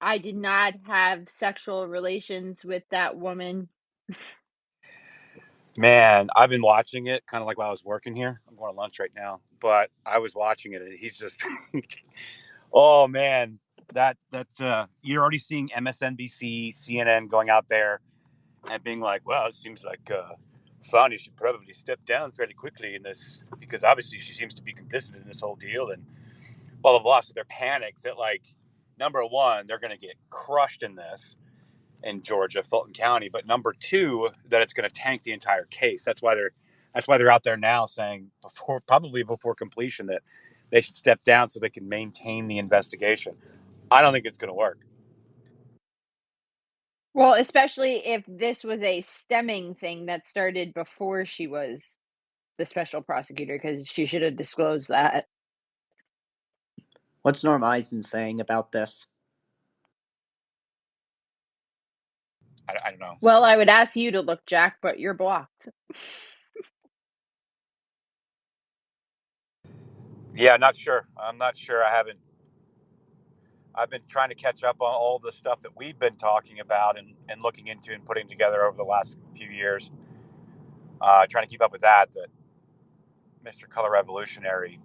I did not have sexual relations with that woman. Man, I've been watching it kind of like while I was working here. I'm going to lunch right now, but I was watching it and he's just, oh man, that's you're already seeing MSNBC, CNN going out there and being like, well, it seems like Fanni should probably step down fairly quickly in this because obviously she seems to be complicit in this whole deal and blah blah blah. So they're panicked that like number one, they're going to get crushed in this in Georgia, Fulton County, but number two, that it's going to tank the entire case. That's why they're out there now saying probably before completion that they should step down so they can maintain the investigation. I don't think it's going to work. Well, especially if this was a stemming thing that started before she was the special prosecutor, because she should have disclosed that. What's Norm Eisen saying about this? I don't know. Well, I would ask you to look, Jack, but you're blocked. Yeah, not sure. I'm not sure. I've been trying to catch up on all the stuff that we've been talking about and looking into and putting together over the last few years. Trying to keep up with that Mr. Color Revolutionary,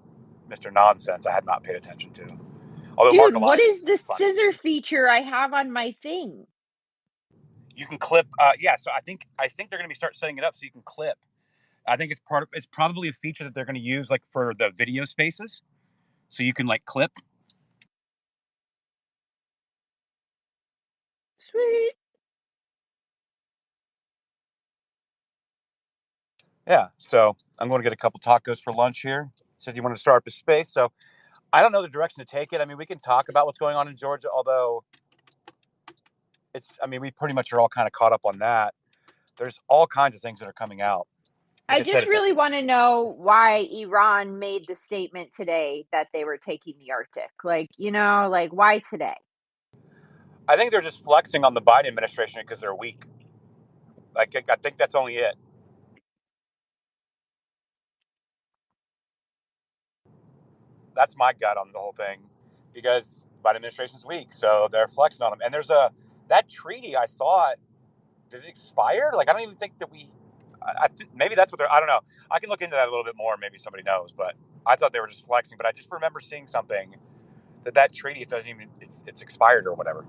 Mr. Nonsense, I had not paid attention to. Although Mark Dude, what Elias is is the funny. scissor feature I have on my thing? You can clip. Yeah, so I think they're going to start setting it up so you can clip. I think it's probably a feature that they're going to use like for the video spaces, so you can like clip. Sweet. Yeah, so I'm going to get a couple tacos for lunch here. Said you want to start up a space, so I don't know the direction to take it. I mean, we can talk about what's going on in Georgia, although we pretty much are all kind of caught up on that. There's all kinds of things that are coming out. Like I I said, just really want to know why Iran made the statement today that they were taking the Arctic. Like why today? I think they're just flexing on the Biden administration because they're weak. Like I think that's only it. That's my gut on the whole thing, because Biden administration's weak, so they're flexing on them. And there's that treaty. I thought, did it expire? Like I don't even think that we. I think maybe that's what they're. I don't know. I can look into that a little bit more. Maybe somebody knows, but I thought they were just flexing. But I just remember seeing something that treaty doesn't even it's expired or whatever.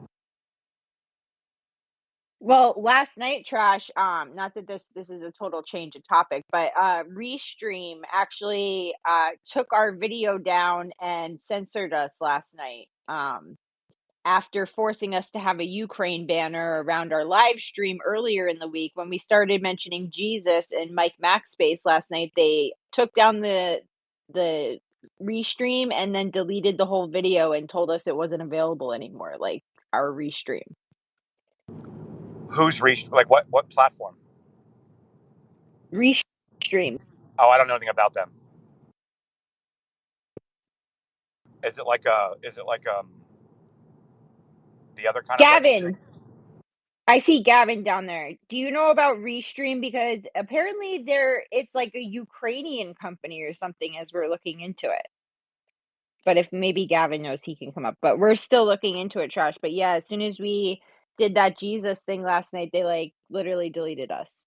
Well, last night, Trash, not that this is a total change of topic, but Restream actually took our video down and censored us last night. After forcing us to have a Ukraine banner around our live stream earlier in the week when we started mentioning Jesus and Mike Mackspace last night, they took down the Restream and then deleted the whole video and told us it wasn't available anymore, like our Restream. Who's reached like what platform? Restream. Oh, I don't know anything about them. Is it like the other kind of like stream? Gavin, I see Gavin down there. Do you know about Restream? Because apparently it's like a Ukrainian company or something as we're looking into it. But if maybe Gavin knows, he can come up. But we're still looking into it, Trash. But yeah, as soon as we did that Jesus thing last night, they like literally deleted us.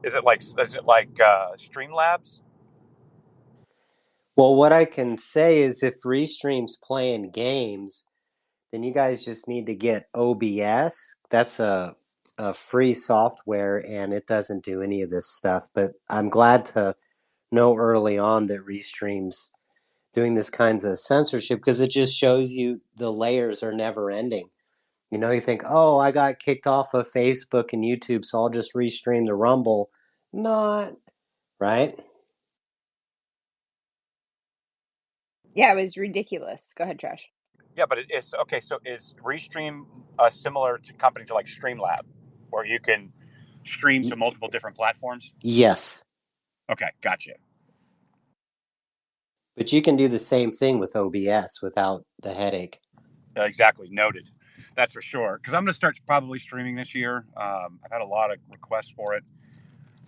Is it like Streamlabs? Well, what I can say is if Restream's playing games, then you guys just need to get OBS. That's a free software, and it doesn't do any of this stuff. But I'm glad to know early on that Restream's doing this kinds of censorship, because it just shows you the layers are never ending. You think, oh, I got kicked off of Facebook and YouTube, so I'll just restream to Rumble. Not, right? Yeah, it was ridiculous. Go ahead, Trash. Yeah, but it's okay. So is Restream similar to company to like Streamlab, where you can stream to multiple different platforms? Yes. Okay, gotcha. But you can do the same thing with OBS without the headache. Exactly, noted. That's for sure. Because I'm going to start probably streaming this year. I've had a lot of requests for it,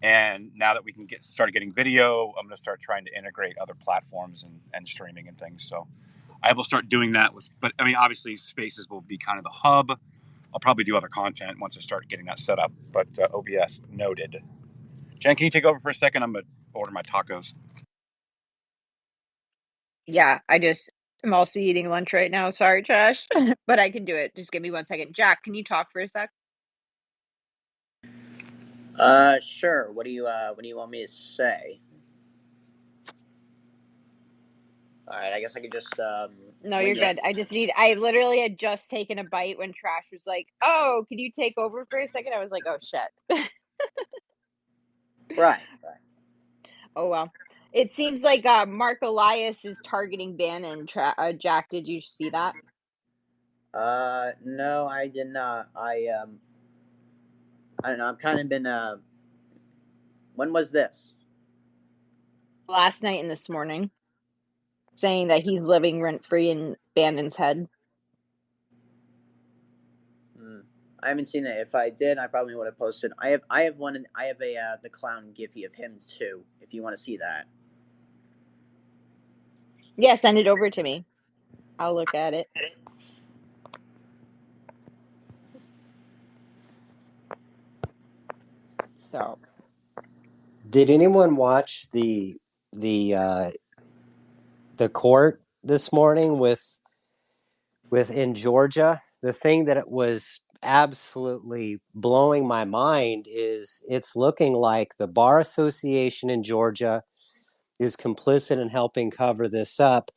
and now that we can start getting video, I'm going to start trying to integrate other platforms and streaming and things. So I will start doing that but I mean, obviously Spaces will be kind of the hub. I'll probably do other content once I start getting that set up, but OBS noted. Jen, can you take over for a second? I'm going to order my tacos. Yeah, I'm also eating lunch right now. Sorry, Trash, but I can do it. Just give me 1 second. Jack, can you talk for a sec? Sure. What do you want me to say? All right, I guess I could just No, wing you're it. good. I literally had just taken a bite when Trash was like, "Oh, can you take over for a second?" I was like, "Oh shit." Right. Oh well. It seems like Mark Elias is targeting Bannon. Jack, did you see that? No, I did not. I don't know. I've kind of been when was this? Last night and this morning, saying that he's living rent free in Bannon's head. I haven't seen it. If I did, I probably would have posted. I have one. I have a the clown gify of him too. If you want to see that. Yeah, send it over to me. I'll look at it. So, Did anyone watch the court this morning with in Georgia? The thing that it was absolutely blowing my mind is it's looking like the Bar Association in Georgia is complicit in helping cover this up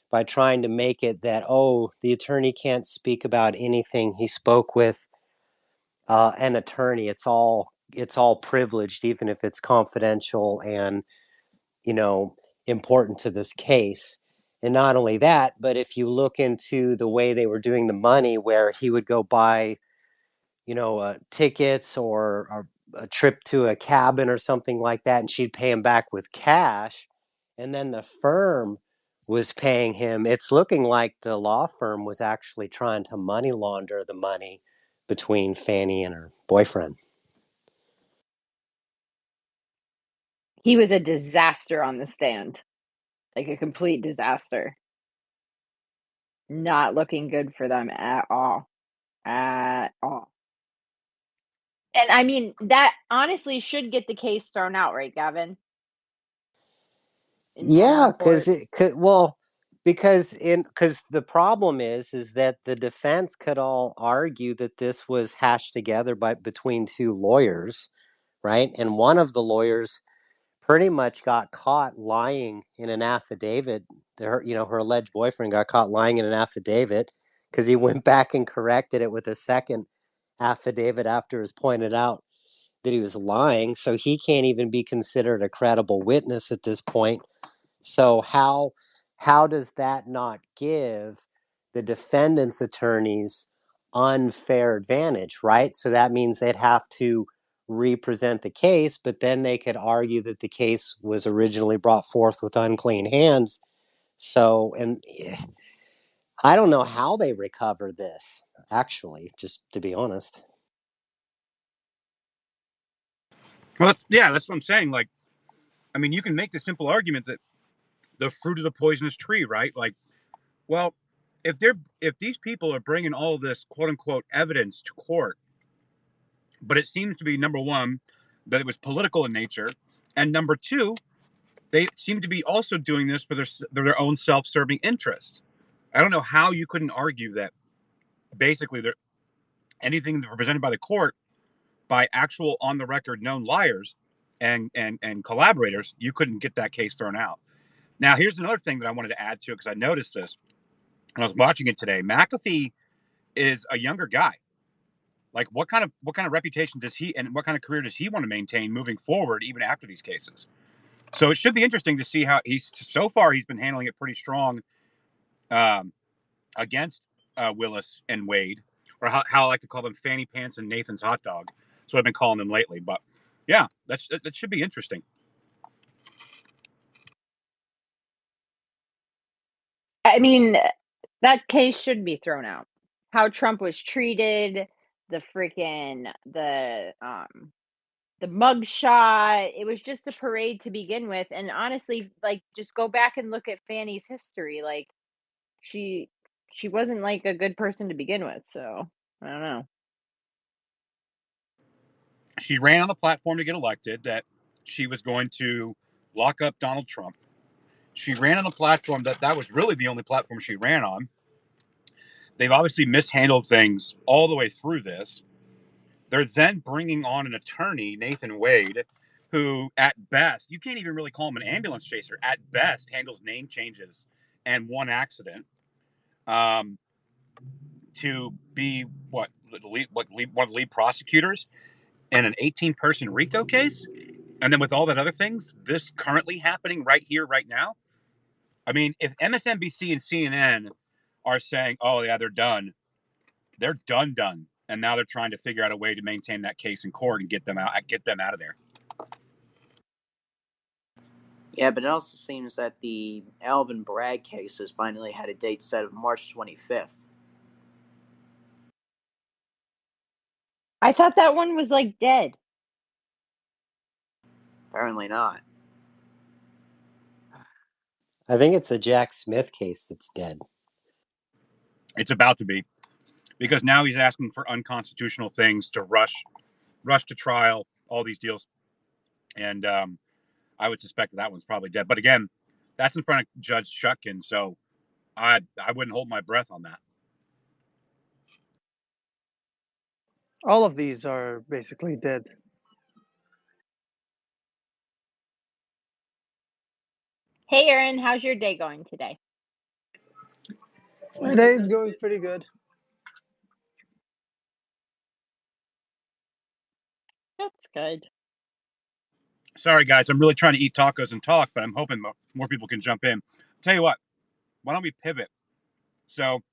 by trying to make it that, oh, the attorney can't speak about anything he spoke with an attorney. It's all privileged, even if it's confidential and important to this case. And not only that, but if you look into the way they were doing the money, where he would go buy, tickets or a trip to a cabin or something like that, and she'd pay him back with cash, and then the firm was paying him. It's looking like the law firm was actually trying to money launder the money between Fanny and her boyfriend. he was a disaster on the stand. Like a complete disaster. Not looking good for them at all. At all. And I mean, that honestly should get the case thrown out, right, Gavin? In normal Yeah, court. because the problem is that the defense could all argue that this was hashed together between two lawyers, right? And one of the lawyers pretty much got caught lying in an affidavit. Her alleged boyfriend got caught lying in an affidavit because he went back and corrected it with a second affidavit after it was pointed out that he was lying. So he can't even be considered a credible witness at this point. So how does that not give the defendant's attorneys unfair advantage, right? So that means they'd have to represent the case, but then they could argue that the case was originally brought forth with unclean hands. So, and I don't know how they recovered this, actually, just to be honest. Well, that's what I'm saying. Like, I mean, you can make the simple argument that the fruit of the poisonous tree, right? Like, well, if these people are bringing all this quote unquote evidence to court, but it seems to be, number one, that it was political in nature, and number two, they seem to be also doing this for their own self-serving interests. I don't know how you couldn't argue that basically anything that presented by the court by actual on the record known liars and collaborators, you couldn't get that case thrown out. Now, here's another thing that I wanted to add to it because I noticed this when I was watching it today. McAfee is a younger guy. Like, what kind of reputation does he and what kind of career does he want to maintain moving forward, even after these cases? So it should be interesting to see how he's been handling it pretty strong against Willis and Wade, or how I like to call them, Fanny Pants and Nathan's hot dog. That's what I've been calling them lately. But yeah, that should be interesting. I mean, that case should be thrown out. How Trump was treated, the mug shot. It was just a parade to begin with. And honestly, like, just go back and look at Fanny's history. Like, she wasn't like a good person to begin with, so I don't know. She ran on the platform to get elected that she was going to lock up Donald Trump. She ran on the platform that was really the only platform she ran on. They've obviously mishandled things all the way through this. They're then bringing on an attorney, Nathan Wade, who at best, you can't even really call him an ambulance chaser, at best handles name changes and one accident. To be one of the lead prosecutors in an 18-person RICO case, and then with all that other things, this currently happening right here, right now. I mean, if MSNBC and CNN are saying, "Oh yeah, they're done," and now they're trying to figure out a way to maintain that case in court and get them out of there. Yeah, but it also seems that the Alvin Bragg case has finally had a date set of March 25th. I thought that one was like dead. Apparently not. I think it's the Jack Smith case that's dead. It's about to be, because now he's asking for unconstitutional things to rush to trial, all these deals, and I would suspect that one's probably dead. But again, that's in front of Judge Chutkin, so I wouldn't hold my breath on that. All of these are basically dead. Hey, Aaron, how's your day going today? My day is going pretty good. That's good. Sorry, guys, I'm really trying to eat tacos and talk, but I'm hoping more people can jump in. I'll tell you what, why don't we pivot? So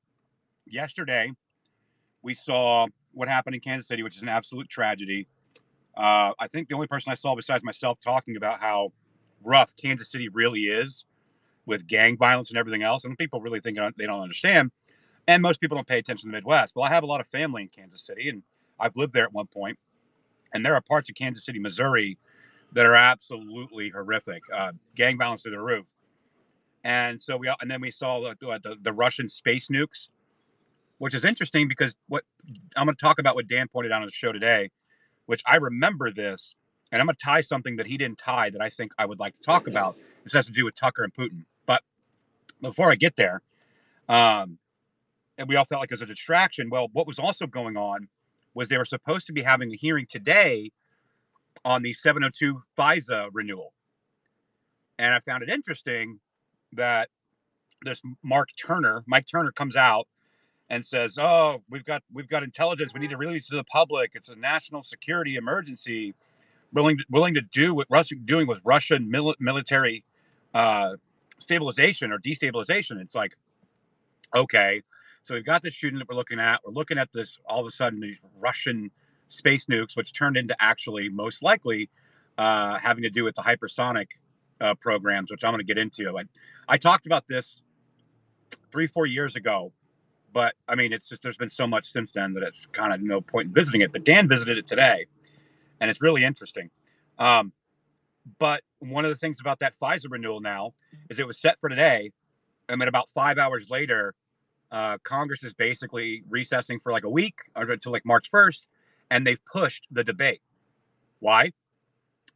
yesterday, we saw what happened in Kansas City, which is an absolute tragedy. I think the only person I saw besides myself talking about how rough Kansas City really is with gang violence and everything else, and people really think they don't understand, and most people don't pay attention to the Midwest. Well, I have a lot of family in Kansas City, and I've lived there at one point, and there are parts of Kansas City, Missouri, that are absolutely horrific. Gang violence through the roof. And so we saw the Russian space nukes, which is interesting because what I'm going to talk about what Dan pointed out on the show today, which I remember this, and I'm going to tie something that he didn't tie that I think I would like to talk about. This has to do with Tucker and Putin. But before I get there, and we all felt like it was a distraction. Well, what was also going on was they were supposed to be having a hearing today on the 702 FISA renewal. And I found it interesting that this Mike Turner comes out and says, "Oh, we've got intelligence. We need to release to the public. It's a national security emergency. Willing to do what Russia doing with Russian military stabilization or destabilization." It's like, okay, so we've got this shooting that we're looking at. We're looking at this all of a sudden these Russian space nukes, which turned into actually most likely having to do with the hypersonic programs, which I'm going to get into. I talked about this 3-4 years ago, but I mean, it's just there's been so much since then that it's kind of no point in visiting it. But Dan visited it today, and it's really interesting. But one of the things about that FISA renewal now is it was set for today, and then about 5 hours later, Congress is basically recessing for like a week or until like March 1st, and they've pushed the debate. Why?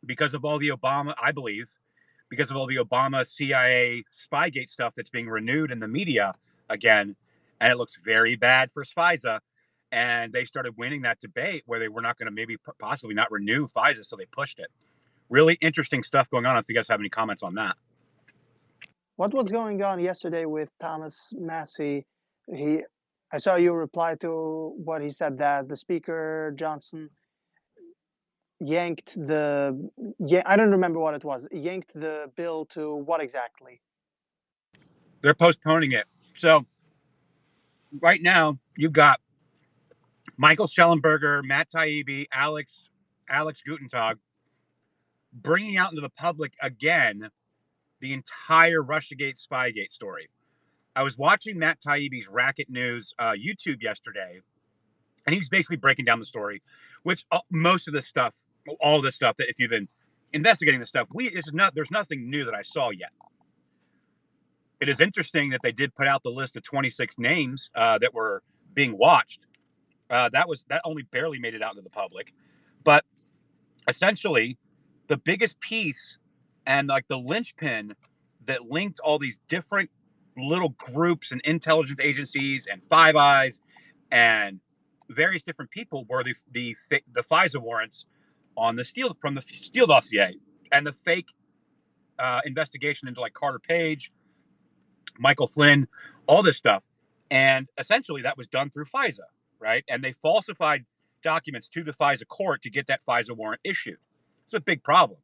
Because of all the Obama, I believe, because of all the Obama CIA Spygate stuff that's being renewed in the media again, and it looks very bad for FISA. And they started winning that debate where they were not going to maybe possibly not renew FISA, so they pushed it. Really interesting stuff going on. If you guys have any comments on that. What was going on yesterday with Thomas Massey? I saw you reply to what he said, that the Speaker Johnson yanked I don't remember what it was. Yanked the bill to what exactly? They're postponing it. So right now you've got Michael Schellenberger, Matt Taibbi, Alex Gutentag bringing out into the public again the entire Russiagate Spygate story. I was watching Matt Taibbi's Racket News YouTube yesterday, and he's basically breaking down the story, which most of this stuff, all this stuff that if you've been investigating this stuff, there's nothing new that I saw yet. it is interesting that they did put out the list of 26 names that were being watched. That only barely made it out to the public, but essentially, the biggest piece and like the linchpin that linked all these different little groups and intelligence agencies and Five Eyes and various different people were the FISA warrants on the Steele from the Steele dossier and the fake investigation into like Carter Page, Michael Flynn, all this stuff. And essentially that was done through FISA, right? And they falsified documents to the FISA court to get that FISA warrant issued. It's a big problem.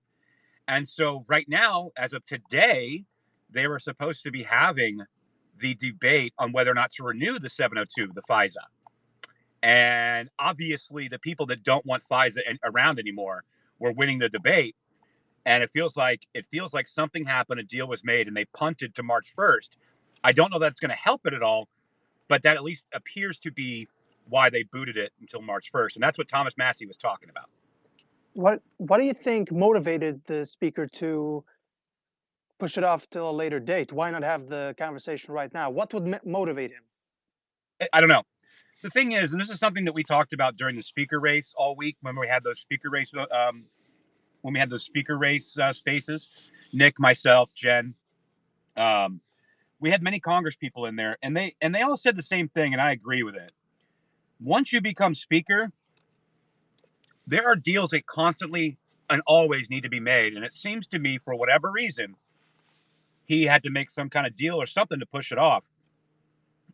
And so right now, as of today, they were supposed to be having the debate on whether or not to renew the 702, the FISA. And obviously the people that don't want FISA around anymore were winning the debate. And it feels like something happened, a deal was made, and they punted to March 1st. I don't know that it's going to help it at all, but that at least appears to be why they booted it until March 1st. And that's what Thomas Massey was talking about. What do you think motivated the speaker to push it off till a later date? Why not have the conversation right now? What would motivate him? I don't know. The thing is, and this is something that we talked about during the speaker race all week when we had those speaker race spaces, Nick, myself, Jen, we had many Congress people in there, and they all said the same thing, and I agree with it. Once you become speaker, there are deals that constantly and always need to be made, and it seems to me, for whatever reason, he had to make some kind of deal or something to push it off,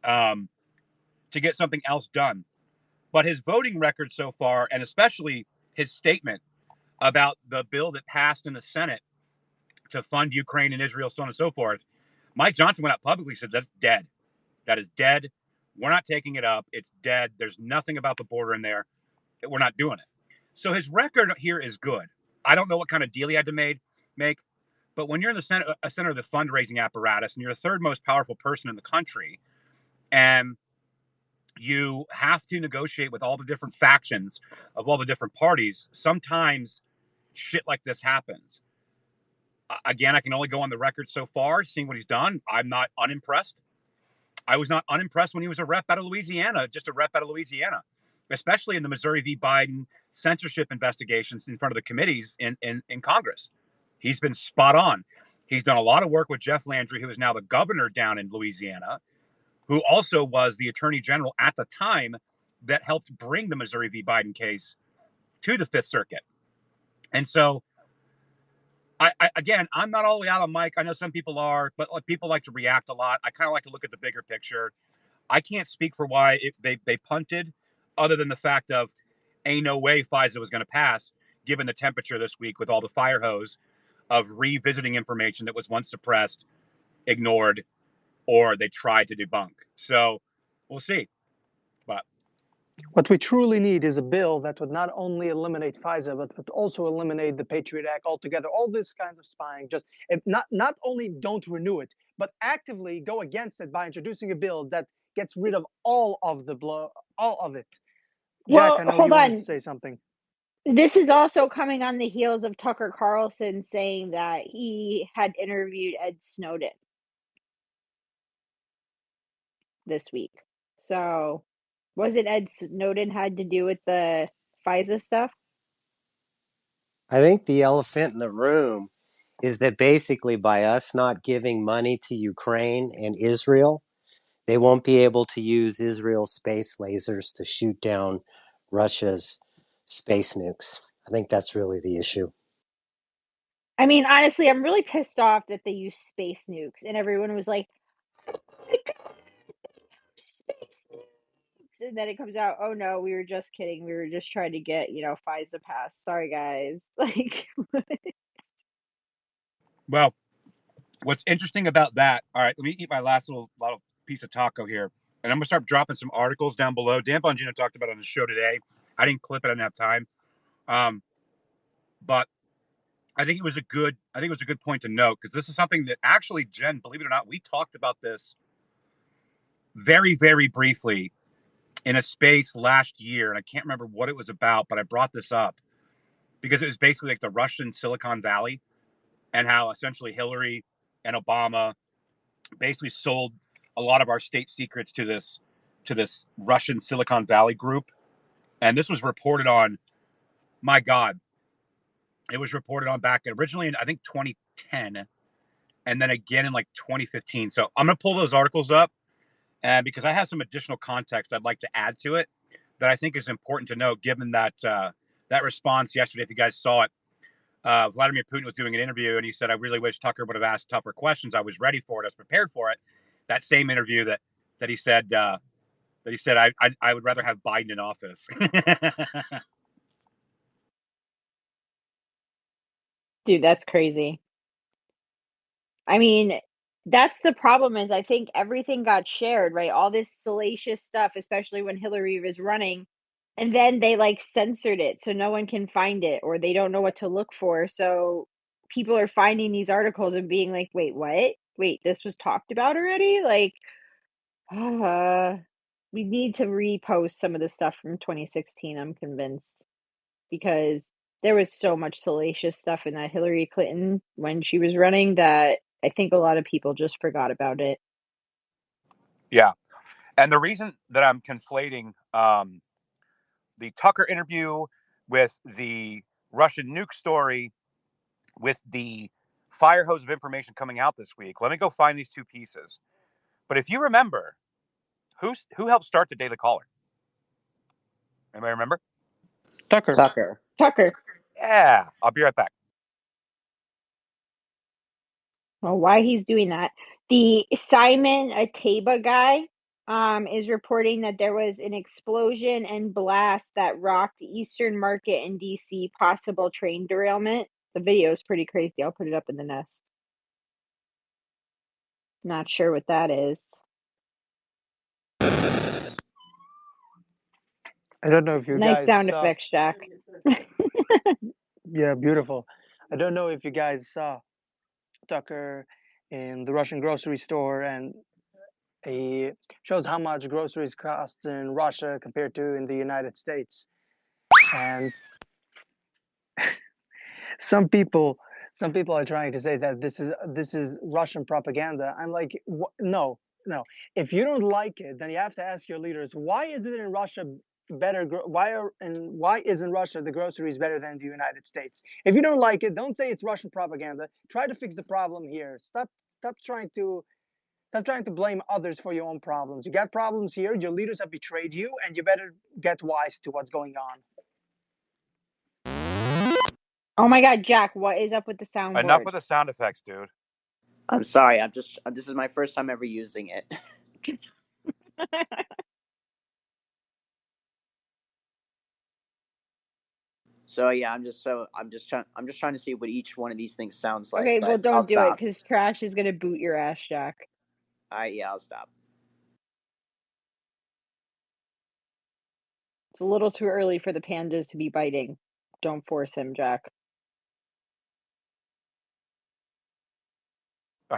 to get something else done. But his voting record so far, and especially his statement about the bill that passed in the Senate to fund Ukraine and Israel, so on and so forth, Mike Johnson went out publicly and said, that's dead. That is dead. We're not taking it up. It's dead. There's nothing about the border in there. We're not doing it. So his record here is good. I don't know what kind of deal he had to make, but when you're in the center of the fundraising apparatus and you're the third most powerful person in the country, and you have to negotiate with all the different factions of all the different parties, sometimes shit like this happens. Again, I can only go on the record so far, seeing what he's done. I'm not unimpressed. I was not unimpressed when he was a rep out of Louisiana, especially in the Missouri v. Biden censorship investigations in front of the committees in Congress. He's been spot on. He's done a lot of work with Jeff Landry, who is now the governor down in Louisiana, who also was the attorney general at the time that helped bring the Missouri v. Biden case to the Fifth Circuit. And so, I'm not all the way out on Mike. I know some people are, but people like to react a lot. I kind of like to look at the bigger picture. I can't speak for why they punted, other than the fact of ain't no way FISA was going to pass, given the temperature this week with all the fire hose of revisiting information that was once suppressed, ignored, or they tried to debunk. So we'll see. But what we truly need is a bill that would not only eliminate FISA, but would also eliminate the Patriot Act altogether. All this kinds of spying, just not only don't renew it, but actively go against it by introducing a bill that gets rid of all of it. Well, Jack, I know hold you wanted to on. say something. This is also coming on the heels of Tucker Carlson saying that he had interviewed Ed Snowden this week. So, was it Ed Snowden had to do with the FISA stuff? I think the elephant in the room is that basically by us not giving money to Ukraine and Israel, they won't be able to use Israel's space lasers to shoot down Russia's space nukes. I think that's really the issue. I mean, honestly, I'm really pissed off that they use space nukes, and everyone was like, "Oh my God, space nukes!" And then it comes out, "Oh no, we were just kidding. We were just trying to get, FISA passed. Sorry, guys." Like, well, what's interesting about that? All right, let me eat my last little piece of taco here, and I'm gonna start dropping some articles down below. Dan Bongino talked about it on the show today. I didn't clip it; I didn't have time. But I think it was a good point to note, because this is something that actually, Jen, believe it or not, we talked about this very, very briefly in a space last year, and I can't remember what it was about, but I brought this up because it was basically like the Russian Silicon Valley and how essentially Hillary and Obama basically sold a lot of our state secrets to this Russian Silicon Valley group. And this was reported on, my God, it was reported on back originally in, I think, 2010, and then again in like 2015. So I'm going to pull those articles up, and because I have some additional context I'd like to add to it that I think is important to know, given that that response yesterday, if you guys saw it, Vladimir Putin was doing an interview, and he said, "I really wish Tucker would have asked tougher questions. I was ready for it. I was prepared for it." That same interview that he said I would rather have Biden in office. Dude, that's crazy. I mean, that's the problem is I think everything got shared, right? All this salacious stuff, especially when Hillary was running, and then they like censored it so no one can find it or they don't know what to look for. So people are finding these articles and being like, "Wait, what? Wait, this was talked about already?" Like, we need to repost some of the stuff from 2016, I'm convinced, because there was so much salacious stuff in that Hillary Clinton when she was running that I think a lot of people just forgot about it. Yeah. And the reason that I'm conflating the Tucker interview with the Russian nuke story with the fire hose of information coming out this week, let me go find these two pieces. But if you remember, who helped start the Daily Caller? Anybody remember? Tucker. Tucker. Yeah. I'll be right back. Well, why he's doing that. The Simon Ateba guy is reporting that there was an explosion and blast that rocked Eastern Market in DC, possible train derailment. The video is pretty crazy. I'll put it up in the nest. Not sure what that is. I don't know if you Nice guys sound saw. effects, Jack. Yeah, beautiful. I don't know if you guys saw Tucker in the Russian grocery store, and he shows how much groceries cost in Russia compared to in the United States. And some people are trying to say that this is Russian propaganda. I'm like, no. If you don't like it, then you have to ask your leaders, why is it in Russia better? Why isn't Russia the groceries better than the United States? If you don't like it, don't say it's Russian propaganda. Try to fix the problem here. Stop trying to blame others for your own problems. You got problems here. Your leaders have betrayed you, and you better get wise to what's going on. Oh my God, Jack, what is up with the soundboard? Enough with the sound effects, dude. I'm sorry. This is my first time ever using it. So yeah, I'm just trying to see what each one of these things sounds like. Okay, well, But I'll don't do it stop. because Trash is gonna boot your ass, Jack. Yeah, I'll stop. It's a little too early for the pandas to be biting. Don't force him, Jack.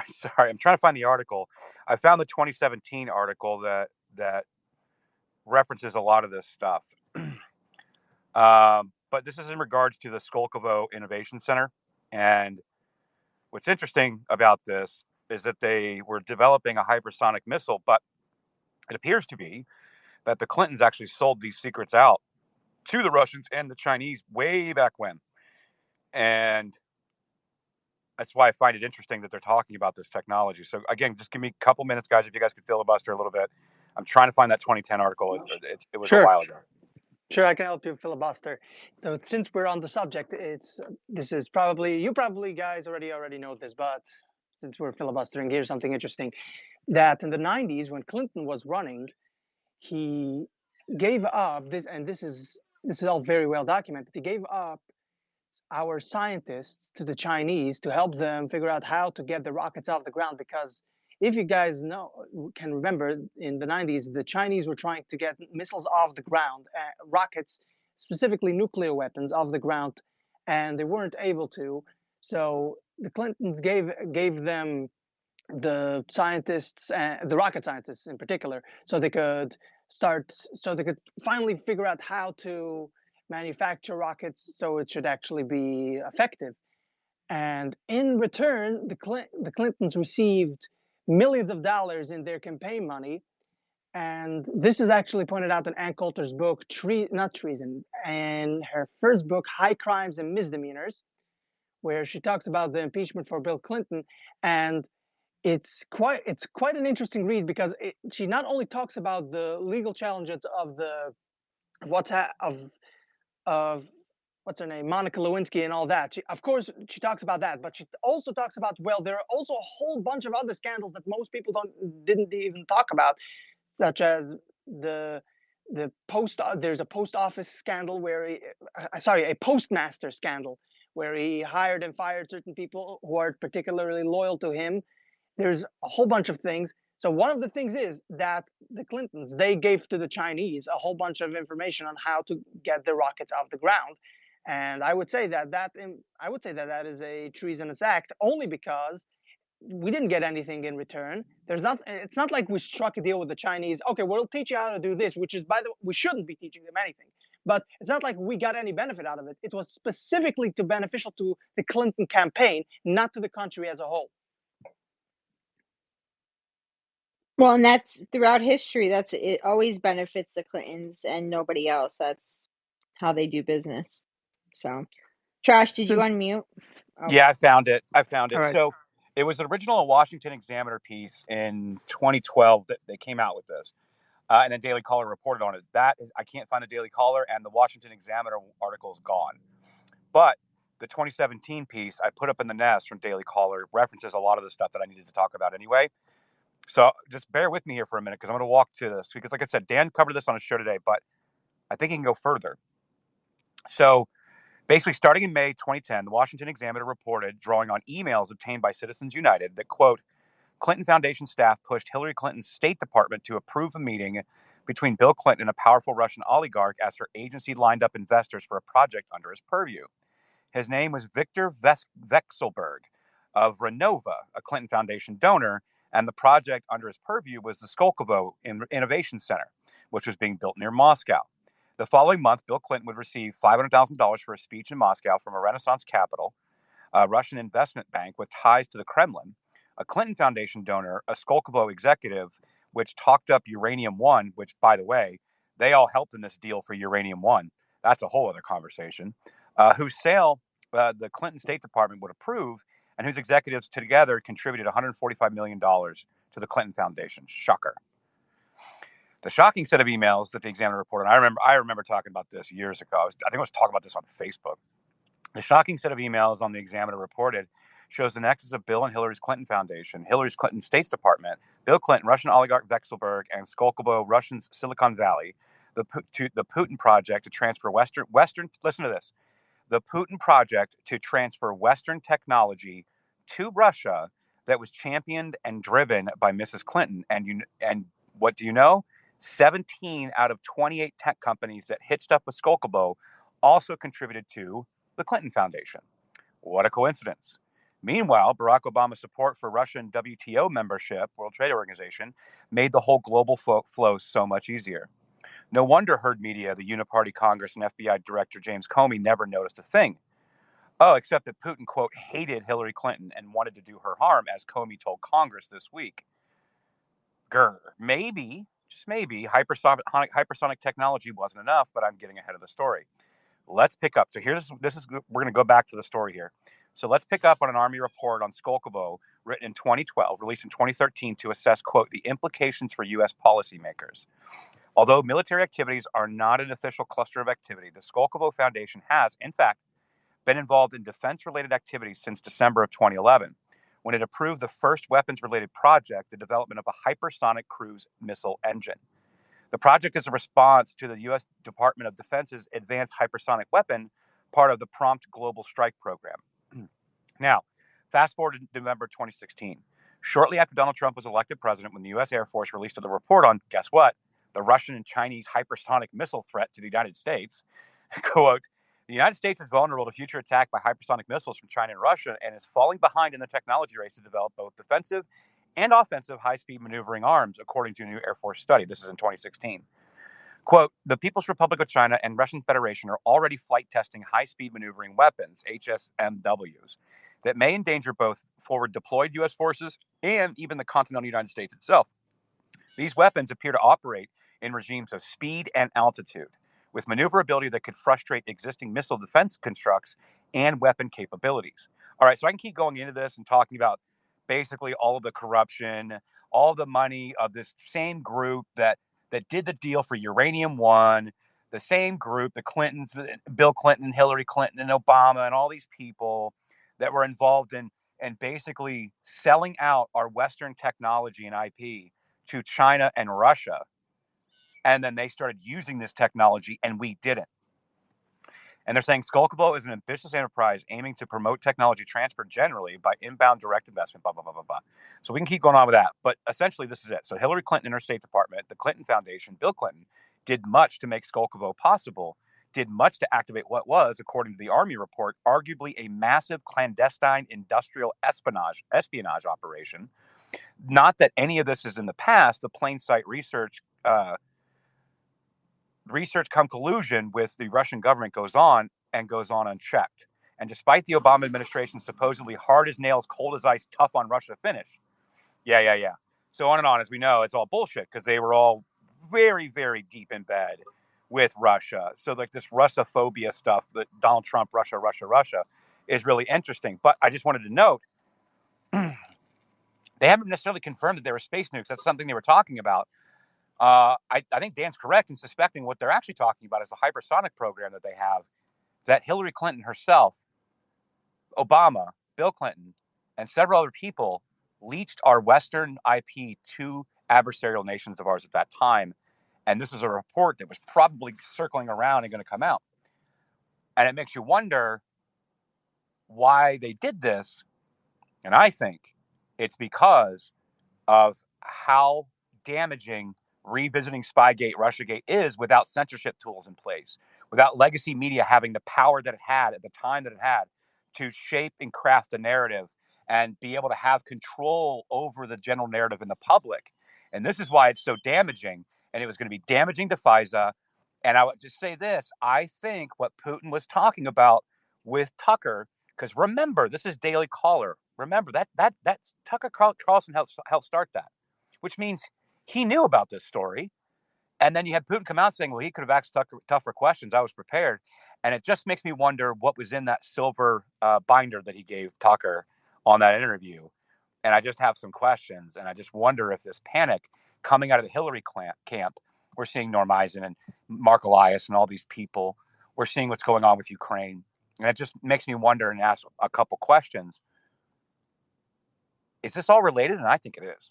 Sorry, I'm trying to find the article. I found the 2017 article that references a lot of this stuff. But this is in regards to the Skolkovo Innovation Center. And what's interesting about this is that they were developing a hypersonic missile, but it appears to be that the Clintons actually sold these secrets out to the Russians and the Chinese way back when. And that's why I find it interesting that they're talking about this technology. So again, just give me a couple minutes, guys, if you guys could filibuster a little bit. I'm trying to find that 2010 article. It was Sure. a while ago. Sure, I can help you filibuster. So since we're on the subject, this is probably you guys already know this, but since we're filibustering, here's something interesting. That in the 90s, when Clinton was running, he gave up this, and this is all very well documented. He gave up our scientists to the Chinese to help them figure out how to get the rockets off the ground. Because if you guys can remember, in the 90s, the Chinese were trying to get missiles off the ground, rockets, specifically nuclear weapons, off the ground, and they weren't able to. So the Clintons gave them the scientists, the rocket scientists in particular, so they could finally figure out how to manufacture rockets so it should actually be effective. And in return, the Clintons received millions of dollars in their campaign money. And this is actually pointed out in Ann Coulter's book, not Treason, and her first book, High Crimes and Misdemeanors, where she talks about the impeachment for Bill Clinton. And it's quite an interesting read, because she not only talks about the legal challenges of the of what's her name, Monica Lewinsky, and all that. Of course, she talks about that, but she also talks about, well, there are also a whole bunch of other scandals that most people didn't even talk about, such as there's a post office scandal where a postmaster scandal where he hired and fired certain people who are particularly loyal to him. There's a whole bunch of things. So one of the things is that the Clintons, they gave to the Chinese a whole bunch of information on how to get the rockets off the ground. And I would say that is a treasonous act, only because we didn't get anything in return. It's not like we struck a deal with the Chinese. Okay, we'll teach you how to do this, which is, by the way, we shouldn't be teaching them anything. But it's not like we got any benefit out of it. It was specifically beneficial to the Clinton campaign, not to the country as a whole. Well, and that's throughout history. It always benefits the Clintons and nobody else. That's how they do business. So, Trash, did you unmute? Oh. Yeah, I found it. Right. So it was an original Washington Examiner piece in 2012 that they came out with this. And then Daily Caller reported on it. I can't find the Daily Caller, and the Washington Examiner article is gone. But the 2017 piece I put up in the nest from Daily Caller references a lot of the stuff that I needed to talk about anyway. So just bear with me here for a minute, because I'm going to walk to this. Because like I said, Dan covered this on his show today, but I think he can go further. So basically, starting in May 2010, the Washington Examiner reported, drawing on emails obtained by Citizens United, that, quote, Clinton Foundation staff pushed Hillary Clinton's State Department to approve a meeting between Bill Clinton and a powerful Russian oligarch as her agency lined up investors for a project under his purview. His name was Victor Vekselberg of Renova, a Clinton Foundation donor, and the project under his purview was the Skolkovo Innovation Center, which was being built near Moscow. The following month, Bill Clinton would receive $500,000 for a speech in Moscow from a Renaissance capital, a Russian investment bank with ties to the Kremlin, a Clinton Foundation donor, a Skolkovo executive, which talked up Uranium One, which, by the way, they all helped in this deal for Uranium One. That's a whole other conversation. Whose sale the Clinton State Department would approve, and whose executives together contributed $145 million to the Clinton Foundation. Shocker. The shocking set of emails that the Examiner reported, I remember talking about this years ago. I think I was talking about this on Facebook. The shocking set of emails on the Examiner reported shows the nexus of Bill and Hillary's Clinton Foundation, Hillary's Clinton State's Department, Bill Clinton, Russian oligarch Vekselberg, and Skolkovo, Russian Silicon Valley, the Putin project to transfer Western. Listen to this: the Putin project to transfer Western technology to Russia that was championed and driven by Mrs. Clinton. And what do you know? 17 out of 28 tech companies that hitched up with Skolkovo also contributed to the Clinton Foundation. What a coincidence. Meanwhile, Barack Obama's support for Russian WTO membership, World Trade Organization, made the whole global flow so much easier. No wonder herd media, the Uniparty Congress, and FBI Director James Comey never noticed a thing. Oh, except that Putin, quote, hated Hillary Clinton and wanted to do her harm, as Comey told Congress this week. Maybe, just maybe, hypersonic technology wasn't enough, but I'm getting ahead of the story. Let's pick up. So we're going to go back to the story here. So let's pick up on an Army report on Skolkovo written in 2012, released in 2013 to assess, quote, the implications for U.S. policymakers. Although military activities are not an official cluster of activity, the Skolkovo Foundation has, in fact, been involved in defense-related activities since December of 2011, when it approved the first weapons-related project, the development of a hypersonic cruise missile engine. The project is a response to the U.S. Department of Defense's Advanced Hypersonic Weapon, part of the Prompt Global Strike Program. Now, fast forward to November 2016. Shortly after Donald Trump was elected president, when the U.S. Air Force released the report on, guess what, the Russian and Chinese hypersonic missile threat to the United States, quote, the United States is vulnerable to future attack by hypersonic missiles from China and Russia and is falling behind in the technology race to develop both defensive and offensive high-speed maneuvering arms, according to a new Air Force study. This is in 2016. Quote, the People's Republic of China and Russian Federation are already flight testing high-speed maneuvering weapons, HSMWs. that may endanger both forward deployed U.S. forces and even the continental United States itself. These weapons appear to operate in regimes of speed and altitude, with maneuverability that could frustrate existing missile defense constructs and weapon capabilities. All right, so I can keep going into this and talking about basically all of the corruption, all of the money of this same group that did the deal for Uranium One, the same group, the Clintons, Bill Clinton, Hillary Clinton, and Obama, and all these people that were involved in and basically selling out our Western technology and IP to China and Russia. And then they started using this technology and we didn't. And they're saying Skolkovo is an ambitious enterprise aiming to promote technology transfer generally by inbound direct investment, blah, blah, blah, blah, blah. So we can keep going on with that. But essentially, this is it. So Hillary Clinton in her State Department, the Clinton Foundation, Bill Clinton, did much to make Skolkovo possible, did much to activate what was, according to the Army report, arguably a massive clandestine industrial espionage operation. Not that any of this is in the past. The plain sight research come collusion with the Russian government goes on unchecked. And despite the Obama administration's supposedly hard as nails, cold as ice, tough on Russia finish, yeah. So on and on, as we know, it's all bullshit because they were all very, very deep in bed with Russia. So like this Russophobia stuff that Donald Trump, Russia, is really interesting. But I just wanted to note, they haven't necessarily confirmed that they were space nukes. That's something they were talking about. I think Dan's correct in suspecting what they're actually talking about is the hypersonic program that they have that Hillary Clinton herself, Obama, Bill Clinton, and several other people leached our Western IP to adversarial nations of ours at that time. And this is a report that was probably circling around and going to come out. And it makes you wonder why they did this. And I think it's because of how damaging revisiting Spygate, Russiagate is without censorship tools in place, without legacy media having the power that it had at the time that it had to shape and craft the narrative and be able to have control over the general narrative in the public. And this is why it's so damaging. And it was going to be damaging to FISA. And I would just say this, I think what Putin was talking about with Tucker, because remember, this is Daily Caller. Remember, that's Tucker Carlson helped start that, which means he knew about this story. And then you had Putin come out saying, well, he could have asked tougher questions. I was prepared. And it just makes me wonder what was in that silver binder that he gave Tucker on that interview. And I just have some questions. And I just wonder if this panic coming out of the Hillary camp, we're seeing Norm Eisen and Mark Elias and all these people. We're seeing what's going on with Ukraine. And it just makes me wonder and ask a couple questions. Is this all related? And I think it is.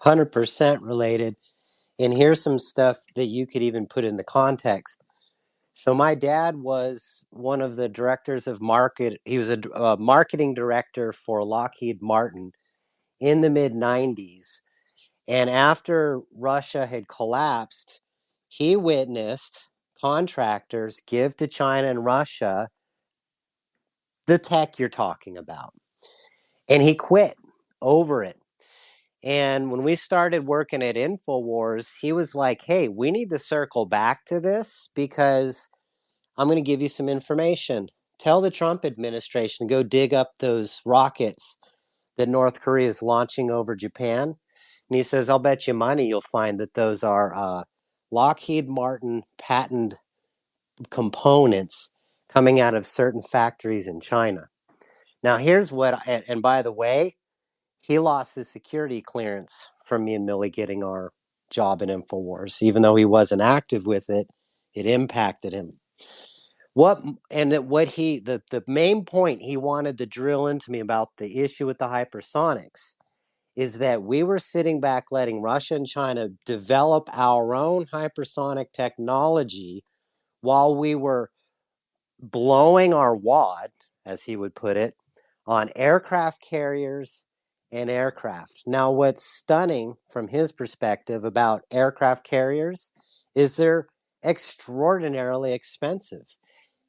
100% related. And here's some stuff that you could even put in the context. So my dad was one of the directors of market. He was a marketing director for Lockheed Martin in the mid-90s. And after Russia had collapsed, he witnessed contractors give to China and Russia the tech you're talking about. And he quit over it. And when we started working at InfoWars, he was like, hey, we need to circle back to this because I'm going to give you some information. Tell the Trump administration to go dig up those rockets that North Korea is launching over Japan. And he says, I'll bet you money you'll find that those are Lockheed Martin patent components coming out of certain factories in China. Now, here's what, and by the way, he lost his security clearance from me and Millie getting our job in InfoWars. Even though he wasn't active with it, it impacted him. The main point he wanted to drill into me about the issue with the hypersonics is that we were sitting back letting Russia and China develop our own hypersonic technology while we were blowing our wad, as he would put it, on aircraft carriers and aircraft. Now, what's stunning from his perspective about aircraft carriers is they're extraordinarily expensive.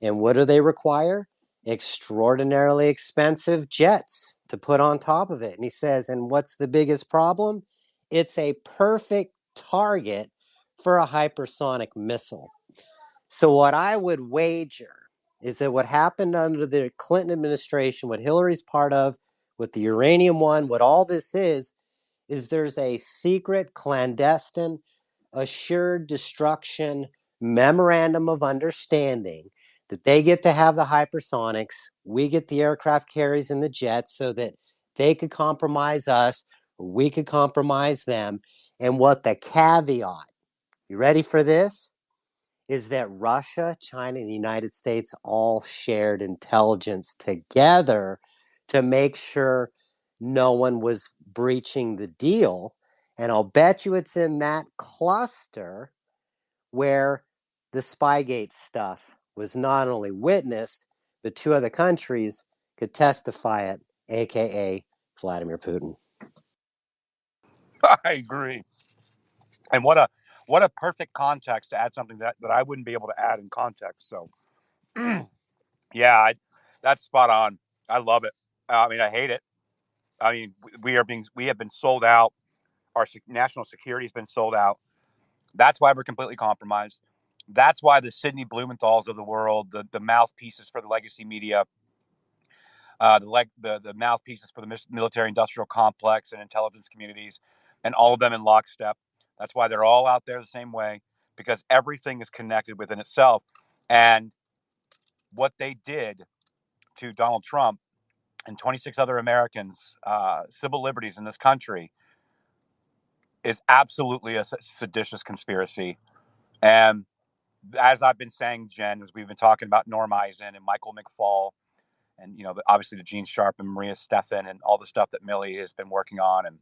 And what do they require? Extraordinarily expensive jets to put on top of it. And he says, and what's the biggest problem? It's a perfect target for a hypersonic missile. So what I would wager is that what happened under the Clinton administration, what Hillary's part of, with the uranium one, what all this is there's a secret, clandestine, assured destruction memorandum of understanding that they get to have the hypersonics, we get the aircraft carriers and the jets, so that they could compromise us, or we could compromise them. And what the caveat, you ready for this? Is that Russia, China, and the United States all shared intelligence together to make sure no one was breaching the deal. And I'll bet you it's in that cluster where the Spygate stuff was not only witnessed, but two other countries could testify it, aka Vladimir Putin. I agree. And what a perfect context to add something that I wouldn't be able to add in context. So yeah, that's spot on. I love it. I mean, I hate it. I mean, we have been sold out. Our national security has been sold out. That's why we're completely compromised. That's why the Sidney Blumenthals of the world, the mouthpieces for the legacy media, the mouthpieces for the military-industrial complex and intelligence communities, and all of them in lockstep. That's why they're all out there the same way, because everything is connected within itself. And what they did to Donald Trump and 26 other Americans, civil liberties in this country, is absolutely a seditious conspiracy. And as I've been saying, Jen, as we've been talking about Norm Eisen and Michael McFaul, and obviously the Gene Sharp and Maria Stephan and all the stuff that Millie has been working on, and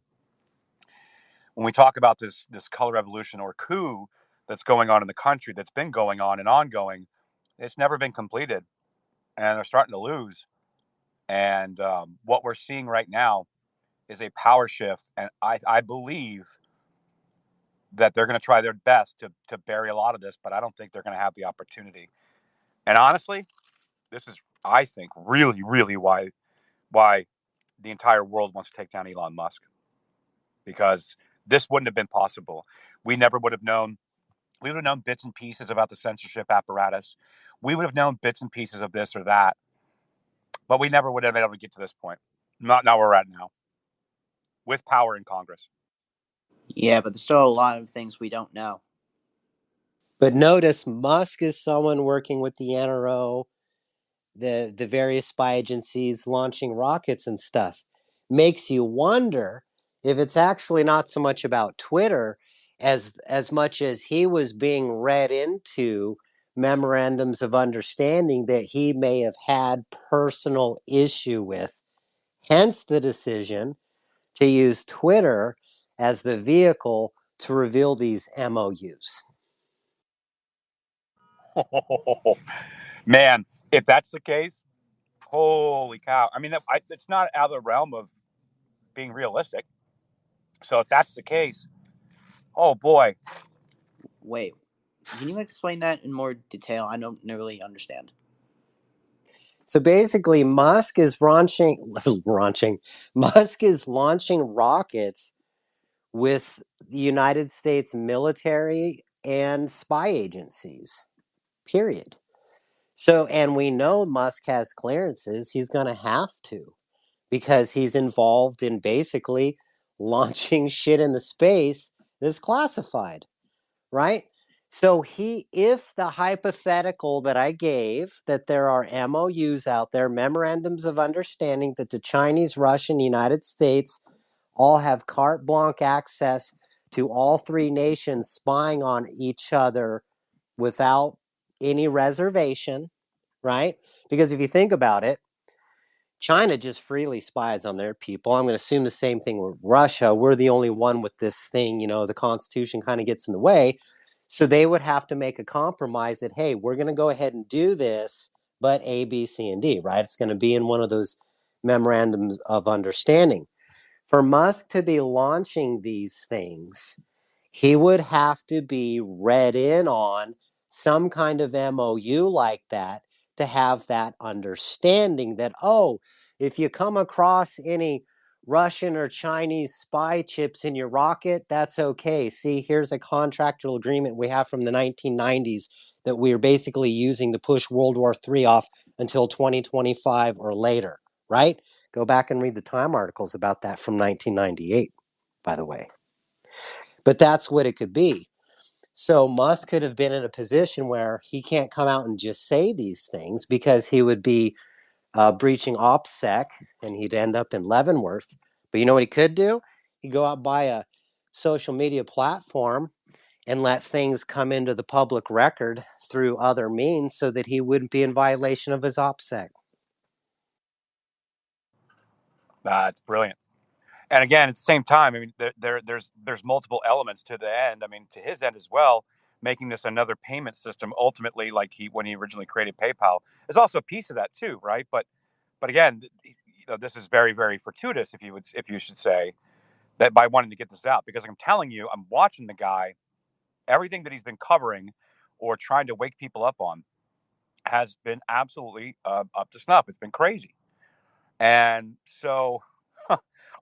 when we talk about this color revolution or coup that's going on in the country, that's been going on and ongoing, it's never been completed, and they're starting to lose. And what we're seeing right now is a power shift, and I believe that they're going to try their best to bury a lot of this, but I don't think they're going to have the opportunity. And honestly, this is, I think, really, really why the entire world wants to take down Elon Musk, because this wouldn't have been possible. We never would have known. We would have known bits and pieces about the censorship apparatus. We would have known bits and pieces of this or that, but we never would have been able to get to this point. Not now where we're at now, with power in Congress. Yeah, but there's still a lot of things we don't know. But notice Musk is someone working with the NRO, the various spy agencies, launching rockets and stuff. Makes you wonder if it's actually not so much about Twitter as much as he was being read into memorandums of understanding that he may have had personal issue with. Hence the decision to use Twitter as the vehicle to reveal these MOUs. Man, if that's the case, holy cow. I mean, it's not out of the realm of being realistic. So if that's the case, oh boy. Wait, can you explain that in more detail? I don't really understand. So basically, Musk is launching rockets with the United States military and spy agencies. Period. So, and we know Musk has clearances. He's going to have to, because he's involved in basically launching shit into space that's classified, right? So if the hypothetical that I gave, that there are MOUs out there, memorandums of understanding, that the Chinese, Russian, United States all have carte blanche access to all three nations spying on each other without any reservation, right? Because if you think about it, China just freely spies on their people. I'm going to assume the same thing with Russia. We're the only one with this thing, the Constitution kind of gets in the way. So they would have to make a compromise that, hey, we're going to go ahead and do this, but A, B, C, and D, right? It's going to be in one of those memorandums of understanding. For Musk to be launching these things, he would have to be read in on some kind of MOU like that, to have that understanding that, oh, if you come across any Russian or Chinese spy chips in your rocket, that's okay. See, here's a contractual agreement we have from the 1990s that we're basically using to push World War III off until 2025 or later, right? Go back and read the Time articles about that from 1998, by the way. But that's what it could be. So Musk could have been in a position where he can't come out and just say these things because he would be breaching OPSEC and he'd end up in Leavenworth. But you know what he could do? He'd go out, buy a social media platform and let things come into the public record through other means so that he wouldn't be in violation of his OPSEC. It's brilliant. And again, at the same time, I mean, there's multiple elements to the end. I mean, to his end as well, making this another payment system. Ultimately, like when he originally created PayPal, is also a piece of that too, right? But again, this is very, very fortuitous, if you should say, that by wanting to get this out, because I'm telling you, I'm watching the guy. Everything that he's been covering or trying to wake people up on has been absolutely up to snuff. It's been crazy. And so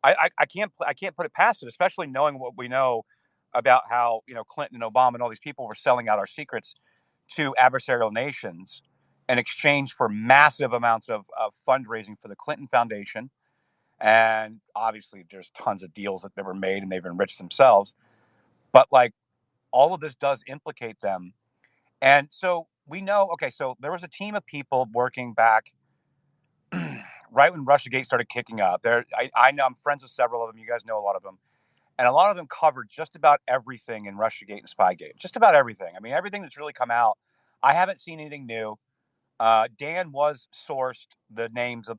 I can't put it past it, especially knowing what we know about how Clinton and Obama and all these people were selling out our secrets to adversarial nations in exchange for massive amounts of fundraising for the Clinton Foundation. And obviously, there's tons of deals that were made and they've enriched themselves. But like all of this does implicate them. And so we know, okay, so there was a team of people working back right when Russiagate started kicking up. I know I'm friends with several of them. You guys know a lot of them. And a lot of them covered just about everything in Russiagate and Spygate. Just about everything. I mean, everything that's really come out. I haven't seen anything new. Dan was sourced the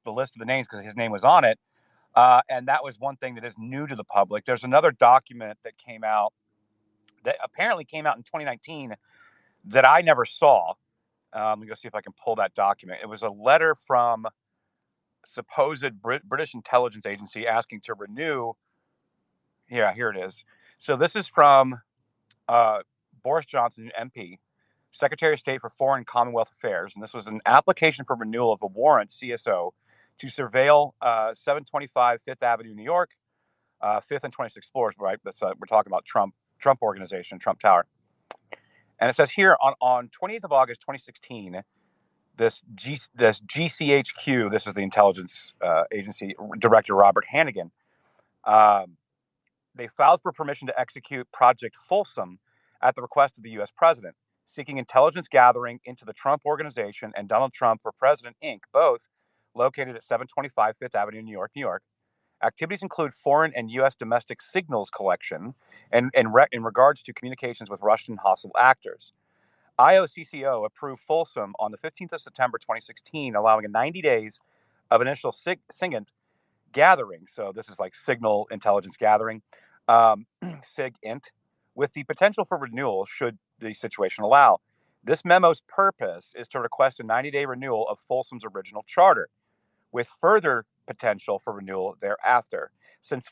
list of the names because his name was on it. And that was one thing that is new to the public. There's another document that came out that apparently came out in 2019 that I never saw. Let me go see if I can pull that document. It was a letter from supposed British intelligence agency asking to renew. Yeah, here it is. So this is from Boris Johnson, MP, Secretary of State for Foreign and Commonwealth Affairs, and this was an application for renewal of a warrant, CSO, to surveil 725 Fifth Avenue, New York, 5th and 26th floors. Right, we're talking about Trump Organization, Trump Tower. And it says here on 28th of August, 2016, this GCHQ, this is the intelligence agency director, Robert Hannigan, they filed for permission to execute Project Folsom at the request of the U.S. president, seeking intelligence gathering into the Trump Organization and Donald Trump for President, Inc., both located at 725 Fifth Avenue, New York, New York. Activities include foreign and U.S. domestic signals collection and in regards to communications with Russian hostile actors. IOCCO approved Folsom on the 15th of September 2016, allowing 90 days of initial SIGINT gathering. So this is like signal intelligence gathering, SIGINT, with the potential for renewal should the situation allow. This memo's purpose is to request a 90-day renewal of Folsom's original charter, with further potential for renewal thereafter. Since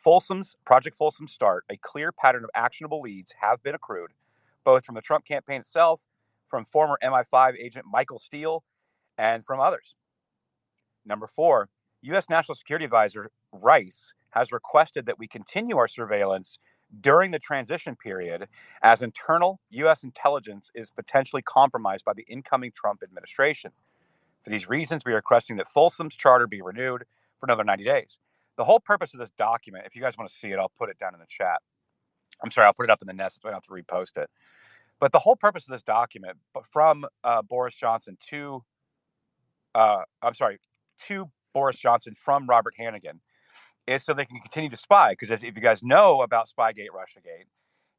Project Folsom's start, a clear pattern of actionable leads have been accrued, both from the Trump campaign itself, from former MI5 agent Michael Steele, and from others. Number 4, U.S. National Security Advisor Rice has requested that we continue our surveillance during the transition period as internal U.S. intelligence is potentially compromised by the incoming Trump administration. For these reasons, we are requesting that Folsom's charter be renewed for another 90 days. The whole purpose of this document, if you guys want to see it, I'll put it down in the chat. I'm sorry, I'll put it up in the nest so I don't have to repost it. But the whole purpose of this document from Boris Johnson to Boris Johnson from Robert Hannigan is so they can continue to spy. Because if you guys know about Spygate, Russiagate,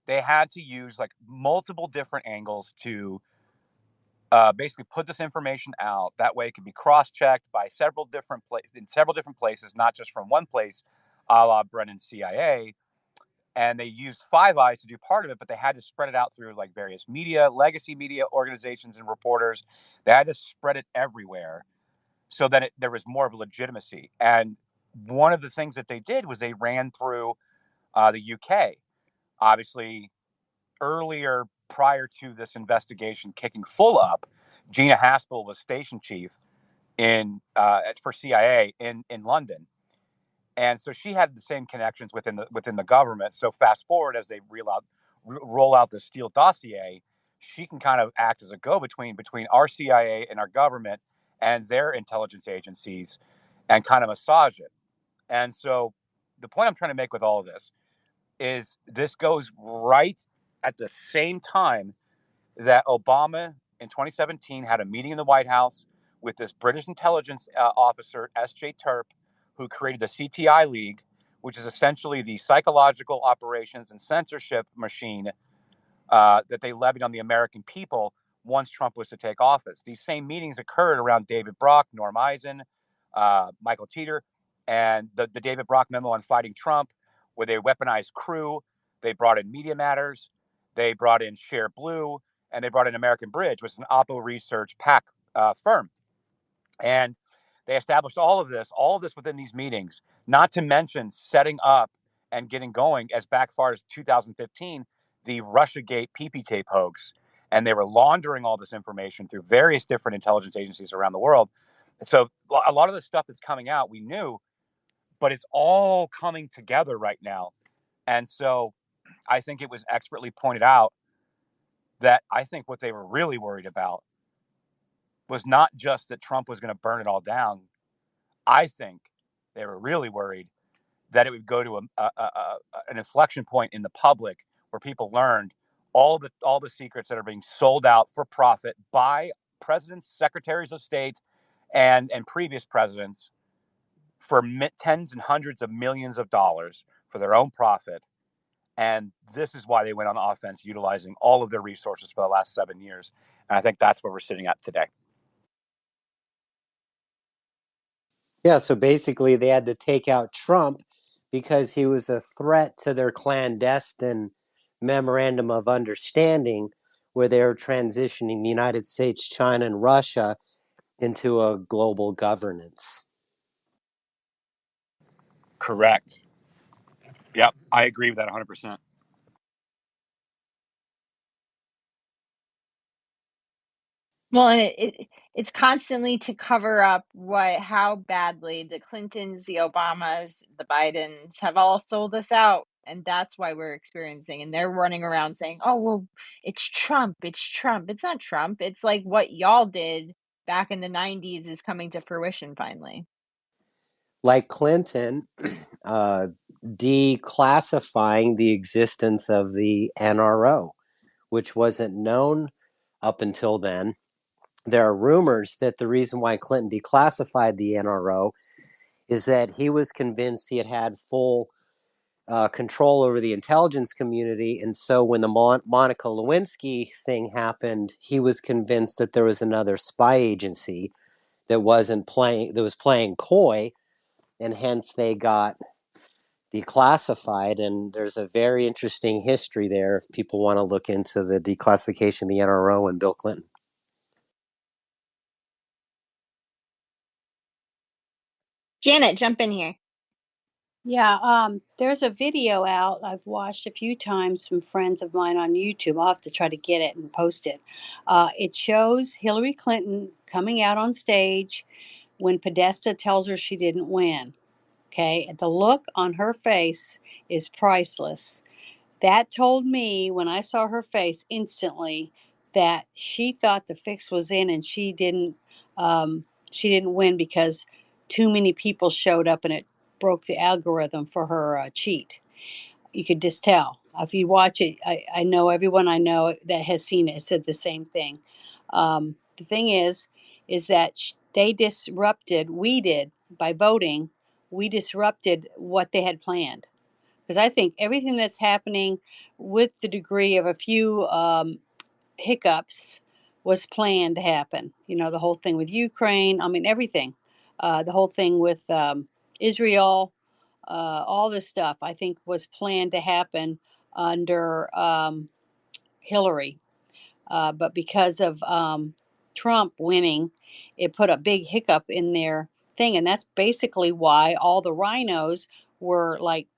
they had to use like multiple different angles to basically put this information out. That way it can be cross-checked by several different places, not just from one place, a la Brennan's CIA. And they used Five Eyes to do part of it, but they had to spread it out through like various media, legacy media organizations and reporters. They had to spread it everywhere so that there was more of a legitimacy. And one of the things that they did was they ran through the UK. Obviously, earlier, prior to this investigation kicking full up, Gina Haspel was station chief for CIA in London. And so she had the same connections within the government. So fast forward as they roll out the Steele dossier, she can kind of act as a go-between between our CIA and our government and their intelligence agencies and kind of massage it. And so the point I'm trying to make with all of this goes right at the same time that Obama in 2017 had a meeting in the White House with this British intelligence officer, S.J. Terp, who created the CTI League, which is essentially the psychological operations and censorship machine that they levied on the American people once Trump was to take office. These same meetings occurred around David Brock, Norm Eisen, Michael Teeter, and the David Brock memo on fighting Trump, where they weaponized crew. They brought in Media Matters. They brought in Share Blue, and they brought in American Bridge, which is an Oppo Research PAC firm. And they established all of this within these meetings, not to mention setting up and getting going as back far as 2015, the Russiagate PP tape hoax. And they were laundering all this information through various different intelligence agencies around the world. So a lot of the stuff that's coming out, we knew, but it's all coming together right now. And so I think it was expertly pointed out that I think what they were really worried about was not just that Trump was going to burn it all down. I think they were really worried that it would go to an inflection point in the public where people learned all the secrets that are being sold out for profit by presidents, secretaries of state, and previous presidents for tens and hundreds of millions of dollars for their own profit. And this is why they went on offense, utilizing all of their resources for the last 7 years. And I think that's where we're sitting at today. Yeah, so basically they had to take out Trump because he was a threat to their clandestine memorandum of understanding where they were transitioning the United States, China, and Russia into a global governance. Correct. Yep, I agree with that 100%. Well, and it's constantly to cover up how badly the Clintons, the Obamas, the Bidens have all sold us out, and that's why we're experiencing. And they're running around saying, "Oh, well, it's Trump. It's Trump." It's not Trump. It's like what y'all did back in the '90s is coming to fruition finally. Like Clinton, declassifying the existence of the NRO, which wasn't known up until then. There are rumors that the reason why Clinton declassified the NRO is that he was convinced he had full control over the intelligence community. And so when the Monica Lewinsky thing happened, he was convinced that there was another spy agency that was playing coy, and hence they got declassified. And there's a very interesting history there if people want to look into the declassification of the NRO and Bill Clinton. Janet, jump in here. Yeah, there's a video out I've watched a few times from friends of mine on YouTube. I'll have to try to get it and post it. It shows Hillary Clinton coming out on stage when Podesta tells her she didn't win. Okay, and the look on her face is priceless. That told me when I saw her face instantly that she thought the fix was in, and she didn't win because too many people showed up and it broke the algorithm for her cheat. You could just tell if you watch it. I know everyone I know that has seen it said the same thing. The thing is that they disrupted. We did by voting. We disrupted what they had planned, because I think everything that's happening, with the degree of a few hiccups, was planned to happen. You know, the whole thing with Ukraine, I mean, everything. The whole thing with Israel, all this stuff, I think, was planned to happen under Hillary. But because of Trump winning, it put a big hiccup in their thing. And that's basically why all the rhinos were like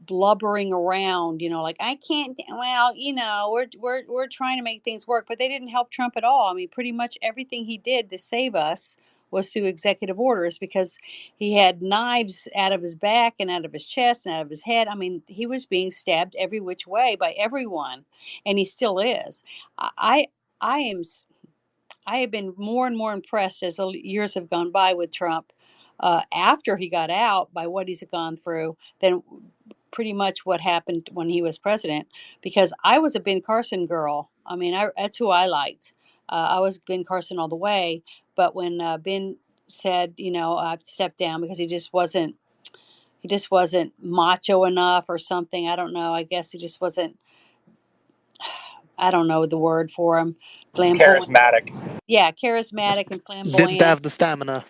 blubbering around, like, I can't, well, we're trying to make things work. But they didn't help Trump at all. I mean, pretty much everything he did to save us was through executive orders, because he had knives out of his back and out of his chest and out of his head. I mean, he was being stabbed every which way by everyone, and he still is. I I am I have been more and more impressed as the years have gone by with Trump, after he got out, by what he's gone through, than pretty much what happened when he was president. Because I was a Ben Carson girl. I mean, that's who I liked. I was Ben Carson all the way. But when Ben said, I've stepped down because he just wasn't macho enough or something. I don't know. I guess he just wasn't. I don't know the word for him. Flamboyant. Charismatic. Yeah, charismatic and Didn't flamboyant. have the stamina.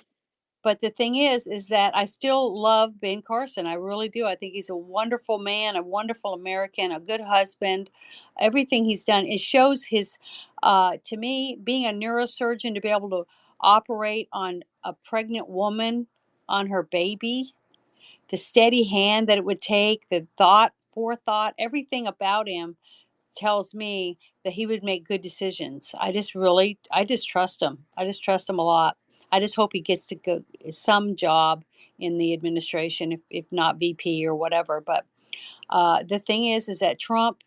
But the thing is that I still love Ben Carson. I really do. I think he's a wonderful man, a wonderful American, a good husband. Everything he's done, it shows his, to me, being a neurosurgeon, to be able to operate on a pregnant woman, on her baby, the steady hand that it would take, the forethought, everything about him tells me that he would make good decisions. I just trust him. I just trust him a lot. I just hope he gets to go some job in the administration, if not VP or whatever. But the thing is that Trump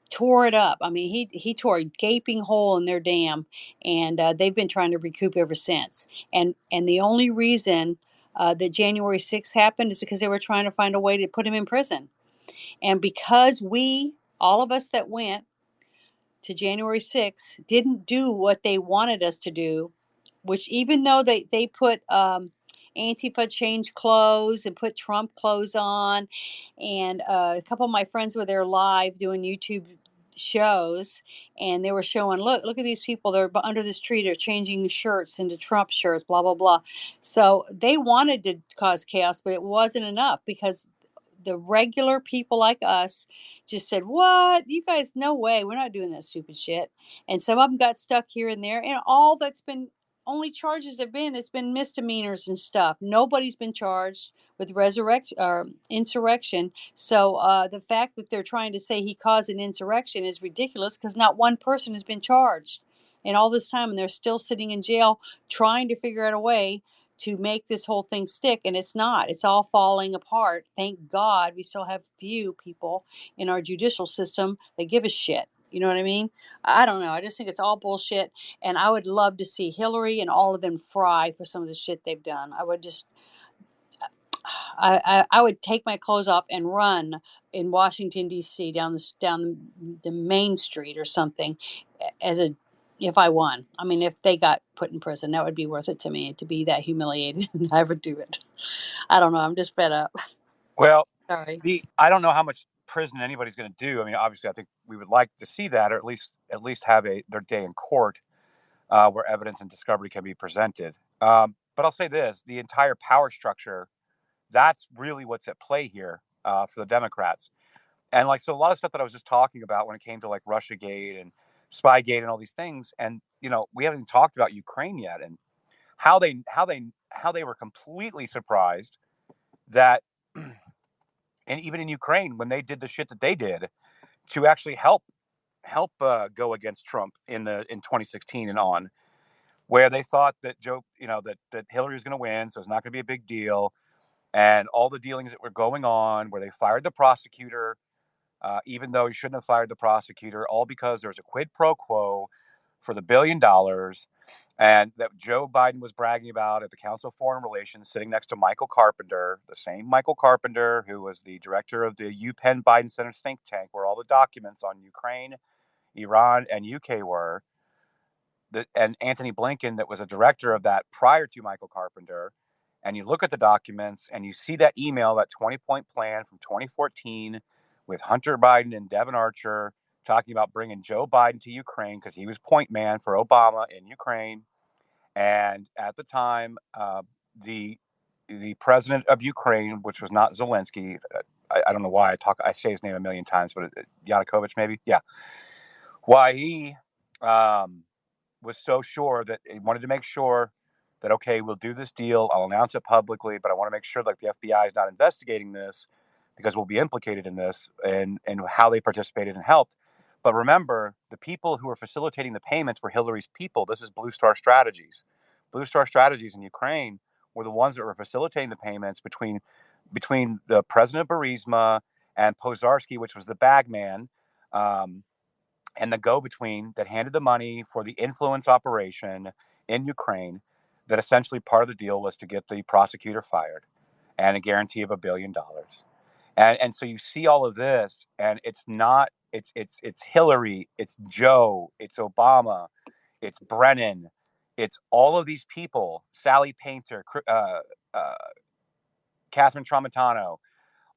tore it up. I mean, he tore a gaping hole in their dam, and they've been trying to recoup ever since. And the only reason that January 6th happened is because they were trying to find a way to put him in prison. And because all of us that went to January 6th didn't do what they wanted us to do, which, even though they put Antifa change clothes and put Trump clothes on, and a couple of my friends were there live doing YouTube shows, and they were showing, look at these people, they're under this tree, they're changing shirts into Trump shirts, blah blah blah. So they wanted to cause chaos, but it wasn't enough, because the regular people like us just said, what? You guys, no way. We're not doing that stupid shit. And some of them got stuck here and there. And all that's been, only charges have been, it's been misdemeanors and stuff. Nobody's been charged with resurrection or insurrection. So the fact that they're trying to say he caused an insurrection is ridiculous, because not one person has been charged in all this time. And they're still sitting in jail trying to figure out a way to make this whole thing stick, and it's not. It's all falling apart. Thank God we still have few people in our judicial system that give a shit. You know what I mean? I don't know. I just think it's all bullshit, and I would love to see Hillary and all of them fry for some of the shit they've done. I would just, I would take my clothes off and run in Washington D.C. down the main street or something, as a if I won. I mean, if they got put in prison, that would be worth it to me, to be that humiliated and I would do it. I don't know. I'm just fed up. Well, Sorry. I don't know how much prison anybody's going to do. I mean, obviously, I think we would like to see that, or at least have their day in court, where evidence and discovery can be presented. But I'll say this: the entire power structure, that's really what's at play here, for the Democrats. And so a lot of stuff that I was just talking about when it came to like Russiagate and Spygate and all these things, and we haven't even talked about Ukraine yet, and how they were completely surprised that, and even in Ukraine, when they did the shit that they did to actually help go against Trump in 2016 and on, where they thought that that Hillary was going to win, so it's not going to be a big deal, and all the dealings that were going on, where they fired the prosecutor, even though he shouldn't have fired the prosecutor, all because there was a quid pro quo for the $1 billion, and that Joe Biden was bragging about at the Council of Foreign Relations, sitting next to Michael Carpenter, the same Michael Carpenter who was the director of the UPenn Biden Center think tank, where all the documents on Ukraine, Iran, and UK were. And Anthony Blinken, that was a director of that prior to Michael Carpenter. And you look at the documents and you see that email, that 20-point plan from 2014 with Hunter Biden and Devin Archer talking about bringing Joe Biden to Ukraine because he was point man for Obama in Ukraine. And at the time, the president of Ukraine, which was not Zelensky, I don't know why I say his name a million times, but Yanukovych maybe, yeah. Why he was so sure that he wanted to make sure that, okay, we'll do this deal, I'll announce it publicly, but I want to make sure that the FBI is not investigating this, because we'll be implicated in this and how they participated and helped. But remember, the people who were facilitating the payments were Hillary's people. This is Blue Star Strategies. Blue Star Strategies in Ukraine were the ones that were facilitating the payments between the president of Burisma and Pozharsky, which was the bagman, and the go-between that handed the money for the influence operation in Ukraine. That essentially part of the deal was to get the prosecutor fired and a guarantee of $1 billion. And so you see all of this, and it's not it's Hillary, it's Joe, it's Obama, it's Brennan, it's all of these people, Sally Painter, Catherine Tramontano,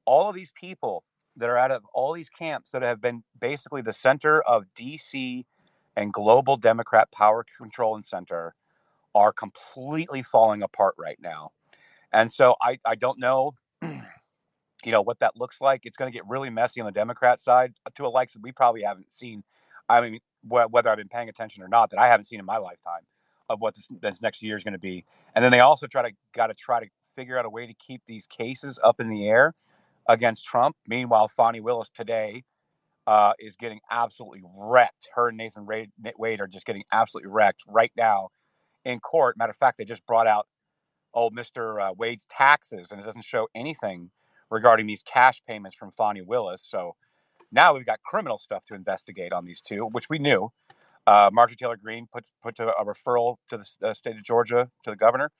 all of these people that are out of all these camps that have been basically the center of DC and global Democrat power control and center are completely falling apart right now. And so I don't know, what that looks like. It's going to get really messy on the Democrat side to a likes that we probably haven't seen. I mean, whether I've been paying attention or not, that I haven't seen in my lifetime of what this next year is going to be. And then they also got to try to figure out a way to keep these cases up in the air against Trump. Meanwhile, Fanni Willis today is getting absolutely wrecked. Her and Nathan Wade are just getting absolutely wrecked right now in court. Matter of fact, they just brought out old Mr. Wade's taxes, and it doesn't show anything regarding these cash payments from Fanni Willis. So now we've got criminal stuff to investigate on these two, which we knew. Marjorie Taylor Greene put a referral to the state of Georgia, to the governor,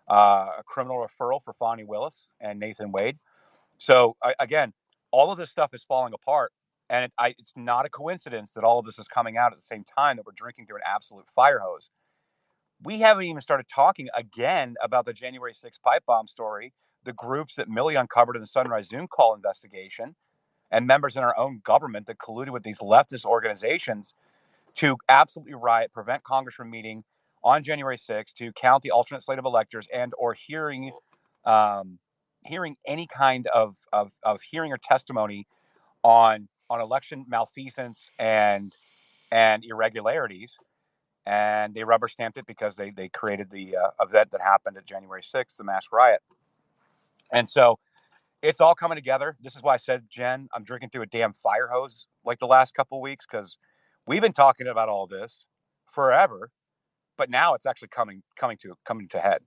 a criminal referral for Fanni Willis and Nathan Wade. So again, all of this stuff is falling apart, and it's not a coincidence that all of this is coming out at the same time that we're drinking through an absolute fire hose. We haven't even started talking again about the January 6th pipe bomb story, the groups that Milley uncovered in the Sunrise Zoom call investigation, and members in our own government that colluded with these leftist organizations to absolutely riot, prevent Congress from meeting on January 6th to count the alternate slate of electors and or hearing any kind of hearing or testimony on election malfeasance and irregularities. And they rubber stamped it because they created the event that happened at January 6th, the mass riot. And so it's all coming together. This is why I said, Jen, I'm drinking through a damn fire hose like the last couple of weeks, because we've been talking about all this forever, but now it's actually coming to head.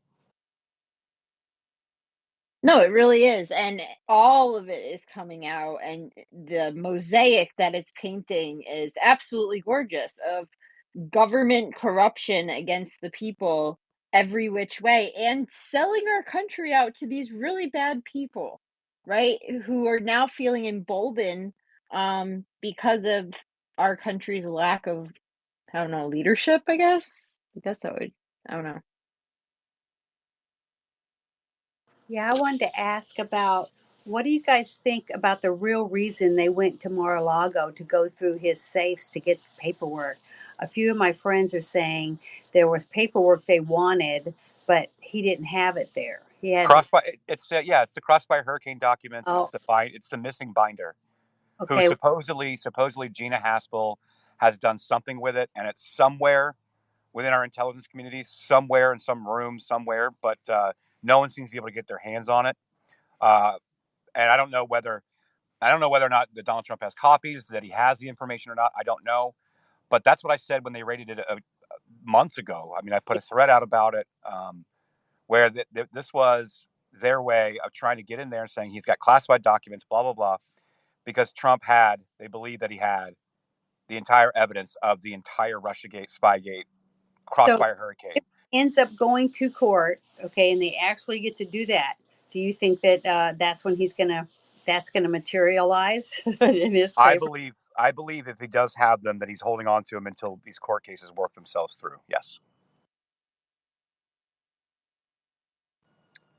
No, it really is. And all of it is coming out, and the mosaic that it's painting is absolutely gorgeous of government corruption against the people every which way, and selling our country out to these really bad people, right? Who are now feeling emboldened because of our country's lack of, I don't know, leadership, I guess. I guess that would, I don't know. Yeah, I wanted to ask about what do you guys think about the real reason they went to Mar-a-Lago to go through his safes to get the paperwork? A few of my friends are saying there was paperwork they wanted, but he didn't have it there. He has his. It's the Crossfire Hurricane documents. Oh, It's the missing binder. Who okay. supposedly Gina Haspel has done something with it, and it's somewhere within our intelligence community, somewhere in some room somewhere, but no one seems to be able to get their hands on it. And I don't know whether or not that Donald Trump has copies, that he has the information or not. I don't know, but that's what I said when they raided it months ago. I mean, I put a thread out about it where this was their way of trying to get in there and saying he's got classified documents, blah blah blah, because they believed that he had the entire evidence of the entire Russiagate, Spygate, So Crossfire Hurricane. if it ends up going to court, okay, and they actually get to do that, do you think that that's when that's gonna materialize in his I favor? believe if he does have them, that he's holding on to them until these court cases work themselves through. Yes.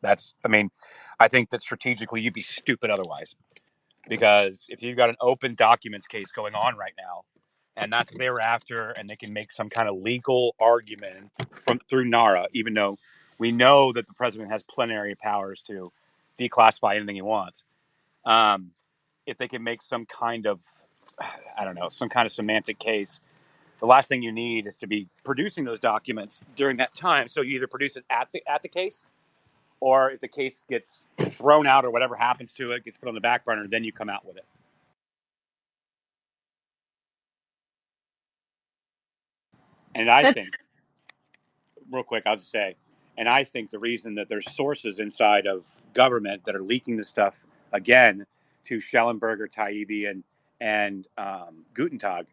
I think that strategically you'd be stupid otherwise. Because if you've got an open documents case going on right now, and that's what they were after, and they can make some kind of legal argument through NARA, even though we know that the president has plenary powers to declassify anything he wants. If they can make some kind of, I don't know, some kind of semantic case, the last thing you need is to be producing those documents during that time. So you either produce it at the case, or if the case gets thrown out or whatever happens to it, gets put on the back burner, then you come out with it. And I think, real quick, I'll just say, And I think the reason that there's sources inside of government that are leaking this stuff again to Schellenberger, Taibbi, and Gutentag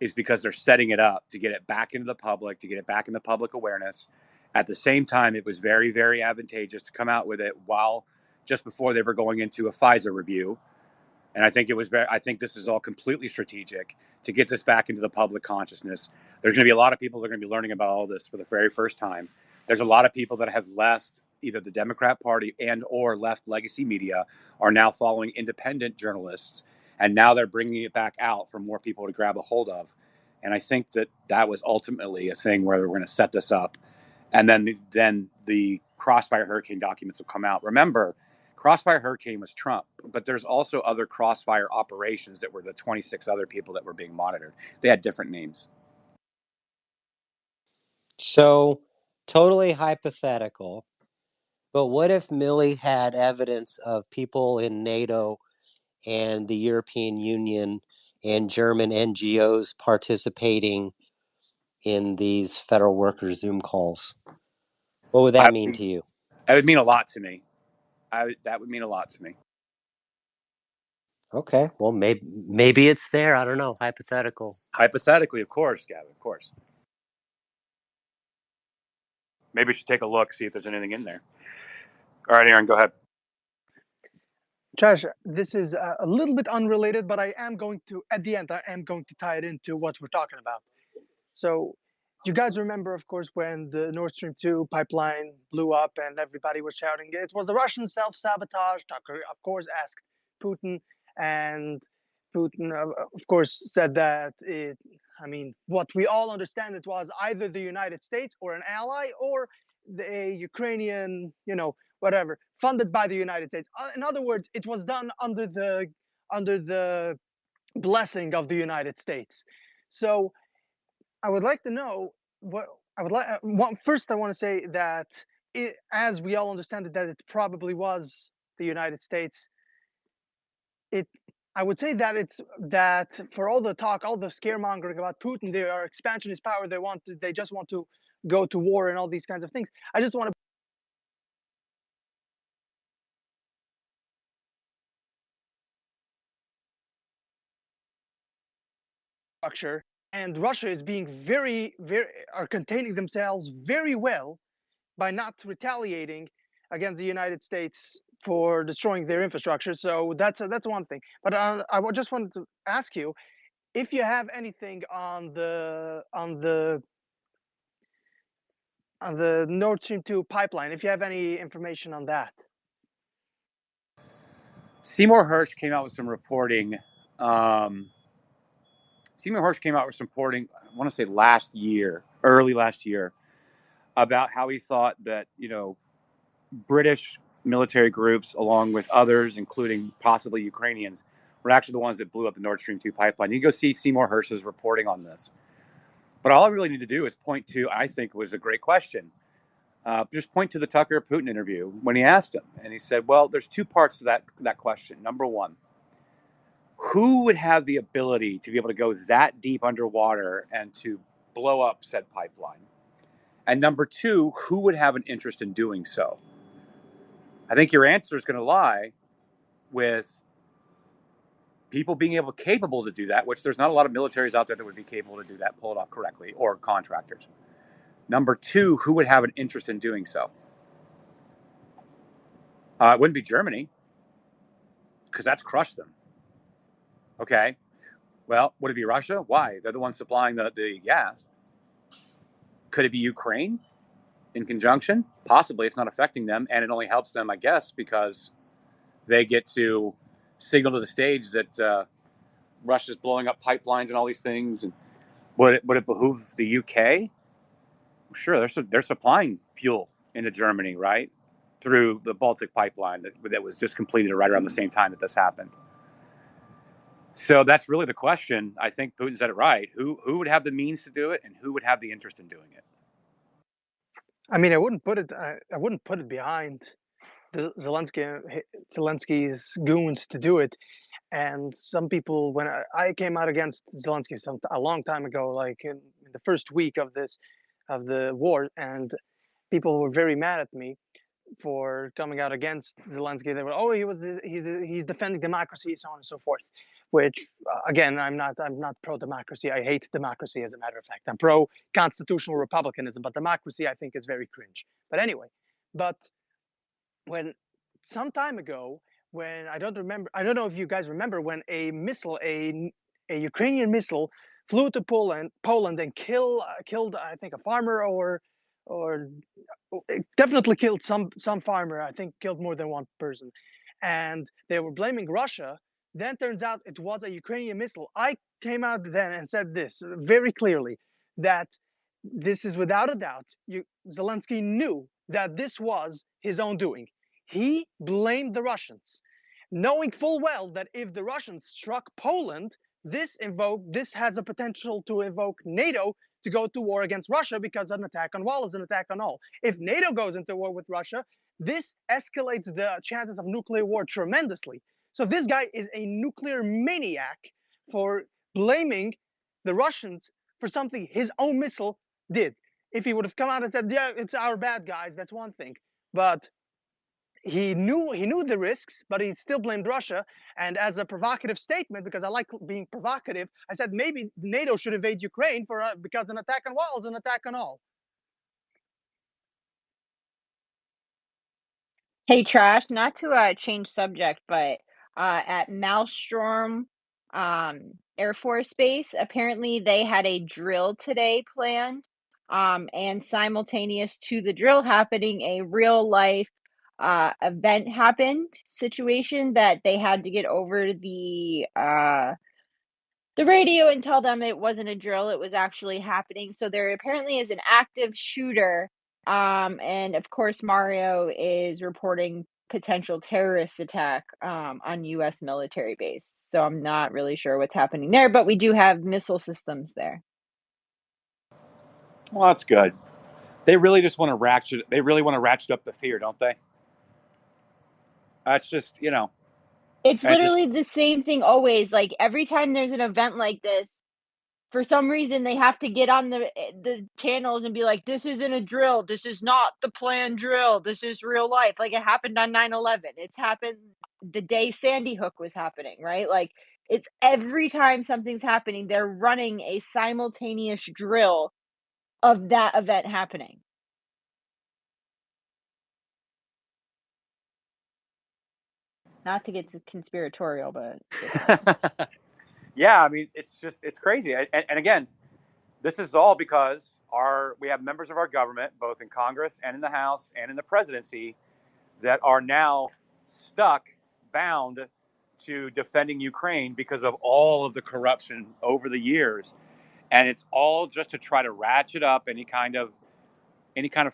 is because they're setting it up to get it back into the public, to get it back in the public awareness. At the same time, it was very, very advantageous to come out with it while just before they were going into a FISA review. And I think I think this is all completely strategic to get this back into the public consciousness. There's going to be a lot of people that are going to be learning about all this for the very first time. There's a lot of people that have left either the Democrat Party and or left legacy media, are now following independent journalists. And now they're bringing it back out for more people to grab a hold of. And I think that was ultimately a thing where we're going to set this up. And then the Crossfire Hurricane documents will come out. Remember, Crossfire Hurricane was Trump, but there's also other Crossfire operations that were the 26 other people that were being monitored. They had different names. So, totally hypothetical, but what if Milley had evidence of people in NATO and the European Union and German NGOs participating in these federal worker Zoom calls? What would that mean to you? That would mean a lot to me. That would mean a lot to me. Okay, well, maybe it's there. I don't know. Hypothetical. Hypothetically, of course, Gavin, of course. Maybe we should take a look, see if there's anything in there. All right, Aaron, go ahead. Josh, this is a little bit unrelated, but at the end, I am going to tie it into what we're talking about. So, you guys remember, of course, when the Nord Stream 2 pipeline blew up and everybody was shouting, it was the Russian self-sabotage. Tucker, of course, asked Putin, and Putin, of course, said that what we all understand, it was either the United States or an ally or a Ukrainian, whatever, funded by the United States. In other words, it was done under the blessing of the United States. So I would like to know what I would like. First, I want to say that as we all understand it, that it probably was the United States. I would say that for all the talk, all the scaremongering about Putin, their expansionist power, they just want to go to war and all these kinds of things. I just want to structure, and Russia is being are containing themselves very well by not retaliating against the United States for destroying their infrastructure. So that's one thing. But just wanted to ask you if you have anything on the Nord Stream 2 pipeline, if you have any information on that. Seymour Hersh came out with some reporting. Seymour Hersh came out with some reporting, I want to say early last year, about how he thought that, British military groups, along with others, including possibly Ukrainians, were actually the ones that blew up the Nord Stream 2 pipeline. You can go see Seymour Hersh's reporting on this. But all I really need to do is point to, I think it was a great question, just point to the Tucker Putin interview when he asked him. And he said, well, there's two parts to that question. Number one, who would have the ability to be able to go that deep underwater and to blow up said pipeline? And number two, who would have an interest in doing so? I think your answer is going to lie with people being capable to do that, which there's not a lot of militaries out there that would be capable to do that, pull it off correctly, or contractors. Number two, who would have an interest in doing so? It wouldn't be Germany, because that's crushed them. Okay. Well, would it be Russia? Why? They're the ones supplying the gas. Could it be Ukraine in conjunction? Possibly. It's not affecting them, and it only helps them, I guess, because they get to signal to the stage that Russia's blowing up pipelines and all these things. And would it behoove the UK? Sure, they're supplying fuel into Germany, right, through the Baltic pipeline that was just completed right around the same time that this happened. So that's really the question. I think Putin said it right. Who would have the means to do it, and who would have the interest in doing it? I mean, I wouldn't put it behind the Zelensky's goons to do it. And some people, when I came out against Zelensky a long time ago, like in the first week of the war, and people were very mad at me for coming out against Zelensky. They were, oh, he's defending democracy, so on and so forth. Which again, I'm not pro-democracy. I hate democracy, as a matter of fact. I'm pro-constitutional republicanism, but democracy I think is very cringe. But anyway, but when some time ago, when I don't know if you guys remember, when a Ukrainian missile flew to Poland and killed I think a farmer or it definitely killed some farmer. I think killed more than one person, and they were blaming Russia. Then turns out it was a Ukrainian missile. I came out then and said this very clearly, that this is without a doubt. Zelensky knew that this was his own doing. He blamed the Russians, knowing full well that if the Russians struck Poland, this has a potential to evoke NATO to go to war against Russia, because an attack on all is an attack on all. If NATO goes into war with Russia, this escalates the chances of nuclear war tremendously. So this guy is a nuclear maniac for blaming the Russians for something his own missile did. If he would have come out and said, yeah, it's our bad guys, that's one thing. But he knew the risks, but he still blamed Russia. And as a provocative statement, because I like being provocative, I said maybe NATO should invade Ukraine because an attack on all is an attack on all. Hey, Trash, not to change subject, but at Maelstrom Air Force Base, apparently they had a drill today planned. And simultaneous to the drill happening, a real life event happened situation that they had to get over the radio and tell them it wasn't a drill, it was actually happening. So there apparently is an active shooter. And of course, Mario is reporting potential terrorist attack on US military base. So I'm not really sure what's happening there, but we do have missile systems there. Well, that's good. They really just want to ratchet. They really want to ratchet up the fear, don't they? That's just, It's and literally the same thing always. Like every time there's an event like this, for some reason they have to get on the channels and be like, this isn't a drill, this is not the planned drill, this is real life. Like it happened on 9/11, it's happened the day Sandy Hook was happening, right? Like it's every time something's happening, they're running a simultaneous drill of that event happening. Not to get conspiratorial, but yeah, I mean, it's crazy. And again, this is all because we have members of our government, both in Congress and in the House and in the presidency, that are now bound to defending Ukraine because of all of the corruption over the years. And it's all just to try to ratchet up any kind of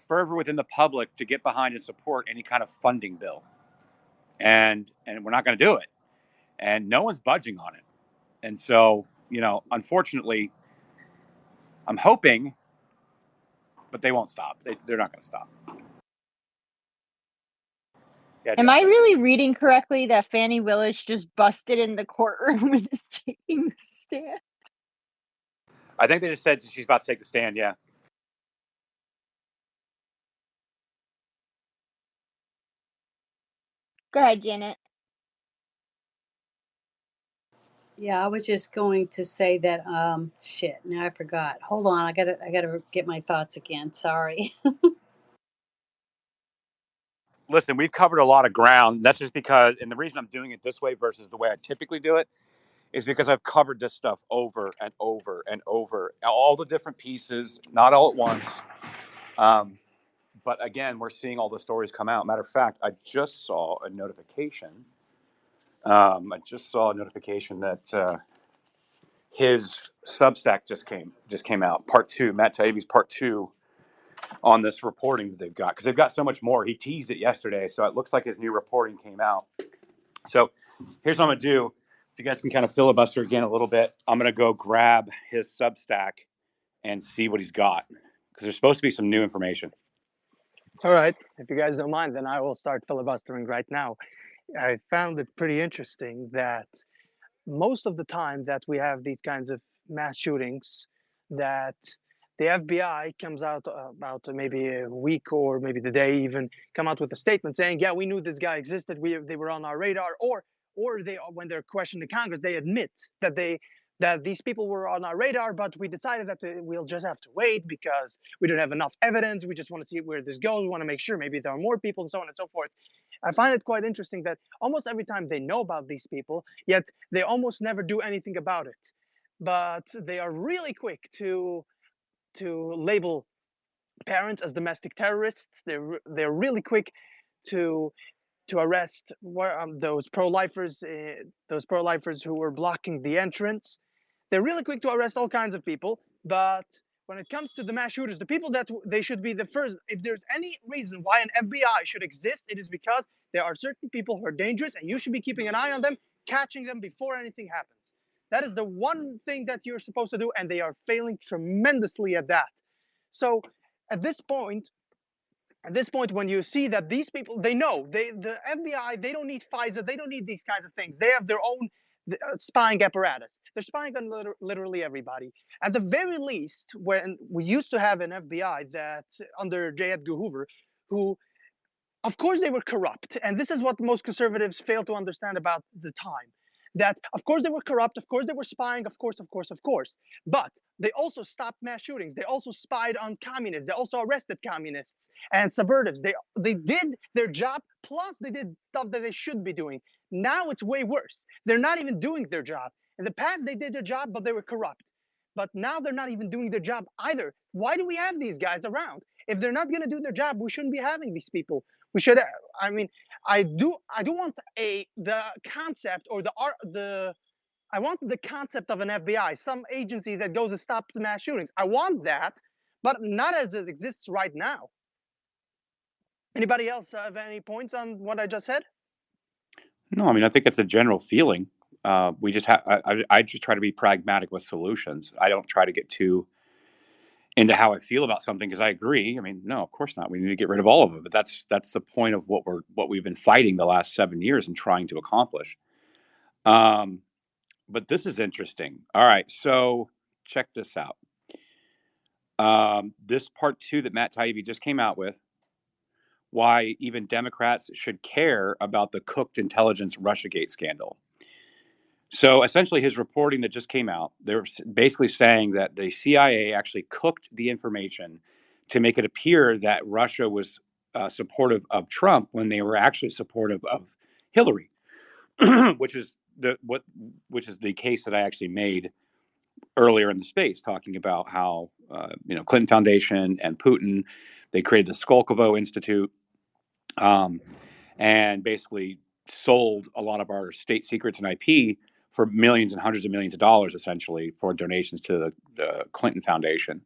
fervor within the public to get behind and support any kind of funding bill. And we're not going to do it. And no one's budging on it. And so, unfortunately, I'm hoping, but they won't stop. They're not going to stop. Yeah, am I really reading correctly that Fanni Willis just busted in the courtroom and is taking the stand? I think they just said she's about to take the stand, yeah. Go ahead, Janet. Yeah, I was just going to say that. Shit. Now I forgot. Hold on. I gotta get my thoughts again. Sorry. Listen, we've covered a lot of ground. That's just because, and the reason I'm doing it this way versus the way I typically do it is because I've covered this stuff over and over and over, all the different pieces, not all at once. But again, we're seeing all the stories come out. Matter of fact, I just saw a notification. That his Substack just came out. Part 2, Matt Taibbi's part 2 on this reporting that they've got, because they've got so much more. He teased it yesterday, so it looks like his new reporting came out. So here's what I'm gonna do. If you guys can kind of filibuster again a little bit, I'm gonna go grab his Substack and see what he's got, because there's supposed to be some new information. All right, if you guys don't mind, then I will start filibustering right now. I found it pretty interesting that most of the time that we have these kinds of mass shootings, that the FBI comes out about maybe a week or maybe the day even come out with a statement saying, yeah, we knew this guy existed. They were on our radar, or they, when they're questioning Congress, they admit that these people were on our radar, but we decided that we'll just have to wait because we don't have enough evidence. We just want to see where this goes. We want to make sure maybe there are more people and so on and so forth. I find it quite interesting that almost every time they know about these people, yet they almost never do anything about it. But they are really quick to label parents as domestic terrorists. They're really quick to arrest those pro-lifers who were blocking the entrance. They're really quick to arrest all kinds of people, but when it comes to the mass shooters, the people that they should be the first, if there's any reason why an FBI should exist, it is because there are certain people who are dangerous and you should be keeping an eye on them, catching them before anything happens. That is the one thing that you're supposed to do, and they are failing tremendously at that. So at this point, when you see that these people, they know, the FBI, they don't need FISA, they don't need these kinds of things. They have their own spying apparatus. They're spying on literally everybody. At the very least, when we used to have an FBI that under J. Edgar Hoover, who, of course, they were corrupt. And this is what most conservatives fail to understand about the time. That, of course, they were corrupt. Of course, they were spying. Of course. But they also stopped mass shootings. They also spied on communists. They also arrested communists and subversives. They did their job. Plus, they did stuff that they should be doing. Now it's way worse. They're not even doing their job. In the past, they did their job, but they were corrupt. But now they're not even doing their job either. Why do we have these guys around? If they're not going to do their job, we shouldn't be having these people. We should. I mean, I do want the concept or I want the concept of an FBI, some agency that goes and stops mass shootings. I want that, but not as it exists right now. Anybody else have any points on what I just said? No, I mean, I think it's a general feeling. We just I just try to be pragmatic with solutions. I don't try to get too into how I feel about something because I agree. I mean, no, of course not. We need to get rid of all of it. But that's the point of what we've been fighting the last 7 years and trying to accomplish. But this is interesting. All right, so check this out. This part 2 that Matt Taibbi just came out with, why even Democrats should care about the cooked intelligence Russiagate scandal. So essentially his reporting that just came out, they're basically saying that the CIA actually cooked the information to make it appear that Russia was supportive of Trump when they were actually supportive of Hillary, which is the case that I actually made earlier in the space, talking about how Clinton Foundation and Putin, they created the Skolkovo Institute, and basically sold a lot of our state secrets and IP for millions and hundreds of millions of dollars, essentially, for donations to the Clinton Foundation,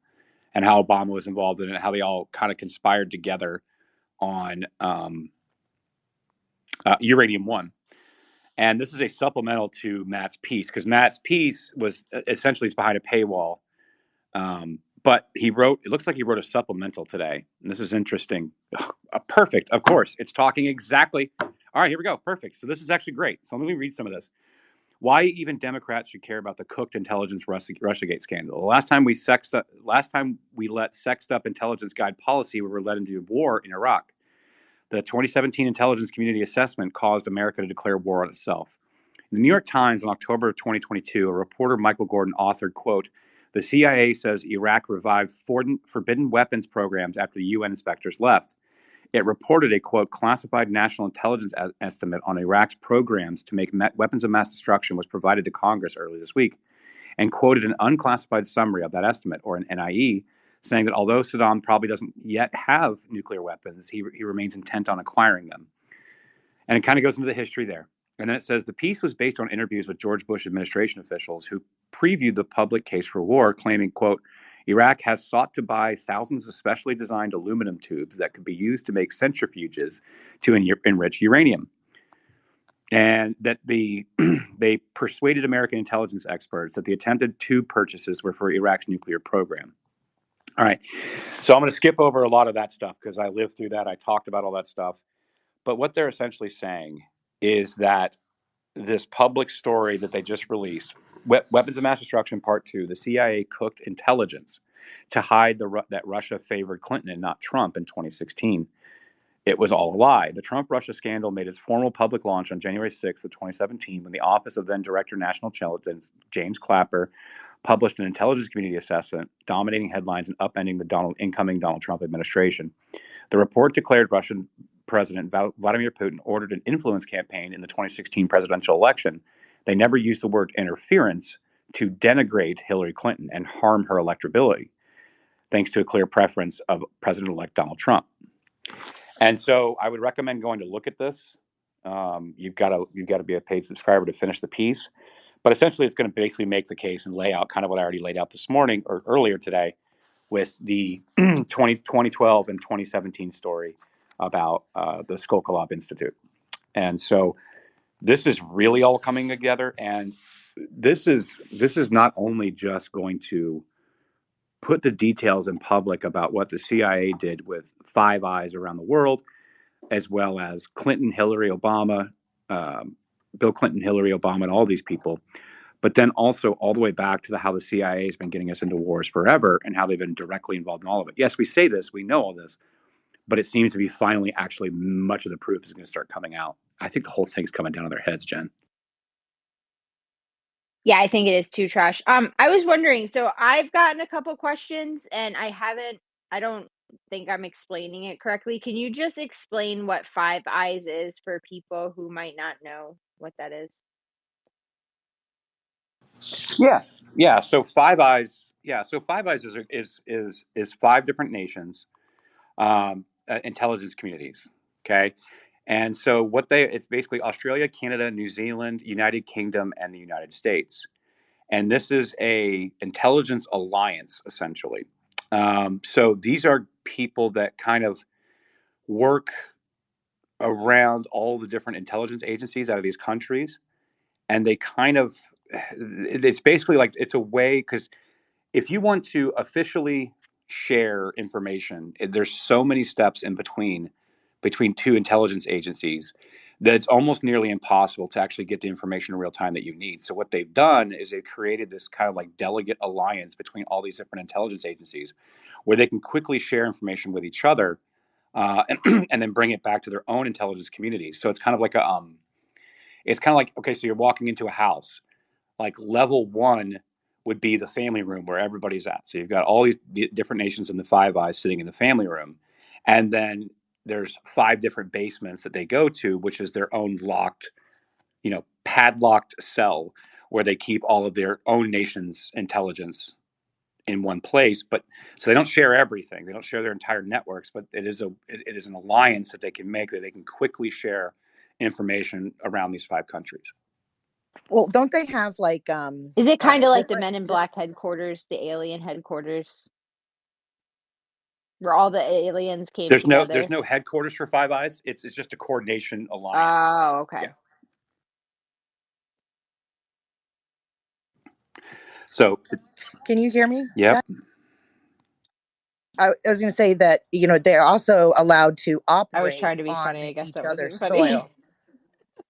and how Obama was involved in it, how they all kind of conspired together on Uranium One. And this is a supplemental to Matt's piece, because Matt's piece was essentially it's behind a paywall. But it looks like he wrote a supplemental today. And this is interesting. Perfect. Of course. It's talking exactly. All right, here we go. Perfect. So this is actually great. So let me read some of this. Why even Democrats should care about the cooked intelligence Russiagate scandal. The last time we let sexed up intelligence guide policy, we were led into war in Iraq. The 2017 Intelligence Community Assessment caused America to declare war on itself. In the New York Times in October of 2022, a reporter, Michael Gordon, authored, quote, "The CIA says Iraq revived forbidden weapons programs after the UN inspectors left. It reported a, quote, classified national intelligence estimate on Iraq's programs to make weapons of mass destruction was provided to Congress early this week, and quoted an unclassified summary of that estimate, or an NIE, saying that although Saddam probably doesn't yet have nuclear weapons, he remains intent on acquiring them." And it kind of goes into the history there. And then it says the piece was based on interviews with George Bush administration officials who previewed the public case for war, claiming, quote, Iraq has sought to buy thousands of specially designed aluminum tubes that could be used to make centrifuges to enrich uranium. And that they persuaded American intelligence experts that the attempted tube purchases were for Iraq's nuclear program. All right. So I'm going to skip over a lot of that stuff because I lived through that. I talked about all that stuff. But what they're essentially saying is that this public story that they just released, Weapons of Mass Destruction Part 2, the CIA cooked intelligence. to hide that Russia favored Clinton and not Trump in 2016. It was all a lie. The Trump-Russia scandal made its formal public launch on January 6th of 2017 when the Office of then Director of National Intelligence, James Clapper, published an intelligence community assessment dominating headlines and upending the incoming Donald Trump administration. The report declared Russian President Vladimir Putin ordered an influence campaign in the 2016 presidential election. They never used the word interference to denigrate Hillary Clinton and harm her electability, thanks to a clear preference of President-elect Donald Trump. And so I would recommend going to look at this. You've got to be a paid subscriber to finish the piece. But essentially, it's going to basically make the case and lay out kind of what I already laid out this morning or earlier today with the 2012 and 2017 story about the Skolkolov Institute. And so this is really all coming together. And this is not only just going to put the details in public about what the CIA did with Five Eyes around the world, as well as Clinton, Hillary, Obama, Bill Clinton, Hillary, Obama, and all these people, but then also all the way back to how the CIA has been getting us into wars forever and how they've been directly involved in all of it. Yes, we say this, we know all this, but it seems to be finally actually much of the proof is going to start coming out. I think the whole thing's coming down on their heads, Jen. Yeah, I think it is too, Trash. I was wondering, so I've gotten a couple questions and I don't think I'm explaining it correctly. Can you just explain what Five Eyes is for people who might not know what that is? Yeah. So Five Eyes is five different nations, intelligence communities. Okay. And so it's basically Australia, Canada, New Zealand, United Kingdom, and the United States. And this is a intelligence alliance, essentially. So these are people that kind of work around all the different intelligence agencies out of these countries. And they kind of, it's basically like, it's a way, because if you want to officially share information, there's so many steps in between two intelligence agencies that it's almost nearly impossible to actually get the information in real time that you need. So what they've done is they've created this kind of like delegate alliance between all these different intelligence agencies where they can quickly share information with each other and then bring it back to their own intelligence communities. So it's kind of like okay, so you're walking into a house, like level one would be the family room where everybody's at. So you've got all these different nations in the Five Eyes sitting in the family room. And then there's five different basements that they go to, which is their own locked, padlocked cell where they keep all of their own nation's intelligence in one place. But so they don't share everything. They don't share their entire networks, but it is an alliance that they can make that they can quickly share information around these five countries. Well, don't they have like Is it kind of like the different- Men in Black headquarters, the alien headquarters, where all the aliens came together? There's no headquarters for Five Eyes. It's just a coordination alliance. Oh, okay. Yeah. So, Can you hear me? yeah. I was going to say that they're also allowed to operate. I was trying to be on funny. I guess each that other's wasn't funny. soil.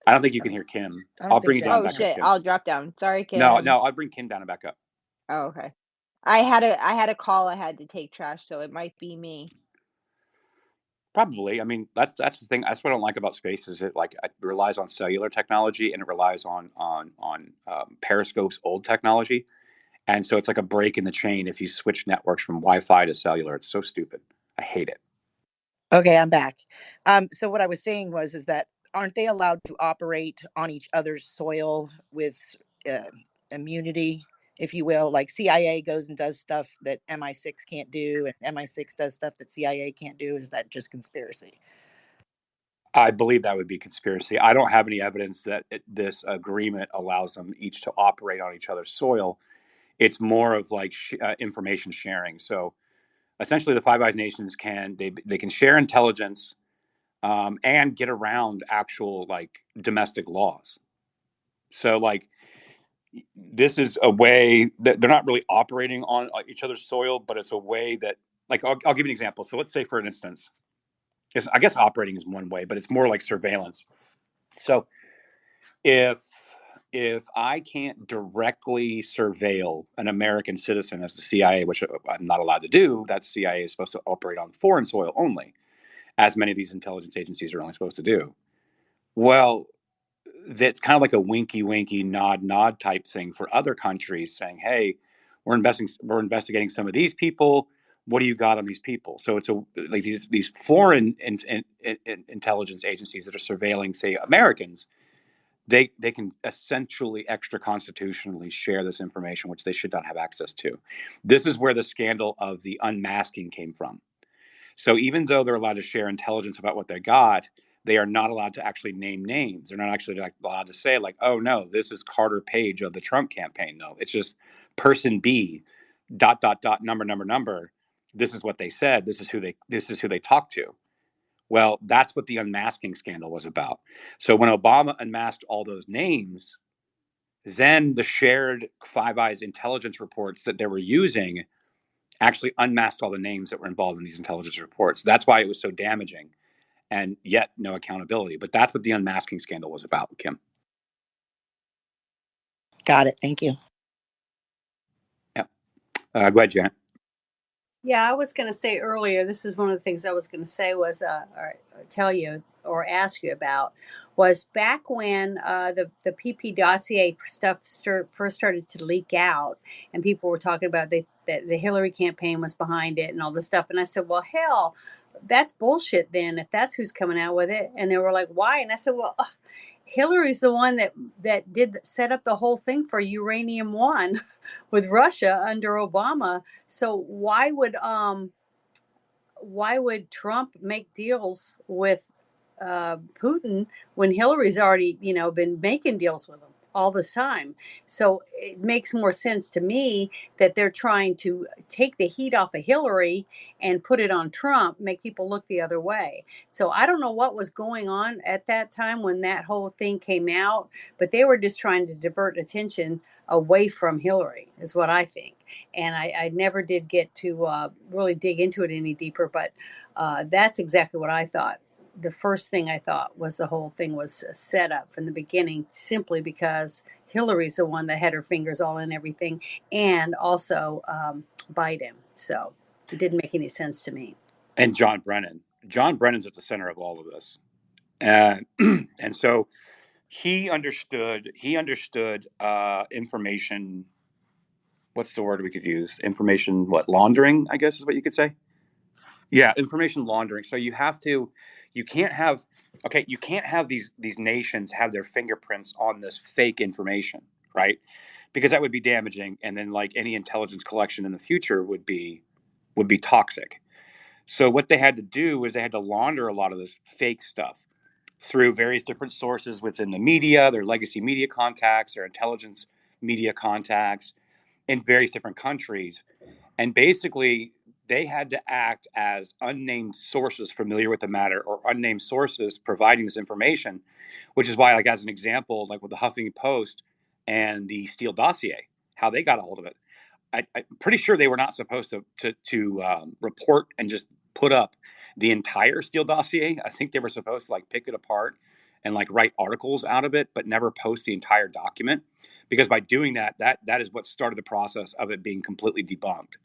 I don't think you can hear Kim. I'll bring you down back shit! up, Kim. I'll drop down. Sorry, Kim. No, I'll bring Kim down and back up. Oh, okay. I had a call I had to take, Trash, so it might be me. Probably. I mean, that's the thing. That's what I don't like about space is it relies on cellular technology and it relies on Periscope's old technology, and so it's like a break in the chain if you switch networks from Wi-Fi to cellular. It's so stupid. I hate it. Okay, I'm back. So what I was saying is that aren't they allowed to operate on each other's soil with immunity, if you will? Like CIA goes and does stuff that MI6 can't do, and MI6 does stuff that CIA can't do. Is that just conspiracy? I believe that would be conspiracy. I don't have any evidence that this agreement allows them each to operate on each other's soil. It's more of like information sharing. So essentially, the Five Eyes nations can share intelligence and get around actual like domestic laws. So like this is a way that they're not really operating on each other's soil, but it's a way that like I'll give you an example. So let's say for an instance. I guess operating is one way, but it's more like surveillance. So if if I can't directly surveil an American citizen as the CIA, which I'm not allowed to do, that CIA is supposed to operate on foreign soil only, as many of these intelligence agencies are only supposed to do. Well, that's kind of like a winky, nod type thing for other countries saying, hey, we're investigating some of these people. What do you got on these people? So it's like these foreign intelligence agencies that are surveilling, say, Americans. They can essentially extra constitutionally share this information, which they should not have access to. This is where the scandal of the unmasking came from. So even though they're allowed to share intelligence about what they got, they are not allowed to actually name names. They're not actually allowed to say like, oh no, this is Carter Page of the Trump campaign. No, it's just person B, ... number. This is what they said. This is who they talked to. Well, that's what the unmasking scandal was about. So when Obama unmasked all those names, then the shared Five Eyes intelligence reports that they were using actually unmasked all the names that were involved in these intelligence reports. That's why it was so damaging, and yet no accountability. But that's what the unmasking scandal was about, Kim. Got it. Thank you. Yeah. Go ahead, Janet. Yeah, I was going to say earlier, this is one of the things I was going to say was, or tell you or ask you about, was back when the PP dossier stuff first started to leak out and people were talking about that the Hillary campaign was behind it and all this stuff. And I said, well, hell, that's bullshit then, if that's who's coming out with it. And they were like, why? And I said, well, Hillary's the one that did set up the whole thing for Uranium One with Russia under Obama. So why would Trump make deals with Putin when Hillary's already been making deals with him all this time? So it makes more sense to me that they're trying to take the heat off of Hillary and put it on Trump, make people look the other way. So I don't know what was going on at that time when that whole thing came out, but they were just trying to divert attention away from Hillary, is what I think. And I never did get to really dig into it any deeper, but that's exactly what I thought. The first thing I thought was the whole thing was set up from the beginning, simply because Hillary's the one that had her fingers all in everything, and also Biden. So it didn't make any sense to me. And John Brennan's at the center of all of this, and so he understood information. What's the word we could use? Information laundering, I guess is what you could say. Yeah, information laundering. So you can't have these nations have their fingerprints on this fake information, right? Because that would be damaging, and then like any intelligence collection in the future would be toxic. So what they had to do was they had to launder a lot of this fake stuff through various different sources within the media, their legacy media contacts, their intelligence media contacts in various different countries. And basically, they had to act as unnamed sources familiar with the matter, or unnamed sources providing this information, which is why, like, as an example, like with the Huffington Post and the Steele dossier, how they got a hold of it. I'm pretty sure they were not supposed to report and just put up the entire Steele dossier. I think they were supposed to like pick it apart and like write articles out of it, but never post the entire document, because by doing that is what started the process of it being completely debunked.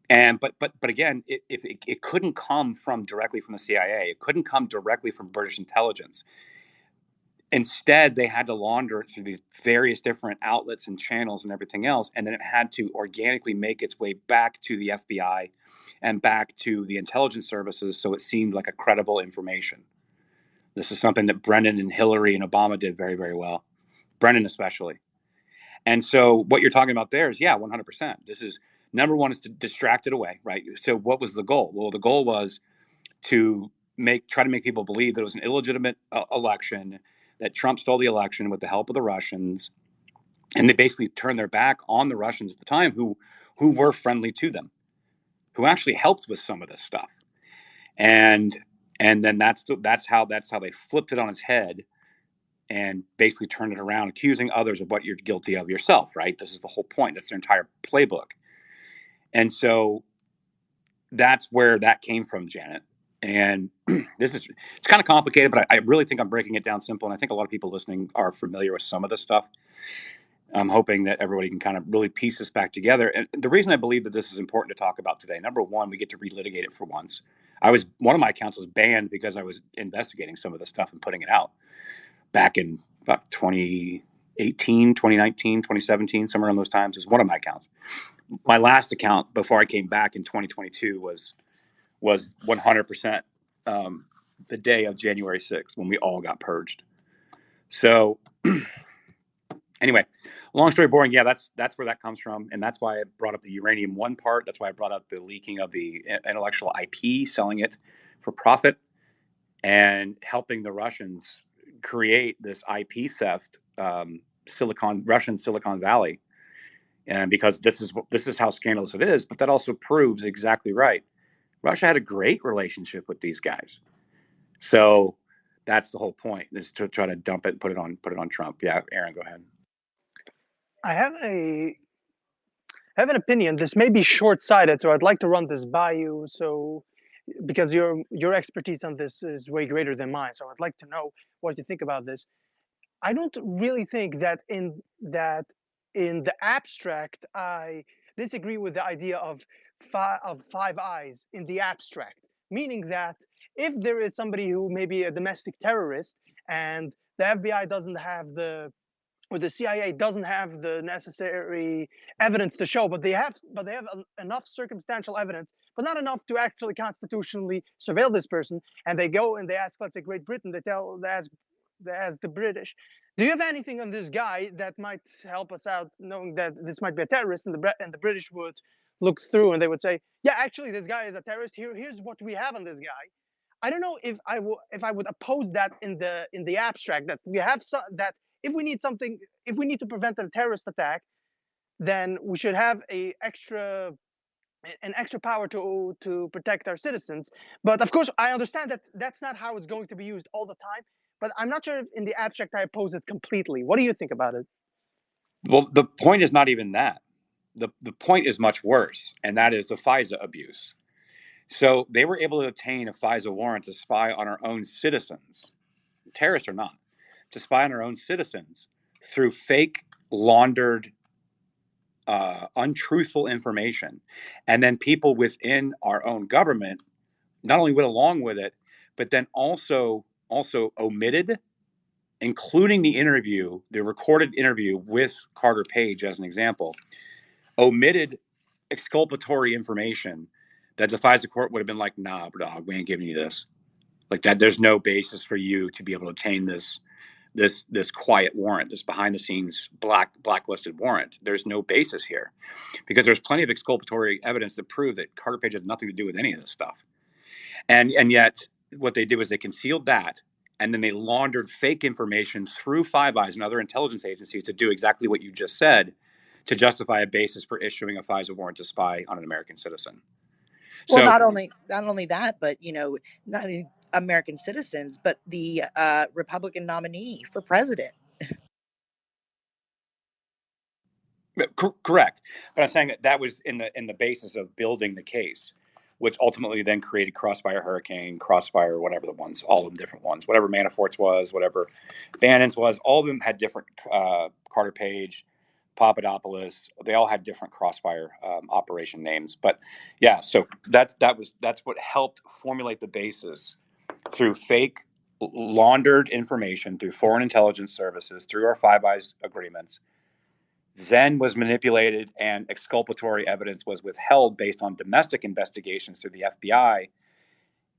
And but again, it couldn't come directly from the CIA. It couldn't come directly from British intelligence. Instead, they had to launder it through these various different outlets and channels and everything else. And then it had to organically make its way back to the FBI and back to the intelligence services, so it seemed like a credible information. This is something that Brennan and Hillary and Obama did very, very well. Brennan especially. And so what you're talking about there is, 100%. This is, number one, is to distract it away, right? So what was the goal? Well, the goal was to try to make people believe that it was an illegitimate election, that Trump stole the election with the help of the Russians, and they basically turned their back on the Russians at the time, who were friendly to them, who actually helped with some of this stuff, and then that's how they flipped it on its head and basically turned it around, accusing others of what you're guilty of yourself. Right? This is the whole point. That's their entire playbook, and so that's where that came from, Janet. And it's kind of complicated, but I really think I'm breaking it down simple. And I think a lot of people listening are familiar with some of this stuff. I'm hoping that everybody can kind of really piece this back together. And the reason I believe that this is important to talk about today, number one, we get to relitigate it for once. One of my accounts was banned because I was investigating some of the stuff and putting it out back in about 2018, 2019, 2017, somewhere around those times. Is one of my accounts. My last account before I came back in 2022 was 100% the day of January 6th when we all got purged. So anyway, long story boring. Yeah, that's where that comes from, and that's why I brought up the uranium one part. That's why I brought up the leaking of the intellectual IP, selling it for profit, and helping the Russians create this IP theft, Russian Silicon Valley, and because this is how scandalous it is. But that also proves exactly right. Russia had a great relationship with these guys, so that's the whole point, is to try to dump it and put it on Trump. Yeah, Aaron, go ahead. I have an opinion. This may be short-sighted, so I'd like to run this by you. So, because your expertise on this is way greater than mine, so I'd like to know what you think about this. I don't really think that in the abstract, I disagree with the idea of five eyes in the abstract. Meaning that if there is somebody who may be a domestic terrorist and the FBI doesn't have or the CIA doesn't have the necessary evidence to show, but they have enough circumstantial evidence, but not enough to actually constitutionally surveil this person. And they go and they ask, let's say, Great Britain. They ask the British, do you have anything on this guy that might help us out, knowing that this might be a terrorist? And the British would look through and they would say, yeah, actually, this guy is a terrorist. Here's what we have on this guy. I don't know if I would oppose that in the abstract, that we have that if we need something, if we need to prevent a terrorist attack, then we should have an extra power to protect our citizens. But of course, I understand that that's not how it's going to be used all the time. But I'm not sure if in the abstract I oppose it completely. What do you think about it? Well, the point is not even that. The point is much worse, and that is the FISA abuse. So they were able to obtain a FISA warrant to spy on our own citizens, terrorists or not, to spy on our own citizens through fake, laundered, untruthful information. And then people within our own government not only went along with it, but then also omitted, including the recorded interview with Carter Page as an example, omitted exculpatory information that the FISA court would have been like, nah, dog, we ain't giving you this. Like that, there's no basis for you to be able to obtain this quiet warrant, this behind the scenes blacklisted warrant. There's no basis here because there's plenty of exculpatory evidence to prove that Carter Page had nothing to do with any of this stuff. And yet what they did was they concealed that, and then they laundered fake information through Five Eyes and other intelligence agencies to do exactly what you just said, to justify a basis for issuing a FISA warrant to spy on an American citizen. Well, not only that, but not American citizens, but the Republican nominee for president. Correct, but I'm saying that was in the basis of building the case, which ultimately then created Crossfire Hurricane, Crossfire, whatever the ones, all of them different ones, whatever Manafort's was, whatever Bannon's was, all of them had different Carter Page, Papadopoulos. They all had different Crossfire operation names, but yeah. So that's what helped formulate the basis through fake, laundered information through foreign intelligence services, through our Five Eyes agreements. Then was manipulated, and exculpatory evidence was withheld based on domestic investigations through the FBI.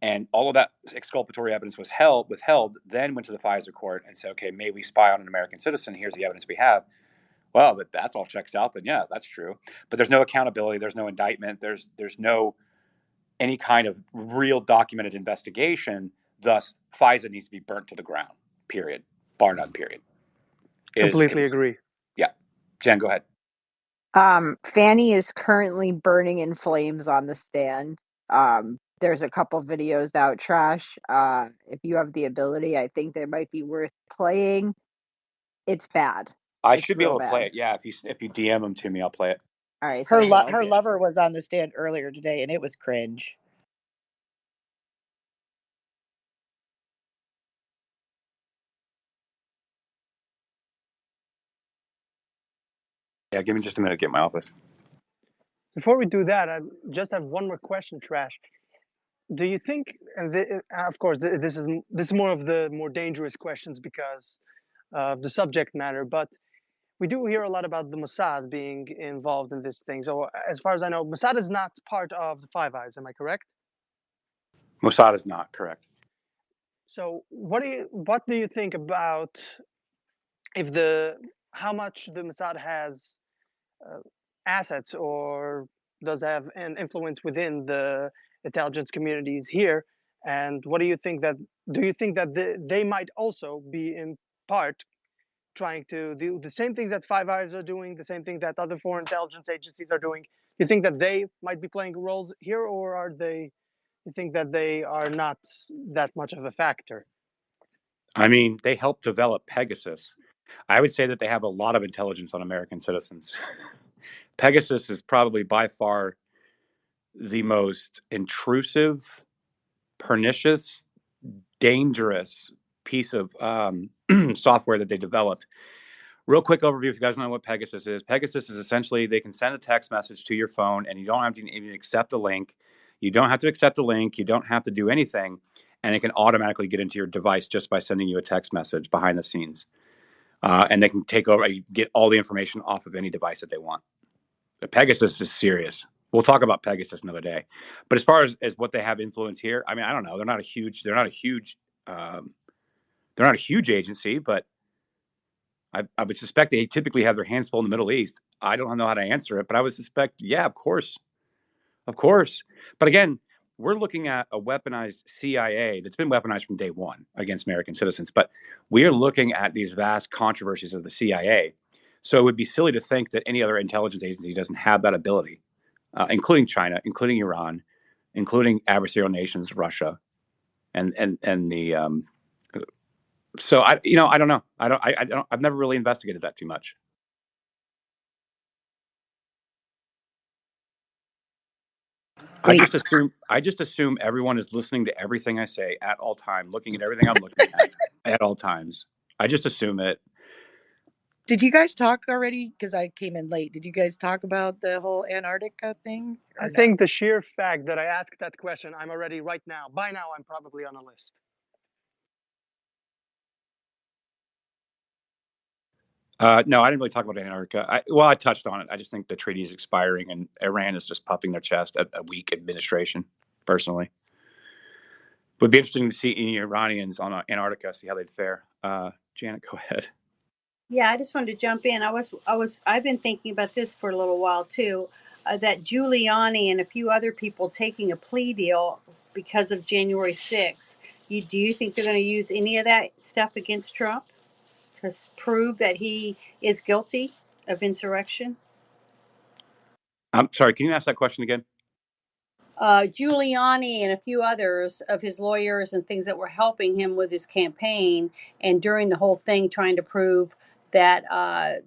And all of that exculpatory evidence was withheld, then went to the FISA court and said, okay, may we spy on an American citizen? Here's the evidence we have. Well, but that's all checks out, then yeah, that's true. But there's no accountability, there's no indictment, there's no any kind of real documented investigation. Thus, FISA needs to be burnt to the ground, period. Bar none, period. Completely agree. Yeah. Jen, go ahead. Fanni is currently burning in flames on the stand. There's a couple videos out, Trash. If you have the ability, I think they might be worth playing. It's bad. I should be able to play it. Yeah, if you DM them to me, I'll play it. All right. Her lover was on the stand earlier today, and it was cringe. Yeah, give me just a minute to get my office. Before we do that, I just have one more question, Trash. Do you think, and of course, this is more of the more dangerous questions because of the subject matter, but we do hear a lot about the Mossad being involved in this thing. So as far as I know, Mossad is not part of the Five Eyes. Am I correct? Mossad is not correct. So what do you think about if how much the Mossad has assets or does have an influence within the intelligence communities here? And what do you think that they might also be in part trying to do the same thing that Five Eyes are doing, the same thing that other foreign intelligence agencies are doing? You think that they might be playing roles here, or are they? You think that they are not that much of a factor? I mean, they helped develop Pegasus. I would say that they have a lot of intelligence on American citizens. Pegasus is probably by far the most intrusive, pernicious, dangerous piece of software that they developed. Real quick overview, if you guys don't know what Pegasus is. Pegasus is essentially they can send a text message to your phone and you don't have to even accept the link. You don't have to accept the link. You don't have to do anything. And it can automatically get into your device just by sending you a text message behind the scenes. And they can take over, get all the information off of any device that they want. But Pegasus is serious. We'll talk about Pegasus another day. But as far as what they have influence here, I mean, I don't know. They're not a huge agency, but I would suspect they typically have their hands full in the Middle East. I don't know how to answer it, but I would suspect, yeah, of course. But again, we're looking at a weaponized CIA that's been weaponized from day one against American citizens. But we are looking at these vast controversies of the CIA. So it would be silly to think that any other intelligence agency doesn't have that ability, including China, including Iran, including adversarial nations, Russia, and the. So I don't know. I've never really investigated that too much. I just assume everyone is listening to everything I say at all time, looking at everything I'm looking at all times. I just assume it. Did you guys talk already? Because I came in late. Did you guys talk about the whole Antarctica thing? I think the sheer fact that I asked that question, I'm already by now, I'm probably on a list. No, I didn't really talk about Antarctica. I touched on it. I just think the treaty is expiring and Iran is just puffing their chest at a weak administration, personally. Would be interesting to see any Iranians on Antarctica, see how they'd fare. Janet, go ahead. Yeah, I just wanted to jump in. I've been thinking about this for a little while too. That Giuliani and a few other people taking a plea deal because of January 6th. Do you think they're going to use any of that stuff against Trump to prove that he is guilty of insurrection? I'm sorry. Can you ask that question again? Giuliani and a few others of his lawyers and things that were helping him with his campaign and during the whole thing trying to prove that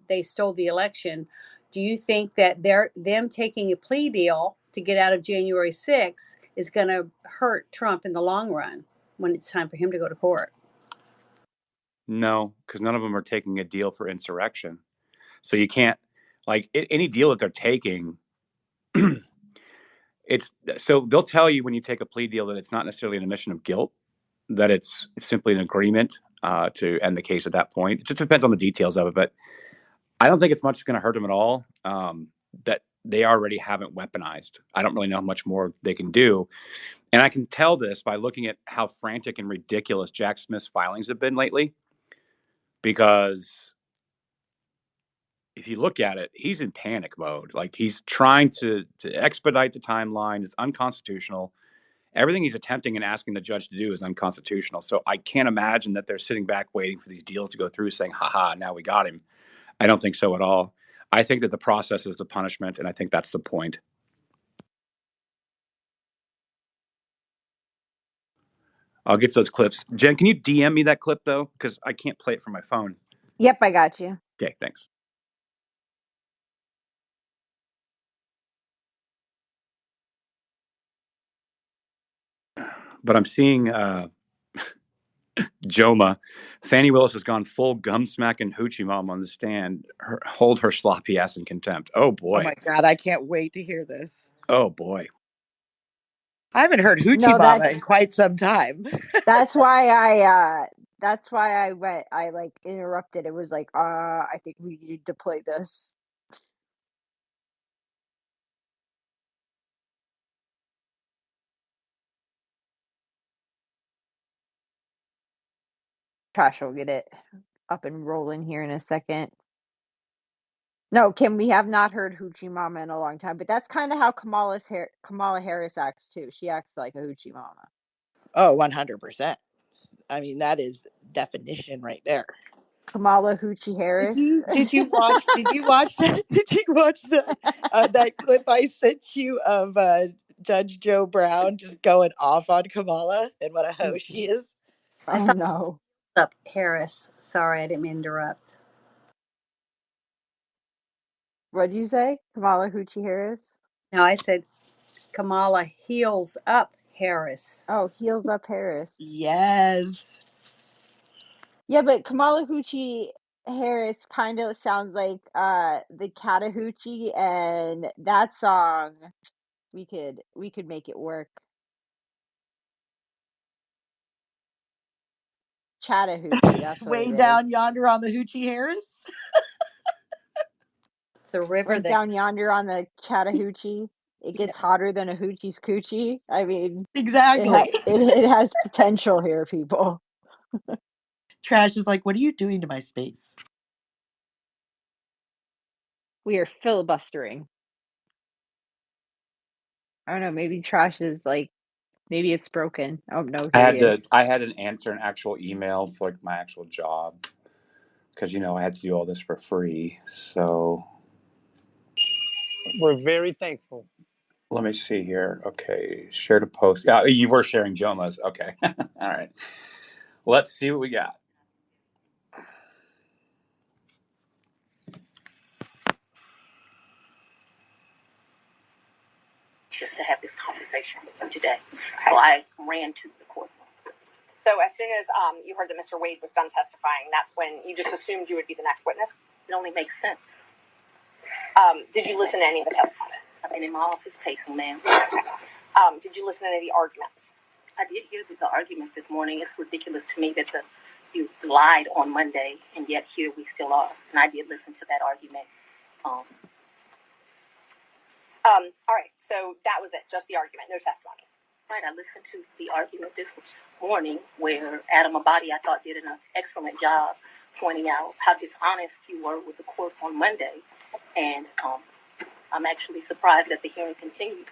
they stole the election. Do you think that them taking a plea deal to get out of January 6th is going to hurt Trump in the long run when it's time for him to go to court? No, because none of them are taking a deal for insurrection. So you can't, like, any deal that they're taking, so they'll tell you when you take a plea deal that it's not necessarily an admission of guilt, that it's simply an agreement to end the case at that point. It just depends on the details of it, but I don't think it's much going to hurt them at all. That they already haven't weaponized. I don't really know how much more they can do. And I can tell this by looking at how frantic and ridiculous Jack Smith's filings have been lately, because if you look at it, he's in panic mode. Like, he's trying to expedite the timeline. It's unconstitutional. Everything he's attempting and asking the judge to do is unconstitutional. So I can't imagine that they're sitting back waiting for these deals to go through saying, haha, now we got him. I don't think so at all. I think that the process is the punishment, and I think that's the point. I'll get those clips. Jen, can you DM me that clip, though? Because I can't play it from my phone. Yep, I got you. Okay, thanks. But I'm seeing Joma Fannie Willis has gone full gum smack and hoochie mom on the stand. Hold her sloppy ass in contempt. Oh boy. Oh my God, I can't wait to hear this. Oh boy. I haven't heard Hoochie No, Mama in quite some time. that's why I went, I like interrupted. It was like, I think we need to play this. Trash will get it up and rolling here in a second. No, Kim, we have not heard Hoochie Mama in a long time, but that's kind of how Kamala Harris acts too. She acts like a Hoochie Mama. Oh, 100%. I mean, that is definition right there. Kamala Hoochie Harris. Did you watch that? Did you watch that clip I sent you of Judge Joe Brown just going off on Kamala and what a hoe she is? I Oh thought no. up Harris. Sorry, I didn't mean to interrupt. What'd you say? Kamala Hoochie Harris? No, I said Kamala heels up Harris. Oh, heels up Harris. Yes. Yeah, but Kamala Hoochie Harris kind of sounds like the Chattahoochee, and that song we could make it work. Chattahoochee, that's what Way it down is. yonder on the Hoochie Harris. It's a river Right that down yonder on the Chattahoochee. It Yeah, gets hotter than a hoochie's coochie. I mean, exactly. it has potential here, people. Trash is like, what are you doing to my space? We are filibustering. I don't know, maybe Trash is like, maybe it's broken. Oh no, here he is. I had an answer an actual email for like my actual job because I had to do all this for free. So We're very thankful. let me see here. Okay, share to post. Yeah, you were sharing Joma's. Okay, all right. Let's see what we got. Just to have this conversation with them today. So I ran to the courtroom. So as soon as you heard that Mr. Wade was done testifying, that's when you just assumed you would be the next witness? It only makes sense. Did you listen to any of the testimony? I've been in my office pacing, ma'am. Did you listen to any of the arguments? I did hear the arguments this morning. It's ridiculous to me that you lied on Monday, and yet here we still are. And I did listen to that argument. All right, so that was it, just the argument, no testimony. Right, I listened to the argument this morning where Adam Abadi, I thought, did an excellent job pointing out how dishonest you were with the court on Monday. And I'm actually surprised that the hearing continued.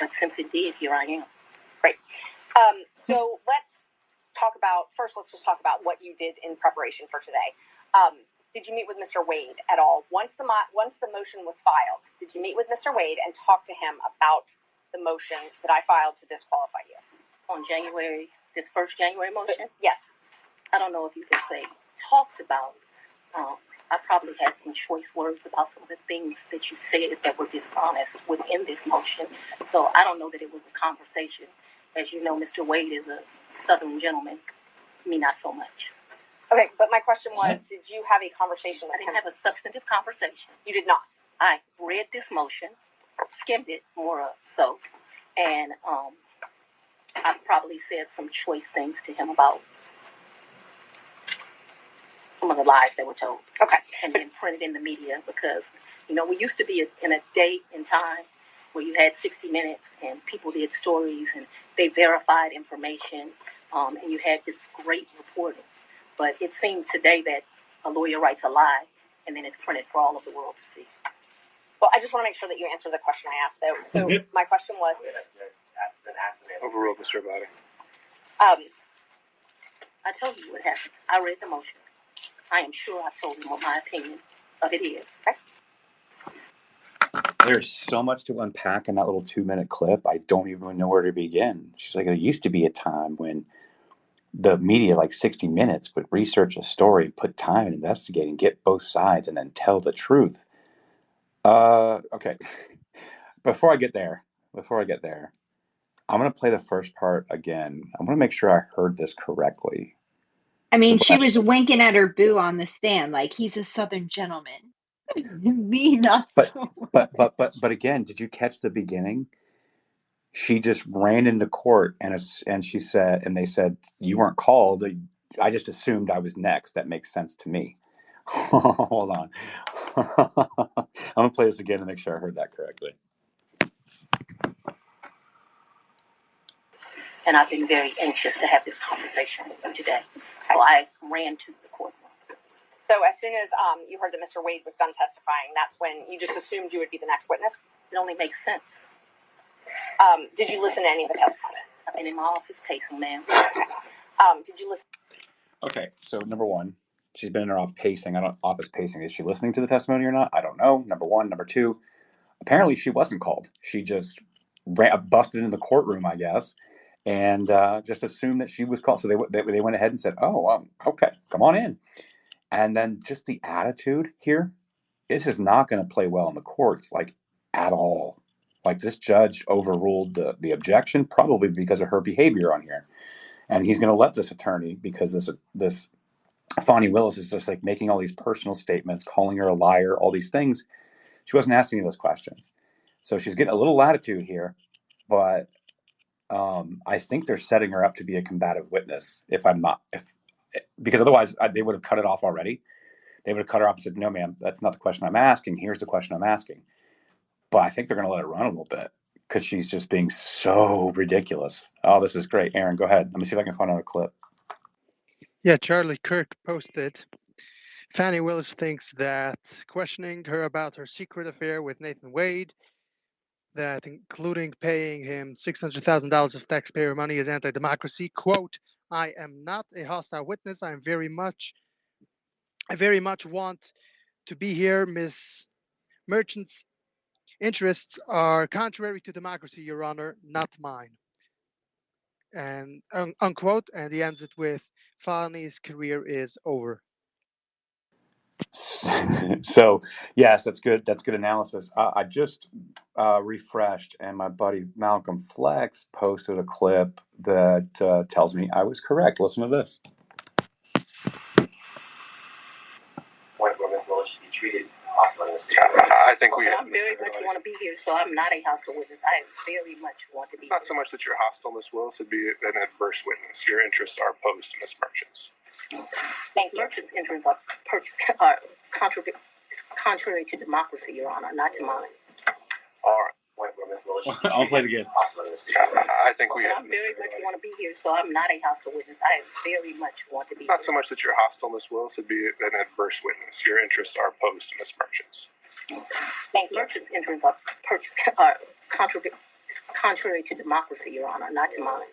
But since it did, here I am. Great. So let's just talk about what you did in preparation for today. Did you meet with Mr. Wade at all? Once the motion was filed, did you meet with Mr. Wade and talk to him about the motion that I filed to disqualify you? On this first January motion? Yes. I don't know if you could say talked about. I probably had some choice words about some of the things that you said that were dishonest within this motion. So I don't know that it was a conversation. As you know, Mr. Wade is a Southern gentleman. Me, not so much. Okay, but my question was, did you have a conversation with him? I didn't have a substantive conversation. You did not? I read this motion, skimmed it more so, and I've probably said some choice things to him about some of the lies that were told. Okay. And been printed in the media because, we used to be in a day and time where you had 60 Minutes and people did stories and they verified information, and you had this great reporting. But it seems today that a lawyer writes a lie and then it's printed for all of the world to see. Well, I just want to make sure that you answer the question I asked. So my question was... Overruled, Mr. Abadi. I told you what happened. I read the motion. I am sure I told him what my opinion of it is. Okay? There's so much to unpack in that little 2-minute clip. I don't even know where to begin. She's like, there used to be a time when the media, like 60 Minutes, would research a story, put time in investigating, get both sides, and then tell the truth. Okay. Before I get there, I'm going to play the first part again. I'm going to make sure I heard this correctly. I mean, So, she was winking at her boo on the stand, like he's a Southern gentleman. Me not so. but again, did you catch the beginning? She just ran into court and she said, and they said, you weren't called. I just assumed I was next. That makes sense to me. Hold on. I'm gonna play this again to make sure I heard that correctly. And I've been very anxious to have this conversation with you today. So I ran to the courtroom. So as soon as you heard that Mr. Wade was done testifying, that's when you just assumed you would be the next witness? It only makes sense. Did you listen to any of the testimony? I've been in my office pacing, ma'am. Did you listen? Okay, so number one, she's been in her office pacing. Is she listening to the testimony or not? I don't know. Number one. Number two, apparently she wasn't called. She just busted into the courtroom, I guess, and just assumed that she was called. So they went ahead and said, "Oh, okay, come on in." And then just the attitude here, this is not going to play well in the courts, like at all. Like this judge overruled the objection, probably because of her behavior on here, and he's going to let this attorney, because this Fanni Willis is just like making all these personal statements, calling her a liar, all these things. She wasn't asking any of those questions, so she's getting a little latitude here, but I think they're setting her up to be a combative witness. Because otherwise they would have cut it off already. They would have cut her off and said, "No, ma'am, that's not the question I'm asking. Here's the question I'm asking." But I think they're going to let it run a little bit because she's just being so ridiculous. Oh, this is great. Aaron, go ahead. Let me see if I can find another clip. Yeah, Charlie Kirk posted, Fanni Willis thinks that questioning her about her secret affair with Nathan Wade, that including paying him $600,000 of taxpayer money, is anti-democracy. Quote, I am not a hostile witness. I very much want to be here. Ms. Merchant's interests are contrary to democracy, Your Honor, not mine. And unquote. And he ends it with, Fanni's career is over. So yes, that's good. That's good analysis. I just refreshed, and my buddy Malcolm Flex posted a clip that tells me I was correct. Listen to this. Point where Ms. Willis should be treated hostile. I think we. I very much want to be here, so I'm not a hostile witness. I very much want to be. Not so much that you're hostile, Ms. Willis. It'd be an adverse witness. Your interests are opposed to Ms. Merchant's. Ms. Merchant's interests are contrary to democracy, Your Honor, not to mine. All right. Point where Ms. Willis should be I'll play it again. I think we. I very much want to be here, so I'm not a hostile witness. I very much want to be. Not so much that you're hostile, Ms. Willis. It'd be an adverse witness. Your interests are opposed to Ms. Merchant's. Ms. Merchant's interests are contrary to democracy, Your Honor, not to mine.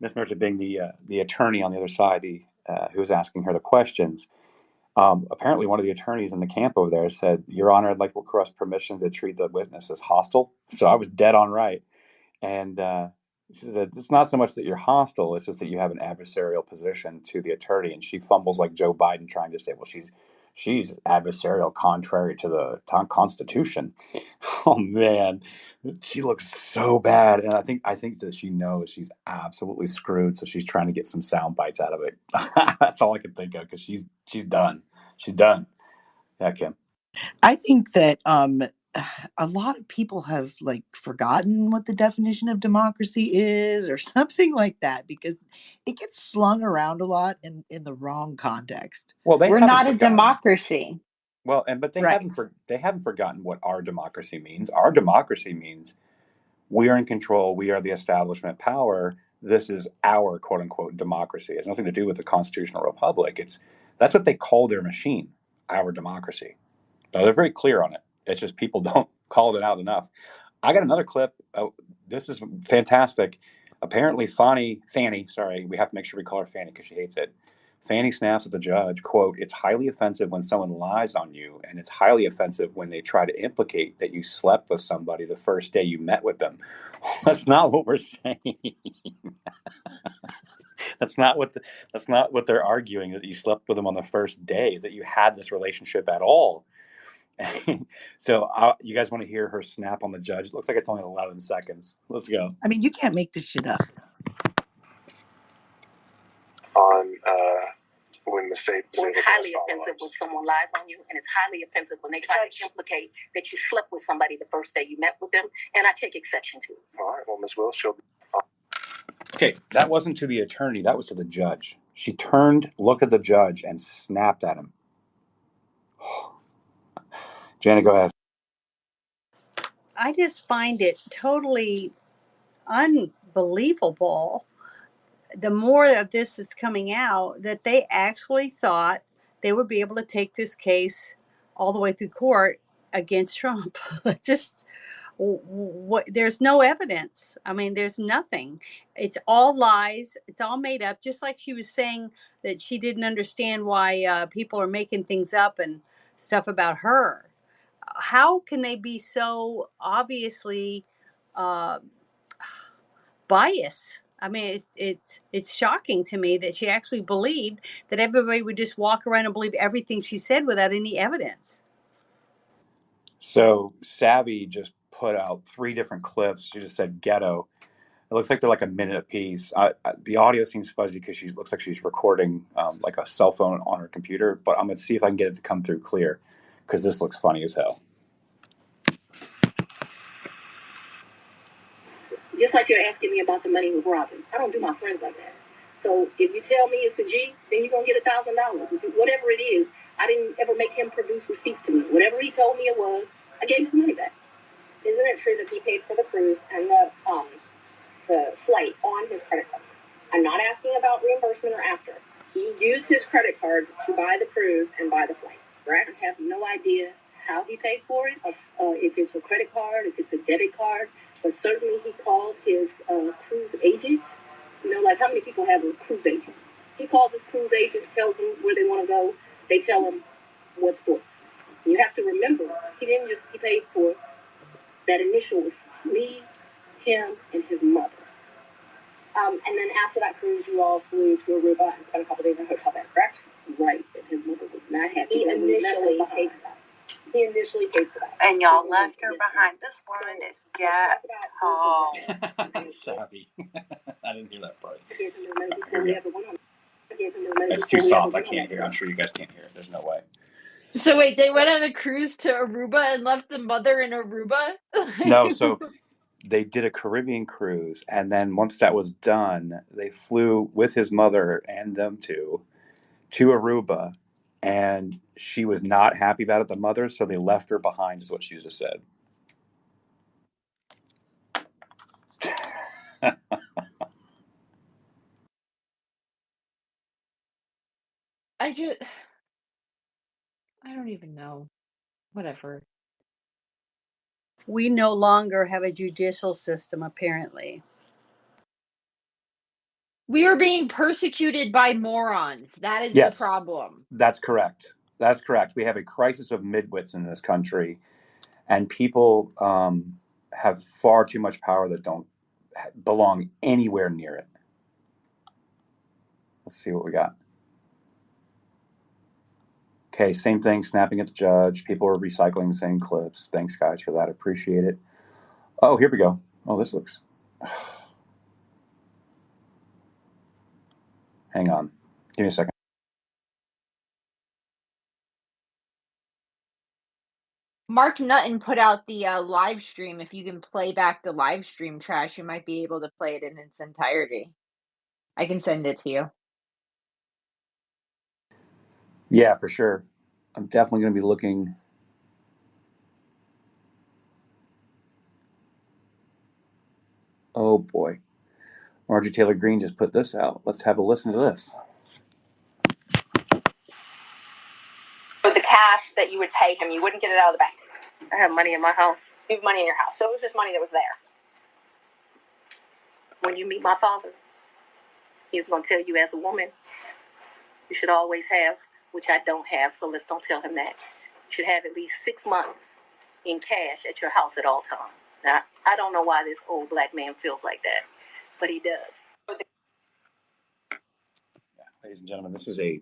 Ms. Merchant being the attorney on the other side, who was asking her the questions. Apparently, one of the attorneys in the camp over there said, "Your Honor, I'd like to request permission to treat the witness as hostile." So I was dead on right. And she said that it's not so much that you're hostile; it's just that you have an adversarial position to the attorney. And she fumbles like Joe Biden, trying to say, "Well, she's adversarial, contrary to the Constitution." Oh man, she looks so bad, and I think that she knows she's absolutely screwed. So she's trying to get some sound bites out of it. That's all I can think of, because she's done. She's done. Yeah, Kim. I think that a lot of people have like forgotten what the definition of democracy is or something like that, because it gets slung around a lot in the wrong context. Well, We're not a democracy. Well, but they Right. haven't forgotten what our democracy means. Our democracy means we are in control. We are the establishment power. This is our quote unquote democracy. It has nothing to do with the constitutional republic. That's what they call their machine, our democracy. Now, they're very clear on it. It's just people don't call it out enough. I got another clip. Oh, this is fantastic. Apparently, Fanni, sorry, we have to make sure we call her Fanni because she hates it. Fanni snaps at the judge, quote, "It's highly offensive when someone lies on you, and it's highly offensive when they try to implicate that you slept with somebody the first day you met with them." That's not what we're saying. That's not what they're arguing, that you slept with them on the first day, that you had this relationship at all. So you guys want to hear her snap on the judge? It looks like it's only 11 seconds. Let's go. I mean, you can't make this shit up. I think we have to make sure we call her Fanni because she hates it. Fanni snaps at the judge, quote, "It's highly offensive when someone lies on you, and it's highly offensive when they try to implicate that you slept with somebody the first day you met with them." That's not what we're saying. That's not what they're arguing, that you slept with them on the first day, that you had this relationship at all. So you guys want to hear her snap on the judge? It looks like it's only 11 seconds. Let's go. I mean, you can't make this shit up. on when the state. Well, it's highly offensive when someone lies on you, and it's highly offensive when they try to implicate that you slept with somebody the first day you met with them, and I take exception to it. All right, well, Ms. Willis, she'll. Okay, that wasn't to the attorney. That was to the judge. She turned, looked at the judge, and snapped at him. Janet, go ahead. I just find it totally unbelievable. The more of this is coming out, that they actually thought they would be able to take this case all the way through court against Trump. Just what? There's no evidence. I mean, there's nothing. It's all lies. It's all made up. Just like she was saying that she didn't understand why people are making things up and stuff about her. How can they be so obviously uh, biased? I mean, it's shocking to me that she actually believed that everybody would just walk around and believe everything she said without any evidence. So Savvy just put out 3 different clips. She just said ghetto. It looks like they're like a minute apiece. The audio seems fuzzy because she looks like she's recording like a cell phone on her computer. But I'm going to see if I can get it to come through clear because this looks funny as hell. Just like you're asking me about the money with Robin. I don't do my friends like that. So if you tell me it's a G, then you're going to get $1,000. Whatever it is, I didn't ever make him produce receipts to me. Whatever he told me it was, I gave him the money back. Isn't it true that he paid for the cruise and the flight on his credit card? I'm not asking about reimbursement or after. He used his credit card to buy the cruise and buy the flight, correct? I have no idea how he paid for it, if it's a credit card, if it's a debit card, but certainly he called his cruise agent. You know, like how many people have a cruise agent? He calls his cruise agent, tells them where they want to go. They tell him what's booked. You have to remember, he paid for that initial was me, him, and his mother. And then after that cruise, you all flew to Aruba and spent a couple days in a hotel there, correct? Right, but his mother was not happy. He initially paid for that. And y'all left her behind. This woman is ghetto. Savvy. I didn't hear that part. It's too soft. I can't hear. I'm sure you guys can't hear it. There's no way. So wait, they went on a cruise to Aruba and left the mother in Aruba? No, so they did a Caribbean cruise, and then once that was done, they flew with his mother and them two to Aruba, and she was not happy about it, the mother, so they left her behind, is what she just said. I don't even know. Whatever. We no longer have a judicial system, apparently. We are being persecuted by morons. That is Yes, the problem. That's correct. That's correct. We have a crisis of midwits in this country, and people have far too much power that don't belong anywhere near it. Let's see what we got. Okay, same thing, snapping at the judge. People are recycling the same clips. Thanks, guys, for that. Appreciate it. Oh, here we go. Oh, this looks... Hang on. Give me a second. Mark Nutton put out the live stream. If you can play back the live stream, Trash, you might be able to play it in its entirety. I can send it to you. Yeah, for sure. I'm definitely going to be looking... Oh, boy. Marjorie Taylor Greene just put this out. Let's have a listen to this. For the cash that you would pay him, you wouldn't get it out of the bank. I have money in my house. You have money in your house. So it was just money that was there. When you meet my father, he's going to tell you as a woman, you should always have, which I don't have, so let's don't tell him that. You should have at least 6 months in cash at your house at all times. Now, I don't know why this old black man feels like that, but he does. Yeah, ladies and gentlemen, this is a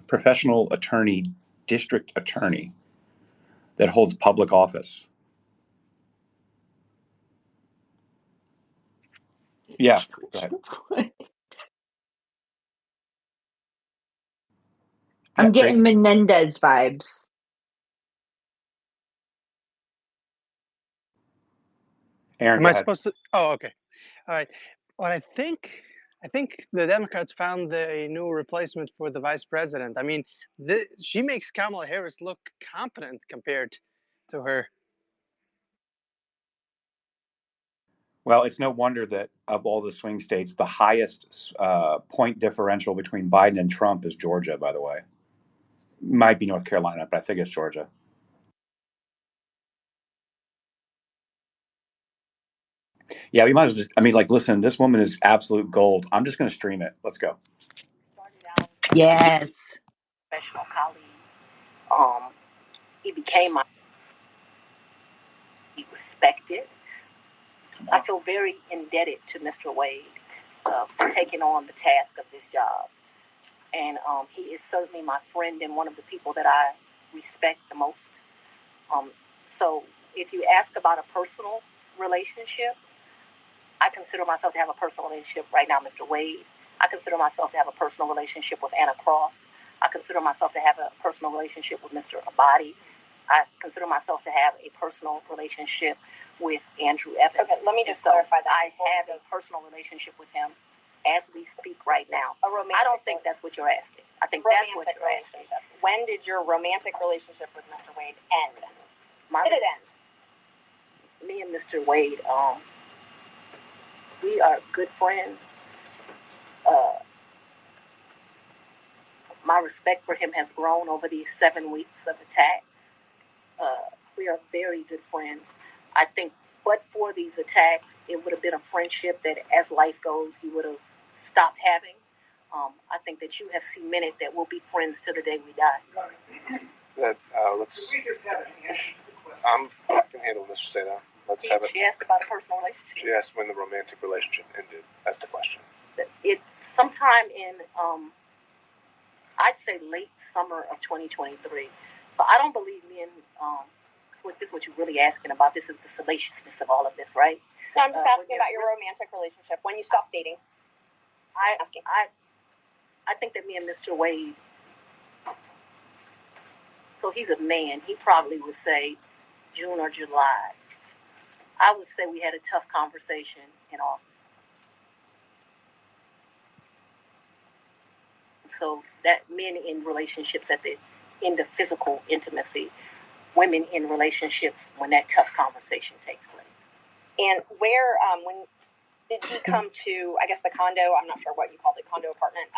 professional attorney, district attorney, that holds public office. Yeah, go ahead. I'm getting Menendez vibes. Aaron, Am go I ahead. supposed to? Oh, okay. All right. Well, I think the Democrats found a new replacement for the vice president. I mean, she makes Kamala Harris look competent compared to her. Well, it's no wonder that of all the swing states, the highest point differential between Biden and Trump is Georgia, by the way. Might be North Carolina, but I think it's Georgia. Yeah, we might as well just, I mean, like, listen, this woman is absolute gold. I'm just going to stream it. Let's go. Started out Yes. professional colleague. He became my respected. I feel very indebted to Mr. Wade for taking on the task of this job. And he is certainly my friend and one of the people that I respect the most. So if you ask about a personal relationship, I consider myself to have a personal relationship right now, Mr. Wade. I consider myself to have a personal relationship with Anna Cross. I consider myself to have a personal relationship with Mr. Abadi. I consider myself to have a personal relationship with Andrew Evans. Okay, let me just clarify that. I have a personal relationship with him as we speak right now. I don't think that's what you're asking. I think that's what you're asking. When did your romantic relationship with Mr. Wade end? When did it end? Me and Mr. Wade, we are good friends. My respect for him has grown over these 7 weeks of attacks. We are very good friends. I think, but for these attacks, it would have been a friendship that, as life goes, you would have stopped having. I think that you have cemented that we'll be friends till the day we die. I can handle Mr. Seda. She asked about a personal relationship. She asked when the romantic relationship ended. That's the question. It's sometime in, I'd say late summer of 2023. So I don't believe me in, this is what you're really asking about. This is the salaciousness of all of this, right? No, I'm just asking about your romantic relationship. When you stopped dating. I think that me and Mr. Wade, so he's a man. He probably would say June or July. I would say we had a tough conversation in August. So that men in relationships at the end of physical intimacy, women in relationships when that tough conversation takes place. And where, when did he come to, I guess, the condo? I'm not sure what you called it, condo apartment.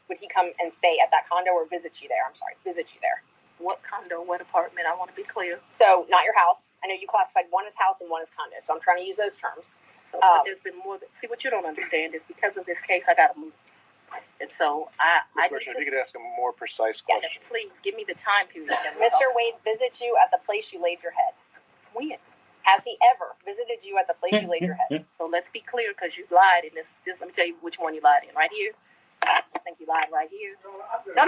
Would he come and stay at that condo or visit you there? I'm sorry, visit you there. What condo, what apartment? I want to be clear. So not your house. I know you classified one as house and one as condo. So I'm trying to use those terms. So but there's been more. See, what you don't understand is because of this case, I got to move. And so Ms. Merchant, if you could ask a more precise question. Yes, please, give me the time period. Mr. Wade visits you at the place you laid your head. When? Has he ever visited you at the place you laid your head? So let's be clear, because you lied in this. Let me tell you which one you lied in. Right here. I think you lied right here. No.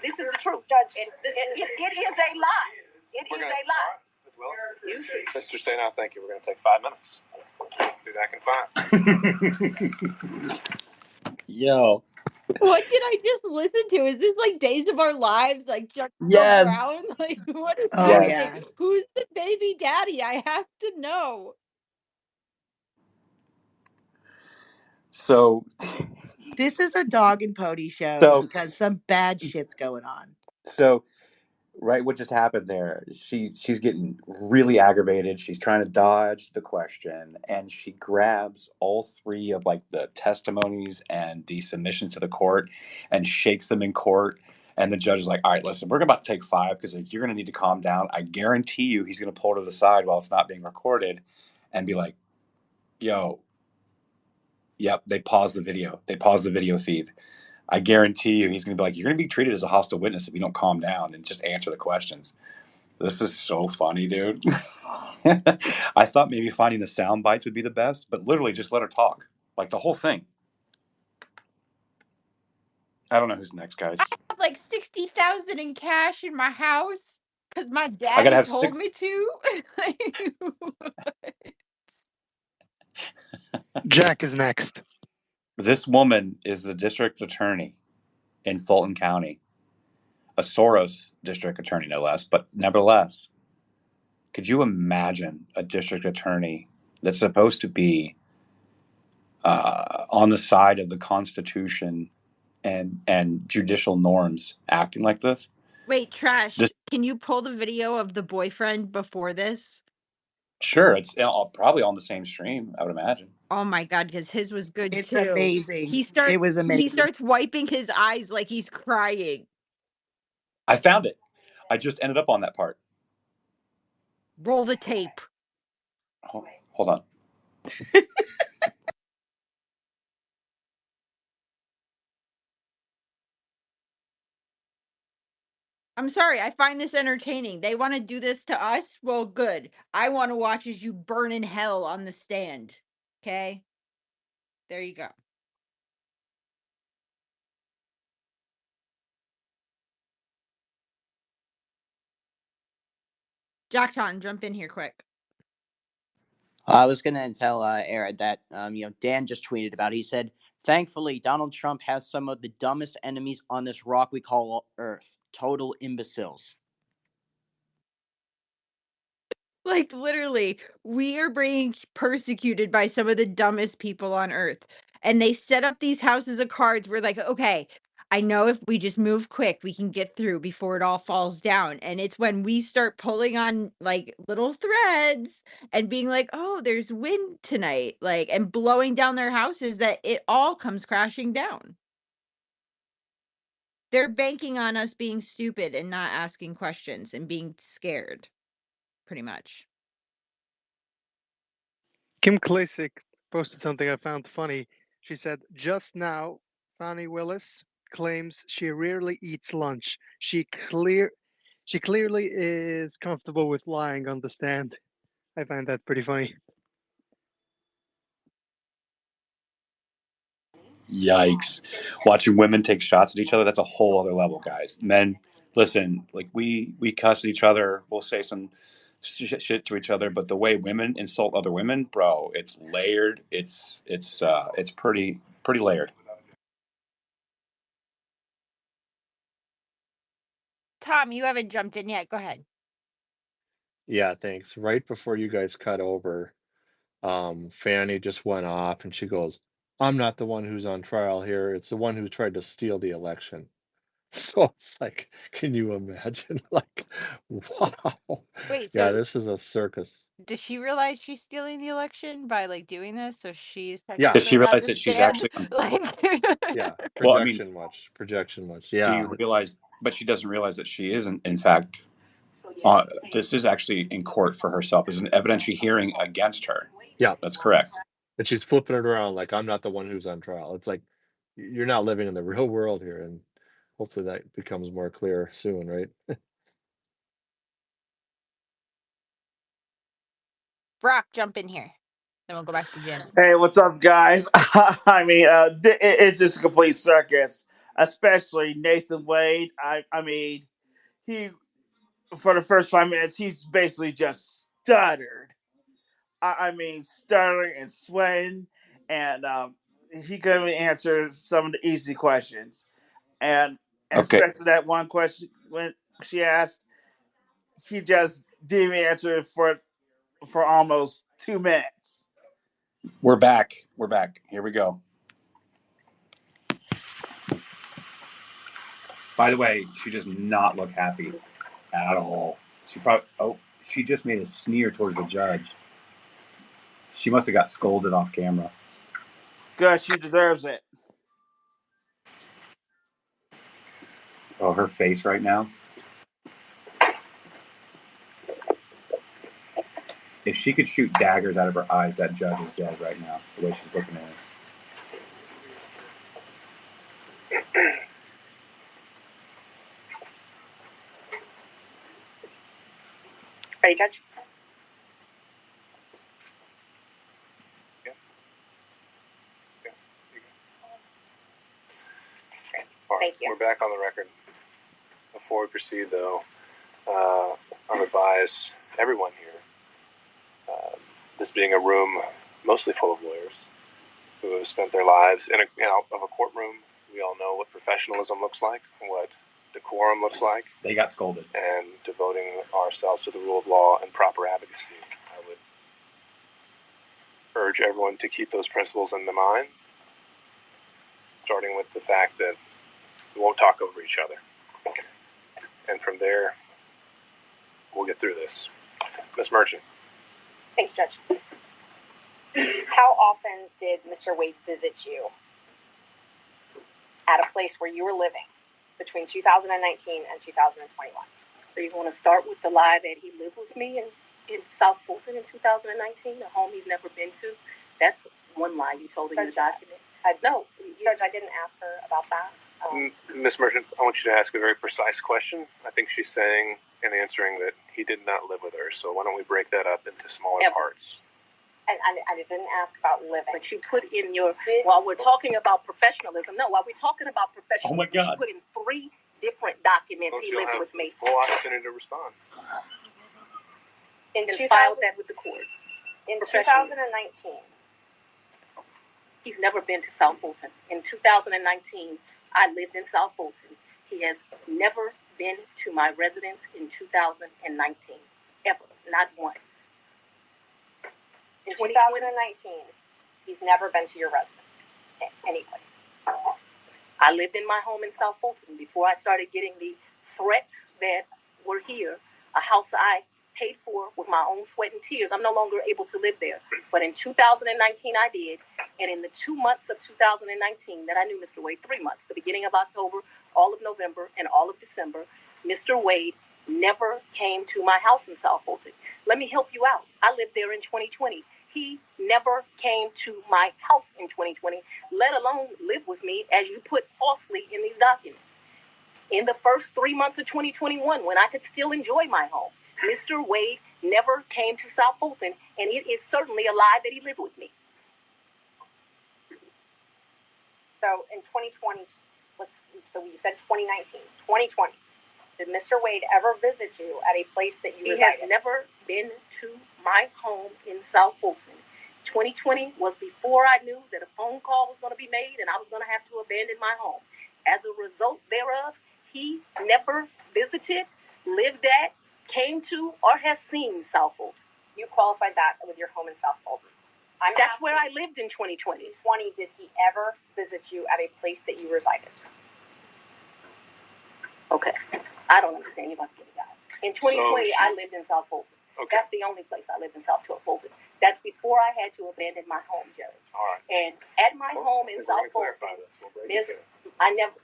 This is the truth, Judge. It is a lie. It is a lie. You see. Mr. Sena, thank you. We're going to take 5 minutes. Be back in 5. Yo. What did I just listen to? Is this like Days of Our Lives? Like Chuck Yes. Brown? Like what is Oh, happening? yeah. Who's the baby daddy? I have to know. So This is a dog and pony show So- because some bad shit's going on. So, right, what just happened there? She's getting really aggravated. She's trying to dodge the question, and she grabs all three of like the testimonies and the submissions to the court, and shakes them in court. And the judge is like, "All right, listen, we're about to take 5 because like, you're going to need to calm down. I guarantee you, he's going to pull to the side while it's not being recorded, and be like, yo." Yep, they paused the video. They paused the video feed. I guarantee you he's going to be like, you're going to be treated as a hostile witness if you don't calm down and just answer the questions. This is so funny, dude. I thought maybe finding the sound bites would be the best, but literally just let her talk. Like the whole thing. I don't know who's next, guys. I have like 60,000 in cash in my house because my gotta daddy have told 6 me to. Jack is next. This woman is the district attorney in Fulton County. Soros district attorney, no less. But nevertheless, could you imagine a district attorney that's supposed to be on the side of the Constitution and judicial norms acting like this? Wait, Trash, This can you pull the video of the boyfriend before this? sure, it's probably on the same stream, I would imagine. Oh my god, because his was good It's too. amazing. He It was amazing. starts wiping his eyes like he's crying. I found it. I just ended up on that part. Roll the tape. Hold on. I'm sorry, I find this entertaining. They want to do this to us? Well, good. I want to watch as you burn in hell on the stand. Okay? There you go. Jockton, jump in here quick. I was going to tell Aaron that, Dan just tweeted about it. He said, thankfully, Donald Trump has some of the dumbest enemies on this rock we call Earth. Total imbeciles. Like, literally, we are being persecuted by some of the dumbest people on earth. And they set up these houses of cards. We're like, okay, I know if we just move quick, we can get through before it all falls down. And it's when we start pulling on like little threads and being like, oh, there's wind tonight, like, and blowing down their houses that it all comes crashing down. They're banking on us being stupid and not asking questions and being scared, pretty much. Kim Klasick posted something I found funny. She said, just now, Fanni Willis claims she rarely eats lunch. She clearly is comfortable with lying on the stand. I find that pretty funny. Yikes. Watching women take shots at each other, that's a whole other level, guys. Men, listen, like we cuss at each other, we'll say some shit to each other, but the way women insult other women, bro, it's layered. It's pretty layered. Tom, you haven't jumped in yet. Go ahead. Yeah, thanks. Right before you guys cut over, Fanny just went off and she goes, I'm not the one who's on trial here. It's the one who tried to steal the election. So it's like, can you imagine? Like, wow. Wait, Yeah, so this is a circus. does she realize she's stealing the election by like doing this? So she's Yeah, Does she technically on realize the that she's stand? actually on? Like, yeah. Well, I mean, Projection much. do Yeah, you realize, but she doesn't realize that she isn't, in fact, this is actually in court for herself. This is an evidentiary hearing against her. yeah. That's correct. And she's flipping it around like, I'm not the one who's on trial. It's like, you're not living in the real world here. And hopefully that becomes more clear soon, right? Brock, jump in here. Then we'll go back to Jen. Hey, what's up, guys? I mean, it's just a complete circus, especially Nathan Wade. I mean, he, for the first 5 minutes, he's basically just stuttered. I mean, stuttering and sweating, and he couldn't even answer some of the easy questions. And Okay, especially that one question when she asked, he just didn't even answer it for almost 2 minutes. we're back. We're back. Here we go. By the way, she does not look happy at all. She just made a sneer towards the judge. She must have got scolded off camera. Good, she deserves it. Oh, her face right now. If she could shoot daggers out of her eyes, that judge is dead right now, the way she's looking at it. Ready, Judge? All right, Thank you. we're back on the record. Before we proceed, though, I would advise everyone here, this being a room mostly full of lawyers who have spent their lives in a courtroom. We all know what professionalism looks like, what decorum looks like. They got scolded. And devoting ourselves to the rule of law and proper advocacy. I would urge everyone to keep those principles in mind, starting with the fact that we won't talk over each other. And from there, we'll get through this. Ms. Merchant. Thank you, Judge. How often did Mr. Wade visit you at a place where you were living between 2019 and 2021? So you want to start with the lie that he lived with me in South Fulton in 2019, a home he's never been to? That's one lie you told in your document. No, Judge, I didn't ask her about that. Ms. Merchant, I want you to ask a very precise question. I think she's saying and answering that he did not live with her. So why don't we break that up into smaller parts? And I didn't ask about living. But you put in your, while we're talking about professionalism, while we're talking about professionalism, Oh my God. you put in 3 different documents he lived with me. Full opportunity to respond. In And filed that with the court. In 2019. He's never been to South Fulton. In 2019, I lived in South Fulton. He has never been to my residence in 2019. Ever. Not once. In 2019, he's never been to your residence, any place. I lived in my home in South Fulton before I started getting the threats that were here, a house I paid for with my own sweat and tears. I'm no longer able to live there. But in 2019, I did. And in the 2 months of 2019 that I knew Mr. Wade, 3 months, the beginning of October, all of November, and all of December, Mr. Wade never came to my house in South Fulton. Let me help you out. I lived there in 2020. He never came to my house in 2020, let alone live with me, as you put falsely in these documents. In the first 3 months of 2021, when I could still enjoy my home, Mr. Wade never came to South Fulton, and it is certainly a lie that he lived with me. So in 2020, so you said 2019, 2020, did Mr. Wade ever visit you at a place that you resided? He has never been to my home in South Fulton. 2020 was before I knew that a phone call was going to be made and I was going to have to abandon my home. As a result thereof, he never visited, lived at, came to, or has seen South Fulton. You qualified that with your home in South Fulton. That's where I lived in 2020. Did he ever visit you at a place that you resided? Okay. I don't understand you about to get it out. In 2020, I lived in South Fulton. Okay. That's the only place I lived in South Fulton. That's before I had to abandon my home, Jerry. All right. And at my home in South Fulton,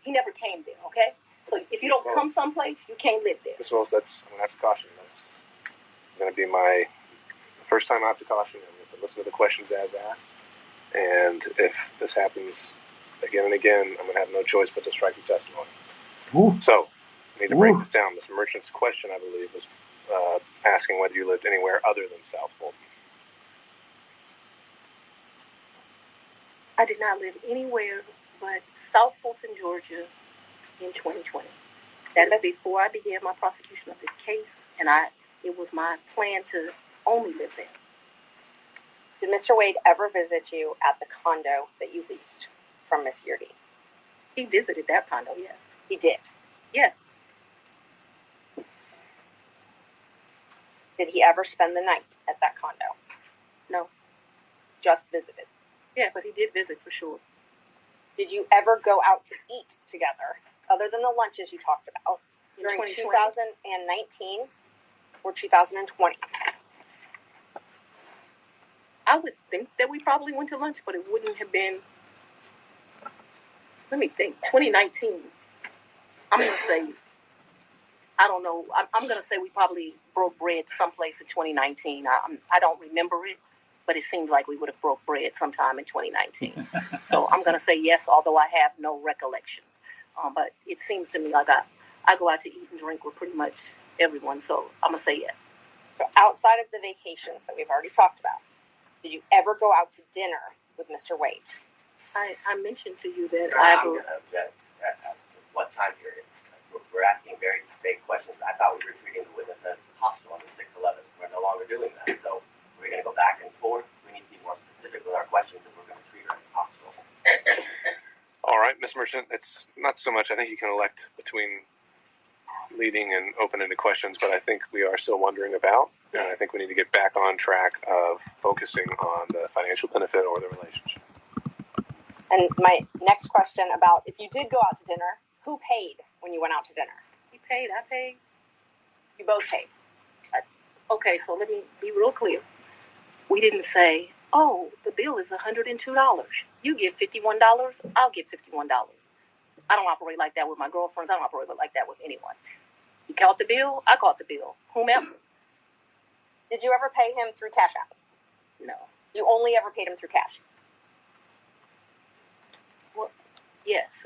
he never came there, okay? So if you don't come someplace, you can't live there. Ms. Willis, I'm going to have to caution you. That's going to be my first time I have to caution you. I'm going to listen to the questions as asked. And if this happens again and again, I'm going to have no choice but to strike your testimony. Ooh. So, I need to break this down. Ms. Merchant's question, I believe, was asking whether you lived anywhere other than South Fulton. I did not live anywhere but South Fulton, Georgia in 2020. That is before I began my prosecution of this case, and it was my plan to only live there. Did Mr. Wade ever visit you at the condo that you leased from Miss Yurdi? He visited that condo, yes. He did? Yes. Did he ever spend the night at that condo? No. Just visited? Yeah, but he did visit for sure. Did you ever go out to eat together, other than the lunches you talked about, during 2019 or 2020? I would think that we probably went to lunch, but it wouldn't have been, let me think, 2019. I'm going to say, I don't know, I'm going to say we probably broke bread someplace in 2019. I don't remember it, but it seems like we would have broke bread sometime in 2019. So I'm going to say yes, although I have no recollection. But it seems to me like I go out to eat and drink with pretty much everyone, so I'm going to say yes. So outside of the vacations that we've already talked about, did you ever go out to dinner with Mr. Wade? I mentioned to you that I'm going to object as to what time period. We're asking very vague questions. I thought we were treating the witness as hostile under 611. We're no longer doing that. So we're going to go back and forth. We need to be more specific with our questions if we're going to treat her as hostile. All right, Ms. Merchant, it's not so much. I think you can elect between leading and open-ended questions, but I think we are still wondering about, and I think we need to get back on track of focusing on the financial benefit or the relationship. And my next question about if you did go out to dinner, who paid when you went out to dinner? He paid. I paid. You both paid. Okay, so let me be real clear. We didn't say, oh, the bill is $102. You give $51, I'll give $51. I don't operate like that with my girlfriends. I don't operate like that with anyone. He caught the bill, I caught the bill. Whomever. Did you ever pay him through Cash App? No. You only ever paid him through cash? Well, yes.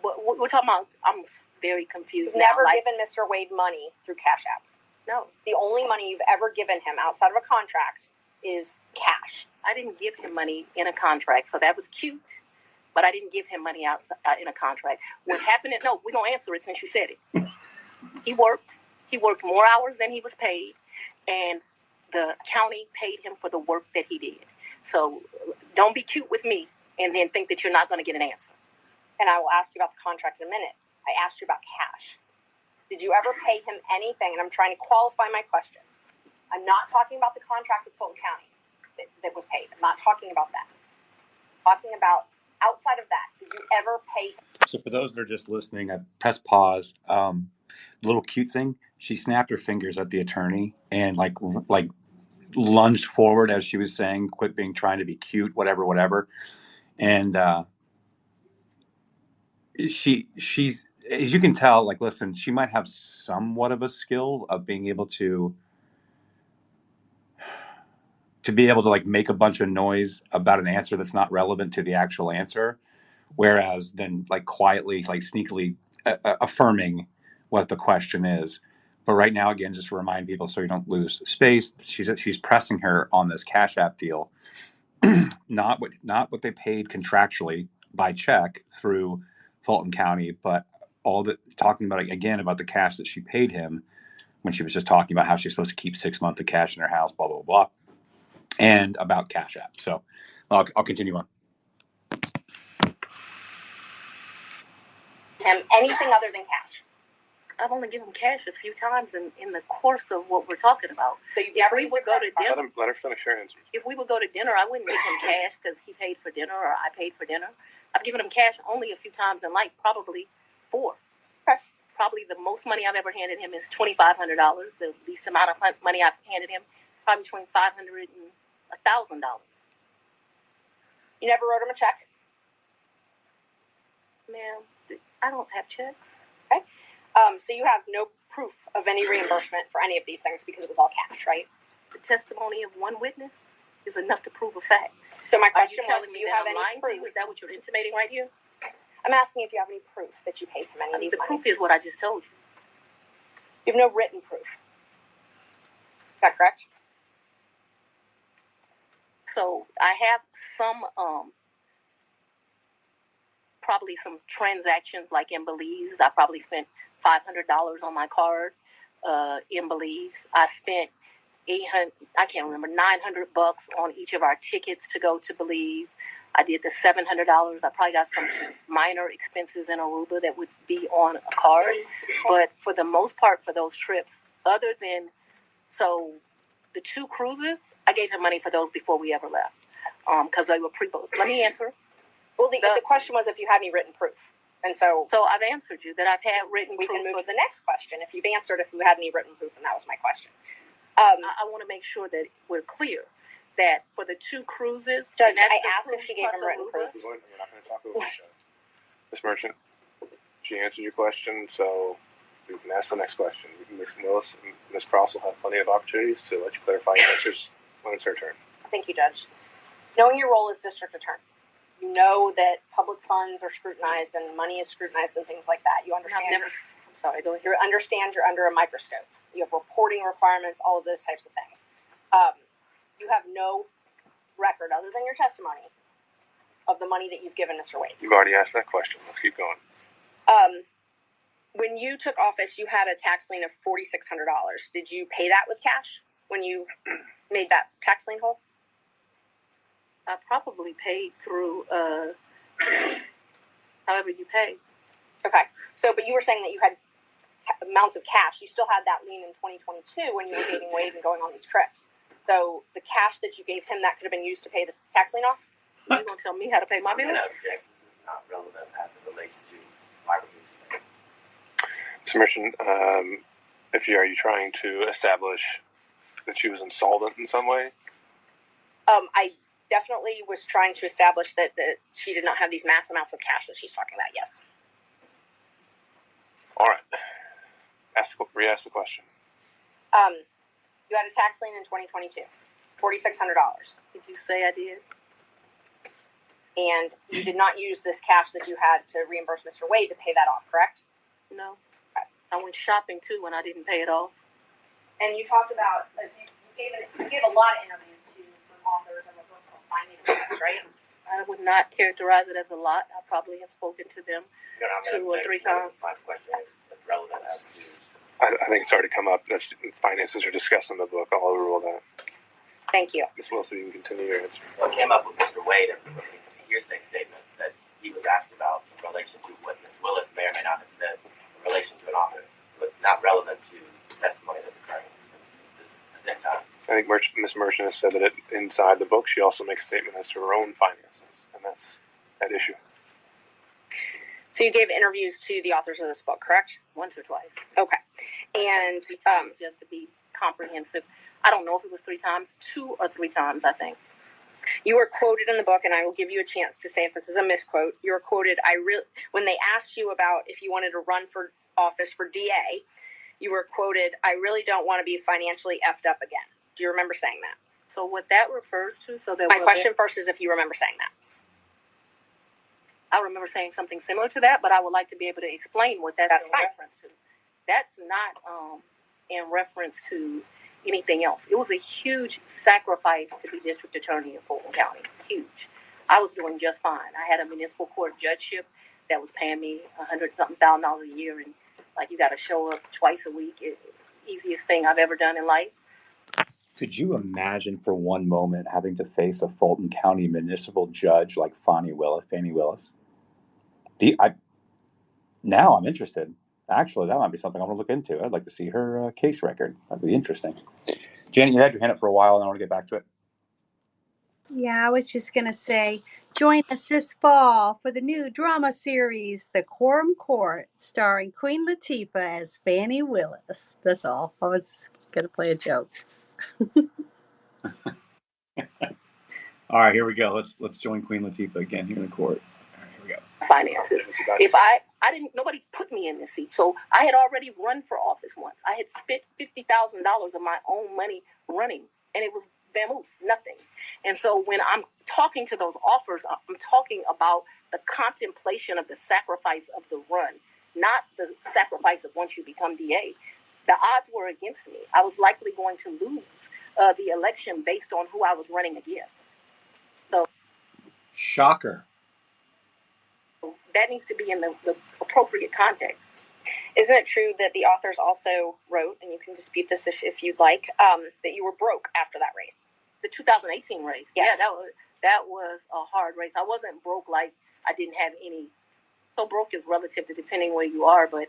We're talking about, I'm very confused. You've never given Mr. Wade money through Cash App? No. The only money you've ever given him outside of a contract is cash. I didn't give him money in a contract, so that was cute. But I didn't give him money outside in a contract. What happened? No, we're gonna answer it since you said it. He worked. He worked more hours than he was paid, and the county paid him for the work that he did. So don't be cute with me and then think that you're not going to get an answer. And I will ask you about the contract in a minute. I asked you about cash. Did you ever pay him anything? And I'm trying to qualify my questions. I'm not talking about the contract with Fulton County that was paid. I'm not talking about that. I'm talking about outside of that. Did you ever pay him? So for those that are just listening, I press pause. Little cute thing. She snapped her fingers at the attorney and like lunged forward as she was saying, "Quit being trying to be cute, whatever." And she's, as you can tell, like, listen, she might have somewhat of a skill of being able to be able to like make a bunch of noise about an answer that's not relevant to the actual answer, whereas then like quietly, like sneakily affirming what the question is. But right now, again, just to remind people so you don't lose space, she's pressing her on this Cash App deal, not what they paid contractually by check through Fulton County, but all that talking about again about the cash that she paid him when she was just talking about how she's supposed to keep 6 months of cash in her house, blah blah blah, and about Cash App. So I'll continue on. Him anything other than cash? I've only given him cash a few times in the course of what we're talking about. So if we would go to dinner, Let her finish her answer. if we would go to dinner, I wouldn't give him cash because he paid for dinner or I paid for dinner. I've given him cash only a few times in life, probably 4. Okay. Probably the most money I've ever handed him is $2,500. The least amount of money I've handed him, probably between $500 and $1,000. You never wrote him a check? Ma'am, I don't have checks. Okay. So you have no proof of any reimbursement for any of these things because it was all cash, right? The testimony of one witness is enough to prove a fact. So my Are you question was, telling do me you that have I'm any lying to you? proof? Is that what you're intimating right here? I'm asking if you have any proof that you paid him any of these The proof monies. is what I just told you. You have no written proof. Is that correct? So I have some, probably some transactions like in Belize. I probably spent $500 on my card in Belize. I spent I can't remember, $900 on each of our tickets to go to Belize. I did the $700. I probably got some minor expenses in Aruba that would be on a card. But for the most part, for those trips, other than, so the 2 cruises, I gave him money for those before we ever left because they were pre-booked. Let me answer. Well, the question was if you had any written proof. And so I've answered you that I've had written proof. We can move to the next question. If you've answered if you had any written proof, and that was my question. I want to make sure that we're clear that for the 2 cruises, Judge, I asked if she gave him written proof. We're not going to talk over each other. Ms. Merchant, she answered your question, so we can ask the next question. Ms. Willis and Ms. Cross will have plenty of opportunities to let you clarify your answers when it's her turn. Thank you, Judge. Knowing your role as district attorney, you know that public funds are scrutinized and money is scrutinized and things like that. You understand. I'm sorry. You understand you're under a microscope. You have reporting requirements, all of those types of things. You have no record other than your testimony of the money that you've given Mr. Wade. You've already asked that question. Let's keep going. When you took office, you had a tax lien of $4,600. Did you pay that with cash when you made that tax lien whole? I probably paid through however you pay. Okay. So, but you were saying that you had amounts of cash. You still had that lien in 2022 when you were dating Wade and going on these trips. So the cash that you gave him, that could have been used to pay the tax lien off? You're going to tell me how to pay my bills? Object. This is not relevant as it relates to my review today. Mr. Merchant, are you trying to establish that she was insolvent in some way? I definitely was trying to establish that she did not have these mass amounts of cash that she's talking about, yes. All right. Re-ask the question. You had a tax lien in 2022, $4,600. Did you say I did? And you did not use this cash that you had to reimburse Mr. Wade to pay that off, correct? No. Okay. I went shopping too when I didn't pay it off. And you talked about, you gave a lot of interviews to some authors of a book called Finance, right? I would not characterize it as a lot. I probably have spoken to them 2 or 3 times. My question is relevant as to. I think it's already come up that finances are discussed in the book. I'll overrule that. Thank you. Ms. Wilson, you can continue your answer. What came up with Mr. Wade as it relates to hearsay statements that he was asked about in relation to what Ms. Willis may or may not have said in relation to an author. So it's not relevant to the testimony that's occurring at this time. I think Ms. Merchant has said that inside the book, she also makes a statement as to her own finances, and that's at issue. So you gave interviews to the authors of this book, correct? Once or twice. Okay. And just to be comprehensive, I don't know if it was 3 times, 2 or 3 times, I think. You were quoted in the book, and I will give you a chance to say if this is a misquote. You were quoted, when they asked you about if you wanted to run for office for DA, you were quoted, "I really don't want to be financially effed up again." Do you remember saying that? So what that refers to, my question first is if you remember saying that. I remember saying something similar to that, but I would like to be able to explain what that's in reference to. That's not in reference to anything else. It was a huge sacrifice to be district attorney in Fulton County. Huge. I was doing just fine. I had a municipal court judgeship that was paying me $100-something thousand a year, and you got to show up twice a week. Easiest thing I've ever done in life. Could you imagine for one moment having to face a Fulton County municipal judge like Fanni Willis? Now I'm interested. Actually, that might be something I want to look into. I'd like to see her case record. That'd be interesting. Janet, you had your hand up for a while, and I want to get back to it. Yeah, I was just going to say, join us this fall for the new drama series, The Quorum Court, starring Queen Latifah as Fanni Willis. That's all. I was going to play a joke. All right, here we go. Let's join Queen Latifah again here in the court. All right, here we go. Finances. If I didn't, nobody put me in this seat. So I had already run for office once. I had spent $50,000 of my own money running, and it was vamoose, nothing. And so when I'm talking to those offers, I'm talking about the contemplation of the sacrifice of the run, not the sacrifice of once you become DA. The odds were against me. I was likely going to lose the election based on who I was running against. So, shocker. That needs to be in the appropriate context. Isn't it true that the authors also wrote, and you can dispute this if you'd like, that you were broke after that race? The 2018 race. Yes. Yeah, that was a hard race. I wasn't broke like I didn't have any. So broke is relative to depending where you are, but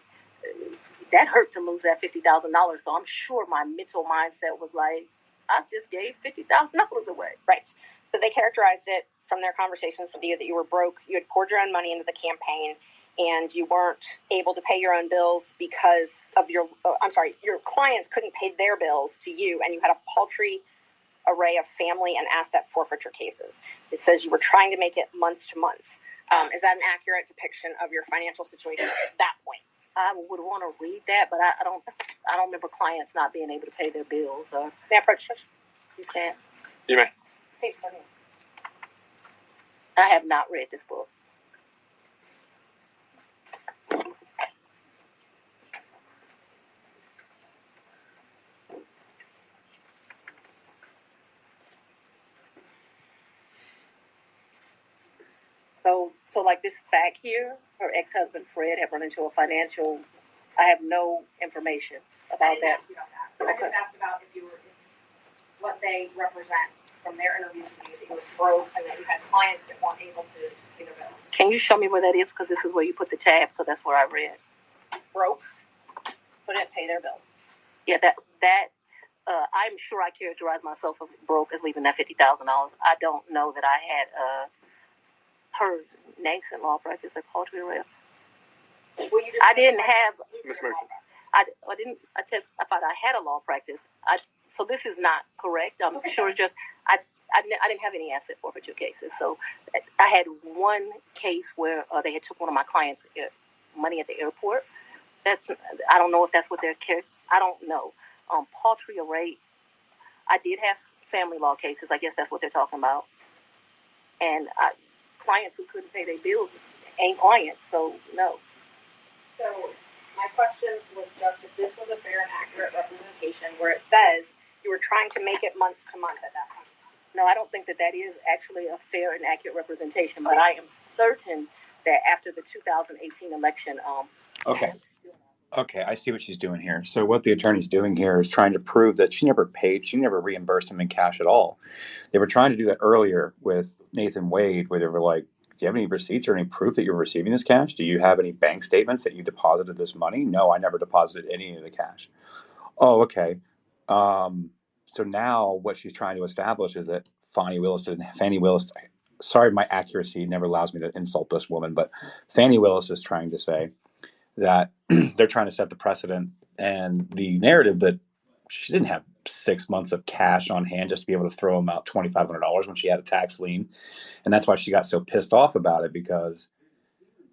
that hurt to lose that $50,000. So I'm sure my mental mindset was like, I just gave $50,000 away. Right. So they characterized it from their conversations with you that you were broke. You had poured your own money into the campaign, and you weren't able to pay your own bills because of your clients couldn't pay their bills to you, and you had a paltry array of family and asset forfeiture cases. It says you were trying to make it month to month. Is that an accurate depiction of your financial situation at that point? I would want to read that, but I don't remember clients not being able to pay their bills. May I approach Judge? You can't. You may. Page 14. I have not read this book. So like this fact here, her ex-husband Fred had run into a financial. I have no information about that. I just asked about what they represent from their interviews with you. That you were broke and that you had clients that weren't able to pay their bills. Can you show me where that is? Because this is where you put the tab, so that's where I read. Broke. couldn't pay their bills. Yeah, I'm sure I characterize myself as broke as leaving that $50,000. I don't know that I had her nascent law practice at poultry array. Well, I didn't have Miss Merchant. I thought I had a law practice. So this is not correct. I'm sure it's just I didn't have any asset forfeiture cases. So I had one case where they had took one of my clients' money at the airport. I don't know if that's what they're I don't know. Poultry array. I did have family law cases. I guess that's what they're talking about. And clients who couldn't pay their bills ain't clients. So no. So my question was just if this was a fair and accurate representation where it says you were trying to make it month to month at that point. No, I don't think that is actually a fair and accurate representation, but I am certain that after the 2018 election, Okay, I see what she's doing here. So what the attorney's doing here is trying to prove that she never reimbursed him in cash at all. They were trying to do that earlier with Nathan Wade, where they were like, do you have any receipts or any proof that you're receiving this cash? Do you have any bank statements that you deposited this money? No, I never deposited any of the cash. Oh, okay. So now what she's trying to establish is that Fanni Willis, sorry, my accuracy never allows me to insult this woman, but Fanni Willis is trying to say that they're trying to set the precedent and the narrative that she didn't have 6 months of cash on hand just to be able to throw him out $2,500 when she had a tax lien. And that's why she got so pissed off about it, because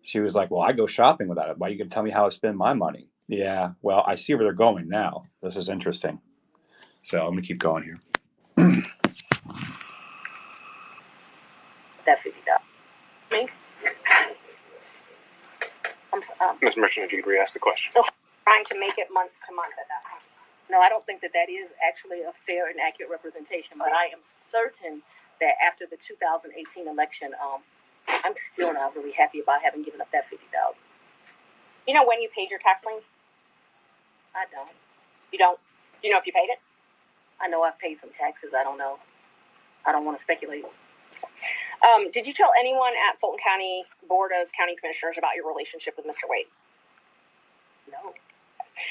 she was like, well, I go shopping without it. Why are you going to tell me how to spend my money? Yeah, well, I see where they're going now. This is interesting. So I'm going to keep going here. that $50,000. Me? Ms. Merchant, if you could re-ask the question. Trying to make it month to month at that point. No, I don't think that is actually a fair and accurate representation, but I am certain that after the 2018 election, I'm still not really happy about having given up that $50,000. You know when you paid your tax lien? I don't. You don't? Do you know if you paid it? I know I've paid some taxes. I don't know. I don't want to speculate. Did you tell anyone at Fulton County Board of County Commissioners about your relationship with Mr. Wade? No.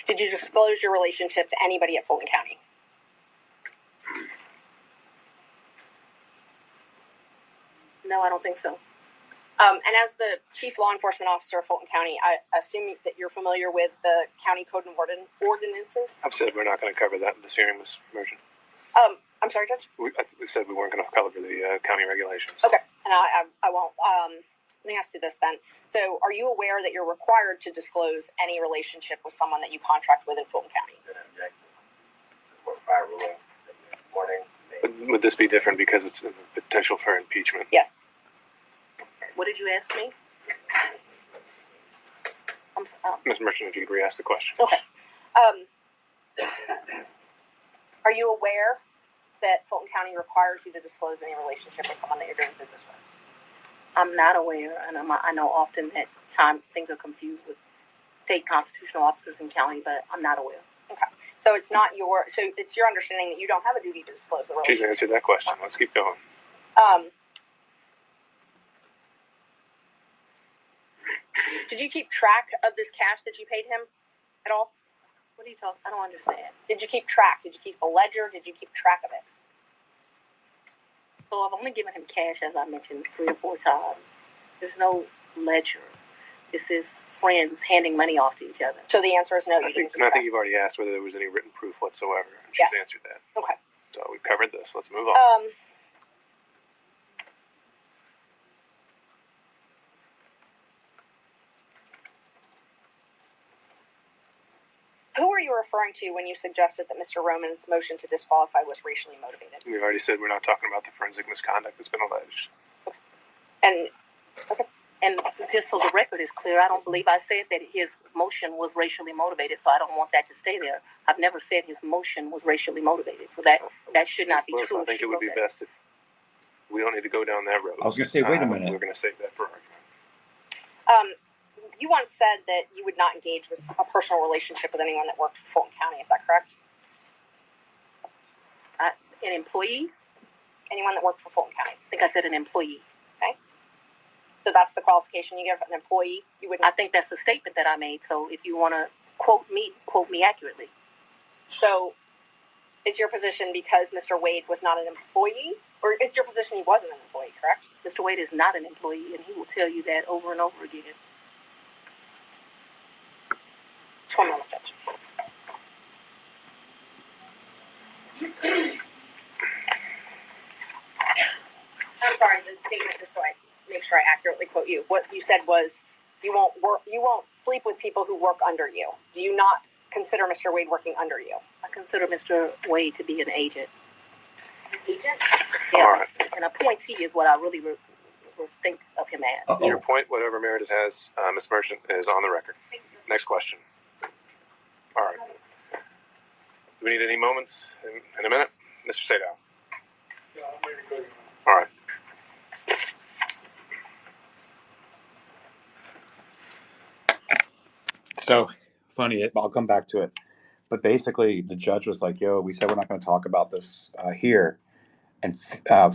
Did you disclose your relationship to anybody at Fulton County? No, I don't think so. And as the Chief Law Enforcement Officer of Fulton County, I assume that you're familiar with the County Code and Ordinances? I've said we're not going to cover that in this hearing, Ms. Merchant. I'm sorry, Judge? We said we weren't going to cover the county regulations. Okay, and I won't. Let me ask you this then. So are you aware that you're required to disclose any relationship with someone that you contract with in Fulton County? Would this be different because it's a potential for impeachment? Yes. What did you ask me? Ms. Merchant, if you could re-ask the question. Okay. Are you aware that Fulton County requires you to disclose any relationship with someone that you're doing business with? I'm not aware, and I know often at times things are confused with state constitutional officers in county, but I'm not aware. Okay. So it's your understanding that you don't have a duty to disclose the relationship? She's answered that question. Let's keep going. Did you keep track of this cash that you paid him at all? What are you talking? I don't understand. Did you keep track? Did you keep a ledger? Did you keep track of it? So I've only given him cash, as I mentioned, 3 or 4 times. There's no ledger. This is friends handing money off to each other. So the answer is no. I think you've already asked whether there was any written proof whatsoever, and she's answered that. Okay. So we've covered this. Let's move on. Who are you referring to when you suggested that Mr. Roman's motion to disqualify was racially motivated? We've already said we're not talking about the forensic misconduct that's been alleged. And just so the record is clear, I don't believe I said that his motion was racially motivated, so I don't want that to stay there. I've never said his motion was racially motivated, so that should not be true. I think it would be best if we don't need to go down that road. I was going to say, wait a minute. We're going to save that for argument. You once said that you would not engage with a personal relationship with anyone that worked for Fulton County. Is that correct? An employee? Anyone that worked for Fulton County. I think I said an employee. Okay. So that's the qualification you give an employee? I think that's the statement that I made. So if you want to quote me accurately. So it's your position because Mr. Wade was not an employee, or it's your position he wasn't an employee, correct? Mr. Wade is not an employee, and he will tell you that over and over again. Just 1 moment, Judge. I'm sorry, the statement, just so I make sure I accurately quote you. What you said was you won't sleep with people who work under you. Do you not consider Mr. Wade working under you? I consider Mr. Wade to be an agent. Agent? Yeah. All right. An appointee is what I really think of him as. Uh-oh. Your point, whatever merit it has, Ms. Merchant, is on the record. Next question. All right. Do we need any moments in a minute? Mr. Sadow. All right. So funny, I'll come back to it. But basically, the judge was like, yo, we said we're not going to talk about this here. And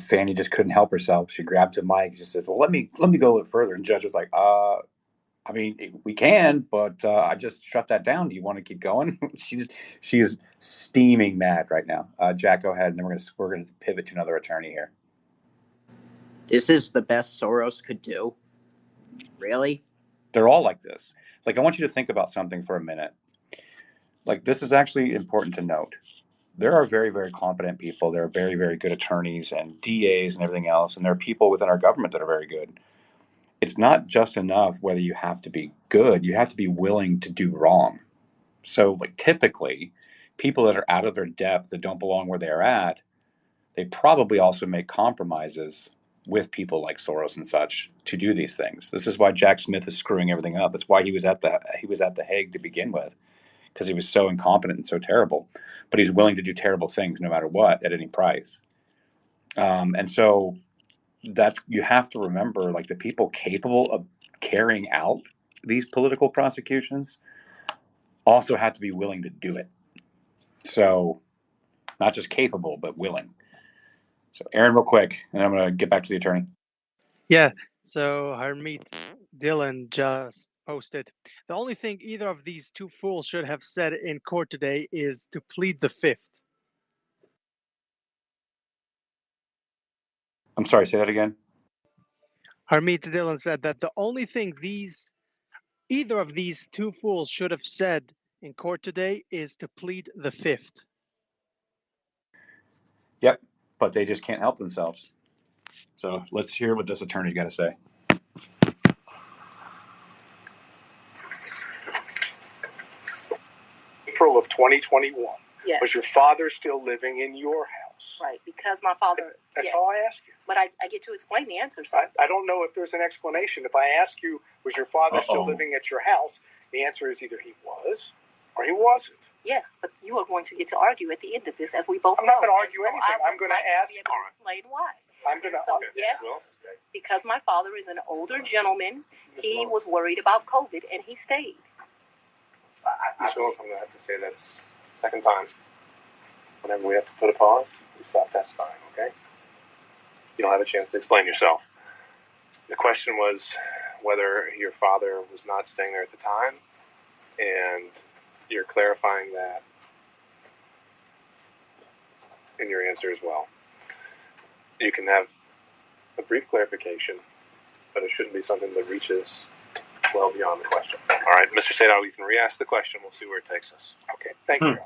Fanny just couldn't help herself. She grabbed the mic. She said, well, let me go a little further. And the judge was like, I mean, we can, but I just shut that down. Do you want to keep going? She is steaming mad right now. Jack, go ahead, and then we're gonna pivot to another attorney here. This is the best Soros could do? Really? They're all like this. Like, I want you to think about something for a minute. Like, this is actually important to note. There are very, very competent people. There are very, very good attorneys and DAs and everything else. And there are people within our government that are very good. It's not just enough whether you have to be good. You have to be willing to do wrong. So, like, typically, people that are out of their depth, that don't belong where they're at, they probably also make compromises with people like Soros and such to do these things. This is why Jack Smith is screwing everything up. It's why he was at the Hague to begin with, because he was so incompetent and so terrible. But he's willing to do terrible things no matter what, at any price. And so you have to remember, like, the people capable of carrying out these political prosecutions also have to be willing to do it. So not just capable, but willing. So Aaron, real quick, and I'm going to get back to the attorney. Yeah, so Harmeet Dillon just posted, the only thing either of these two fools should have said in court today is to plead the fifth. I'm sorry, say that again. Harmeet Dillon said that the only thing either of these two fools should have said in court today is to plead the fifth. Yep, but they just can't help themselves. So let's hear what this attorney's got to say. April of 2021. Yes. Was your father still living in your house? Right, because my father... That's all I ask you. But I get to explain the answer, sir. I don't know if there's an explanation. If I ask you, was your father still living at your house, the answer is either he was or he wasn't. Yes, but you are going to get to argue at the end of this, as we both know. I'm not going to argue anything. I'm going to ask. Explain why. I'm going to... Yes, because my father is an older gentleman. He was worried about COVID, and he stayed. Ms. Willis, I'm going to have to say this second time. Whenever we have to put a pause, you stop testifying, okay? You don't have a chance to explain yourself. The question was whether your father was not staying there at the time, and you're clarifying that in your answer as well. You can have a brief clarification, but it shouldn't be something that reaches well beyond the question. All right, Mr. Sadow, you can re-ask the question. We'll see where it takes us. Okay, thank you.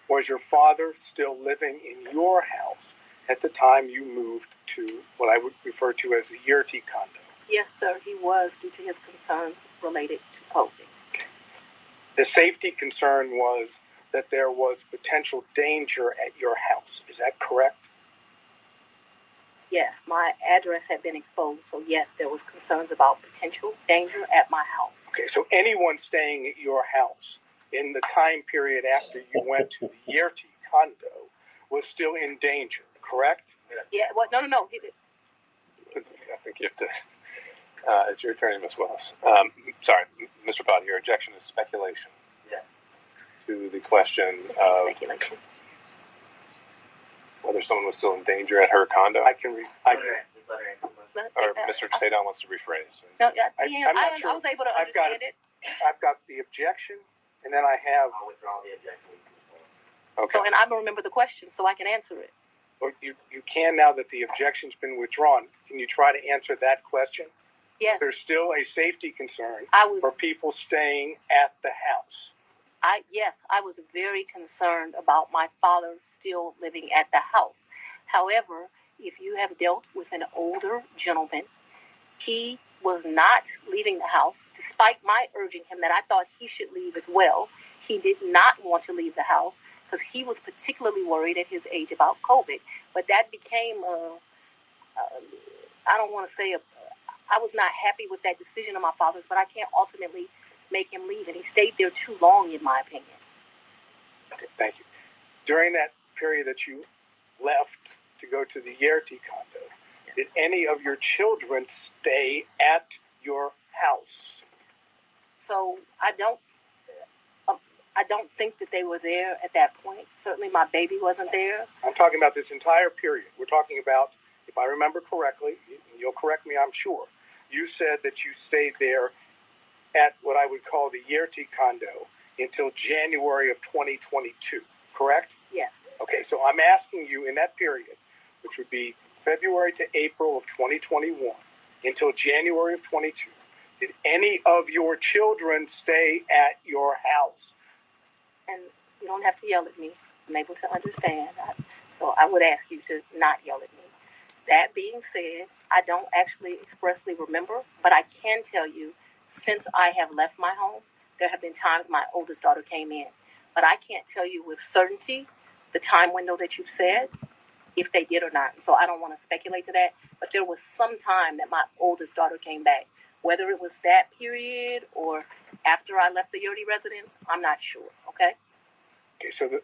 Was your father still living in your house at the time you moved to what I would refer to as the Yurti condo? Yes, sir, he was, due to his concerns related to COVID. Okay. The safety concern was that there was potential danger at your house. Is that correct? Yes, my address had been exposed, so yes, there was concerns about potential danger at my house. Okay, so anyone staying at your house in the time period after you went to the Yurti condo was still in danger, correct? Yeah, well, no, he did. I think you have to... it's your attorney, Ms. Willis. Sorry, Mr. Potty, your objection is speculation. Yes. To the question of speculation. Whether someone was still in danger at her condo. Just let her answer the question. Or Mr. Sadon wants to rephrase. No, I'm not sure. I was able to understand it. I've got the objection, and then I have. I'll withdraw the objection. Okay. So, and I don't remember the question, so I can answer it. Well, you can now that the objection's been withdrawn. Can you try to answer that question? Yes. There's still a safety concern for people staying at the house. Yes, I was very concerned about my father still living at the house. However, if you have dealt with an older gentleman, he was not leaving the house, despite my urging him that I thought he should leave as well. He did not want to leave the house because he was particularly worried at his age about COVID. But that became I don't want to say I was not happy with that decision of my father's, but I can't ultimately make him leave. And he stayed there too long, in my opinion. Okay, thank you. During that period that you left to go to the Yerty condo, did any of your children stay at your house? So I don't think that they were there at that point. Certainly my baby wasn't there. I'm talking about this entire period. We're talking about, if I remember correctly, and you'll correct me, I'm sure, you said that you stayed there at what I would call the Yerty condo until January of 2022, correct? Yes. Okay, so I'm asking you in that period, which would be February to April of 2021 until January of 22, did any of your children stay at your house? And you don't have to yell at me. I'm able to understand. So I would ask you to not yell at me. That being said, I don't actually expressly remember, but I can tell you, since I have left my home, there have been times my oldest daughter came in. But I can't tell you with certainty the time window that you've said, if they did or not. So I don't want to speculate to that. But there was some time that my oldest daughter came back. Whether it was that period or after I left the Yerty residence, I'm not sure, okay? Okay, so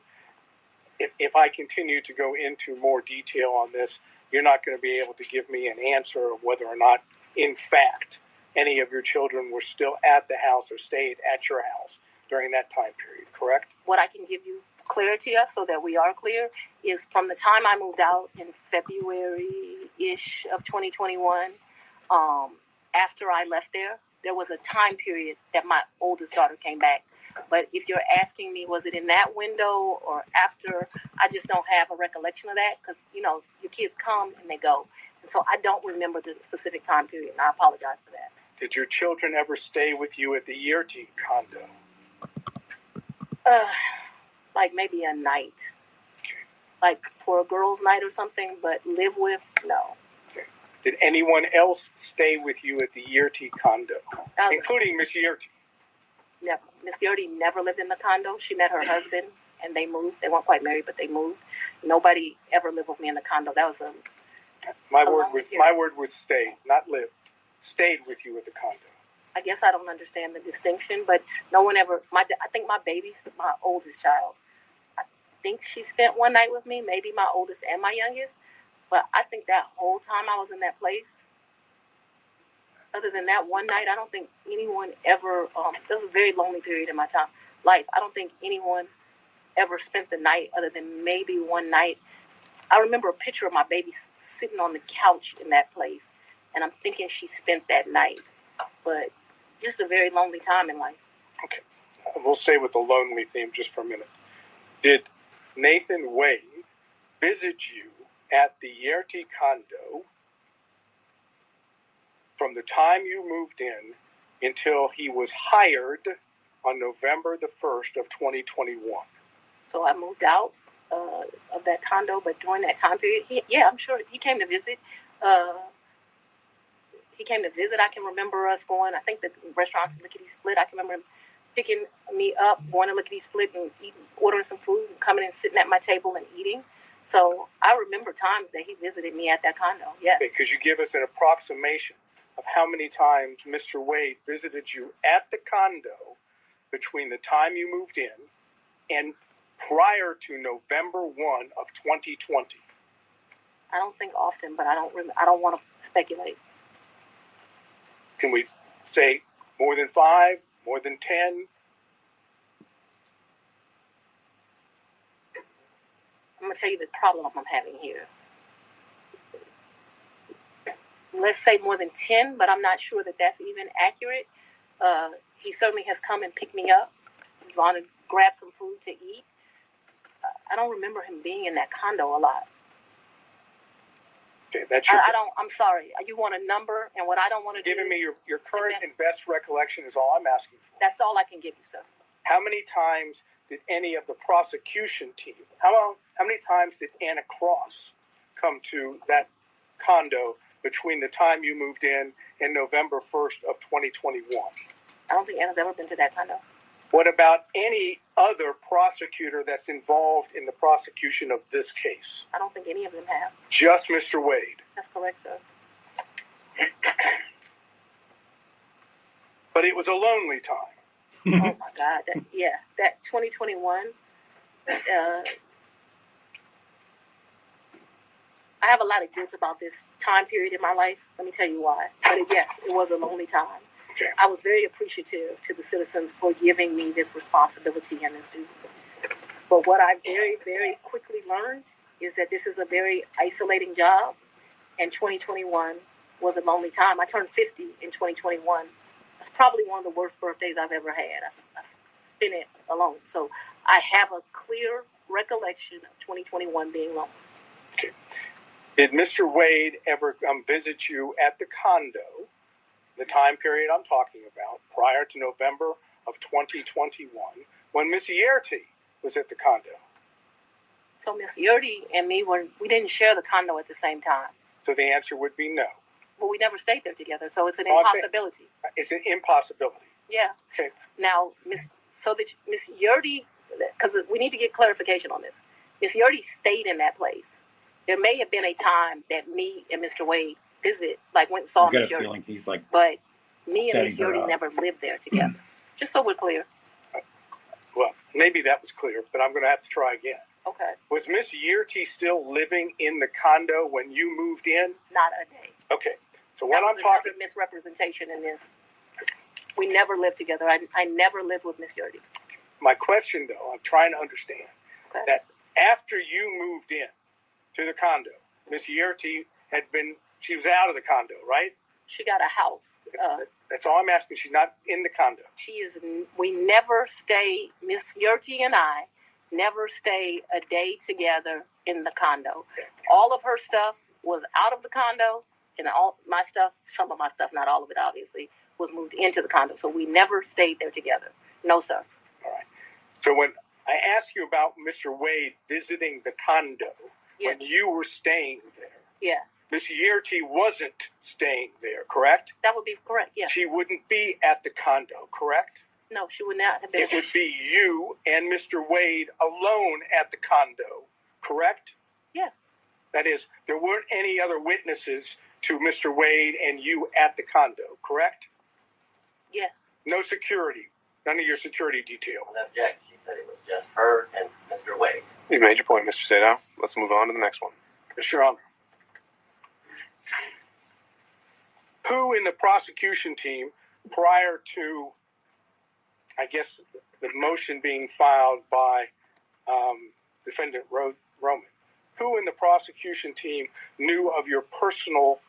if I continue to go into more detail on this, you're not going to be able to give me an answer of whether or not, in fact, any of your children were still at the house or stayed at your house during that time period, correct? What I can give you clarity of, so that we are clear, is from the time I moved out in February-ish of 2021, after I left there was a time period that my oldest daughter came back. But if you're asking me, was it in that window or after, I just don't have a recollection of that because, your kids come and they go. And so I don't remember the specific time period, and I apologize for that. Did your children ever stay with you at the Yerty condo? Like maybe a night. Okay. Like for a girls' night or something, but live with, no. Okay. Did anyone else stay with you at the Yerty condo, including Miss Yerty? Never. Miss Yerty never lived in the condo. She met her husband, and they moved. They weren't quite married, but they moved. Nobody ever lived with me in the condo. That was my word was stayed, not lived. Stayed with you at the condo. I guess I don't understand the distinction, but no one ever. I think my baby's my oldest child. I think she spent one night with me, maybe my oldest and my youngest. But I think that whole time I was in that place, other than that one night, I don't think anyone ever, this is a very lonely period in my life. I don't think anyone ever spent the night other than maybe one night. I remember a picture of my baby sitting on the couch in that place, and I'm thinking she spent that night. But just a very lonely time in life. Okay. We'll stay with the lonely theme just for a minute. Did Nathan Wade visit you at the Yerty condo from the time you moved in until he was hired on November the 1st of 2021? So I moved out of that condo, but during that time period, I'm sure he came to visit. I can remember us going, I think the restaurant's Lickety Split. I can remember him picking me up, going to Lickety Split and ordering some food and coming and sitting at my table and eating. So I remember times that he visited me at that condo, yes. Okay, could you give us an approximation of how many times Mr. Wade visited you at the condo between the time you moved in and prior to November 1 of 2020? I don't think often, but I don't want to speculate. Can we say more than 5, more than 10? I'm going to tell you the problem I'm having here. let's say more than 10, but I'm not sure that that's even accurate. He certainly has come and picked me up, gone and grabbed some food to eat. I don't remember him being in that condo a lot. Okay, that's your. I'm sorry. You want a number, and what I don't want to do. Giving me your current and best recollection is all I'm asking for. That's all I can give you, sir. How many times did any of the prosecution team? How many times did Anna Cross come to that condo between the time you moved in and November 1st of 2021? I don't think Anna's ever been to that condo. What about any other prosecutor that's involved in the prosecution of this case? I don't think any of them have. Just Mr. Wade? That's correct, sir. But it was a lonely time. Oh, my God. That 2021, I have a lot of guilt about this time period in my life. Let me tell you why. But yes, it was a lonely time. Okay. I was very appreciative to the citizens for giving me this responsibility and this duty. But what I very, very quickly learned is that this is a very isolating job, and 2021 was a lonely time. I turned 50 in 2021. That's probably one of the worst birthdays I've ever had. I spent it alone. So I have a clear recollection of 2021 being lonely. Okay. Did Mr. Wade ever come visit you at the condo, the time period I'm talking about, prior to November of 2021, when Miss Yerty was at the condo? So Miss Yerty and me, we didn't share the condo at the same time. So the answer would be no. But we never stayed there together, so it's an impossibility. It's an impossibility. Yeah. Okay. Now, Miss Yerty, because we need to get clarification on this. Miss Yerty stayed in that place. There may have been a time that me and Mr. Wade visited, like went and saw Miss Yerty. Feeling he's like, but me and Miss Yerty never lived there together. Just so we're clear. Well, maybe that was clear, but I'm going to have to try again. Okay. Was Miss Yerty still living in the condo when you moved in? Not a day. Okay. So when I'm talking, another misrepresentation in this. We never lived together. I never lived with Miss Yerty. My question, though, I'm trying to understand that after you moved in to the condo, Miss Yerty she was out of the condo, right? She got a house. That's all I'm asking. She's not in the condo. We never stay, Miss Yerty and I never stayed a day together in the condo. All of her stuff was out of the condo, and all my stuff, some of my stuff, not all of it obviously, was moved into the condo. So we never stayed there together. No, sir. All right. So when I asked you about Mr. Wade visiting the condo, when you were staying there, yes, Miss Yerty wasn't staying there, correct? That would be correct, yes. She wouldn't be at the condo, correct? No, she would not have been. It would be you and Mr. Wade alone at the condo, correct? Yes. That is, there weren't any other witnesses to Mr. Wade and you at the condo, correct? Yes. No security, none of your security detail. I don't object. She said it was just her and Mr. Wade. You made your point, Mr. Sadow. Let's move on to the next one. Mr. Honor. Who in the prosecution team, prior to, I guess, the motion being filed by Defendant Roman, who in the prosecution team knew of your personal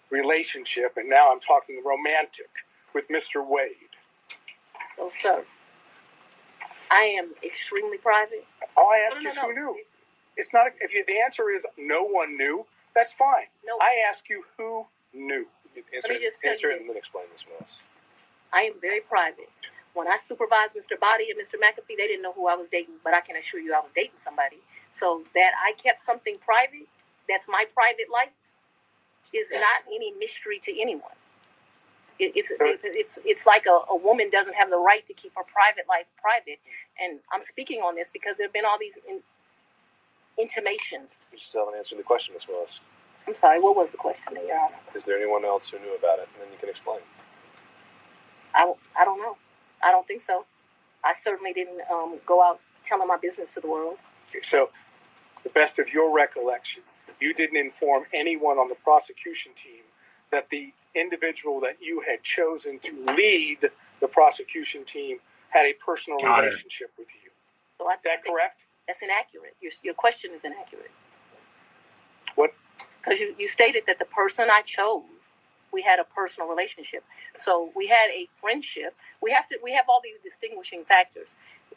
relationship, and now I'm talking romantic, with Mr. Wade? So, sir, I am extremely private. All I ask is who knew. It's not. The answer is no one knew, that's fine. No. I ask you who knew. Let me just answer tell it and then explain this to us. I am very private. When I supervised Mr. Body and Mr. McAfee, they didn't know who I was dating, but I can assure you I was dating somebody. So that I kept something private, that's my private life, is not any mystery to anyone. It's like a woman doesn't have the right to keep her private life private. And I'm speaking on this because there have been all these intimations. You still haven't answered the question, Ms. Willis. I'm sorry, what was the question, Your Honor? Is there anyone else who knew about it? And then you can explain. I don't know. I don't think so. I certainly didn't go out telling my business to the world. Okay, so, the best of your recollection, you didn't inform anyone on the prosecution team that the individual that you had chosen to lead the prosecution team had a personal relationship with you. So is that correct? That's inaccurate. Your question is inaccurate. What Because you stated that the person I chose, we had a personal relationship. So we had a friendship. We have all these distinguishing factors.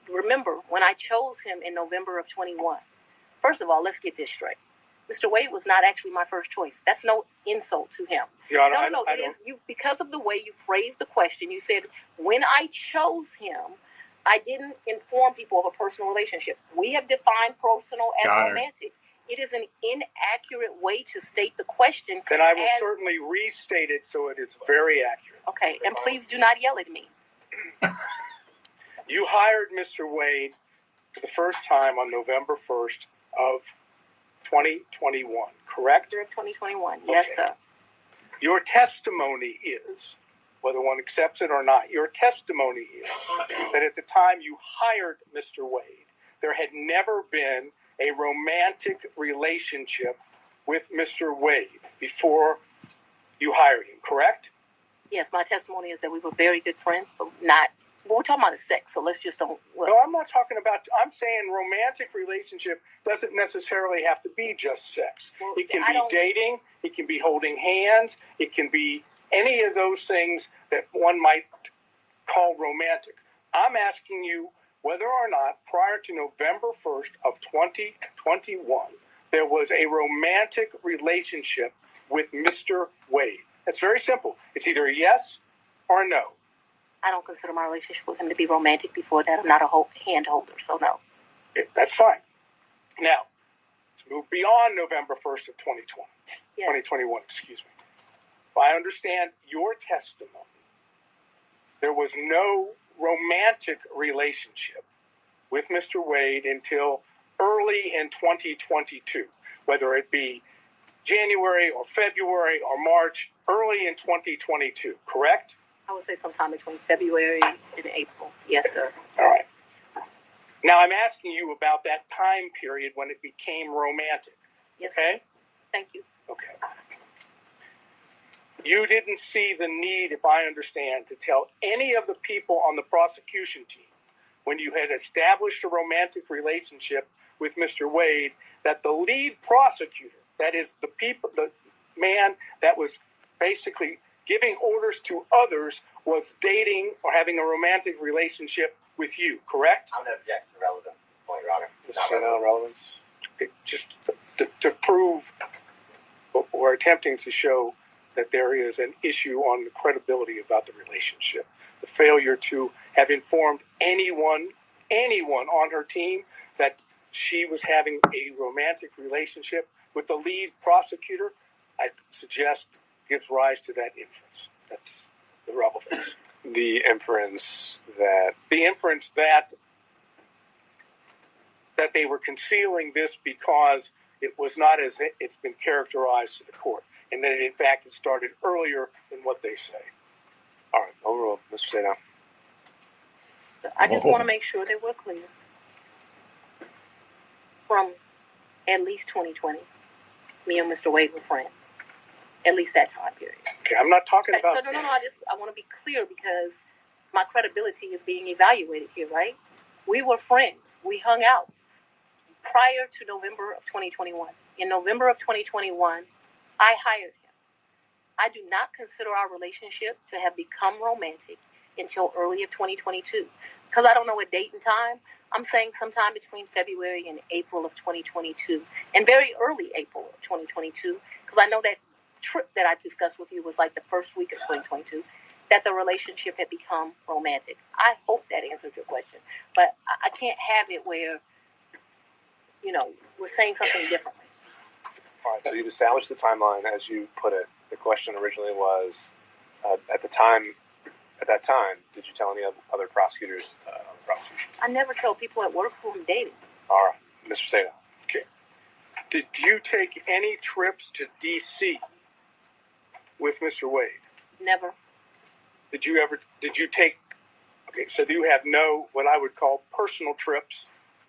Remember, when I chose him in November of 21, first of all, let's get this straight. Mr. Wade was not actually my first choice. That's no insult to him. Your No, Honor, no, it is you because of the way you phrased the question. You said, when I chose him, I didn't inform people of a personal relationship. We have defined personal as Got it. romantic. It is an inaccurate way to state the question. Then I will certainly restate it so it is very accurate. Okay, and please do not yell at me. You hired Mr. Wade for the first time on November 1st of 2021, correct? 2021, yes, sir. Your testimony is, whether one accepts it or not, your testimony is that at the time you hired Mr. Wade, there had never been a romantic relationship with Mr. Wade before you hired him, correct? Yes, my testimony is that we were very good friends, but we're talking about sex, so let's just don't. Well, no, I'm not talking about, I'm saying romantic relationship doesn't necessarily have to be just sex. Well, it can be dating, it can be holding hands, it can be any of those things that one might call romantic. I'm asking you whether or not prior to November 1st of 2021, there was a romantic relationship with Mr. Wade. It's very simple. It's either a yes or no. I don't consider my relationship with him to be romantic before that. I'm not a hand holder, so no. That's fine. Now, let's move beyond November 1st of 2020. Yeah. 2021, excuse me. If I understand your testimony, there was no romantic relationship with Mr. Wade until early in 2022, whether it be January or February or March, early in 2022, correct? I would say sometime between February and April. Yes, sir. All right. Now I'm asking you about that time period when it became romantic. Yes, okay? Sir. Thank you. Okay. You didn't see the need, if I understand, to tell any of the people on the prosecution team when you had established a romantic relationship with Mr. Wade that the lead prosecutor, that is the man that was basically giving orders to others, was dating or having a romantic relationship with you, correct? I'm going to object to relevance at this point, Your Honor. This is not relevance. Just to prove what we're attempting to show that there is an issue on the credibility about the relationship. The failure to have informed anyone on her team that she was having a romantic relationship with the lead prosecutor, I suggest gives rise to that inference. That's the relevance. The inference that they were concealing this because it was not as it's been characterized to the court, and that in fact it started earlier than what they say. All right, overruled, Mr. Sadao. I just want to make sure that we're clear. From at least 2020, me and Mr. Wade were friends. At least that time period. Okay, I'm not talking about... So no, I want to be clear because my credibility is being evaluated here, right? We were friends. We hung out prior to November of 2021. In November of 2021, I hired him. I do not consider our relationship to have become romantic until early of 2022. Because I don't know a date and time, I'm saying sometime between February and April of 2022. And very early April of 2022, because I know that trip that I discussed with you was like the first week of 2022, that the relationship had become romantic. I hope that answered your question. But I can't have it where, we're saying something differently. All right, so you've established the timeline as you put it. The question originally was, at that time, did you tell any other prosecutors on the prosecution? I never tell people at work who I'm dating. All right, Mr. Sadao. Okay. Did you take any trips to D.C. with Mr. Wade? Never. Did you take, so do you have no, what I would call personal trips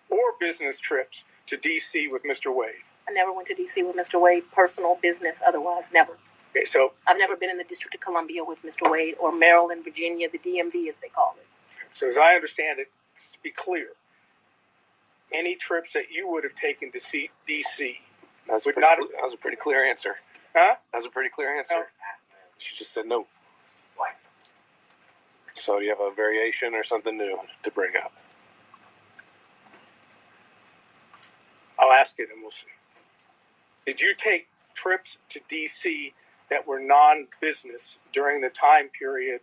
or business trips to D.C. with Mr. Wade? I never went to D.C. with Mr. Wade, personal, business, otherwise, never. Okay, so... I've never been in the District of Columbia with Mr. Wade, or Maryland, Virginia, the DMV, as they call it. So as I understand it, to be clear, any trips that you would have taken to see D.C., That was a pretty clear answer. Huh? That was a pretty clear answer. No. She just said no. Twice. So do you have a variation or something new to bring up? I'll ask it and we'll see. Did you take trips to D.C. that were non-business during the time period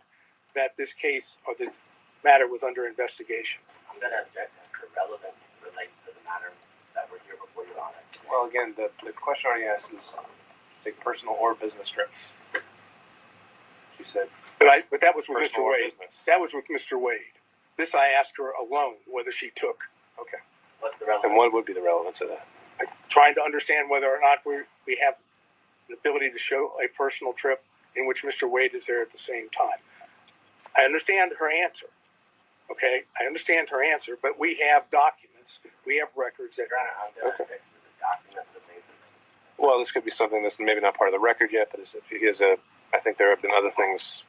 that this case or this matter was under investigation? I'm going to object as to relevance as it relates to the matter that we're here before Your Honor. Well, again, the question already asked is take personal or business trips. She said, but that was with personal Mr. or Wade. business. That was with Mr. Wade. This I asked her alone whether she took. Okay. What's the relevance? And what would be the relevance of that? Trying to understand whether or not we have an ability to show a personal trip in which Mr. Wade is there at the same time. I understand her answer. Okay, I understand her answer, but we have documents, we have records that. Your Honor, I'm going to object to the documents that things. Well, this could be something that's maybe not part of the record yet, but if he has I think there have been other things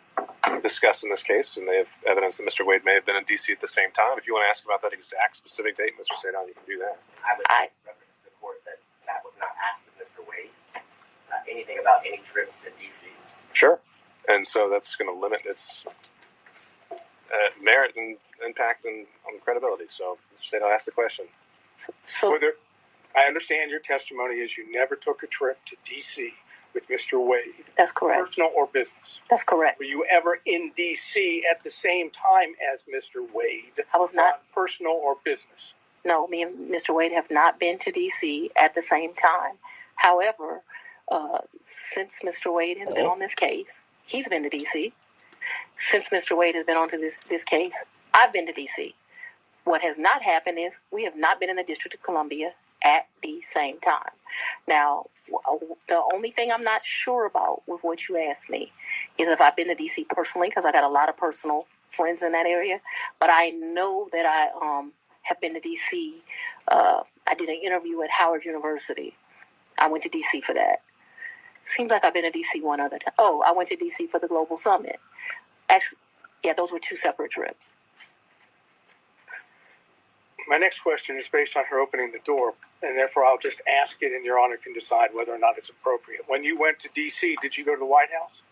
discussed in this case, and they have evidence that Mr. Wade may have been in D.C. at the same time. If you want to ask about that exact specific date, Mr. Sadon, you can do that. I would reference to the court that was not asked of Mr. Wade. Anything about any trips to D.C. Sure. And so that's going to limit its merit and impact and on credibility. So Mr. Sadon, ask the question. So I understand your testimony is you never took a trip to D.C. with Mr. Wade. That's correct. Personal or business. That's correct. Were you ever in D.C. at the same time as Mr. Wade? I was not. Personal or business? No, me and Mr. Wade have not been to D.C. at the same time. However, since Mr. Wade has been on this case, he's been to D.C. Since Mr. Wade has been on to this case, I've been to D.C. What has not happened is we have not been in the District of Columbia at the same time. Now, the only thing I'm not sure about with what you asked me is if I've been to D.C. personally, because I got a lot of personal friends in that area. But I know that I have been to D.C. I did an interview at Howard University. I went to D.C. for that. Seems like I've been to D.C. one other time. Oh, I went to D.C. for the Global Summit. Actually, yeah, those were two separate trips. My next question is based on her opening the door, and therefore I'll just ask it, and Your Honor can decide whether or not it's appropriate. When you went to D.C., did you go to the White House?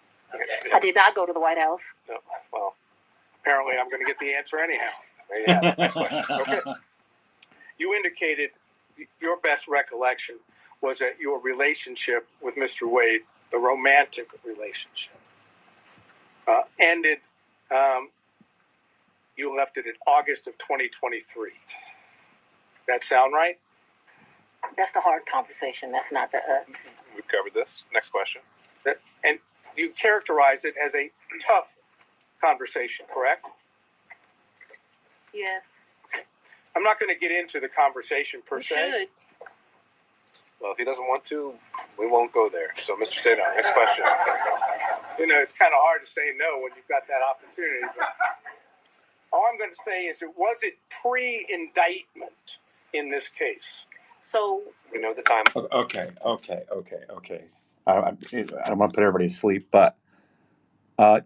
I did not go to the White House. No. Well, apparently I'm going to get the answer anyhow. Yeah, next question. Okay. You indicated your best recollection was that your relationship with Mr. Wade, the romantic relationship, ended. You left it in August of 2023. That sound right? That's the hard conversation. That's not the. We've covered this. Next question. And you characterize it as a tough conversation, correct? Yes. I'm not going to get into the conversation per se. Should. Well, if he doesn't want to, we won't go there. So, Mr. Sadon, next question. You know, it's kind of hard to say no when you've got that opportunity. But all I'm going to say is, was it pre-indictment in this case? So we know the time. Okay. I don't want to put everybody to sleep, but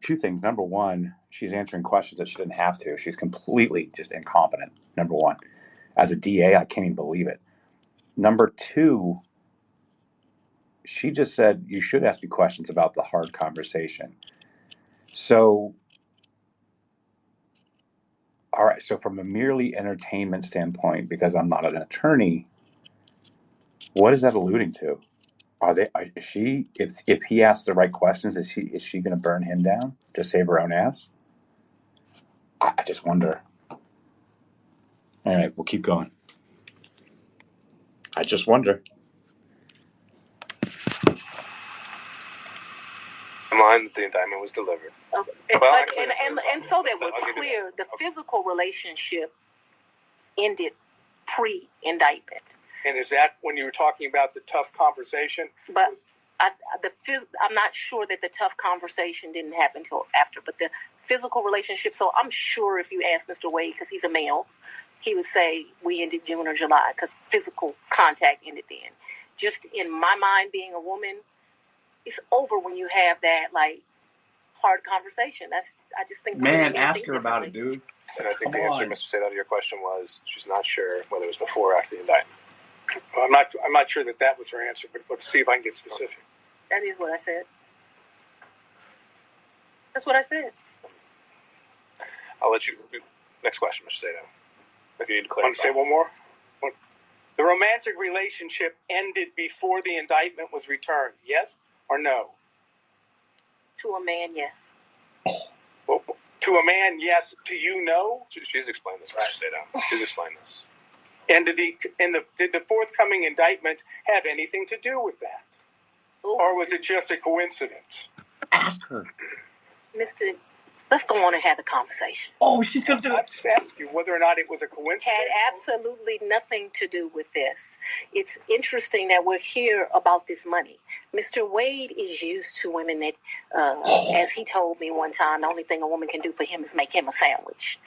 two things. Number one, she's answering questions that she didn't have to. She's completely just incompetent. Number one, as a DA, I can't even believe it. Number two, she just said you should ask me questions about the hard conversation. So, all right. So, from a merely entertainment standpoint, because I'm not an attorney, what is that alluding to? Is she, if he asks the right questions, is she going to burn him down to save her own ass? I just wonder. All right, we'll keep going. I just wonder. Line that the indictment was delivered. And so that we're clear, the physical relationship ended pre-indictment. And is that when you were talking about the tough conversation? But I'm not sure that the tough conversation didn't happen until after, but the physical relationship. So I'm sure if you ask Mr. Wade, because he's a male, he would say we ended June or July because physical contact ended then. Just in my mind, being a woman, it's over when you have that like hard conversation. I just think. Man, ask her about it, dude. And I think the answer, Mr. Sadot, to your question was she's not sure whether it was before or after the indictment. Well, I'm not sure that was her answer, but let's see if I can get specific. That is what I said. That's what I said. I'll let you. Next question, Mr. Sato. If you need to clarify. Want to say one more? The romantic relationship ended before the indictment was returned. Yes or no? To a man, yes. Well, to a man, yes. To you, no. She's explained this, Mr. Sato. She's explained this. And did the forthcoming indictment have anything to do with that? Ooh. Or was it just a coincidence? Ask her. Mr. Let's go on and have the conversation. Oh, she's going to do I it. just asked you whether or not it was a coincidence. Had absolutely nothing to do with this. It's interesting that we're here about this money. Mr. Wade is used to women that, as he told me one time, the only thing a woman can do for him is make him a sandwich.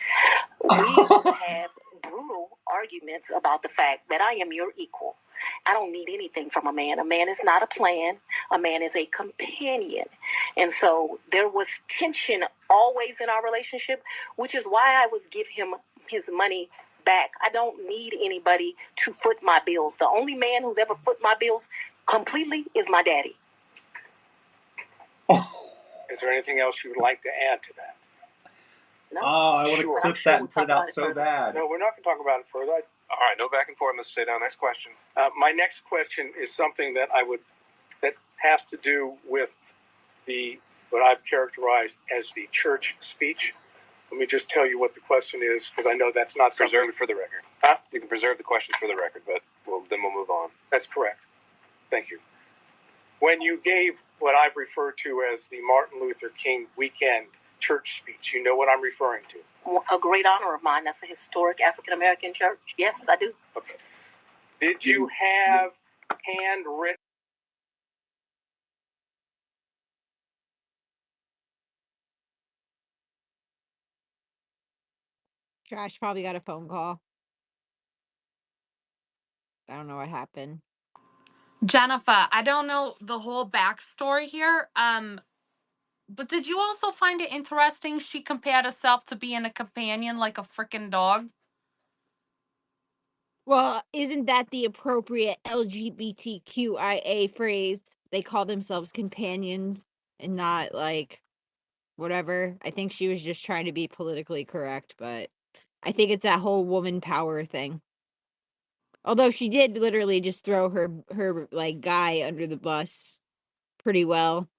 We have brutal arguments about the fact that I am your equal. I don't need anything from a man. A man is not a plan. A man is a companion. And so there was tension always in our relationship, which is why I was give him his money back. I don't need anybody to foot my bills. The only man who's ever foot my bills completely is my daddy. Is there anything else you would like to add to that? No. Oh, I would have clipped that and put it out so bad. No, we're not going to talk about it further. All right, no back and forth, Mr. Sato. Next question. My next question is something that that has to do with what I've characterized as the church speech. Let me just tell you what the question is, because I know that's not something. Preserve it for the record. Huh? You can preserve the questions for the record, but then we'll move on. That's correct. Thank you. When you gave what I've referred to as the Martin Luther King weekend church speech, you know what I'm referring to? A great honor of mine. That's a historic African-American church. Yes, I do. Okay. Did you have handwritten? Josh probably got a phone call. I don't know what happened. Jennifer, I don't know the whole backstory here. But did you also find it interesting she compared herself to being a companion like a freaking dog? Well, isn't that the appropriate LGBTQIA phrase? They call themselves companions and not like whatever. I think she was just trying to be politically correct, but I think it's that whole woman power thing. Although she did literally just throw her like guy under the bus pretty well.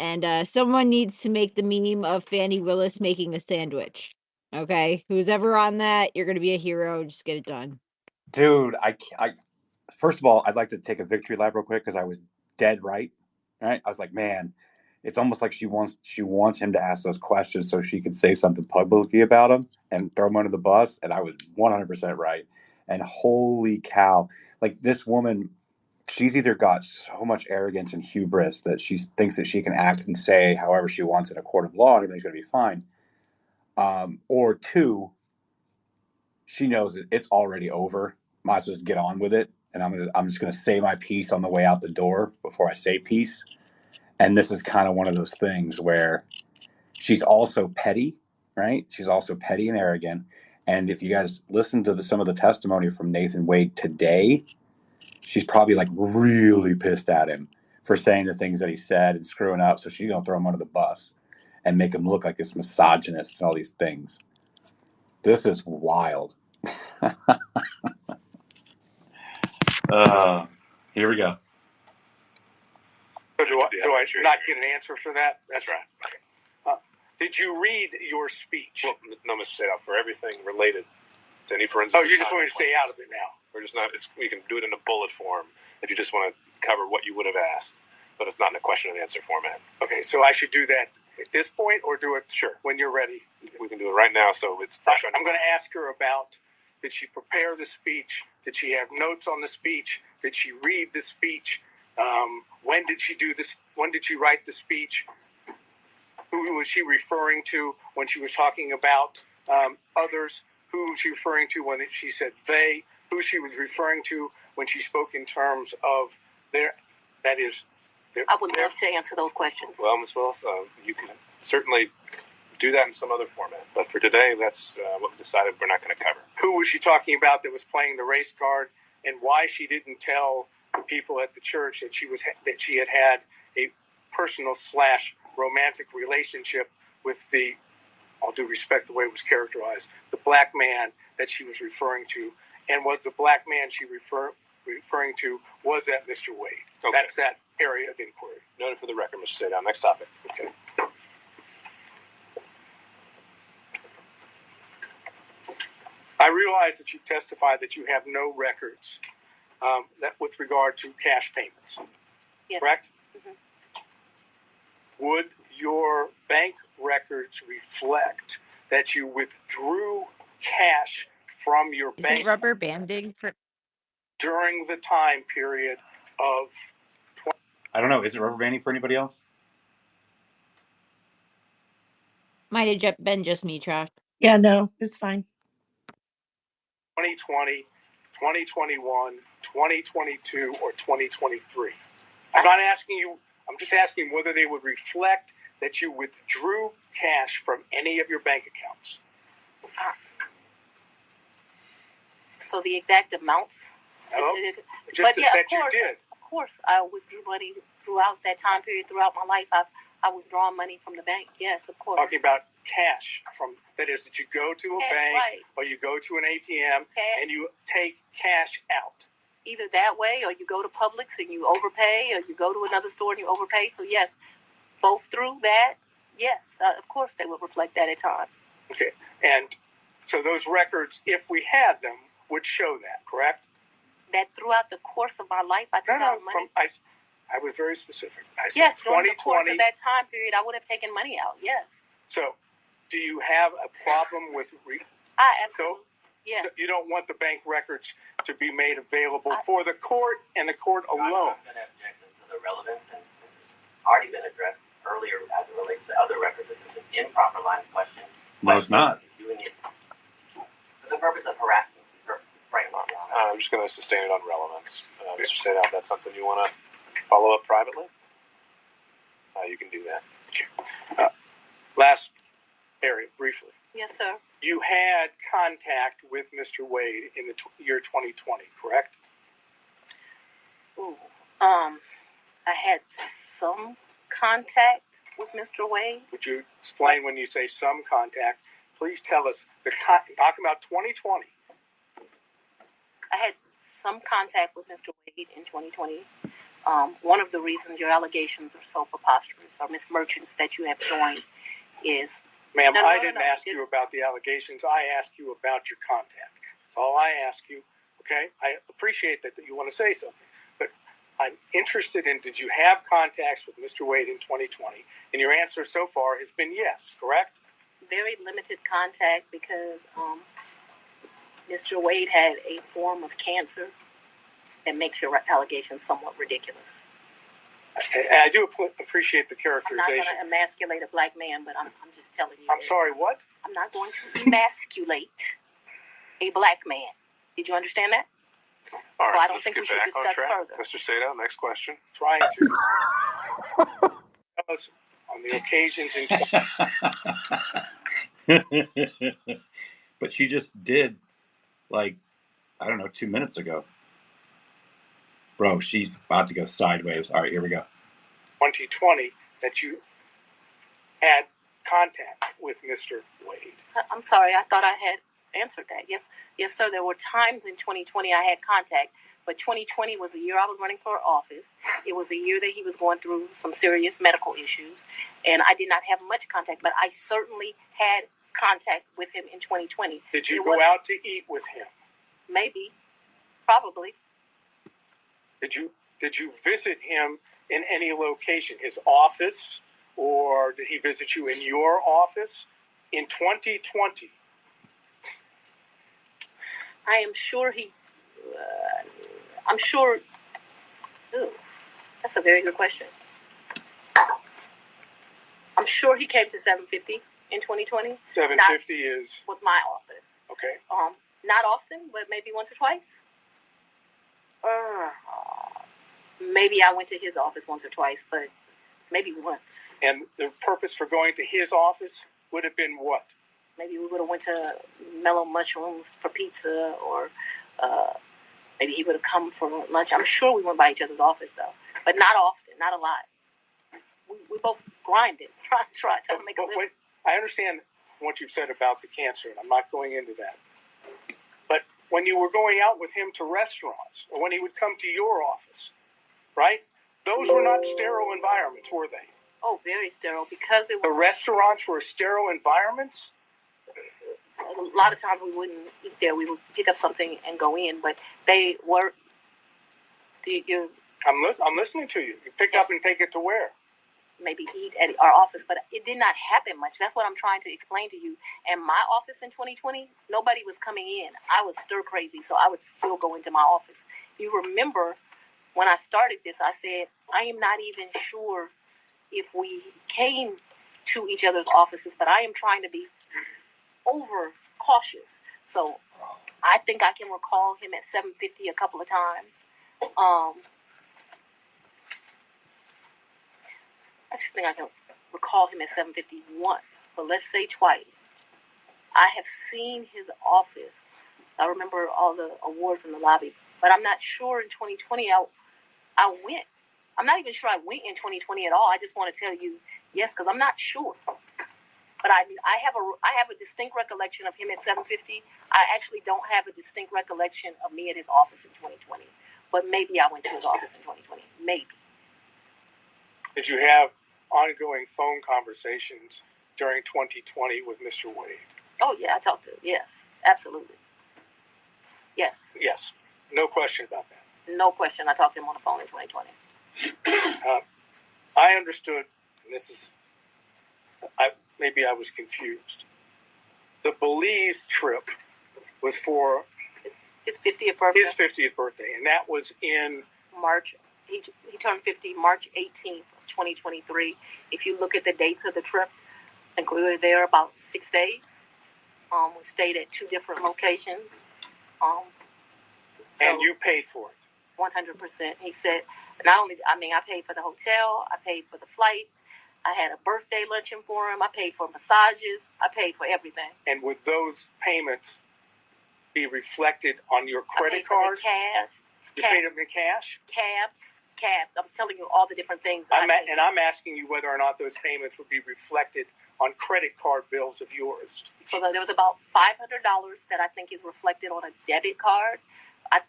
And someone needs to make the meme of Fanni Willis making a sandwich. Okay? Who's ever on that, you're going to be a hero. Just get it done. Dude, I first of all, I'd like to take a victory lap real quick because I was dead right. Right? I was like, man, it's almost like she wants him to ask those questions so she could say something publicly about him and throw him under the bus. And I was 100% right. And holy cow, like this woman, she's either got so much arrogance and hubris that she thinks that she can act and say however she wants in a court of law and everything's going to be fine. Or two, she knows that it's already over. Might as well just get on with it. And I'm just going to say my piece on the way out the door before I say peace. And this is kind of one of those things where she's also petty, right? She's also petty and arrogant. And if you guys listen to some of the testimony from Nathan Wade today, she's probably like really pissed at him for saying the things that he said and screwing up. So she's going to throw him under the bus and make him look like this misogynist and all these things. This is wild. Here we go. So do I not get an answer for that? That's right. Okay. Did you read your speech? Well, no, Mr. Sato, for everything related to any forensic. Oh, you just want me to stay out of it now? We're just not. We can do it in a bullet form if you just want to cover what you would have asked, but it's not in a question and answer format. Okay, so I should do that at this point, or do it when you're ready? We can do it right now, so it's fresh. I'm going to ask her about: did she prepare the speech? Did she have notes on the speech? Did she read the speech? When did she do this? When did she write the speech? Who was she referring to when she was talking about others? Who was she referring to when she said they? Who she was referring to when she spoke in terms of their? That is. I would love to answer those questions. Well, Ms. Willis, you can certainly do that in some other format. But for today, that's what we decided we're not going to cover. Who was she talking about that was playing the race card? and why she didn't tell the people at the church that she had had a personal / romantic relationship with the, all due respect the way it was characterized, the black man that she was referring to, and was the black man she referring to was that Mr. Wade. Okay. That's that area of inquiry. Noted for the record, Mr. Sadow. Next topic. Okay. I realize that you testified that you have no records that with regard to cash payments. Yes. Correct? Would your bank records reflect that you withdrew cash from your bank Isn't rubber banding for? during the time period of I don't know. Is it rubber banding for anybody else? Might have been just me, Trash. Yeah, no, it's fine. 2020, 2021, 2022, or 2023? I'm not asking you, I'm just asking whether they would reflect that you withdrew cash from any of your bank accounts. So the exact amounts? No, just but yeah, that of course, you did. Of course, I withdrew money throughout that time period, throughout my life. I withdrawn money from the bank. Yes, of course. Talking about cash from, that is, that you go to a bank, right, or you go to an ATM and you take cash out. Either that way, or you go to Publix and you overpay, or you go to another store and you overpay. So yes, both through that. Yes, of course they would reflect that at times. Okay, and so those records, if we had them, would show that, correct? That throughout the course of my life, I took out money. I was very specific. I said yes, during the course of that time period, I would have taken money out. Yes. So, do you have a problem with? I absolutely. Yes. You don't want the bank records to be made available for the court and the court alone. I'm going to object this to the relevance, and this has already been addressed earlier as it relates to other records. This is an improper line of question. No, it's not. Doing it for the purpose of harassing. Right. I'm just going to sustain it on relevance. Mr. Sadow, if that's something you want to follow up privately, you can do that. Okay. Last area, briefly. Yes, sir. You had contact with Mr. Wade in the year 2020, correct? Ooh. I had some contact with Mr. Wade. Would you explain when you say some contact? Please tell us, talking about 2020. I had some contact with Mr. Wade in 2020. One of the reasons your allegations are so preposterous, or Miss Merchants that you have joined, is... Ma'am, I didn't ask you about the allegations. I asked you about your contact. That's all I ask you, okay? I appreciate that you want to say something, but I'm interested in, did you have contacts with Mr. Wade in 2020? And your answer so far has been yes, correct? Very limited contact because Mr. Wade had a form of cancer that makes your allegations somewhat ridiculous. And I do appreciate the characterization. I'm not going to emasculate a black man, but I'm just telling you. I'm sorry, what? I'm not going to emasculate a black man. Did you understand that? All right, so I don't think we should discuss further. Mr. Sadow, next question. Trying to tell us on the occasions in But she just did, like, I don't know, 2 minutes ago. Bro, she's about to go sideways. All right, here we go. 2020 that you had contact with Mr. Wade. I'm sorry, I thought I had answered that. Yes, sir. There were times in 2020 I had contact, but 2020 was the year I was running for office. It was the year that he was going through some serious medical issues, and I did not have much contact, but I certainly had contact with him in 2020. Did you go out to eat with him? Maybe. Probably. Did you visit him in any location, his office, or did he visit you in your office in 2020? I am sure he. I'm sure. Ooh, that's a very good question. I'm sure he came to 750 in 2020. 750 was my office. Okay. Not often, but maybe once or twice. Maybe I went to his office once or twice, but maybe once. And the purpose for going to his office would have been what? Maybe we would have went to Mellow Mushrooms for pizza, or Maybe he would have come for lunch. I'm sure we went by each other's office, though. But not often, not a lot. We both grinded, trying to make a living. I understand what you've said about the cancer, and I'm not going into that. But when you were going out with him to restaurants, or when he would come to your office, right? Those were not sterile environments, were they? Oh, very sterile, because it was... The restaurants were sterile environments? A lot of times we wouldn't eat there. We would pick up something and go in, but they were... I'm listening to you. You pick up and take it to where? Maybe eat at our office, but it did not happen much. That's what I'm trying to explain to you. And my office in 2020, nobody was coming in. I was stir crazy, so I would still go into my office. You remember when I started this, I said, I am not even sure if we came to each other's offices, but I am trying to be over cautious. So I think I can recall him at 750 a couple of times. I just think I can recall him at 750 once, but let's say twice. I have seen his office. I remember all the awards in the lobby, but I'm not sure in 2020 I went. I'm not even sure I went in 2020 at all. I just want to tell you yes, because I'm not sure. But I have a distinct recollection of him at 750. I actually don't have a distinct recollection of me at his office in 2020. But maybe I went to his office in 2020. Maybe. Did you have ongoing phone conversations during 2020 with Mr. Wade? Oh, yeah, I talked to him. Yes, absolutely. Yes. Yes. No question about that. No question. I talked to him on the phone in 2020. I understood, and this is... maybe I was confused. The Belize trip was for his 50th birthday. His 50th birthday, and that was in March. He turned 50 March 18th of 2023. If you look at the dates of the trip, I think we were there about 6 days. We stayed at 2 different locations. And you paid for it? 100%. He said, I paid for the hotel, I paid for the flights, I had a birthday luncheon for him, I paid for massages, I paid for everything. And would those payments be reflected on your credit card? Cash. You paid them in cash? Cabs. I was telling you all the different things. I'm asking you whether or not those payments would be reflected on credit card bills of yours. So there was about $500 that I think is reflected on a debit card.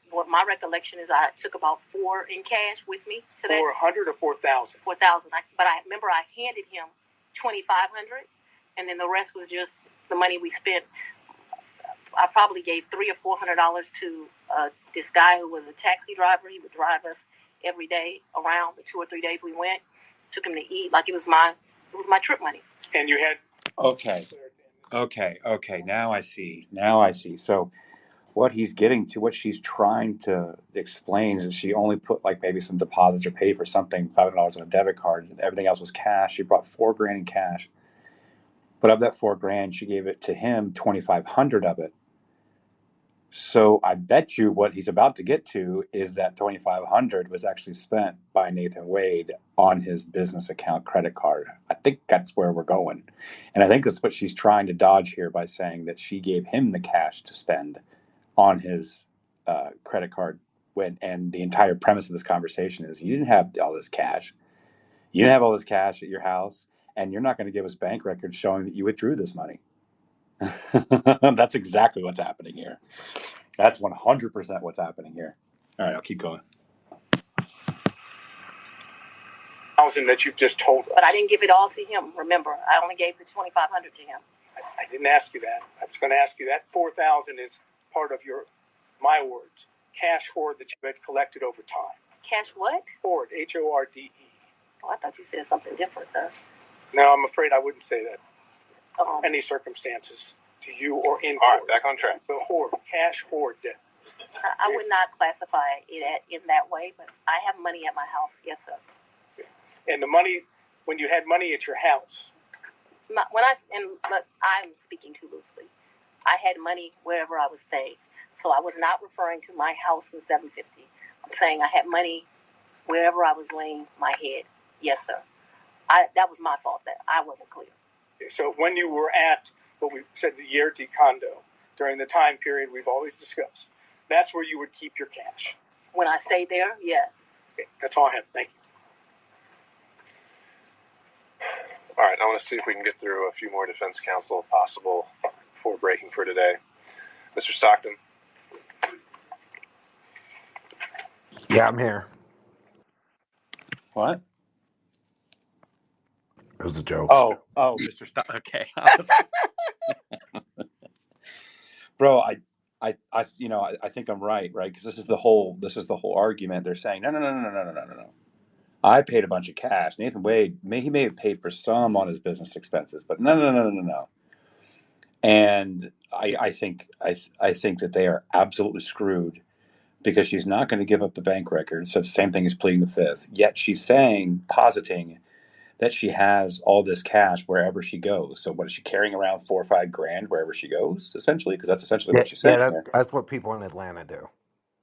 What my recollection is, I took about $4 in cash with me to that. 400 or 4,000? 4,000. But I remember I handed him 2,500, and then the rest was just the money we spent. I probably gave $300 or $400 to this guy who was a taxi driver. He would drive us every day around the 2 or 3 days we went. Took him to eat like it was my trip money. And you had... Okay. Now I see. So what he's getting to, what she's trying to explain is that she only put like maybe some deposits or paid for something, $500 on a debit card. Everything else was cash. She brought $4,000 in cash. But of that $4,000, she gave it to him, 2,500 of it. So I bet you what he's about to get to is that 2,500 was actually spent by Nathan Wade on his business account credit card. I think that's where we're going. And I think that's what she's trying to dodge here by saying that she gave him the cash to spend on his credit card. And the entire premise of this conversation is you didn't have all this cash. You didn't have all this cash at your house, and you're not going to give us bank records showing that you withdrew this money. That's exactly what's happening here. That's 100% what's happening here. All right, I'll keep going. That you've just told us. But I didn't give it all to him. Remember, I only gave the 2,500 to him. I didn't ask you that. I was going to ask you that 4,000 is part of my words, cash hoard that you had collected over time. Cash what? Hoard, H-O-R-D-E. Oh, I thought you said something different, sir. No, I'm afraid I wouldn't say that. Any circumstances to you or in All right, back on track. The hoard, cash hoard debt. I would not classify it in that way, but I have money at my house. Yes, sir. And the money, when you had money at your house? I'm speaking too loosely. I had money wherever I was staying. So I was not referring to my house in 750. I'm saying I had money wherever I was laying my head. Yes, sir. That was my fault that I wasn't clear. So when you were at what we've said, the Yerti condo, during the time period we've always discussed, That's where you would keep your cash. When I stay there, yes. Okay, that's all I have. Thank you. All right, I want to see if we can get through a few more defense counsel if possible before breaking for today. Mr. Stockton. Yeah, I'm here. What? It was a joke. Oh, Mr. Okay. Bro, I think I'm right? Because this is the whole argument. They're saying, no. I paid a bunch of cash. Nathan Wade, he may have paid for some on his business expenses, but no. And I think that they are absolutely screwed because she's not going to give up the bank records. So it's the same thing as pleading the fifth. Yet she's positing that she has all this cash wherever she goes. So what is she carrying around $4 or $5 grand wherever she goes, essentially? Because that's essentially what she's saying here. That's what people in Atlanta do.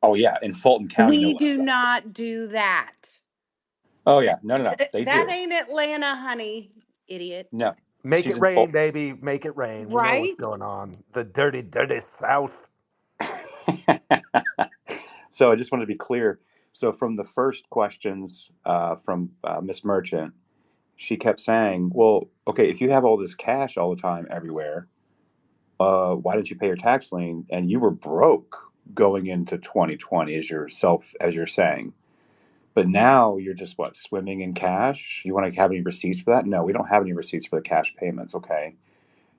Oh yeah, in Fulton County, no We less. do not do that. Oh yeah, no, they That do. ain't Atlanta, honey, idiot. No, Make she's it in rain, Fulton. baby. Make it rain. We know what's Right? going on. The dirty, dirty South. So I just wanted to be clear. So from the first questions from Miss Merchant, she kept saying, "Well, okay, if you have all this cash all the time everywhere, why didn't you pay your tax lien? And you were broke going into 2020, as you're saying. But now you're just swimming in cash? You want to have any receipts for that? No, we don't have any receipts for the cash payments. Okay.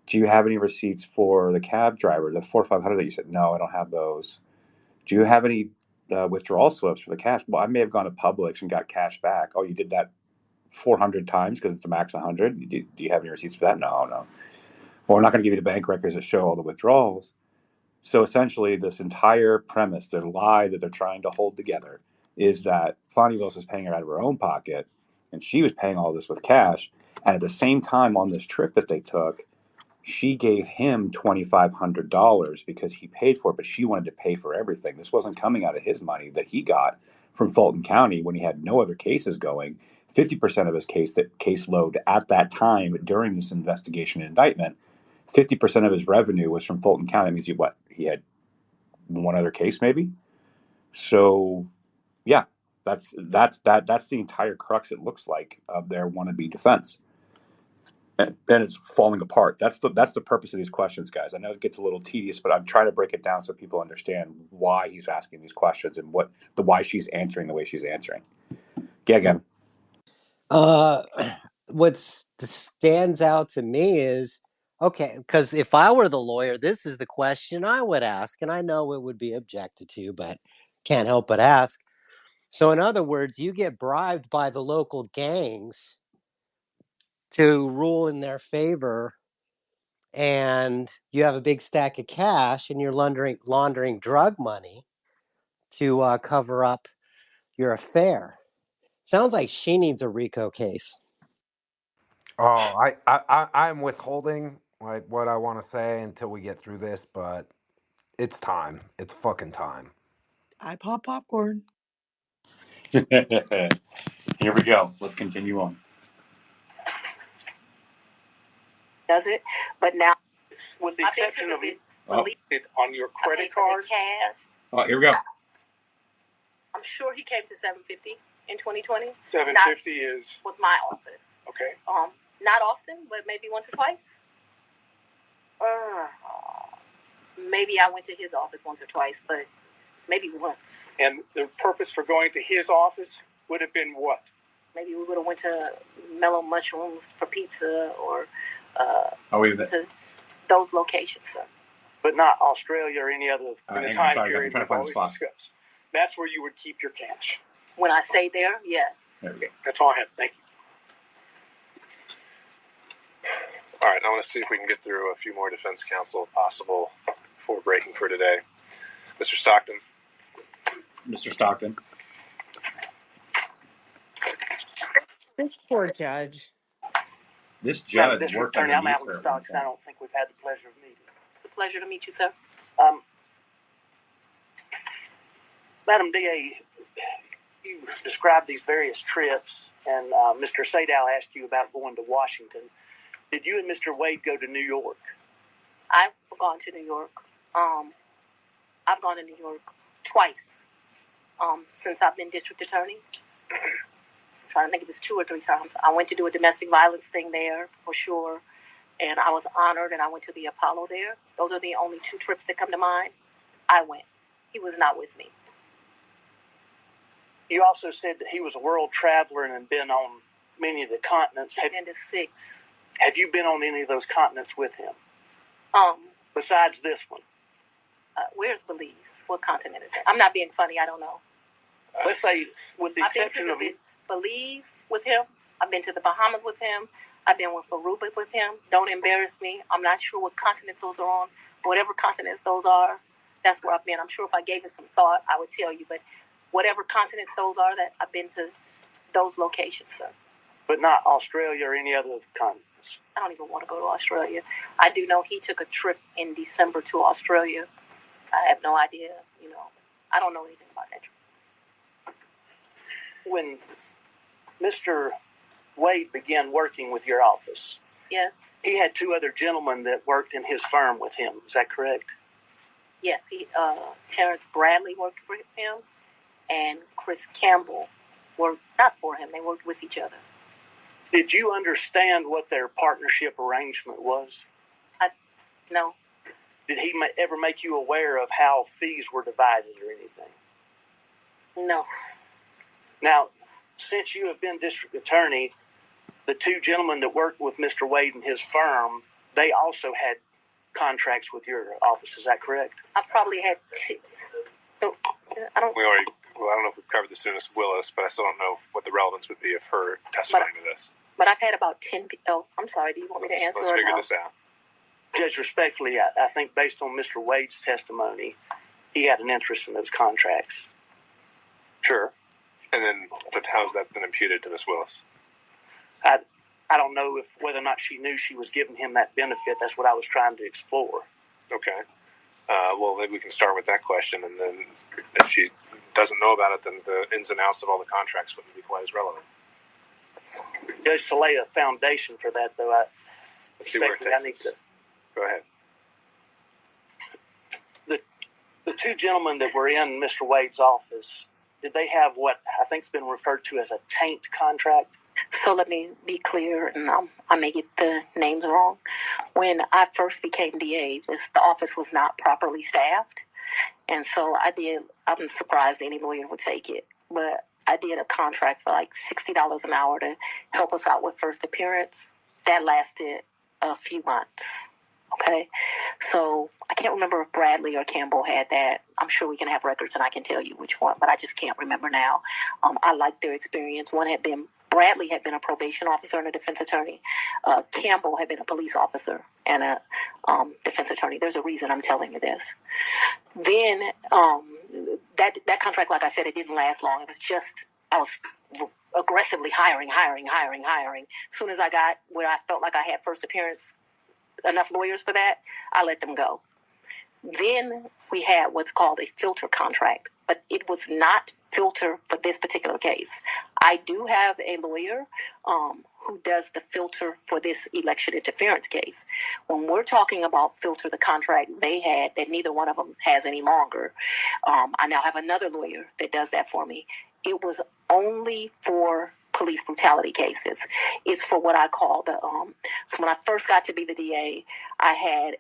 Do you have any receipts for the cab driver, the 4 or 500 that you said? No, I don't have those. Do you have any withdrawal slips for the cash? Well, I may have gone to Publix and got cash back. Oh, you did that 400 times because it's a max 100. Do you have any receipts for that? No. Well, we're not going to give you the bank records that show all the withdrawals. So essentially, this entire premise, their lie that they're trying to hold together, is that Fanni Willis is paying her out of her own pocket, and she was paying all this with cash. And at the same time, on this trip that they took, she gave him $2,500 because he paid for it, but she wanted to pay for everything. This wasn't coming out of his money that he got from Fulton County when he had no other cases going. 50% of his caseload at that time during this investigation and indictment, 50% of his revenue was from Fulton County. That means he had one other case maybe. So yeah, that's the entire crux, it looks like, of their wannabe defense. And it's falling apart. That's the purpose of these questions, guys. I know it gets a little tedious, but I'm trying to break it down so people understand why he's asking these questions and why she's answering the way she's answering. Yeah, Gavin. What stands out to me is, okay, because if I were the lawyer, this is the question I would ask, and I know it would be objected to, but can't help but ask. So in other words, you get bribed by the local gangs to rule in their favor, and you have a big stack of cash, and you're laundering drug money to cover up your affair. Sounds like she needs a RICO case. Oh, I'm withholding like what I want to say until we get through this, but it's time. It's fucking time. I pop popcorn. Here we go. Let's continue on. Does it? But now, With the I've been exception to of the on your I credit paid for the cards. cash. Oh, here we go. I'm sure he came to 750 in 2020. 750 is was my office. okay. Not often, but maybe once or twice. Maybe I went to his office once or twice, but maybe once. And the purpose for going to his office would have been what? Maybe we would have went to Mellow Mushrooms for pizza or to those locations, sir. But not Australia or any other in the time period I'm trying to find the spot. Discussed. That's where you would keep your cash. When I stayed there, yes. There we go. That's all I have. Thank you. All right, I want to see if we can get through a few more defense counsel if possible before breaking for today. Mr. Stockton. Mr. Stockton. This poor judge. This judge District worked Attorney, I'm underneath Alan her. Stocks, and I don't think we've had the pleasure of meeting. It's a pleasure to meet you, sir. Madam DA, you described these various trips, and Mr. Sadow asked you about going to Washington. Did you and Mr. Wade go to New York? I've gone to New York. I've gone to New York twice since I've been district attorney. I'm trying to think if it's 2 or 3 times. I went to do a domestic violence thing there for sure, and I was honored, and I went to the Apollo there. Those are the only 2 trips that come to mind. I went. He was not with me. You also said that he was a world traveler and had been on many of the continents. I've been to 6. Have you been on any of those continents with him? Besides this one? Where's Belize? What continent is it? I'm not being funny. I don't know. Let's say, with the exception of Belize with him. I've been to the Bahamas with him. I've been with Aruba with him. Don't embarrass me. I'm not sure what continents those are on. Whatever continents those are, that's where I've been. I'm sure if I gave it some thought, I would tell you. But whatever continents those are, that I've been to those locations, sir. But not Australia or any other continents? I don't even want to go to Australia. I do know he took a trip in December to Australia. I have no idea, I don't know anything about that trip. When Mr. Wade began working with your office, yes, he had 2 other gentlemen that worked in his firm with him. Is that correct? Yes, Terrence Bradley worked for him, and Chris Campbell worked not for him. They worked with each other. Did you understand what their partnership arrangement was? No. Did he ever make you aware of how fees were divided or anything? No. Now, since you have been district attorney, the 2 gentlemen that worked with Mr. Wade and his firm, they also had contracts with your office. Is that correct? I've probably had 2. I don't know if we've covered this in Willis, but I still don't know what the relevance would be of her testifying to this. But I've had about 10 people. I'm sorry, do you want me to answer? Let's figure this out. Judge, respectfully, I think based on Mr. Wade's testimony, he had an interest in those contracts. Sure. But how's that been imputed to Ms. Willis? I don't know whether or not she knew she was giving him that benefit. That's what I was trying to explore. Okay. Well, maybe we can start with that question, and then if she doesn't know about it, then the ins and outs of all the contracts wouldn't be quite as relevant. Judge, to lay a foundation for that, though, Let's see where it takes us. Go ahead. The 2 gentlemen that were in Mr. Wade's office, did they have what I think's been referred to as a taint contract? So let me be clear, and I may get the names wrong. When I first became DA, the office was not properly staffed, and so I'm surprised any lawyer would take it, but I did a contract for like $60 an hour to help us out with first appearance. That lasted a few months. Okay, so I can't remember if Bradley or Campbell had that. I'm sure we can have records and I can tell you which one, but I just can't remember now. I liked their experience. Bradley had been a probation officer and a defense attorney. Campbell had been a police officer and a defense attorney. There's a reason I'm telling you this. Then that contract, like I said, it didn't last long. It was just, I was aggressively hiring. As soon as I got where I felt like I had first appearance, enough lawyers for that, I let them go. Then we had what's called a filter contract, but it was not filter for this particular case. I do have a lawyer who does the filter for this election interference case. When we're talking about filter, the contract they had that neither one of them has any longer, I now have another lawyer that does that for me. It was only for police brutality cases. It's for what I call so when I first got to be the DA, I had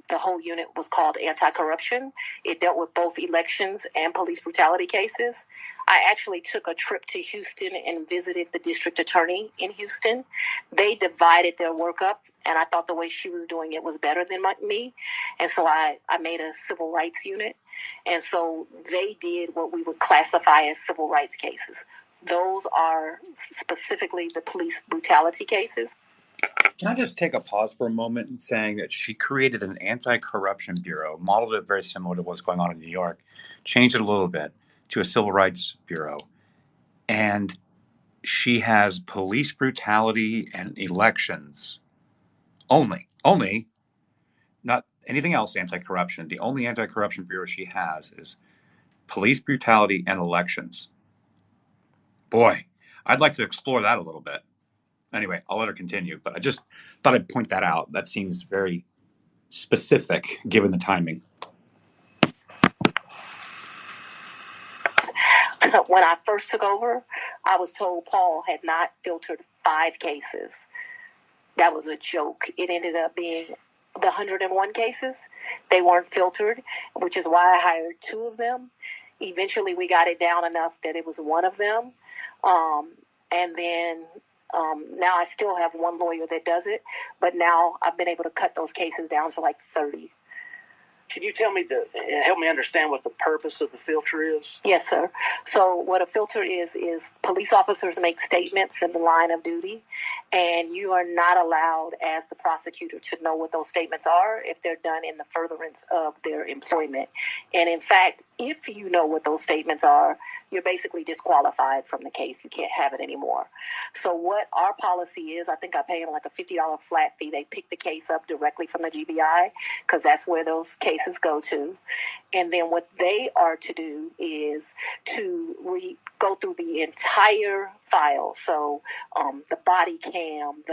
the whole unit was called anti-corruption. It dealt with both elections and police brutality cases. I actually took a trip to Houston and visited the district attorney in Houston. They divided their work up, and I thought the way she was doing it was better than me. And so I made a civil rights unit. And so they did what we would classify as civil rights cases. Those are specifically the police brutality cases. Can I just take a pause for a moment in saying that she created an anti-corruption bureau, modeled it very similar to what's going on in New York, changed it a little bit to a civil rights bureau. And she has police brutality and elections only, not anything else anti-corruption. The only anti-corruption bureau she has is police brutality and elections. Boy, I'd like to explore that a little bit. Anyway, I'll let her continue, but I just thought I'd point that out. That seems very specific given the timing. when I first took over, I was told Paul had not filtered 5 cases. That was a joke. It ended up being the 101 cases. They weren't filtered, which is why I hired 2 of them. Eventually, we got it down enough that it was 1 of them. And then now I still have 1 lawyer that does it, but now I've been able to cut those cases down to like 30. Can you tell me help me understand what the purpose of the filter is? Yes, sir. So what a filter is police officers make statements in the line of duty, and you are not allowed as the prosecutor to know what those statements are if they're done in the furtherance of their employment. And in fact, if you know what those statements are, you're basically disqualified from the case. You can't have it anymore. So what our policy is, I think I pay them like a $50 flat fee. They pick the case up directly from the GBI because that's where those cases go to. And then what they are to do is to go through the entire file. So the body cam,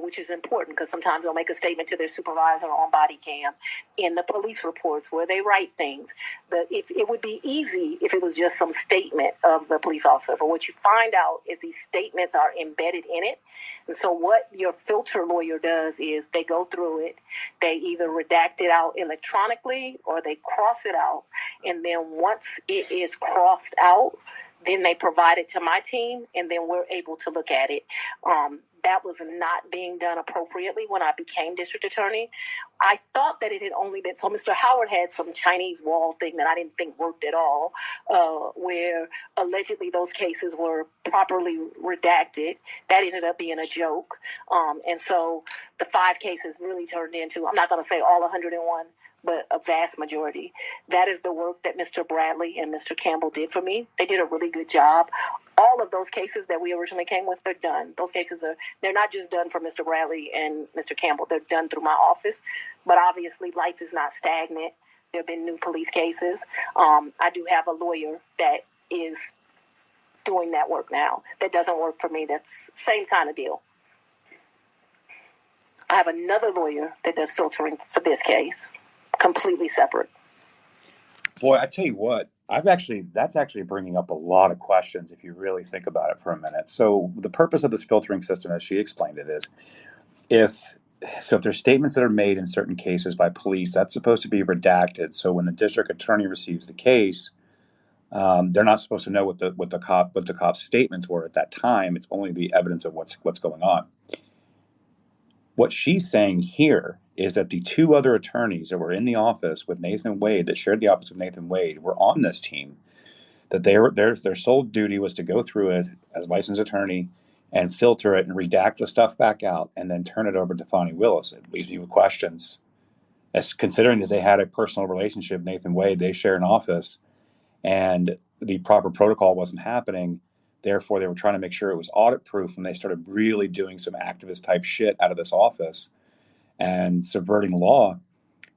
which is important because sometimes they'll make a statement to their supervisor on body cam, in the police reports where they write things. It would be easy if it was just some statement of the police officer. But what you find out is these statements are embedded in it. And so what your filter lawyer does is they go through it. They either redact it out electronically or they cross it out. And then once it is crossed out, then they provide it to my team, and then we're able to look at it. That was not being done appropriately when I became district attorney. I thought that it had only been, so Mr. Howard had some Chinese wall thing that I didn't think worked at all, where allegedly those cases were properly redacted. That ended up being a joke. And so the 5 cases really turned into, I'm not going to say all 101, but a vast majority. That is the work that Mr. Bradley and Mr. Campbell did for me. They did a really good job. All of those cases that we originally came with, they're done. Those cases they're not just done for Mr. Bradley and Mr. Campbell. They're done through my office. But obviously, life is not stagnant. There have been new police cases. I do have a lawyer that is doing that work now. That doesn't work for me. That's same kind of deal. I have another lawyer that does filtering for this case, completely separate. Boy, I tell you what, that's actually bringing up a lot of questions if you really think about it for a minute. So the purpose of this filtering system, as she explained it, is if there's statements that are made in certain cases by police, that's supposed to be redacted. So when the district attorney receives the case, they're not supposed to know what the cop's statements were at that time. It's only the evidence of what's going on. What she's saying here is that the 2 other attorneys that were in the office with Nathan Wade, that shared the office with Nathan Wade, were on this team. That their sole duty was to go through it as licensed attorney and filter it and redact the stuff back out and then turn it over to Fanni Willis. It leaves me with questions. As considering that they had a personal relationship, Nathan Wade, they share an office, and the proper protocol wasn't happening. Therefore, they were trying to make sure it was audit proof, and they started really doing some activist type shit out of this office and subverting the law.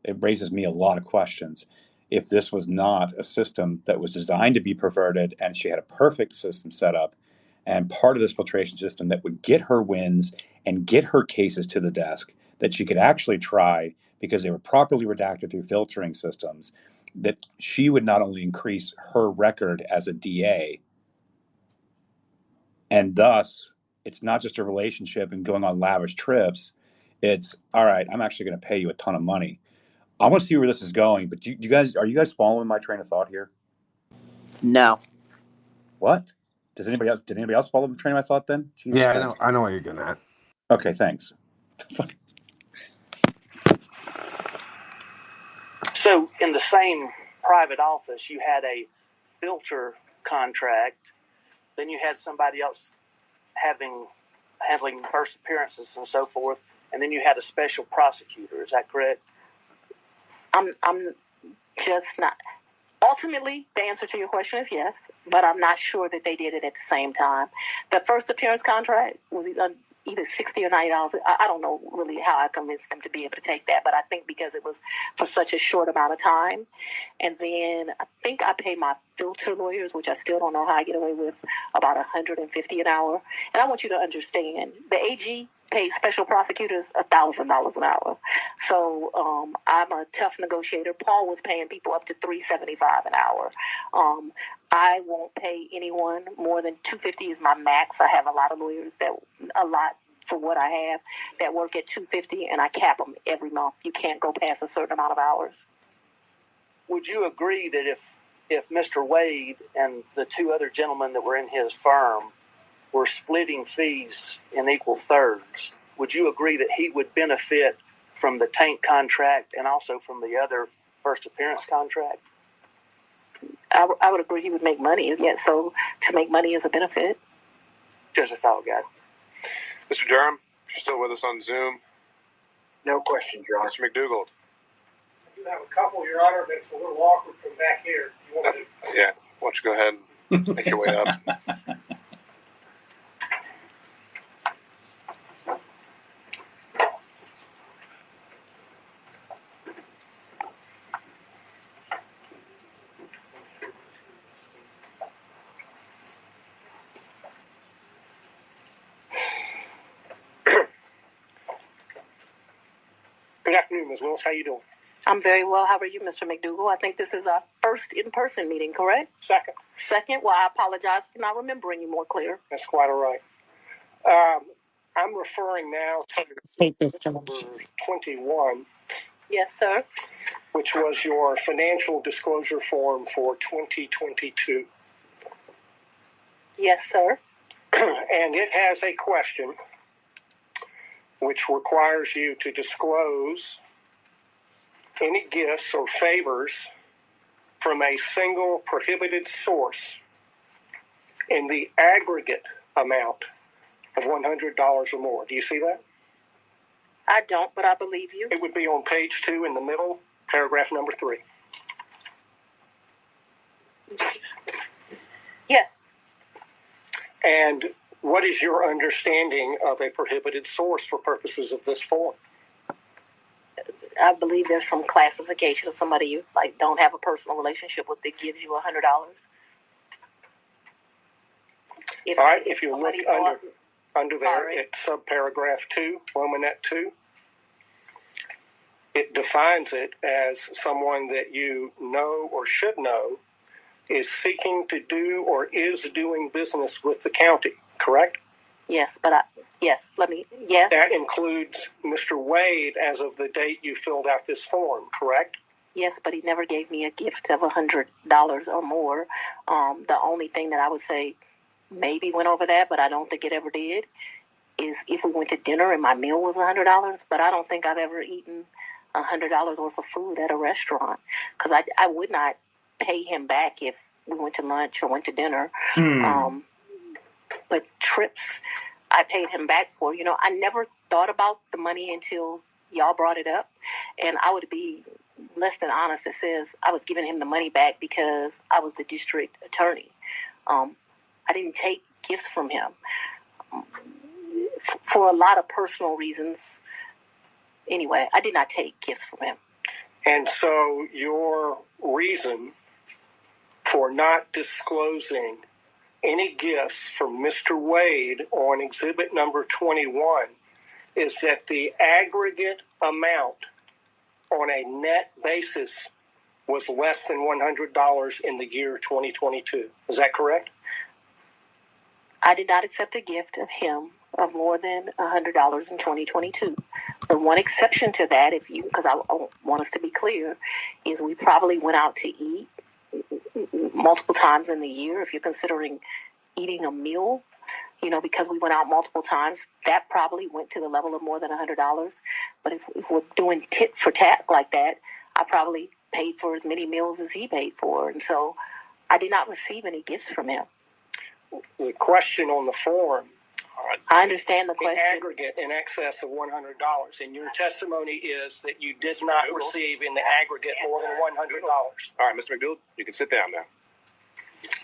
It raises me a lot of questions. If this was not a system that was designed to be perverted and she had a perfect system set up and part of this filtration system that would get her wins and get her cases to the desk that she could actually try because they were properly redacted through filtering systems, that she would not only increase her record as a DA, and thus it's not just a relationship and going on lavish trips. It's, all right, I'm actually going to pay you a ton of money. I want to see where this is going, but are you guys following my train of thought here? No. What? Did anybody else follow the train of my thought then? Jesus Yeah, Christ. I know what you're getting at. Okay, thanks. So in the same private office, you had a filter contract, then you had somebody else handling first appearances and so forth, and then you had a special prosecutor. Is that correct? I'm just not. Ultimately, the answer to your question is yes, but I'm not sure that they did it at the same time. The first appearance contract was either $60 or $90. I don't know really how I convinced them to be able to take that, but I think because it was for such a short amount of time. And then I think I pay my filter lawyers, which I still don't know how I get away with, about $150 an hour. And I want you to understand, the AG paid special prosecutors $1,000 an hour. So I'm a tough negotiator. Paul was paying people up to $375 an hour. I won't pay anyone more than $250 is my max. I have a lot of lawyers for what I have that work at $250, and I cap them every month. You can't go past a certain amount of hours. Would you agree that if Mr. Wade and the two other gentlemen that were in his firm were splitting fees in equal thirds, would you agree that he would benefit from the tank contract and also from the other first appearance contract? I would agree he would make money. Yeah, so to make money is a benefit. Just a thought, guy. Mr. Durham, if you're still with us on Zoom. No questions, Your Honor. Mr. McDougald. I do have a couple, Your Honor, but it's a little awkward from back here. You want to... Yeah, why don't you go ahead and make your way up. Good afternoon, Ms. Willis. How you doing? I'm very well. How are you, Mr. McDougall? I think this is our first in-person meeting, correct? Second. Second? Well, I apologize for not remembering you more clear. That's quite all right. I'm referring now to number 21. Yes, sir. Which was your financial disclosure form for 2022. Yes, sir. And it has a question which requires you to disclose any gifts or favors from a single prohibited source in the aggregate amount of $100 or more. Do you see that? I don't, but I believe you. It would be on page 2 in the middle, paragraph number 3. Yes. And what is your understanding of a prohibited source for purposes of this form? I believe there's some classification of somebody you don't have a personal relationship with that gives you $100. All right, if you look under there at subparagraph 2, Romanet 2, it defines it as someone that you know or should know is seeking to do or is doing business with the county, correct? Yes, yes. That includes Mr. Wade as of the date you filled out this form, correct? Yes, but he never gave me a gift of $100 or more. The only thing that I would say maybe went over that, but I don't think it ever did, is if we went to dinner and my meal was $100, but I don't think I've ever eaten $100 worth of food at a restaurant, because I would not pay him back if we went to lunch or went to dinner. But trips, I paid him back for. I never thought about the money until y'all brought it up, and I would be less than honest that says I was giving him the money back because I was the district attorney. I didn't take gifts from him for a lot of personal reasons. Anyway, I did not take gifts from him. And so your reason for not disclosing any gifts from Mr. Wade on exhibit number 21 is that the aggregate amount on a net basis was less than $100 in the year 2022. Is that correct? I did not accept a gift of him of more than $100 in 2022. The one exception to that, because I want us to be clear, is we probably went out to eat multiple times in the year. If you're considering eating a meal, because we went out multiple times, that probably went to the level of more than $100. But if we're doing tit for tat like that, I probably paid for as many meals as he paid for. And so I did not receive any gifts from him. The question on the form, I understand the question. The aggregate in excess of $100. And your testimony is that you did not receive in the aggregate more than $100. All right, Mr. McDougall, you can sit down now.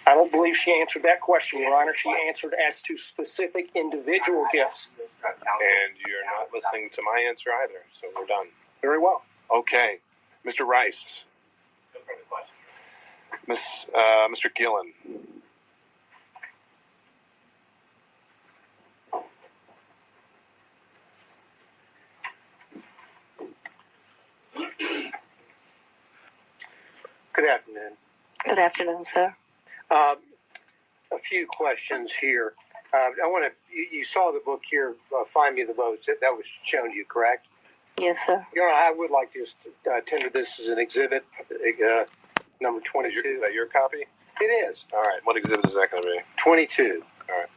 I don't believe she answered that question, Your Honor. She answered as to specific individual gifts. And you're not listening to my answer either, so we're done. Very well. Okay. Mr. Rice. Mr. Gillen. Good afternoon. Good afternoon, sir. A few questions here. I want to. You saw the book here, Find Me the Votes. That was shown to you, correct? Yes, sir. Your Honor, I would like to just tender this as an exhibit, number 22. Is that your copy? It is. All right. What exhibit is that going to be? 22. All right.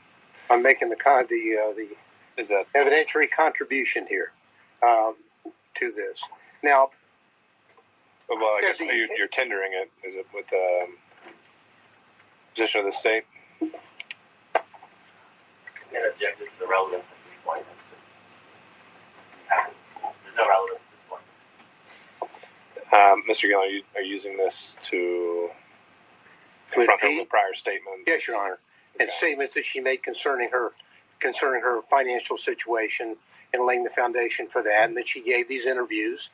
I'm making the Is that evidentiary contribution here to this. Now, well, I guess you're tendering it. Is it with position of the state? I'm going to object this to the relevance at this point. There's no relevance at this point. Mr. Gill, are you using this to confront her with prior statements? Yes, Your Honor. And statements that she made concerning her financial situation and laying the foundation for that, and that she gave these interviews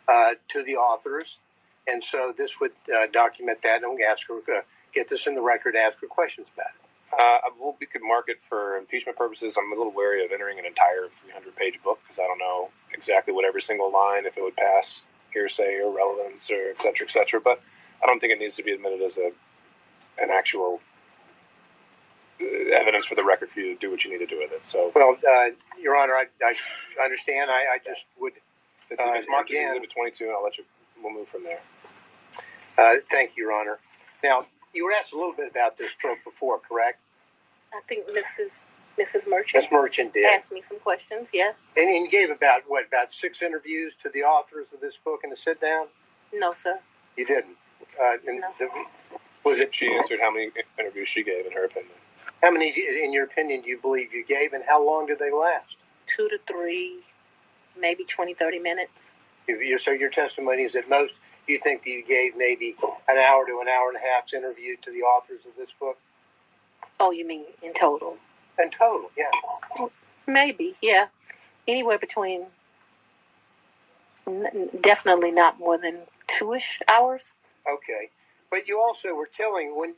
to the authors. And so this would document that, and we ask her, get this in the record, ask her questions about it. Well, we could mark it for impeachment purposes. I'm a little wary of entering an entire 300-page book because I don't know exactly what every single line, if it would pass hearsay or relevance or et cetera, et cetera. But I don't think it needs to be admitted as an actual evidence for the record for you to do what you need to do with it. So, well, Your Honor, I understand. I just would. It's marked as Exhibit 22, and we'll move from there. Thank you, Your Honor. Now, you were asked a little bit about this book before, correct? I think Mrs. Merchant. Ms. Merchant did. Asked me some questions, yes. And you gave about 6 interviews to the authors of this book in the sit down? No, sir. You didn't? No. Was it? She answered how many interviews she gave, in her opinion. How many, in your opinion, do you believe you gave, and how long did they last? 2 to 3, maybe 20, 30 minutes. So your testimony is at most, you think that you gave maybe an hour to an hour and a half's interview to the authors of this book? Oh, you mean in total? In total, yeah. Maybe, yeah. Anywhere between, definitely not more than 2-ish hours. Okay. But you also were telling, when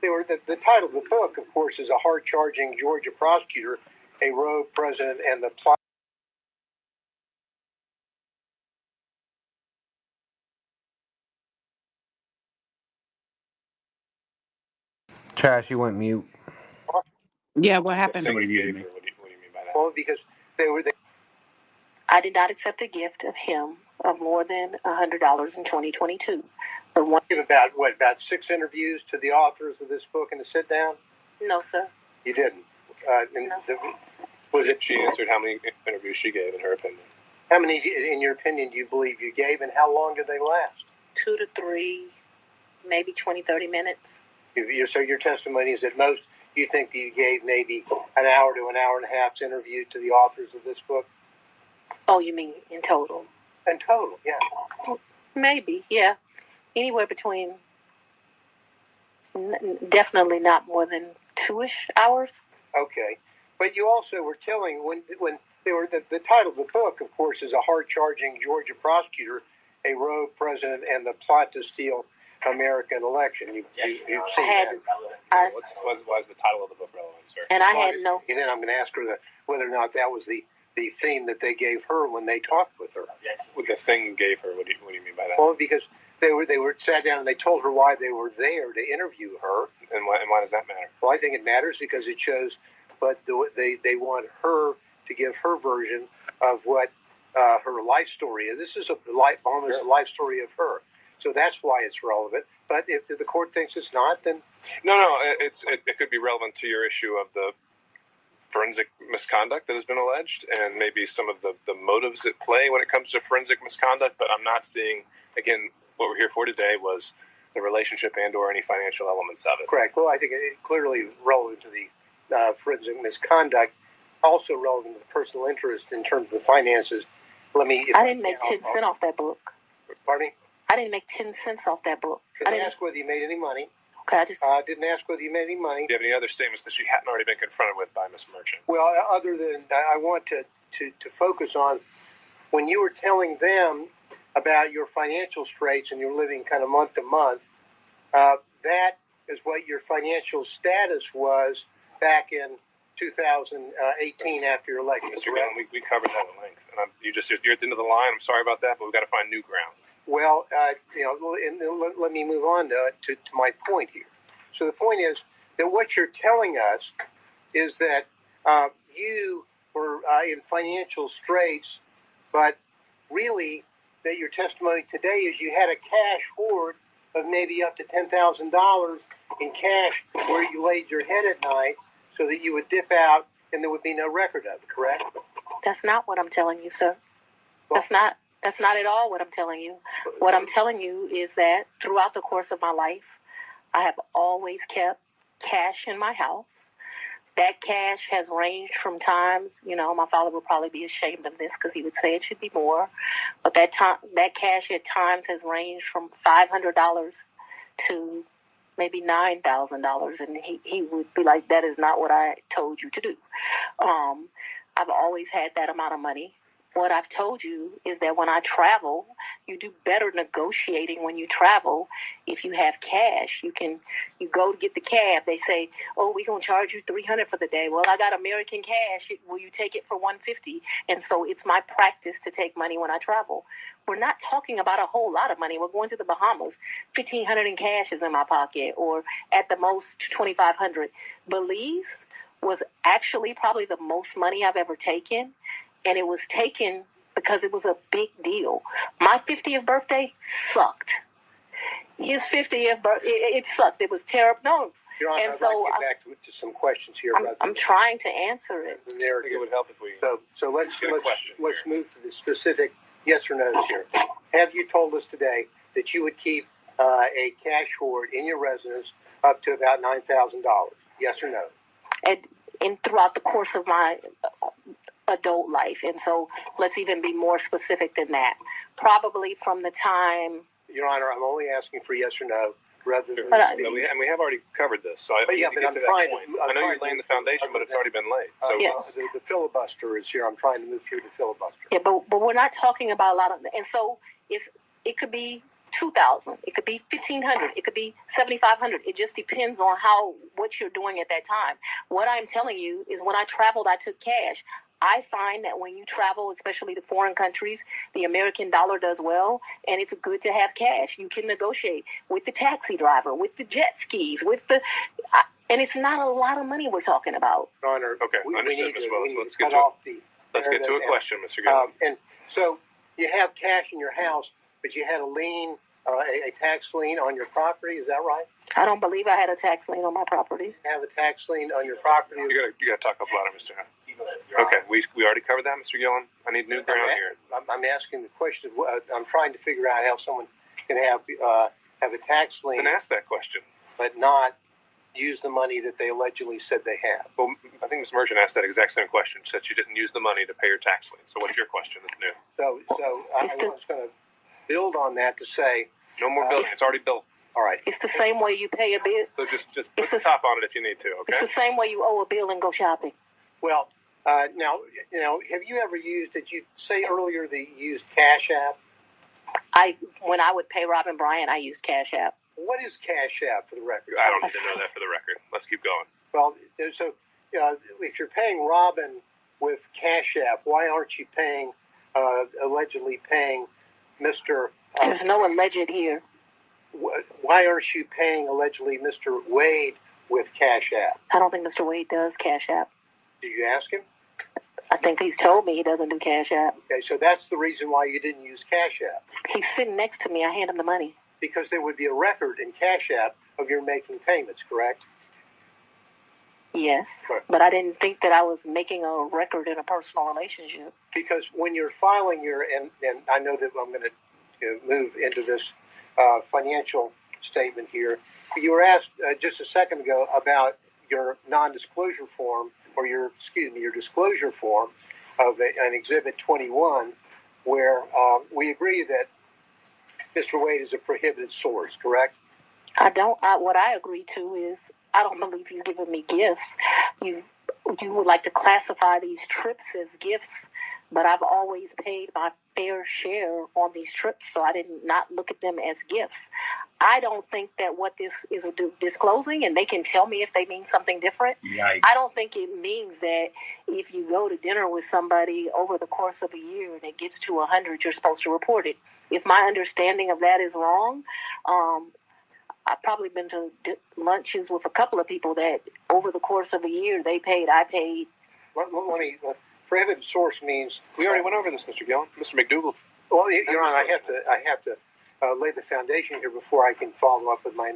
they were, the title of the book, of course, is A Hard-Charging Georgia Prosecutor, a Rogue President, and the Plot. Trash, you went mute. Yeah, what happened? Somebody gave her. What do you mean by that? Well, because they were. I did not accept a gift of him of more than $100 in 2022. The one about 6 interviews to the authors of this book in the sit down? No, sir. You didn't. No. Was it? She answered how many interviews she gave, in her opinion. How many, in your opinion, do you believe you gave, and how long did they last? 2 to 3, maybe 20, 30 minutes. So your testimony is at most, you think that you gave maybe an hour to an hour and a half's interview to the authors of this book? Oh, you mean in total? In total, yeah. Maybe, yeah. Anywhere between, definitely not more than 2-ish hours. Okay. But you also were telling, when they were, the title of the book, of course, is A Hard-Charging Georgia Prosecutor, a Rogue President, and the Plot to Steal American Election. You've seen that. Why is the title of the book relevant, sir? And I had no. And then I'm going to ask her whether or not that was the theme that they gave her when they talked with her. What the thing gave her? What do you mean by that? Well, because they were sat down and they told her why they were there to interview her. And why does that matter? Well, I think it matters because it shows, but they want her to give her version of what her life story is. This is almost a life story of her. So that's why it's relevant. But if the court thinks it's not, then no, it could be relevant to your issue of the forensic misconduct that has been alleged, and maybe some of the motives at play when it comes to forensic misconduct. But I'm not seeing, again, what we're here for today was the relationship and/or any financial elements of it. Correct. Well, I think it's clearly relevant to the forensic misconduct, also relevant to the personal interest in terms of the finances. I didn't make 10 cents off that book. Pardon me? I didn't make 10 cents off that book. I didn't ask whether you made any money. Okay, I just didn't ask whether you made any money. Do you have any other statements that she hadn't already been confronted with by Ms. Merchant? Well, other than I want to focus on when you were telling them about your financial straits and you're living kind of month to month, that is what your financial status was back in 2018 after your election. Mr. Glenn, we covered that at length. And you're at the end of the line. I'm sorry about that, but we've got to find new ground. Well, let me move on to my point here. So the point is that what you're telling us is that you were in financial straits, but really that your testimony today is you had a cash hoard of maybe up to $10,000 in cash where you laid your head at night so that you would dip out and there would be no record of it, correct? That's not what I'm telling you, sir. Well, that's not at all what I'm telling you. What I'm telling you is that throughout the course of my life, I have always kept cash in my house. That cash has ranged from times, my father would probably be ashamed of this because he would say it should be more. But that cash at times has ranged from $500 to maybe $9,000. And he would be like, that is not what I told you to do. I've always had that amount of money. What I've told you is that when I travel, you do better negotiating when you travel. If you have cash, you go to get the cab. They say, "Oh, we're gonna charge you $300 for the day." Well, I got American cash. Will you take it for $150? And so it's my practice to take money when I travel. We're not talking about a whole lot of money. We're going to the Bahamas. $1,500 in cash is in my pocket, or at the most $2,500. Belize was actually probably the most money I've ever taken. And it was taken because it was a big deal. My 50th birthday sucked. His 50th birthday, it sucked. It was terrible. No. Your Honor, I'd like to get back to some questions here. I'm trying to answer it. I think it would help if we. So let's move to the specific yes or no's here. Have you told us today that you would keep a cash hoard in your residence up to about $9,000? Yes or no? And throughout the course of my adult life. And so let's even be more specific than that. Probably from the time... Your Honor, I'm only asking for yes or no rather than we have already covered this. So I know you're laying the foundation, but it's already been laid. So yes. The filibuster is here. I'm trying to move through the filibuster. Yeah, but we're not talking about a lot of... And so it could be $2,000. It could be $1,500. It could be $7,500. It just depends on what you're doing at that time. What I'm telling you is when I traveled, I took cash. I find that when you travel, especially to foreign countries, the American dollar does well, and it's good to have cash. You can negotiate with the taxi driver, with the jet skis, and it's not a lot of money we're talking about. Your Honor, okay, understood, Ms. Wells. Let's get to a question, Mr. Gillen. And so you have cash in your house, but you had a lien, a tax lien on your property. Is that right? I don't believe I had a tax lien on my property. You have a tax lien on your property. You got to talk up louder, Mr. Huff. Okay, we already covered that, Mr. Gillen. I need new ground here. I'm asking the question. I'm trying to figure out how someone can have a tax lien. Then ask that question. But not use the money that they allegedly said they have. Well, I think Ms. Merchant asked that exact same question. She said you didn't use the money to pay your tax lien. So what's your question that's new? So I was going to build on that to say... No more building. It's already built. All right. It's the same way you pay a bill. So just put the top on it if you need to, okay? It's the same way you owe a bill and go shopping. Well... Now, have you ever did you say earlier that you used Cash App? When I would pay Robin Bryant, I used Cash App. What is Cash App for the record? I don't need to know that for the record. Let's keep going. Well, so if you're paying Robin with Cash App, why aren't you allegedly paying Mr. There's no alleged here. Why aren't you paying allegedly Mr. Wade with Cash App? I don't think Mr. Wade does Cash App. Did you ask him? I think he's told me he doesn't do Cash App. Okay, so that's the reason why you didn't use Cash App. He's sitting next to me. I hand him the money. Because there would be a record in Cash App of your making payments, correct? Yes, but I didn't think that I was making a record in a personal relationship. Because when you're filing and I know that I'm going to move into this financial statement here, you were asked just a second ago about your non-disclosure form, or your disclosure form of an Exhibit 21, where we agree that Mr. Wade is a prohibited source, correct? What I agree to is I don't believe he's giving me gifts. you would like to classify these trips as gifts, but I've always paid my fair share on these trips, so I did not look at them as gifts. I don't think that what this is disclosing, and they can tell me if they mean something different. Yikes. I don't think it means that if you go to dinner with somebody over the course of a year and it gets to 100, you're supposed to report it. If my understanding of that is wrong, I've probably been to lunches with a couple of people that over the course of a year they paid, I paid. Let me, prohibited source means We already went over this, Mr. Gillen. Mr. McDougal. Well, Your Honor, I have to lay the foundation here before I can follow up with my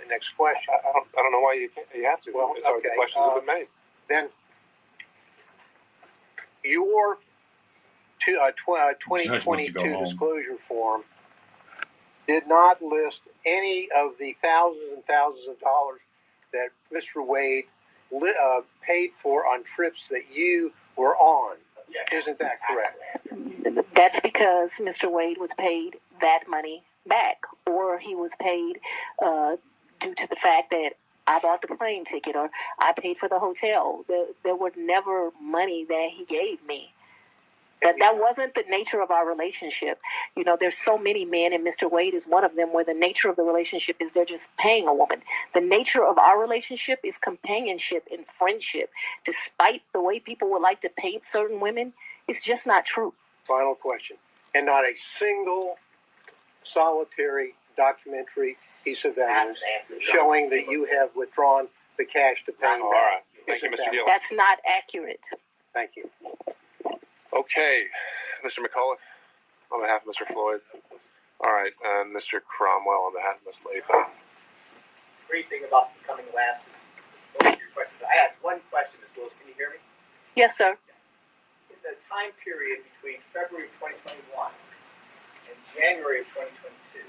next question. I don't know why you have to. Well, it's already, the questions have been made. Then your 2022 disclosure form did not list any of the thousands and thousands of dollars that Mr. Wade paid for on trips that you were on. Isn't that correct? That's because Mr. Wade was paid that money back, or he was paid due to the fact that I bought the plane ticket or I paid for the hotel. There were never money that he gave me. That wasn't the nature of our relationship. You know, there's so many men, and Mr. Wade is one of them, where the nature of the relationship is they're just paying a woman. The nature of our relationship is companionship and friendship. Despite the way people would like to paint certain women, it's just not true. Final question. And not a single solitary documentary piece of evidence showing that you have withdrawn the cash to pay. All right. Thank you, Mr. Gillen. That's not accurate. Thank you. Okay, Mr. McCullough, on behalf of Mr. Floyd. All right, and Mr. Cromwell on behalf of Ms. Latham. Great thing about becoming last. Those are your questions. I have one question, Ms. Willis. Can you hear me? Yes, sir. In the time period between February of 2021 and January of 2022,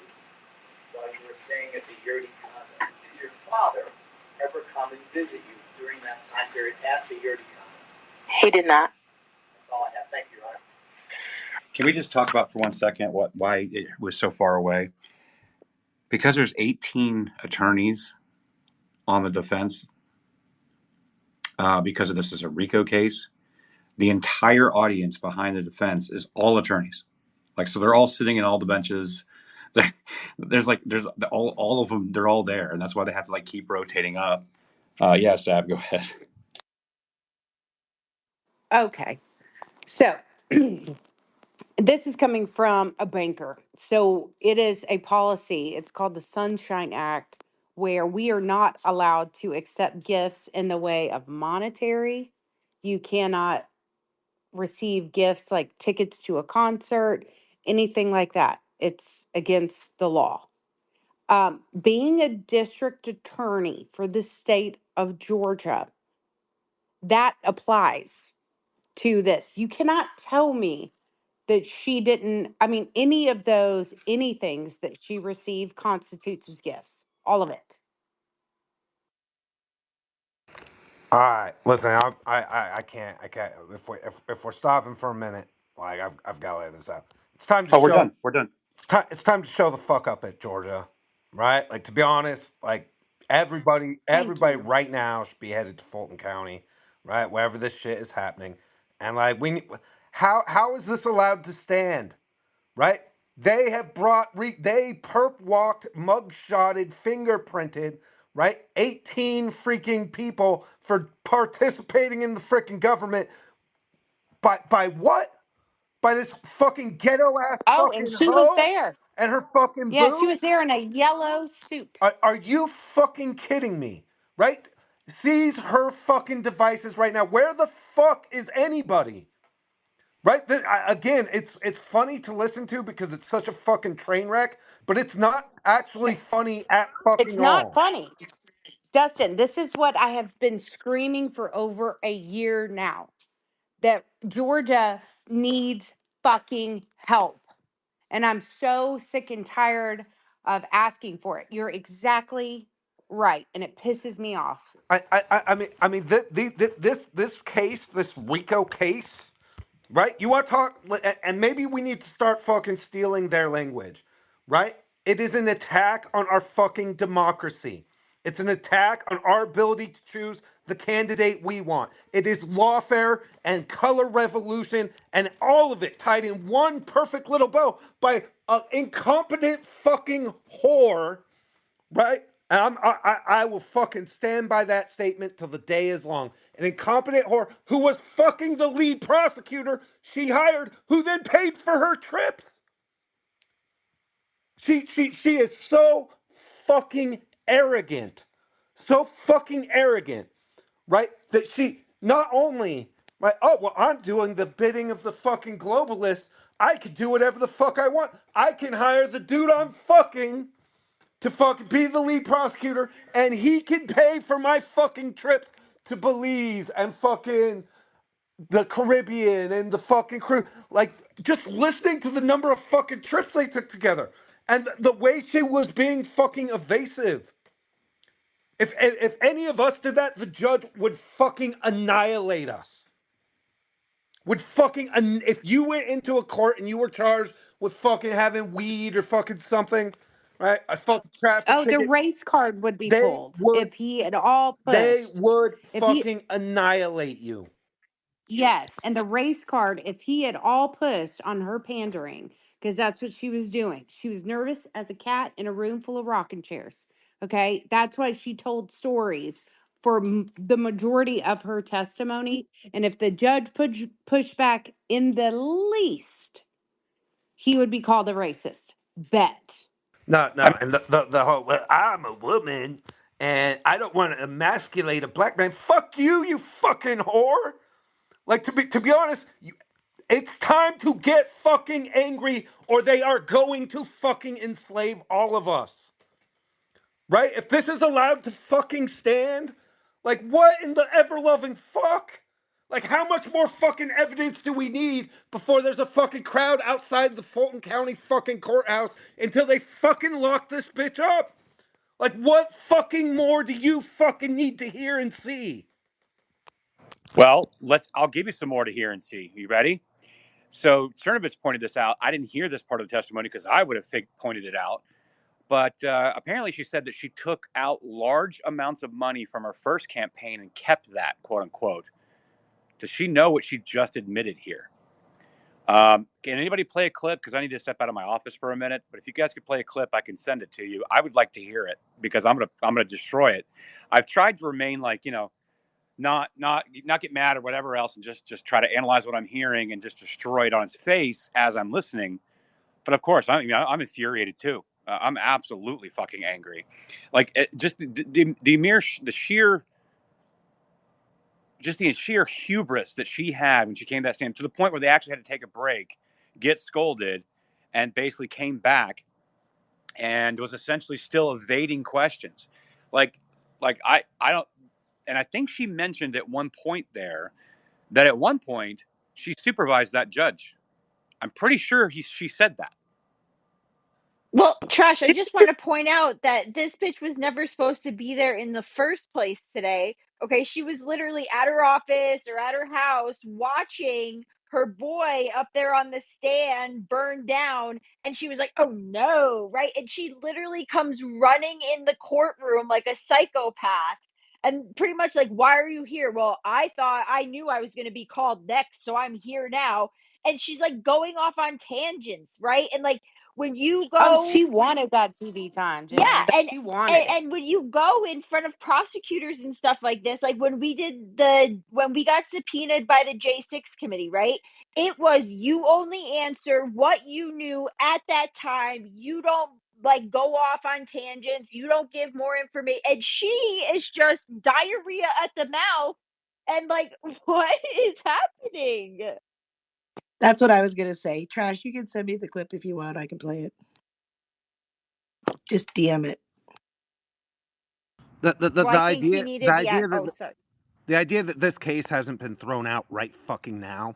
while you were staying at the Yurdi condo, did your father ever come and visit you during that time period at the Yurdi condo? He did not. That's all I have. Thank you, Your Honor. Can we just talk about for 1 second why it was so far away? Because there's 18 attorneys on the defense because of this is a RICO case. The entire audience behind the defense is all attorneys. Like, so they're all sitting in all the benches. There's all of them. They're all there, and that's why they have to like keep rotating up. Yeah, Sab, go ahead. Okay. So this is coming from a banker. So it is a policy. It's called the Sunshine Act, where we are not allowed to accept gifts in the way of monetary. You cannot receive gifts like tickets to a concert, anything like that. It's against the law. Being a district attorney for the state of Georgia, that applies to this. You cannot tell me that she didn't, I mean, any of those, anythings that she received constitutes as gifts. All of it. All right, listen, I can't. If we're stopping for a minute, like I've got to lay this out. It's time to Oh, we're show. done. We're done. It's time to show the fuck up at Georgia, right? Like, to be honest, like everybody Thank you. right now should be headed to Fulton County, right? Wherever this shit is happening, and like how is this allowed to stand, right? They have they perp walked, mugshotted, fingerprinted, right? 18 freaking people for participating in the freaking government. By what? By this fucking ghetto ass Oh, and fucking she was hoe there. and her fucking Yeah, she boo? was there in a yellow suit. Are you fucking kidding me? Right? Seize her fucking devices right now. Where the fuck is anybody? Right? Again, it's funny to listen to because it's such a fucking train wreck, but it's not actually funny at It's fucking not all. funny. Dustin, this is what I have been screaming for over a year now, that Georgia needs fucking help. And I'm so sick and tired of asking for it. You're exactly right. And it pisses me off. I mean, this case, this RICO case, right? You want to talk, and maybe we need to start fucking stealing their language, right? It is an attack on our fucking democracy. It's an attack on our ability to choose the candidate we want. It is lawfare and color revolution and all of it tied in one perfect little bow by an incompetent fucking whore, right? And I will fucking stand by that statement till the day is long. An incompetent whore who was fucking the lead prosecutor she hired, who then paid for her trips. She is so fucking arrogant. So fucking arrogant, right? That she not only, right, oh, well, I'm doing the bidding of the fucking globalist. I can do whatever the fuck I want. I can hire the dude I'm fucking to fucking be the lead prosecutor, and he can pay for my fucking trips to Belize and fucking the Caribbean and the fucking crew. Like, just listening to the number of fucking trips they took together and the way she was being fucking evasive. If any of us did that, the judge would fucking annihilate us. Would fucking if you went into a court and you were charged with fucking having weed or fucking something, right? A fucking traffic Oh, the ticket. race card would be They pulled would if he had all they pushed. would If he, fucking annihilate you. yes, and the race card, if he had all pushed on her pandering, because that's what she was doing. She was nervous as a cat in a room full of rocking chairs. Okay, that's why she told stories for the majority of her testimony. And if the judge pushed back in the least, he would be called a racist. Bet. No, I no, and the whole well, I'm a woman and I don't want to emasculate a black man. Fuck you, you fucking whore. Like to be honest, it's time to get fucking angry, or they are going to fucking enslave all of us. Right? If this is allowed to fucking stand, like what in the ever loving fuck? Like how much more fucking evidence do we need before there's a fucking crowd outside the Fulton County fucking courthouse until they fucking lock this bitch up? Like what fucking more do you fucking need to hear and see? Well, I'll give you some more to hear and see. You ready? So Cernovich pointed this out. I didn't hear this part of the testimony because I would have pointed it out. But apparently she said that she took out large amounts of money from her first campaign and kept that, quote unquote. Does she know what she just admitted here? Can anybody play a clip? Because I need to step out of my office for a minute. But if you guys could play a clip, I can send it to you. I would like to hear it because I'm gonna destroy it. I've tried to remain like, not get mad or whatever else, and just try to analyze what I'm hearing and just destroy it on its face as I'm listening. But of course, I'm infuriated too. I'm absolutely fucking angry. Like just the sheer hubris that she had when she came to that stand, to the point where they actually had to take a break, get scolded, and basically came back and was essentially still evading questions. Like I don't, and I think she mentioned at one point there that at one point she supervised that judge. I'm pretty sure she said that. Well, Trash, I just want to point out that this bitch was never supposed to be there in the first place today. Okay, she was literally at her office or at her house watching her boy up there on the stand burn down, and she was like, "Oh no," right? And she literally comes running in the courtroom like a psychopath. And pretty much like, "Why are you here?" "Well, I knew I was going to be called next, so I'm here now." And she's like going off on tangents, right? And like when you Oh, go, she wanted that TV time, yeah, Jen. She wanted it. and when you go in front of prosecutors and stuff like this, like when we got subpoenaed by the J6 committee, right? It was you only answer what you knew at that time. You don't like go off on tangents. You don't give more information. And she is just diarrhea at the mouth. And like, what is happening? That's what I was going to say. Trash, you can send me the clip if you want. I can play it. Just DM it. Well, I think he needed sorry. The idea that this case hasn't been thrown out right fucking now,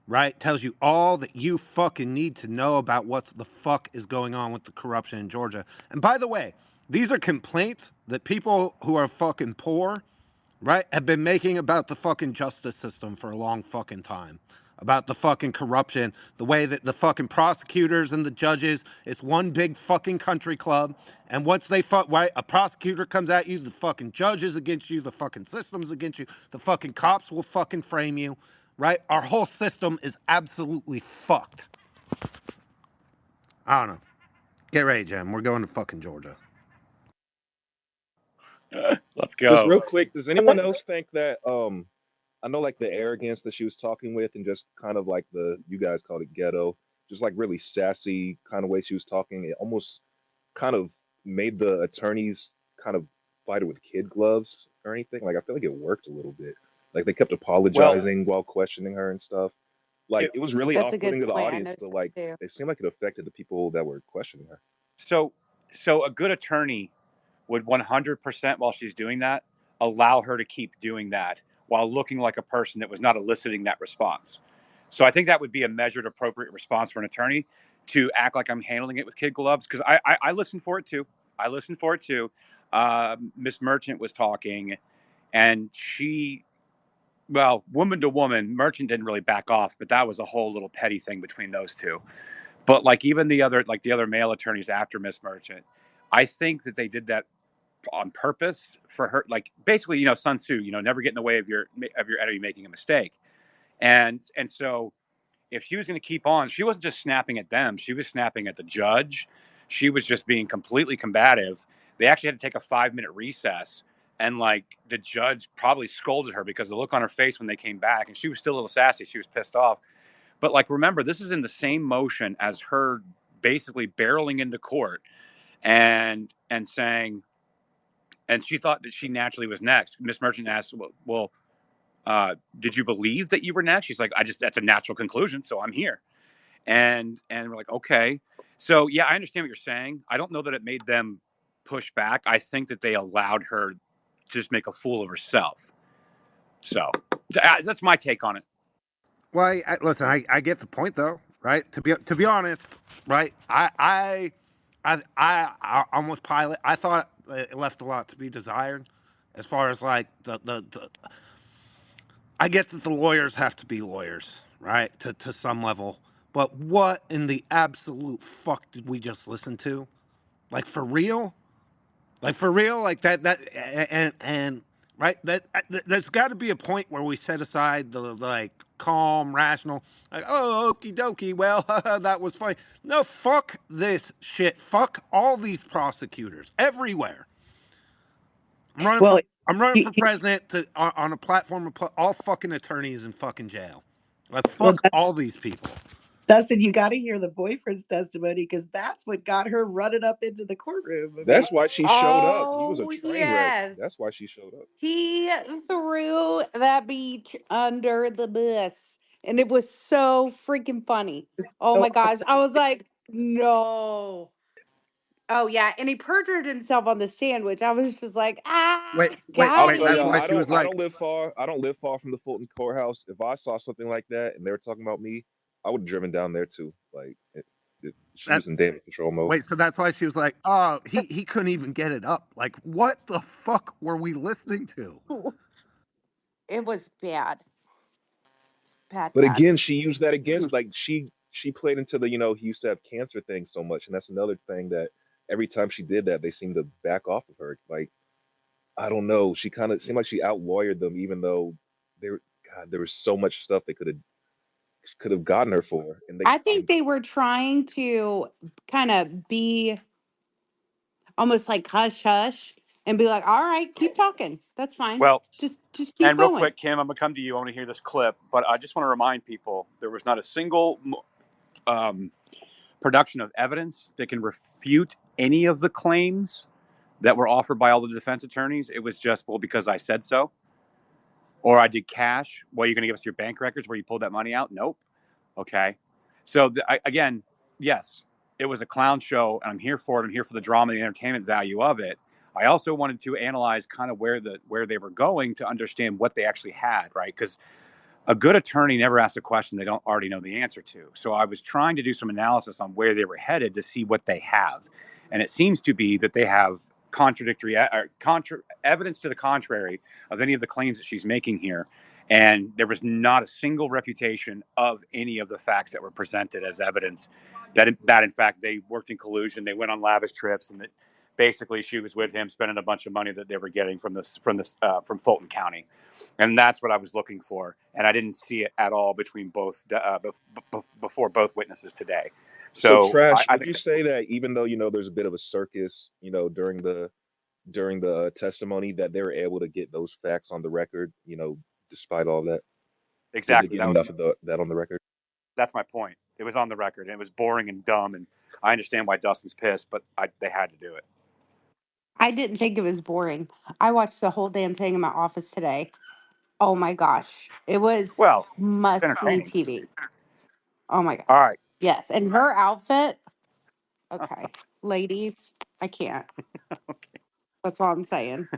right, tells you all that you fucking need to know about what the fuck is going on with the corruption in Georgia. And by the way, these are complaints that people who are fucking poor, right, have been making about the fucking justice system for a long fucking time. about the fucking corruption, the way that the fucking prosecutors and the judges, it's one big fucking country club. And once they right, a prosecutor comes at you, the fucking judge is against you, the fucking system's against you, the fucking cops will fucking frame you, right? Our whole system is absolutely fucked. I don't know. Get ready, Jim. We're going to fucking Georgia. Let's Just go. real quick, does anyone else think that I know like the arrogance that she was talking with and just kind of like the you guys called it ghetto, just like really sassy kind of way she was talking, it almost kind of made the attorneys kind of fight it with kid gloves or anything. Like I feel like it worked a little bit. Like they kept Well, apologizing while questioning her and stuff. Like it, it was really That's a good off-putting to the point. I audience, but noticed like that too. it seemed like it affected the people that were questioning her. so a good attorney would 100% while she's doing that allow her to keep doing that while looking like a person that was not eliciting that response. So I think that would be a measured, appropriate response for an attorney to act like I'm handling it with kid gloves, because I listened for it too. I listened for it too. Miss Merchant was talking, and she, well, woman to woman, Merchant didn't really back off, but that was a whole little petty thing between those two. But like even the other male attorneys after Miss Merchant, I think that they did that on purpose for her, like basically, Sun Tzu, never get in the way of your enemy making a mistake. And so if she was going to keep on, she wasn't just snapping at them, she was snapping at the judge. She was just being completely combative. They actually had to take a 5-minute recess, and like the judge probably scolded her because the look on her face when they came back, and she was still a little sassy, she was pissed off. But like, remember, this is in the same motion as her basically barreling into court and saying, and she thought that she naturally was next. Miss Merchant asked, well, did you believe that you were next? She's like, that's a natural conclusion, so I'm here. And we're like, okay. So yeah, I understand what you're saying. I don't know that it made them push back. I think that they allowed her to just make a fool of herself. So that's my take on it. Well, listen, I get the point though, right? To be honest, right? I almost pilot. I thought it left a lot to be desired, as far as like the I get that the lawyers have to be lawyers, right? To some level, but what in the absolute fuck did we just listen to? Like for real? Like for real? Like that and right, there's got to be a point where we set aside the like calm, rational, like, oh, okie dokie, well, that was funny. No, fuck this shit. Fuck all these prosecutors everywhere. Well, I'm running he, for president on a platform to put all fucking attorneys in fucking jail. Like well, fuck all these people. Dustin, you got to hear the boyfriend's testimony because that's what got her running up into the courtroom. I mean, That's why she showed up. He was a Oh, train wreck. yes. That's why she showed up. He threw that beach under the bus. And it was so freaking funny. it's Oh so my gosh. I was like, no. Oh, yeah. And he perjured himself on the sandwich. I was just like, ah, got I'll Wait. tell That's y'all, why him. she was I like, don't live far. I don't live far from the Fulton courthouse. If I saw something like that and they were talking about me, I would have driven down there too. Like she that. was in damage control mode. Wait, so that's why she was like, oh, he couldn't even get it up. Like, what the fuck were we listening to? It was bad. Bad, But bad. again, she used that against like she played into the he used to have cancer thing so much, and that's another thing that every time she did that, they seemed to back off of her. Like I don't know, she kind of seemed like she out lawyered them, even though there God there was so much stuff they could have gotten her for, and I think they were trying to kind of be almost like hush hush and be like, all right, keep talking. That's fine. Well, Just keep and real going. quick, Kim, I'm gonna come to you. I want to hear this clip, but I just want to remind people there was not a single um, production of evidence that can refute any of the claims that were offered by all the defense attorneys. It was just, well, because I said so, or I did cash. Well, you're going to give us your bank records where you pulled that money out? Nope. Okay. So again, yes, it was a clown show, and I'm here for it. I'm here for the drama, the entertainment value of it. I also wanted to analyze kind of where they were going to understand what they actually had, right? Because a good attorney never asks a question they don't already know the answer to. So I was trying to do some analysis on where they were headed to see what they have. And it seems to be that they have contradictory or evidence to the contrary of any of the claims that she's making here. And there was not a single refutation of any of the facts that were presented as evidence that in fact they worked in collusion. They went on lavish trips, and that basically she was with him spending a bunch of money that they were getting from Fulton County. And that's what I was looking for, and I didn't see it at all between before both witnesses today. So, So Trash, I would think you say that even though there's a bit of a circus, during the testimony, that they were able to get those facts on the record, despite all that? Did they exactly get enough of that on the record? that's my point. It was on the record, and it was boring and dumb, and I understand why Dustin's pissed, but they had to do it. I didn't think it was boring. I watched the whole damn thing in my office today. Oh my gosh. It was Well, it's must see entertaining. TV. Oh my God. All right. Yes. And her outfit. Okay. Ladies, I can't. That's all I'm saying.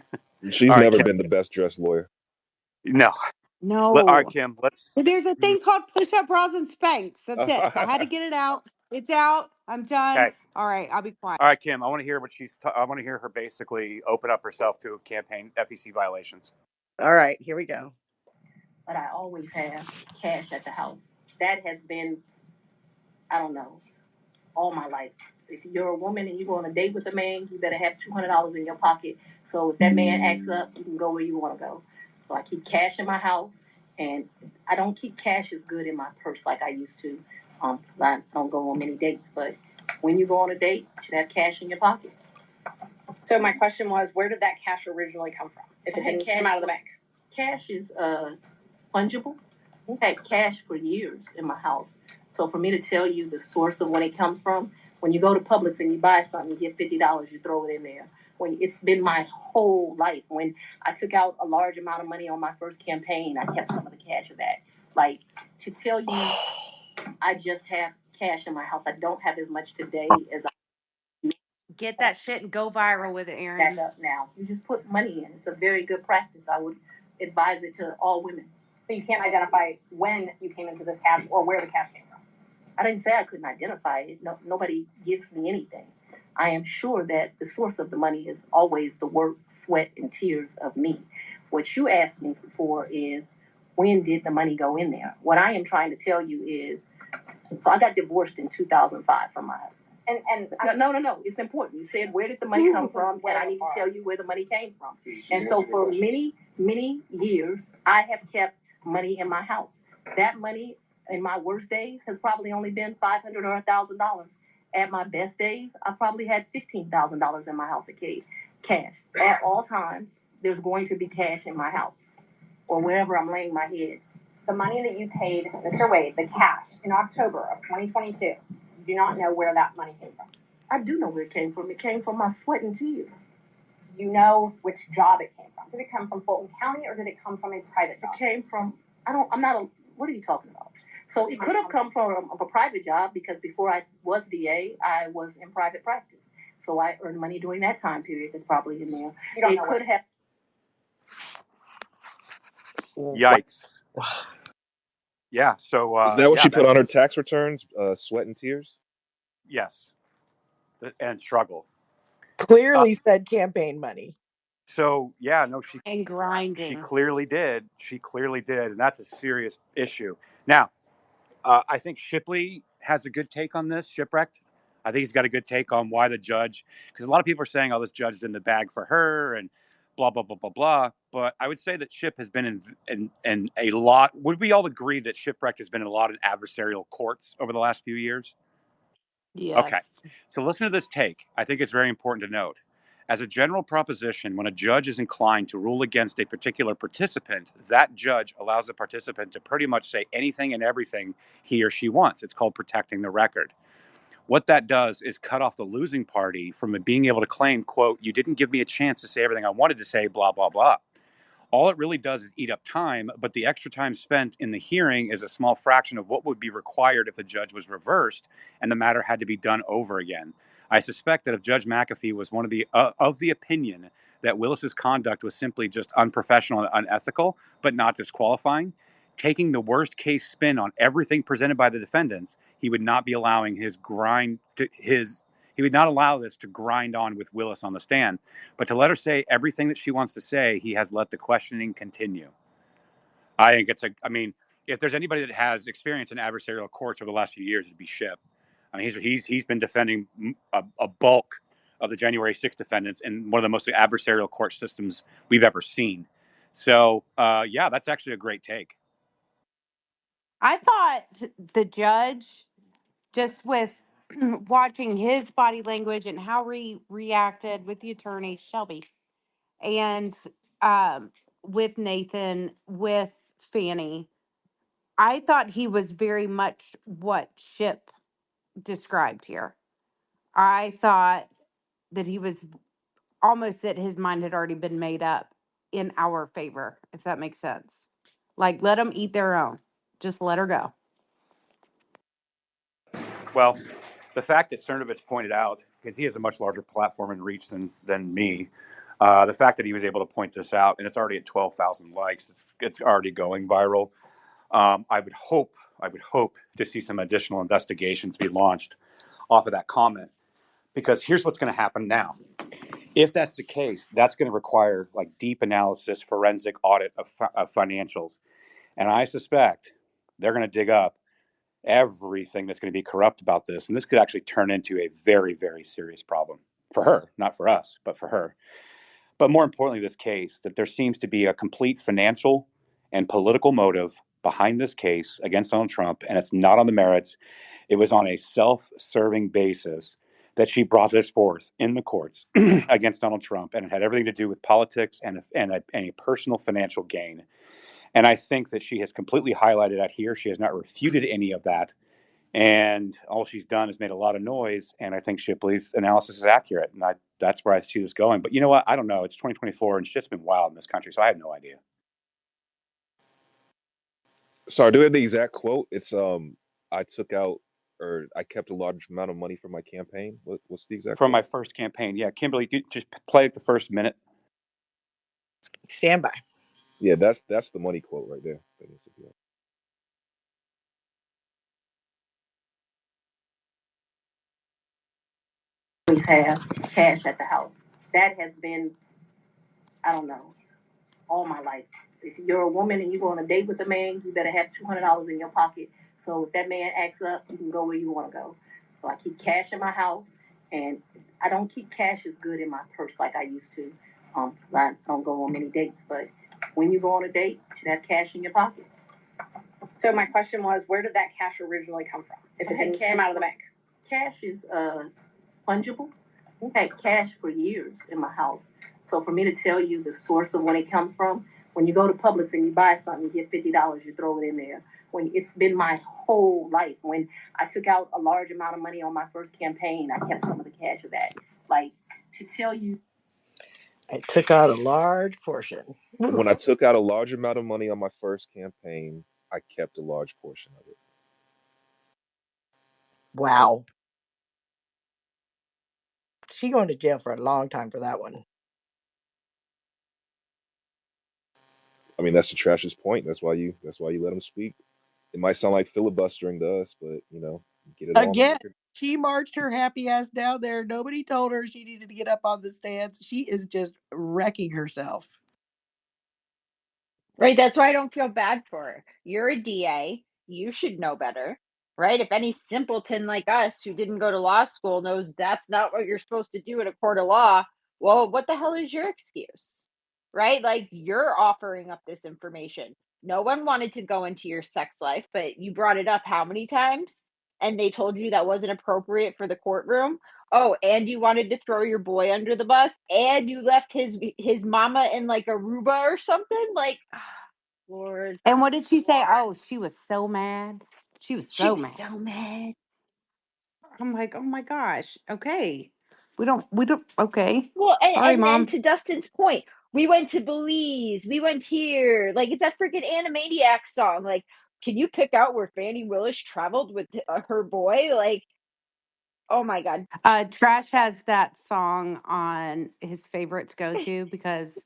She's All right, never Kim. been the best dressed lawyer. No. All right, No. Kim. Let's. But there's a thing called push up bras and Spanx. That's it. I had to get it out. It's out. I'm done. Okay. All right. I'll be quiet. All right, Kim. I want to hear what I want to hear her basically open up herself to campaign FEC violations. All right, here we go. But I always have cash at the house. That has been, I don't know, all my life. If you're a woman and you go on a date with a man, you better have $200 in your pocket. So if that man acts up, you can go where you want to go. So I keep cash in my house, and I don't keep cash as good in my purse like I used to. 'Cause I don't go on many dates. But when you go on a date, you should have cash in your pocket. So my question was, where did that cash originally come from? If it didn't come out of the bank. Cash is fungible. I've had cash for years in my house. So for me to tell you the source of when it comes from, when you go to Publix and you buy something, you get $50, you throw it in there. When it's been my whole life. When I took out a large amount of money on my first campaign, I kept some of the cash of that. Like, to tell you, I just have cash in my house. I don't have as much today as I Get that shit and go viral with it, back Aaron. up now. You just put money in. It's a very good practice. I would advise it to all women. So you can't identify when you came into this cash or where the cash came from. I didn't say I couldn't identify it. No, nobody gives me anything. I am sure that the source of the money is always the work, sweat, and tears of me. What you asked me for is, when did the money go in there? What I am trying to tell you is, so I got divorced in 2005 from my husband. No. It's important. You said, where did the money come from? And I need to tell you where the money came from. And so for many, many years, I have kept money in my house. That money in my worst days has probably only been $500 or $1,000. At my best days, I probably had $15,000 in my house at cash. At all times, there's going to be cash in my house or wherever I'm laying my head. The money that you paid Mr. Wade, the cash, in October of 2022, you do not know where that money came from. I do know where it came from. It came from my sweat and tears. You know which job it came from. Did it come from Fulton County or did it come from a private job? It came from, what are you talking about? So it could have come from a private job because before I was DA, I was in private practice. So I earned money during that time period. That's probably in there. You don't It know could have. Yikes. Yeah. So Is that what she put on that's her tax returns? Sweat and tears? yes, and struggle. Clearly said campaign money. So yeah, no, And she grinding. clearly did. She clearly did, and that's a serious issue. Now, I think Shipley has a good take on this. Shipwrecked. I think he's got a good take on why the judge, because a lot of people are saying, "Oh, this judge is in the bag for her," and blah blah blah blah blah. But I would say that Ship has been in a lot. Would we all agree that Shipwrecked has been in a lot of adversarial courts over the last few years? Yes. Okay. So listen to this take. I think it's very important to note. As a general proposition, when a judge is inclined to rule against a particular participant, that judge allows the participant to pretty much say anything and everything he or she wants. It's called protecting the record. What that does is cut off the losing party from being able to claim, quote, you didn't give me a chance to say everything I wanted to say, blah, blah, blah. All it really does is eat up time, but the extra time spent in the hearing is a small fraction of what would be required if the judge was reversed and the matter had to be done over again. I suspect that if Judge McAfee was one of the opinion that Willis's conduct was simply just unprofessional and unethical, but not disqualifying, taking the worst case spin on everything presented by the defendants, he would not be allowing he would not allow this to grind on with Willis on the stand. But to let her say everything that she wants to say, he has let the questioning continue. I think it's I mean, if there's anybody that has experience in adversarial courts over the last few years, it'd be Schiff. I mean, he's been defending a bulk of the January 6th defendants in one of the most adversarial court systems we've ever seen. So, yeah, that's actually a great take. I thought the judge, just with watching his body language and how he reacted with the attorney, Shelby, and with Nathan, with Fanny, I thought he was very much what Ship described here. I thought that he was almost that his mind had already been made up in our favor, if that makes sense. Like, let them eat their own. Just let her go. Well, the fact that Cernovich pointed out, because he has a much larger platform and reach than me, the fact that he was able to point this out, and it's already at 12,000 likes, it's already going viral. I would hope to see some additional investigations be launched off of that comment, because here's what's going to happen now. If that's the case, that's going to require like deep analysis, forensic audit of financials, and I suspect they're going to dig up everything that's going to be corrupt about this, and this could actually turn into a very, very serious problem for her, not for us, but for her. But more importantly, this case, that there seems to be a complete financial and political motive behind this case against Donald Trump, and it's not on the merits. It was on a self-serving basis that she brought this forth in the courts against Donald Trump, and it had everything to do with politics and a personal financial gain. And I think that she has completely highlighted that here. She has not refuted any of that. And all she's done is made a lot of noise. And I think Shipley's analysis is accurate. And that's where I see this going. But you know what? I don't know. It's 2024 and shit's been wild in this country. So I have no idea. Sorry, do we have the exact quote? It's I took out or I kept a large amount of money for my campaign. What's the exact From quote? my first campaign. Yeah, Kimberly, you just play it the first minute. Stand by. Yeah, that's the money quote right there. That needs to be up. Always have cash at the house. That has been, I don't know, all my life. If you're a woman and you go on a date with a man, you better have $200 in your pocket. So if that man acts up, you can go where you want to go. So I keep cash in my house, and I don't keep cash as good in my purse like I used to. 'Cause I don't go on many dates. But when you go on a date, you should have cash in your pocket. So my question was, where did that cash originally come from? If it didn't come out of the bank. Cash is fungible. We've had cash for years in my house. So for me to tell you the source of when it comes from, when you go to Publix and you buy something, you get $50, you throw it in there. When it's been my whole life. When I took out a large amount of money on my first campaign, I kept some of the cash of that. Like, to tell you. I took out a large portion. When I took out a large amount of money on my first campaign, I kept a large portion of it. Wow. She going to jail for a long time for that one. I mean, that's the trash's point. That's why you let him speak. It might sound like filibustering to us, but get it on the Again, record. she marched her happy ass down there. Nobody told her she needed to get up on the stands. She is just wrecking herself. Right. That's why I don't feel bad for her. You're a DA. You should know better. Right. If any simpleton like us who didn't go to law school knows that's not what you're supposed to do in a court of law, well, what the hell is your excuse? Right. Like, you're offering up this information. No one wanted to go into your sex life, but you brought it up how many times? And they told you that wasn't appropriate for the courtroom. Oh, and you wanted to throw your boy under the bus, and you left his mama in like Aruba or something. Like, Lord, And what did she say? Oh, she was so mad. She was she so was mad. so mad. I'm like, oh my gosh. Okay. We don't, okay. Well, Sorry, and mom. to Dustin's point, we went to Belize, we went here. Like, it's that freaking Animaniac song. Like, can you pick out where Fannie Willis traveled with her boy? Like, oh my god. Trash has that song on his favorites go to because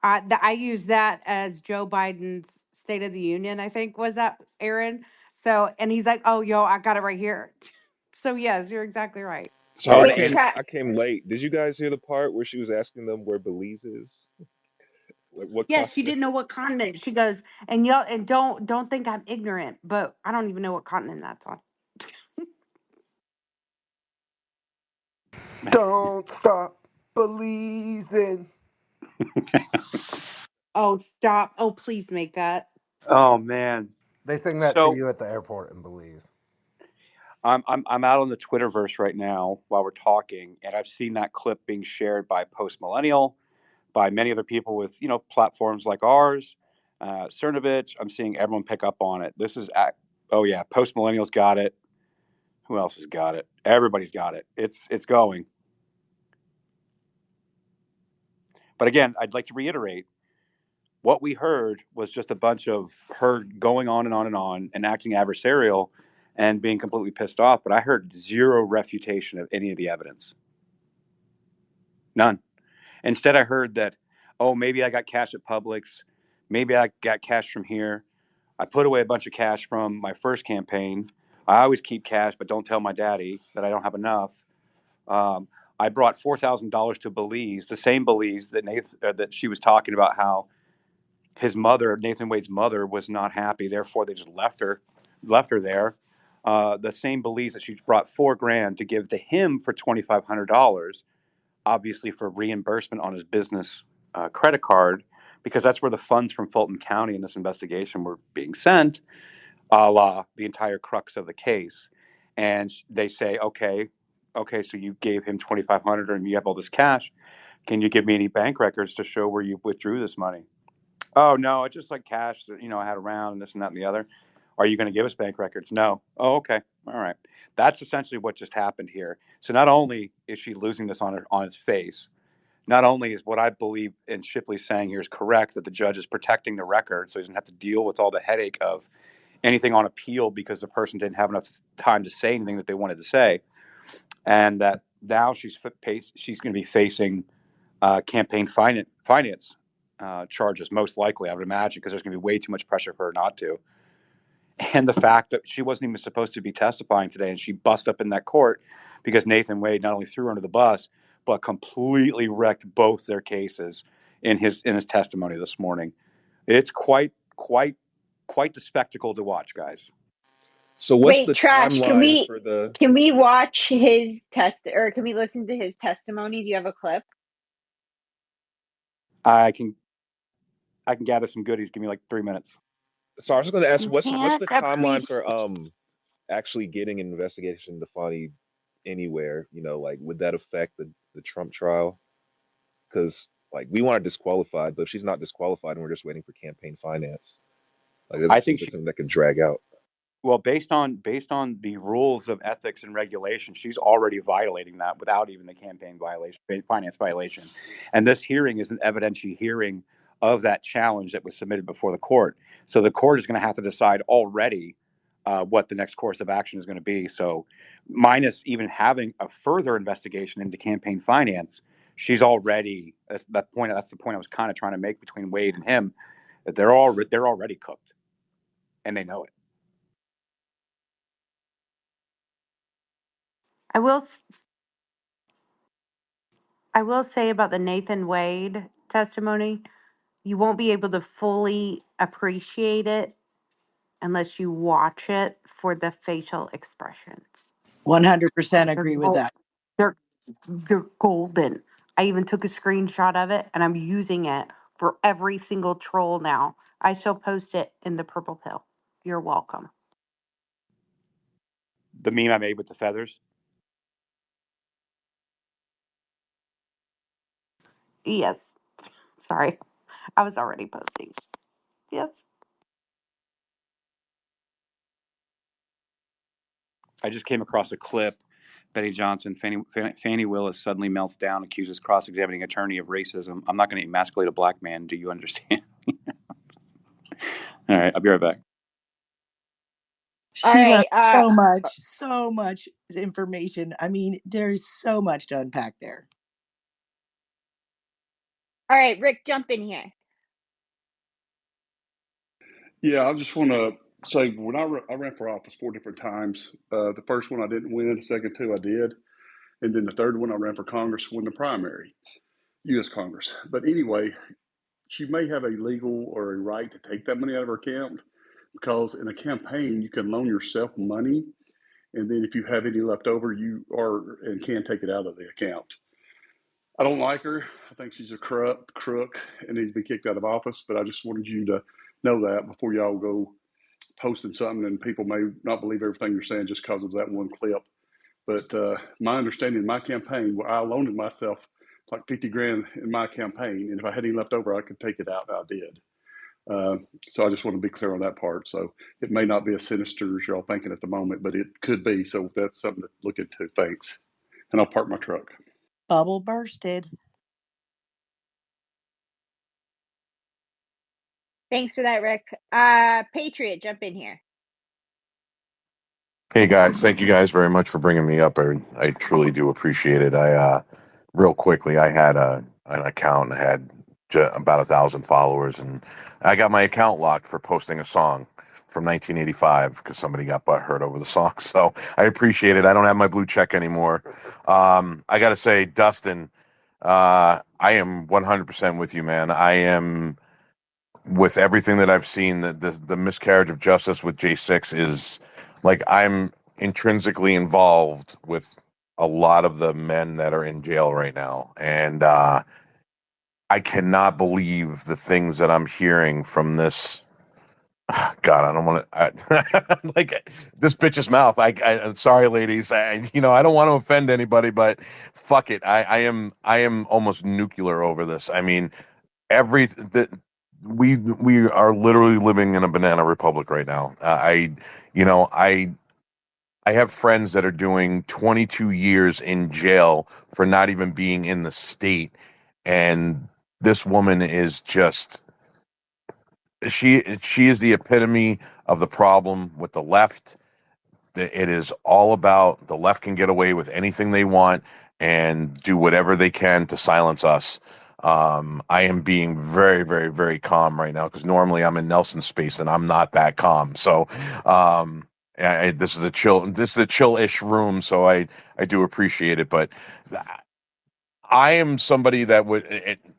I use that as Joe Biden's State of the Union, I think was that, Aaron. So, and he's like, oh, yo, I got it right here. So, yes, you're exactly right. Sorry, Oh, Wait, and I came late. Did you guys hear the part where she was asking them where Belize is? What Yeah, she continent? didn't know what continent. She goes, and y'all, and don't think I'm ignorant, but I don't even know what continent that's on. Don't stop believing. Oh, stop. Oh, please make that. Oh man. They sing that to So you at the airport in Belize. I'm out on the Twitterverse right now while we're talking, and I've seen that clip being shared by Post Millennial, by many other people with platforms like ours. Cernovich, I'm seeing everyone pick up on it. Oh yeah, Post Millennial's got it. Who else has got it? Everybody's got it. It's going. But again, I'd like to reiterate what we heard was just a bunch of her going on and on and on and acting adversarial and being completely pissed off. But I heard zero refutation of any of the evidence. None. Instead, I heard that, oh, maybe I got cash at Publix. Maybe I got cash from here. I put away a bunch of cash from my first campaign. I always keep cash, but don't tell my daddy that I don't have enough. I brought $4,000 to Belize, the same Belize that she was talking about how his mother, Nathan Wade's mother, was not happy. Therefore, they just left her there. The same Belize that she brought $4,000 to give to him for $2,500, obviously for reimbursement on his business credit card, because that's where the funds from Fulton County in this investigation were being sent, a la the entire crux of the case. And they say, okay, so you gave him $2,500 and you have all this cash. Can you give me any bank records to show where you withdrew this money? Oh no, it's just like cash that I had around and this and that and the other. Are you going to give us bank records? No. Oh, okay. All right. That's essentially what just happened here. So not only is she losing this on its face, not only is what I believe in Shipley's saying here is correct, that the judge is protecting the record so he doesn't have to deal with all the headache of anything on appeal because the person didn't have enough time to say anything that they wanted to say, and that now she's going to be facing campaign finance charges, most likely, I would imagine, because there's going to be way too much pressure for her not to. And the fact that she wasn't even supposed to be testifying today, and she bust up in that court because Nathan Wade not only threw her under the bus, but completely wrecked both their cases in his testimony this morning. It's quite the spectacle to watch, guys. So what's Wait, the Trash, timeline for the? can we watch his test, or can we listen to his testimony? Do you have a clip? I can gather some goodies. Give me like 3 minutes. So I was going to ask, You what's can't the timeline appreciate. for actually getting an investigation into Fanni anywhere? Like would that affect the Trump trial? Because like we want her disqualified, but if she's not disqualified and we're just waiting for campaign finance, like I that think seems like something that could drag out. Well, based on the rules of ethics and regulation, she's already violating that without even the campaign violation, finance violation. And this hearing is an evidentiary hearing of that challenge that was submitted before the court. So the court is going to have to decide already what the next course of action is going to be. So, minus even having a further investigation into campaign finance, she's already that's the point I was kind of trying to make between Wade and him, that they're already cooked, and they know it. I will. I will say about the Nathan Wade testimony, you won't be able to fully appreciate it unless you watch it for the facial expressions. 100% They're agree with gold. that. They're they're golden. I even took a screenshot of it and I'm using it for every single troll now. I shall post it in the purple pill. You're welcome. The meme I made with the feathers. Yes. Sorry. I was already posting. Yes. I just came across a clip. Betty Johnson, Fannie Willis suddenly melts down, accuses cross-examining attorney of racism. I'm not going to emasculate a black man. Do you understand? All right, I'll be right back. All Sheila, right. so much information. I mean, there's so much to unpack there. All right, Rick, jump in here. Yeah, I just want to say when I ran for office 4 different times. The first one I didn't win. The second two I did, and then the third one I ran for Congress, won the primary, U.S. Congress. But anyway, she may have a legal or a right to take that money out of her account, because in a campaign you can loan yourself money, and then if you have any left over, you are and can take it out of the account. I don't like her. I think she's a corrupt crook and needs to be kicked out of office. But I just wanted you to know that before y'all go posting something, and people may not believe everything you're saying just because of that one clip. But my understanding, my campaign, I loaned myself like 50 grand in my campaign, and if I had any left over, I could take it out, and I did. So I just want to be clear on that part. So it may not be as sinister as y'all thinking at the moment, but it could be. So that's something to look into. Thanks. And I'll park my truck. Bubble bursted. Thanks for that, Rick. Patriot, jump in here. Hey guys, thank you guys very much for bringing me up. I truly do appreciate it. Real quickly, I had an account and had about 1,000 followers, and I got my account locked for posting a song from 1985 because somebody got butthurt over the song. So I appreciate it. I don't have my blue check anymore. I got to say, Dustin, I am 100% with you, man. I am with everything that I've seen. The miscarriage of justice with J6 is like I'm intrinsically involved with a lot of the men that are in jail right now, and I cannot believe the things that I'm hearing from this. God, I don't want to like this bitch's mouth. I'm sorry, ladies. I don't want to offend anybody, but fuck it. I am almost nuclear over this. I mean, every that we are literally living in a banana republic right now. I have friends that are doing 22 years in jail for not even being in the state, and this woman is just she is the epitome of the problem with the left. It is all about the left can get away with anything they want and do whatever they can to silence us. I am being very, very, very calm right now because normally I'm in Nelson space and I'm not that calm. So, this is a chill-ish room. So I do appreciate it, but I am somebody that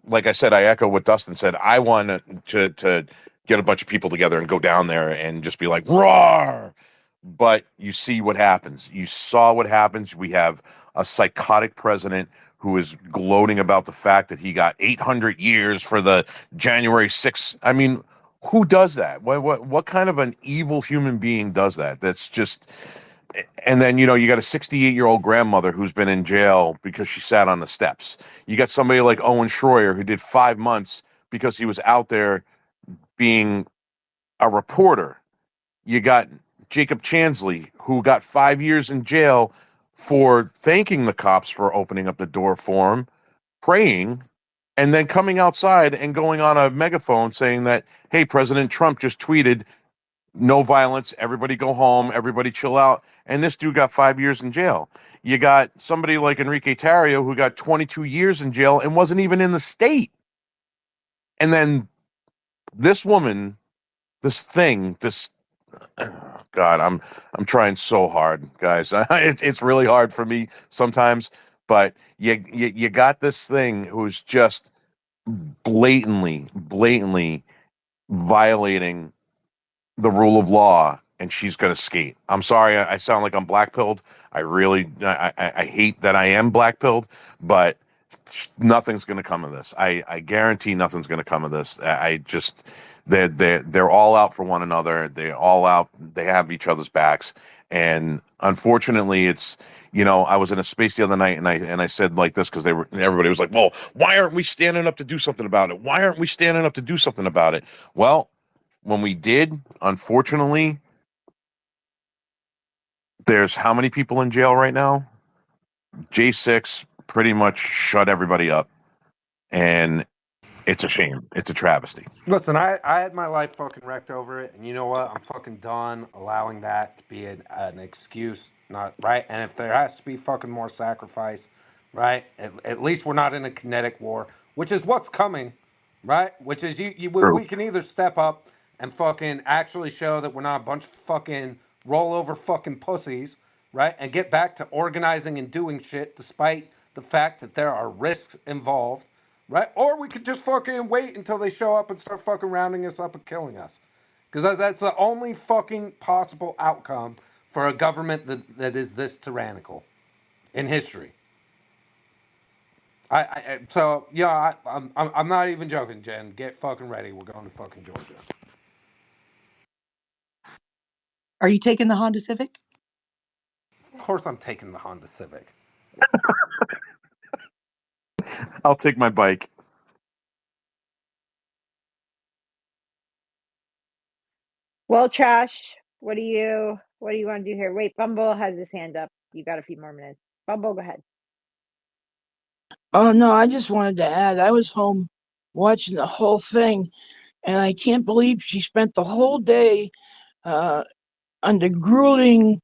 like I said, I echo what Dustin said. I want to get a bunch of people together and go down there and just be like, roar. But you see what happens. You saw what happens. We have a psychotic president who is gloating about the fact that he got 800 years for the January 6th. I mean, who does that? What kind of an evil human being does that? That's just. And then, you got a 68-year-old grandmother who's been in jail because she sat on the steps. You got somebody like Owen Schroyer who did 5 months because he was out there being a reporter. You got Jacob Chansley, who got 5 years in jail for thanking the cops for opening up the door for him, praying, and then coming outside and going on a megaphone saying that, hey, President Trump just tweeted, no violence, everybody go home, everybody chill out. And this dude got 5 years in jail. You got somebody like Enrique Tarrio who got 22 years in jail and wasn't even in the state. And then this woman, this God, I'm trying so hard, guys. It's really hard for me sometimes, but you got this thing who's just blatantly violating the rule of law, and she's going to skate. I'm sorry, I sound like I'm black pilled. I hate that I am black pilled, but nothing's going to come of this. I guarantee nothing's going to come of this. I just they're all out for one another. They're all out. They have each other's backs, and unfortunately, it's. I was in a space the other night, and I said like this because everybody was like, "Well, why aren't we standing up to do something about it? Why aren't we standing up to do something about it?" Well, when we did, unfortunately, there's how many people in jail right now? J6 pretty much shut everybody up, and it's a shame. It's a travesty. Listen, I had my life fucking wrecked over it, and you know what? I'm fucking done allowing that to be an excuse, not right. And if there has to be fucking more sacrifice, right? At least we're not in a kinetic war, which is what's coming, right? Which is True. we can either step up and fucking actually show that we're not a bunch of fucking rollover fucking pussies, right? And get back to organizing and doing shit despite the fact that there are risks involved, right? Or we could just fucking wait until they show up and start fucking rounding us up and killing us. Because that's the only fucking possible outcome for a government that is this tyrannical in history. So yeah, I'm not even joking, Jen. Get fucking ready. We're going to fucking Georgia. Are you taking the Honda Civic? Of course, I'm taking the Honda Civic. I'll take my bike. Well, Trash, what do you want to do here? Wait, Bumble has his hand up. You got a few more minutes. Bumble, go ahead. Oh no, I just wanted to add I was home watching the whole thing, and I can't believe she spent the whole day uh, under grueling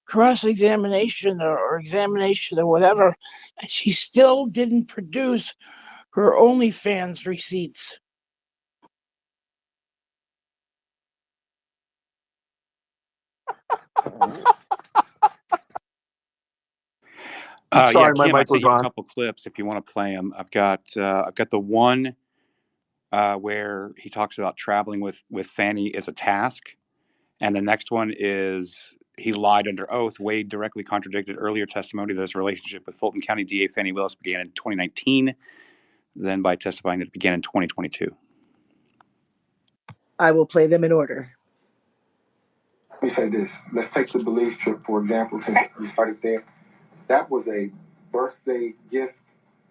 cross examination or examination or whatever, and she still didn't produce her OnlyFans receipts. Yeah, Sorry, my Kim, I mic was sent you a on. couple clips if you want to play them. I've got the one where he talks about traveling with Fanny is a task, and the next one is he lied under oath. Wade directly contradicted earlier testimony that his relationship with Fulton County DA Fannie Willis began in 2019, then by testifying that it began in 2022. I will play them in order. Let me say this. Let's take the Belize trip, for example, since you started there. That was a birthday gift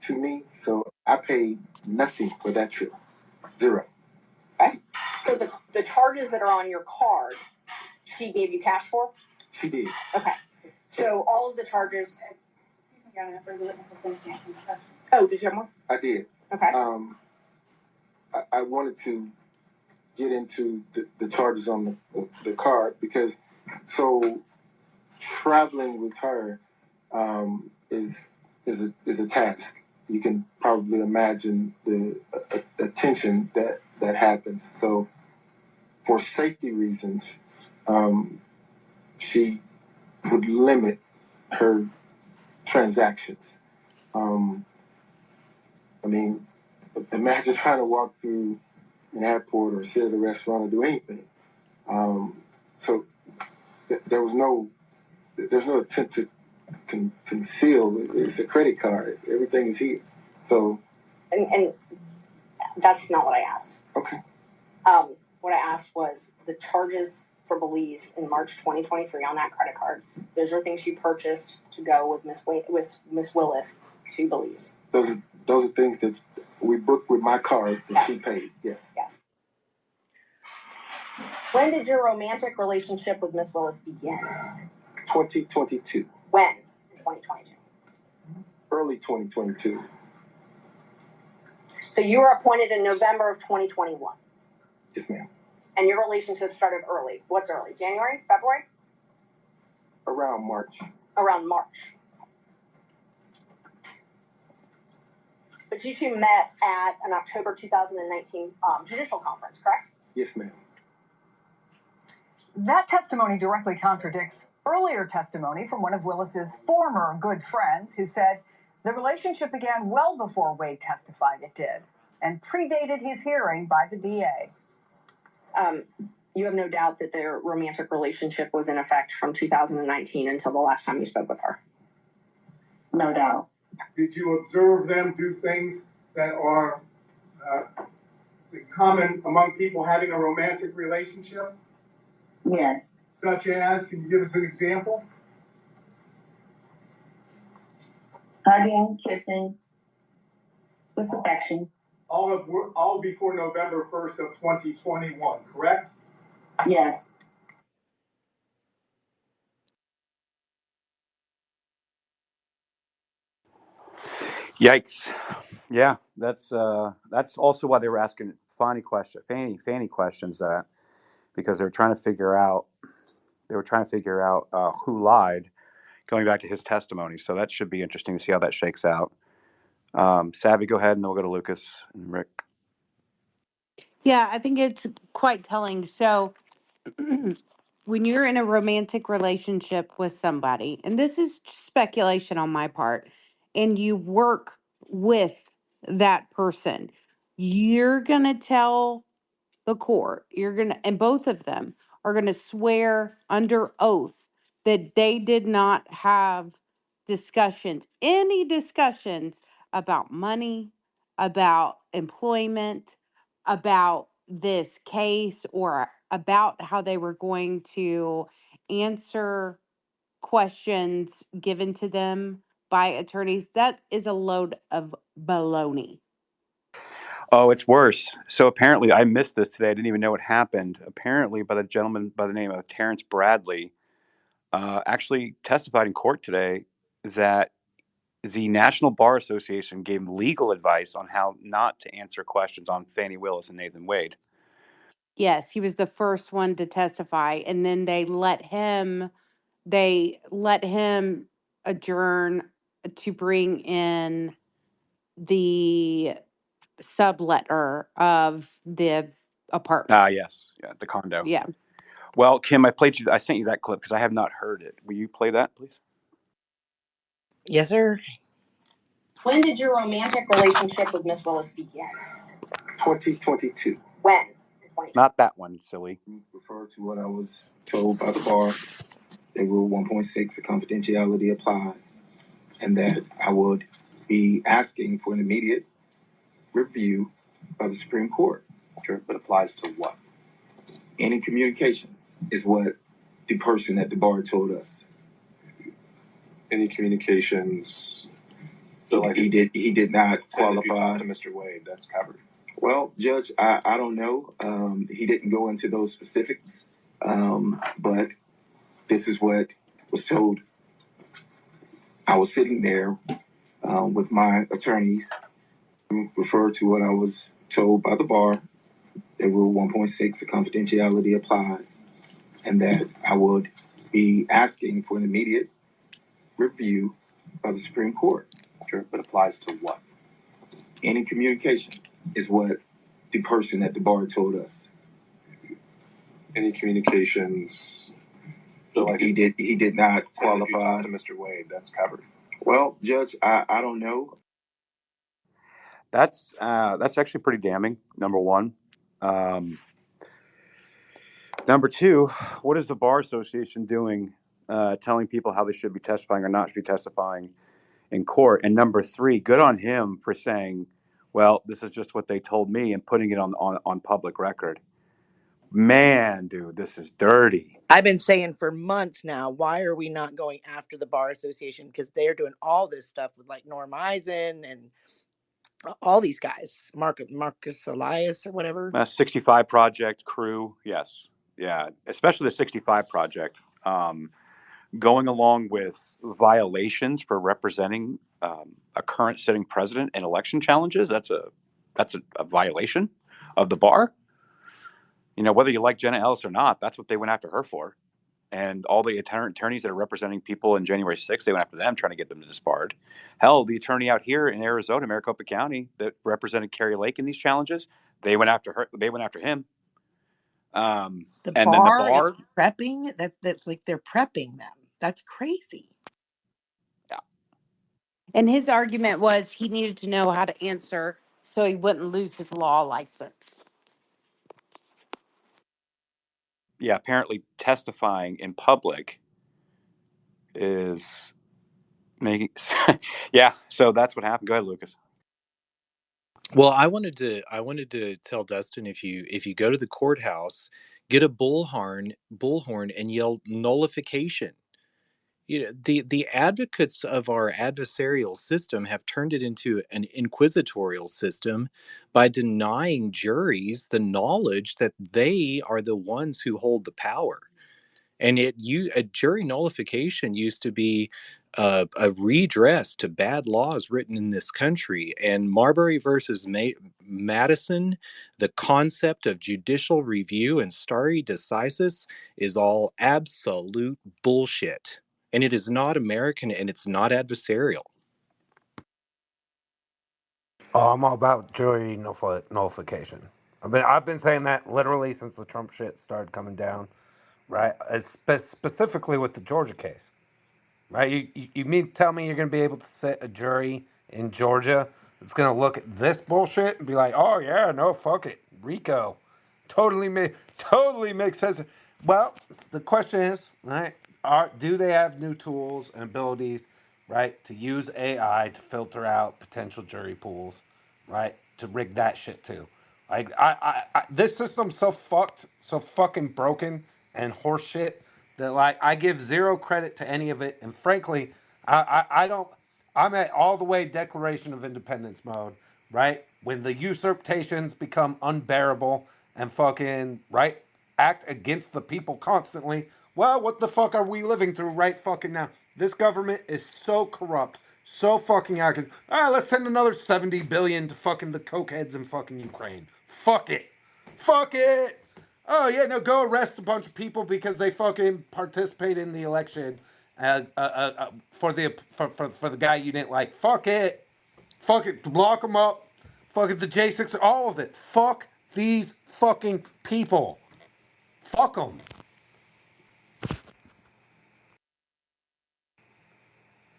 to me, so I paid nothing for that trip. Zero. Okay. So the charges that are on your card, she gave you cash for? She did. Okay. So all of the charges. Oh, did you have more? I did. Okay. I wanted to get into the charges on the card because so traveling with her is a task. You can probably imagine the attention that happens. So for safety reasons, she would limit her transactions. I mean, imagine trying to walk through an airport or sit at a restaurant or do anything. So there's no attempt to conceal. It's a credit card. Everything is here. So. And that's not what I asked. Okay. What I asked was the charges for Belize in March 2023 on that credit card. Those are things you purchased to go with Miss Willis to Belize. Those are things that we booked with my card that she paid. Yes. Yes. When did your romantic relationship with Miss Willis begin? 2022. When? 2022. Early 2022. So you were appointed in November of 2021. Yes, ma'am. And your relationship started early. What's early? January? February? Around March. Around March. But you two met at an October 2019 judicial conference, correct? Yes, ma'am. That testimony directly contradicts earlier testimony from one of Willis's former good friends who said the relationship began well before Wade testified it did and predated his hearing by the DA. You have no doubt that their romantic relationship was in effect from 2019 until the last time you spoke with her? No doubt. Did you observe them do things that are common among people having a romantic relationship? Yes. Such as, can you give us an example? Hugging, kissing, with affection. All before November 1st of 2021, correct? Yes. Yikes! Yeah, that's also why they were asking Fanny questions that because they were trying to figure out who lied, going back to his testimony. So that should be interesting to see how that shakes out. Savvy, go ahead, and then we'll go to Lucas and Rick. Yeah, I think it's quite telling. So, when you're in a romantic relationship with somebody, and this is speculation on my part, and you work with that person. You're going to tell the court, and both of them are going to swear under oath that they did not have any discussions about money, about employment, about this case, or about how they were going to answer questions given to them by attorneys. That is a load of baloney. Oh, it's worse. So apparently, I missed this today. I didn't even know it happened. Apparently, by the gentleman by the name of Terrence Bradley, actually testified in court today that the National Bar Association gave him legal advice on how not to answer questions on Fannie Willis and Nathan Wade. Yes, he was the first one to testify, and then they let him adjourn to bring in the subletter of the apartment. Yes, yeah, the condo. Yeah. Well, Kim, I sent you that clip because I have not heard it. Will you play that, please? Yes, sir. When did your romantic relationship with Miss Willis begin? 2022. When? Not that one, silly. Refer to what I was told by the bar that Rule 1.6, the confidentiality applies, and that I would be asking for an immediate review by the Supreme Court. Sure, but applies to what? Any communications is what the person at the bar told us. Any communications? He did not qualify. If you talk to Mr. Wade, that's covered. Well, Judge, I don't know. He didn't go into those specifics, but this is what was told. I was sitting there with my attorneys, refer to what I was told by the bar that Rule 1.6, the confidentiality applies, and that I would be asking for an immediate review by the Supreme Court. Sure, but applies to what? Any communications is what the person at the bar told us. Any communications? He did not qualify. If you talk to Mr. Wade, that's covered. Well, Judge, I don't know. That's actually pretty damning. Number one. Number two, what is the Bar Association doing, telling people how they should be testifying or not should be testifying in court? And number three, good on him for saying, well, this is just what they told me, and putting it on public record. Man, dude, this is dirty. I've been saying for months now, why are we not going after the Bar Association? Because they're doing all this stuff with like Norm Eisen and all these guys, Marcus Elias or whatever. 65 Project crew, yes. Yeah, especially the 65 Project. Going along with violations for representing a current sitting president in election challenges, that's a violation of the bar. You know, whether you like Jenna Ellis or not, that's what they went after her for. And all the attorneys that are representing people in January 6th, they went after them, trying to get them disbarred. Hell, the attorney out here in Arizona, Maricopa County, that represented Carrie Lake in these challenges, they went after her. They went after him. The and bar, then the bar prepping. That's like they're prepping them. That's crazy. Yeah. And his argument was he needed to know how to answer so he wouldn't lose his law license. Yeah, apparently testifying in public is making yeah, so that's what happened. Go ahead, Lucas. Well, I wanted to tell Dustin, if you go to the courthouse, get a bullhorn and yell nullification. You know, the advocates of our adversarial system have turned it into an inquisitorial system by denying juries the knowledge that they are the ones who hold the power. And a jury nullification used to be a redress to bad laws written in this country. And Marbury versus Madison, the concept of judicial review and stare decisis is all absolute bullshit. And it is not American, and it's not adversarial. Oh, I'm all about jury nullification. I've been saying that literally since the Trump shit started coming down, right? Specifically with the Georgia case, right? You mean tell me you're going to be able to set a jury in Georgia that's going to look at this bullshit and be like, oh, yeah, no, fuck it. RICO. Totally makes sense. Well, the question is, right, do they have new tools and abilities, right, to use AI to filter out potential jury pools, right, to rig that shit too? Like, this system's so fucked, so fucking broken and horseshit that, like, I give zero credit to any of it. And frankly, I don't, I'm at all the way Declaration of Independence mode, right? When the usurpations become unbearable and fucking, right, act against the people constantly, well, what the fuck are we living through right fucking now? This government is so corrupt, so fucking arrogant. Let's send another 70 billion to fucking the cokeheads in fucking Ukraine. Fuck it. Fuck it. Oh yeah, no, go arrest a bunch of people because they fucking participate in the election for the guy you didn't like. Fuck it. Fuck it. Lock them up. Fuck it. The J6. All of it. Fuck these fucking people. Fuck them.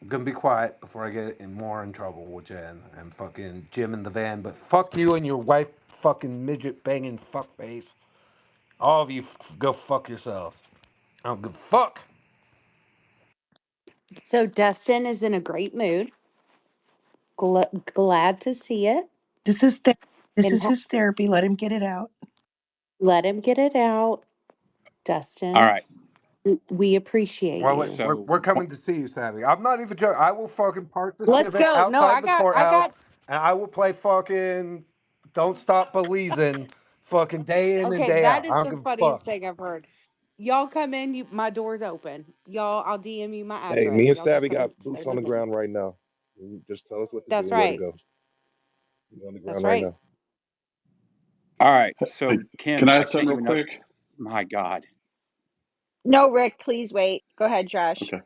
I'm gonna be quiet before I get in trouble with Jen and fucking Jim in the van. But fuck you and your wife, fucking midget banging fuckface. All of you, go fuck yourselves. I don't give a fuck. So Dustin is in a great mood. Glad to see it. This is this And is his therapy. Let him get it out. let him get it out. All Dustin, right. we appreciate Well, you. we're coming to see you, Savvy. I'm not even joking. I will fucking park the Let's Civic go. No, outside I the got, I courthouse, got. and I will play fucking "Don't Stop Believin'" fucking day in and Okay, day that out. I is don't the give a funniest fuck. thing I've heard. Y'all come in. My door's open. Y'all, I'll DM you my Hey, address. me and Y'all just Savvy come got and say boots on my the name. ground right now. You just tell us what to do That's and where to right. go. We're on the That's ground right right. now. All right. Hey, So can Kim, I I add something sent you real a note. quick? My God. No, Rick, please wait. Go ahead, Josh. Okay.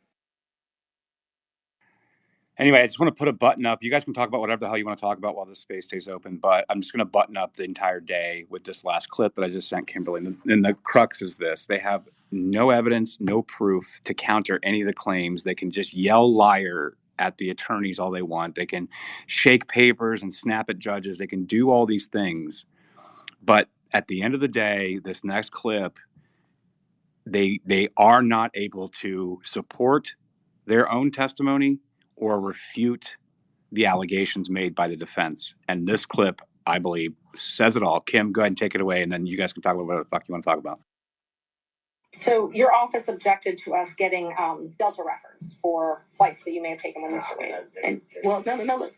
Anyway, I just want to put a button up. You guys can talk about whatever the hell you want to talk about while this space stays open, but I'm just going to button up the entire day with this last clip that I just sent Kimberly. And the crux is this: they have no evidence, no proof to counter any of the claims. They can just yell liar at the attorneys all they want. They can shake papers and snap at judges. They can do all these things. But at the end of the day, this next clip, they are not able to support their own testimony or refute the allegations made by the defense. And this clip, I believe, says it all. Kim, go ahead and take it away, and then you guys can talk about whatever the fuck you want to talk about. So your office objected to us getting Delta records for flights that you may have taken when Mr. Wade. And well, no.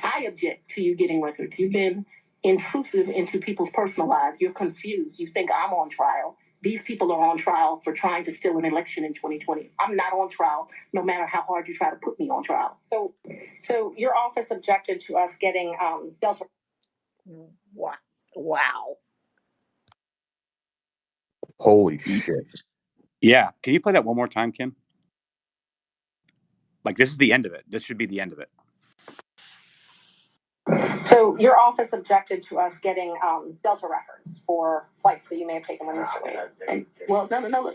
I object to you getting records. You've been intrusive into people's personal lives. You're confused. You think I'm on trial. These people are on trial for trying to steal an election in 2020. I'm not on trial, no matter how hard you try to put me on trial. So your office objected to us getting Delta. Wow. Holy shit. Yeah. Can you play that one more time, Kim? Like, this is the end of it. This should be the end of it. So your office objected to us getting Delta records for flights that you may have taken when Mr. Wade. And well, no.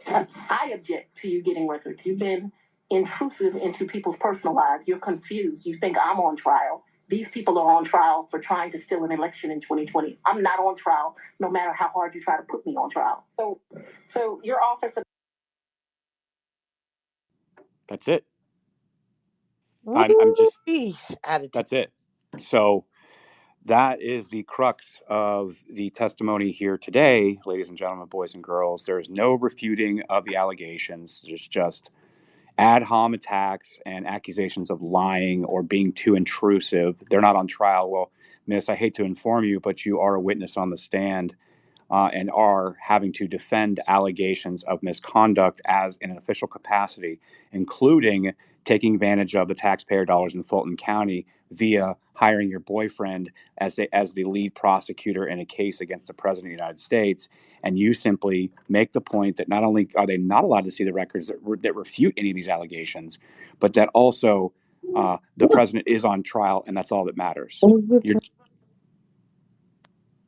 I object to you getting records. You've been intrusive into people's personal lives. You're confused. You think I'm on trial. These people are on trial for trying to steal an election in 2020. I'm not on trial, no matter how hard you try to put me on trial. So your office. That's it. I'm just. Attitude. That's it. So that is the crux of the testimony here today, ladies and gentlemen, boys and girls. There is no refuting of the allegations. There's just ad hom attacks and accusations of lying or being too intrusive. They're not on trial. Well, miss, I hate to inform you, but you are a witness on the stand and are having to defend allegations of misconduct as in an official capacity, including taking advantage of the taxpayer dollars in Fulton County via hiring your boyfriend as the lead prosecutor in a case against the president of the United States. And you simply make the point that not only are they not allowed to see the records that refute any of these allegations, but that also the president is on trial, and that's all that matters.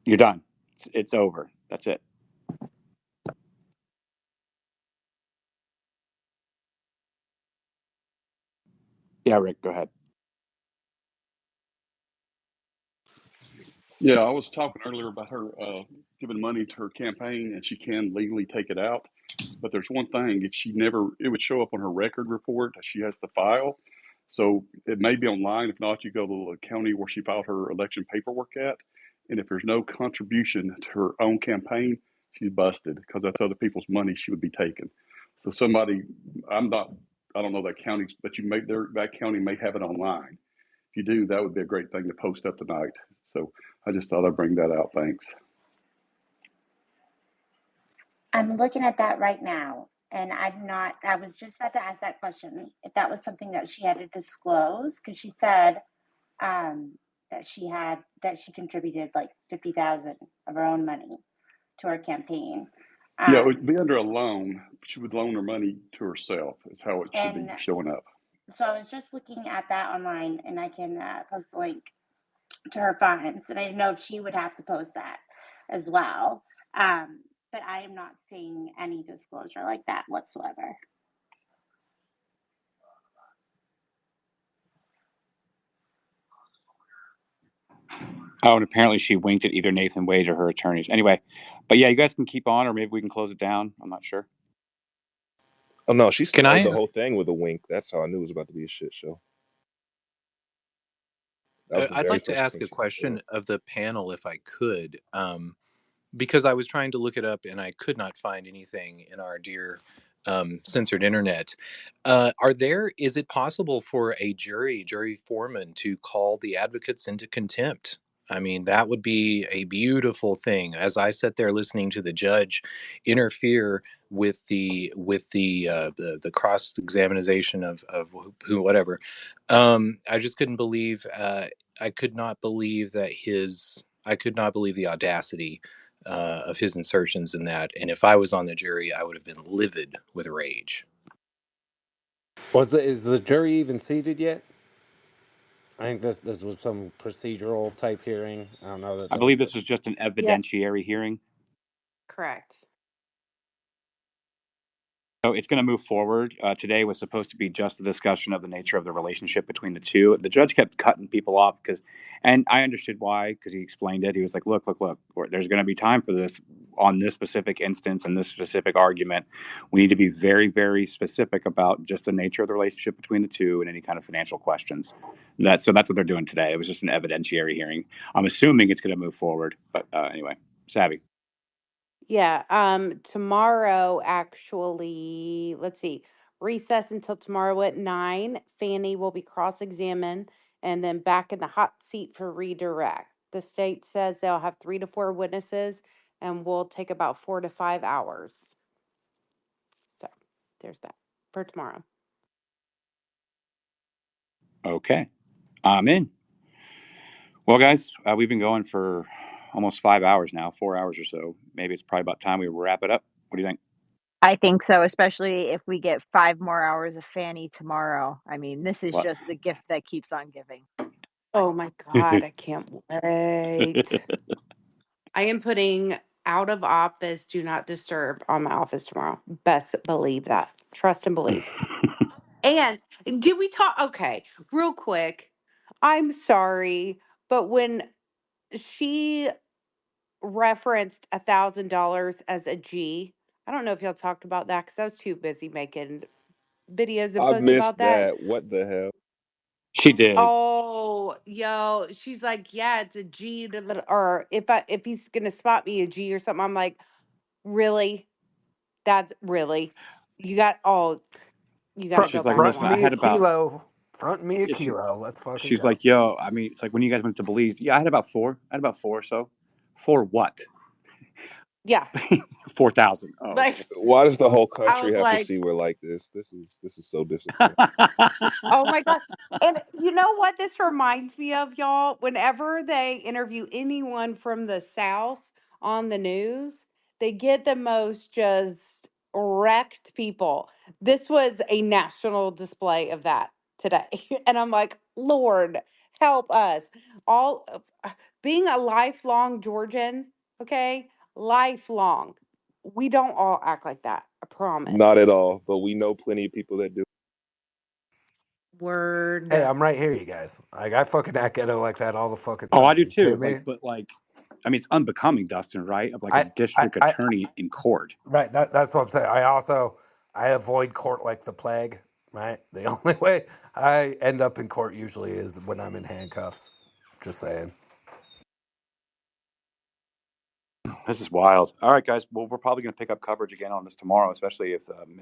You're done. It's over. That's it. Yeah, Rick, go ahead. Yeah, I was talking earlier about her giving money to her campaign, and she can legally take it out. But there's one thing: if she never, it would show up on her record report that she has to file. So it may be online. If not, you go to the county where she filed her election paperwork at, and if there's no contribution to her own campaign, she's busted because that's other people's money she would be taking. So somebody, I'm not, I don't know that county, but you may there that county may have it online. If you do, that would be a great thing to post up tonight. So I just thought I'd bring that out. Thanks. I'm looking at that right now, and I was just about to ask that question if that was something that she had to disclose, because she said that she contributed like 50,000 of her own money to her campaign. Yeah, it would be under a loan. She would loan her money to herself, is how it should be And showing up. so I was just looking at that online, and I can post the link to her funds, and I didn't know if she would have to post that as well. But I am not seeing any disclosure like that whatsoever. Oh, and apparently she winked at either Nathan Wade or her attorneys. Anyway, but yeah, you guys can keep on, or maybe we can close it down. I'm not sure. Oh no, she Can started I the ask? whole thing with a wink. That's how I knew it was about to be a shit show. That was the I'd very like to first ask thing a she said. question of the panel if I could, because I was trying to look it up and I could not find anything in our dear censored internet. Is it possible for a jury foreman to call the advocates into contempt? I mean, that would be a beautiful thing. As I sat there listening to the judge interfere with the cross examination of who whatever, I just couldn't believe. I could not believe I could not believe the audacity of his insertions in that. And if I was on the jury, I would have been livid with rage. Is the jury even seated yet? I think this was some procedural type hearing. I don't know that I that was believe good. this was just an Yep, evidentiary hearing. correct. So it's going to move forward. Today was supposed to be just a discussion of the nature of the relationship between the two. The judge kept cutting people off and I understood why, because he explained it. He was like, look, there's going to be time for this on this specific instance and this specific argument. We need to be very, very specific about just the nature of the relationship between the two and any kind of financial questions. So that's what they're doing today. It was just an evidentiary hearing. I'm assuming it's going to move forward. But anyway, Savvy. Yeah, tomorrow actually, let's see, recess until tomorrow at 9. Fanny will be cross-examined and then back in the hot seat for redirect. The state says they'll have 3 to 4 witnesses and will take about 4 to 5 hours. So there's that for tomorrow. Okay, I'm in. Well, guys, we've been going for almost 5 hours now, 4 hours or so. Maybe it's probably about time we wrap it up. What do you think? I think so, especially if we get 5 more hours of Fanny tomorrow. I mean, this is What? just the gift that keeps on giving. Oh my God, I can't wait. I am putting out of office, do not disturb on my office tomorrow. Best believe that. Trust and believe. And did we talk? Okay, real quick. I'm sorry, but when she referenced $1,000 as a G, I don't know if y'all talked about that because I was too busy making videos and I posts missed about that. that. What the hell? She did. Oh, yo, she's like, yeah, it's a G, or if he's gonna spot me a G or something, I'm like, really? That's really, you got, you got to She's go like, back and listen, Front I me watch. a had about. kilo. Front me a Yeah, kilo. Let's fucking she's go. like, yo, I mean, it's like when you guys went to Belize. Yeah, I had about four. I had about four or so. For what? Yeah, 4,000. Oh, okay. like Why does the whole I country was have to like, see we're like this? This is so disappointing. oh my gosh. And you know what this reminds me of, y'all? Whenever they interview anyone from the South on the news, they get the most just wrecked people. This was a national display of that today. And I'm like, Lord, help us. All being a lifelong Georgian, okay? Lifelong. We don't all act like that. I promise. Not at all, but we know plenty of people that do. word. Hey, I'm right here, you guys. Like, I fucking act ghetto like that all the fucking time. Oh, I do You kidding too. me? I mean, it's unbecoming, Dustin, right? Of like a district attorney in court. Right. That's what I'm saying. I avoid court like the plague. Right. The only way I end up in court usually is when I'm in handcuffs. Just saying. This is wild. All right, guys. Well, we're probably going to pick up coverage again on this tomorrow, especially if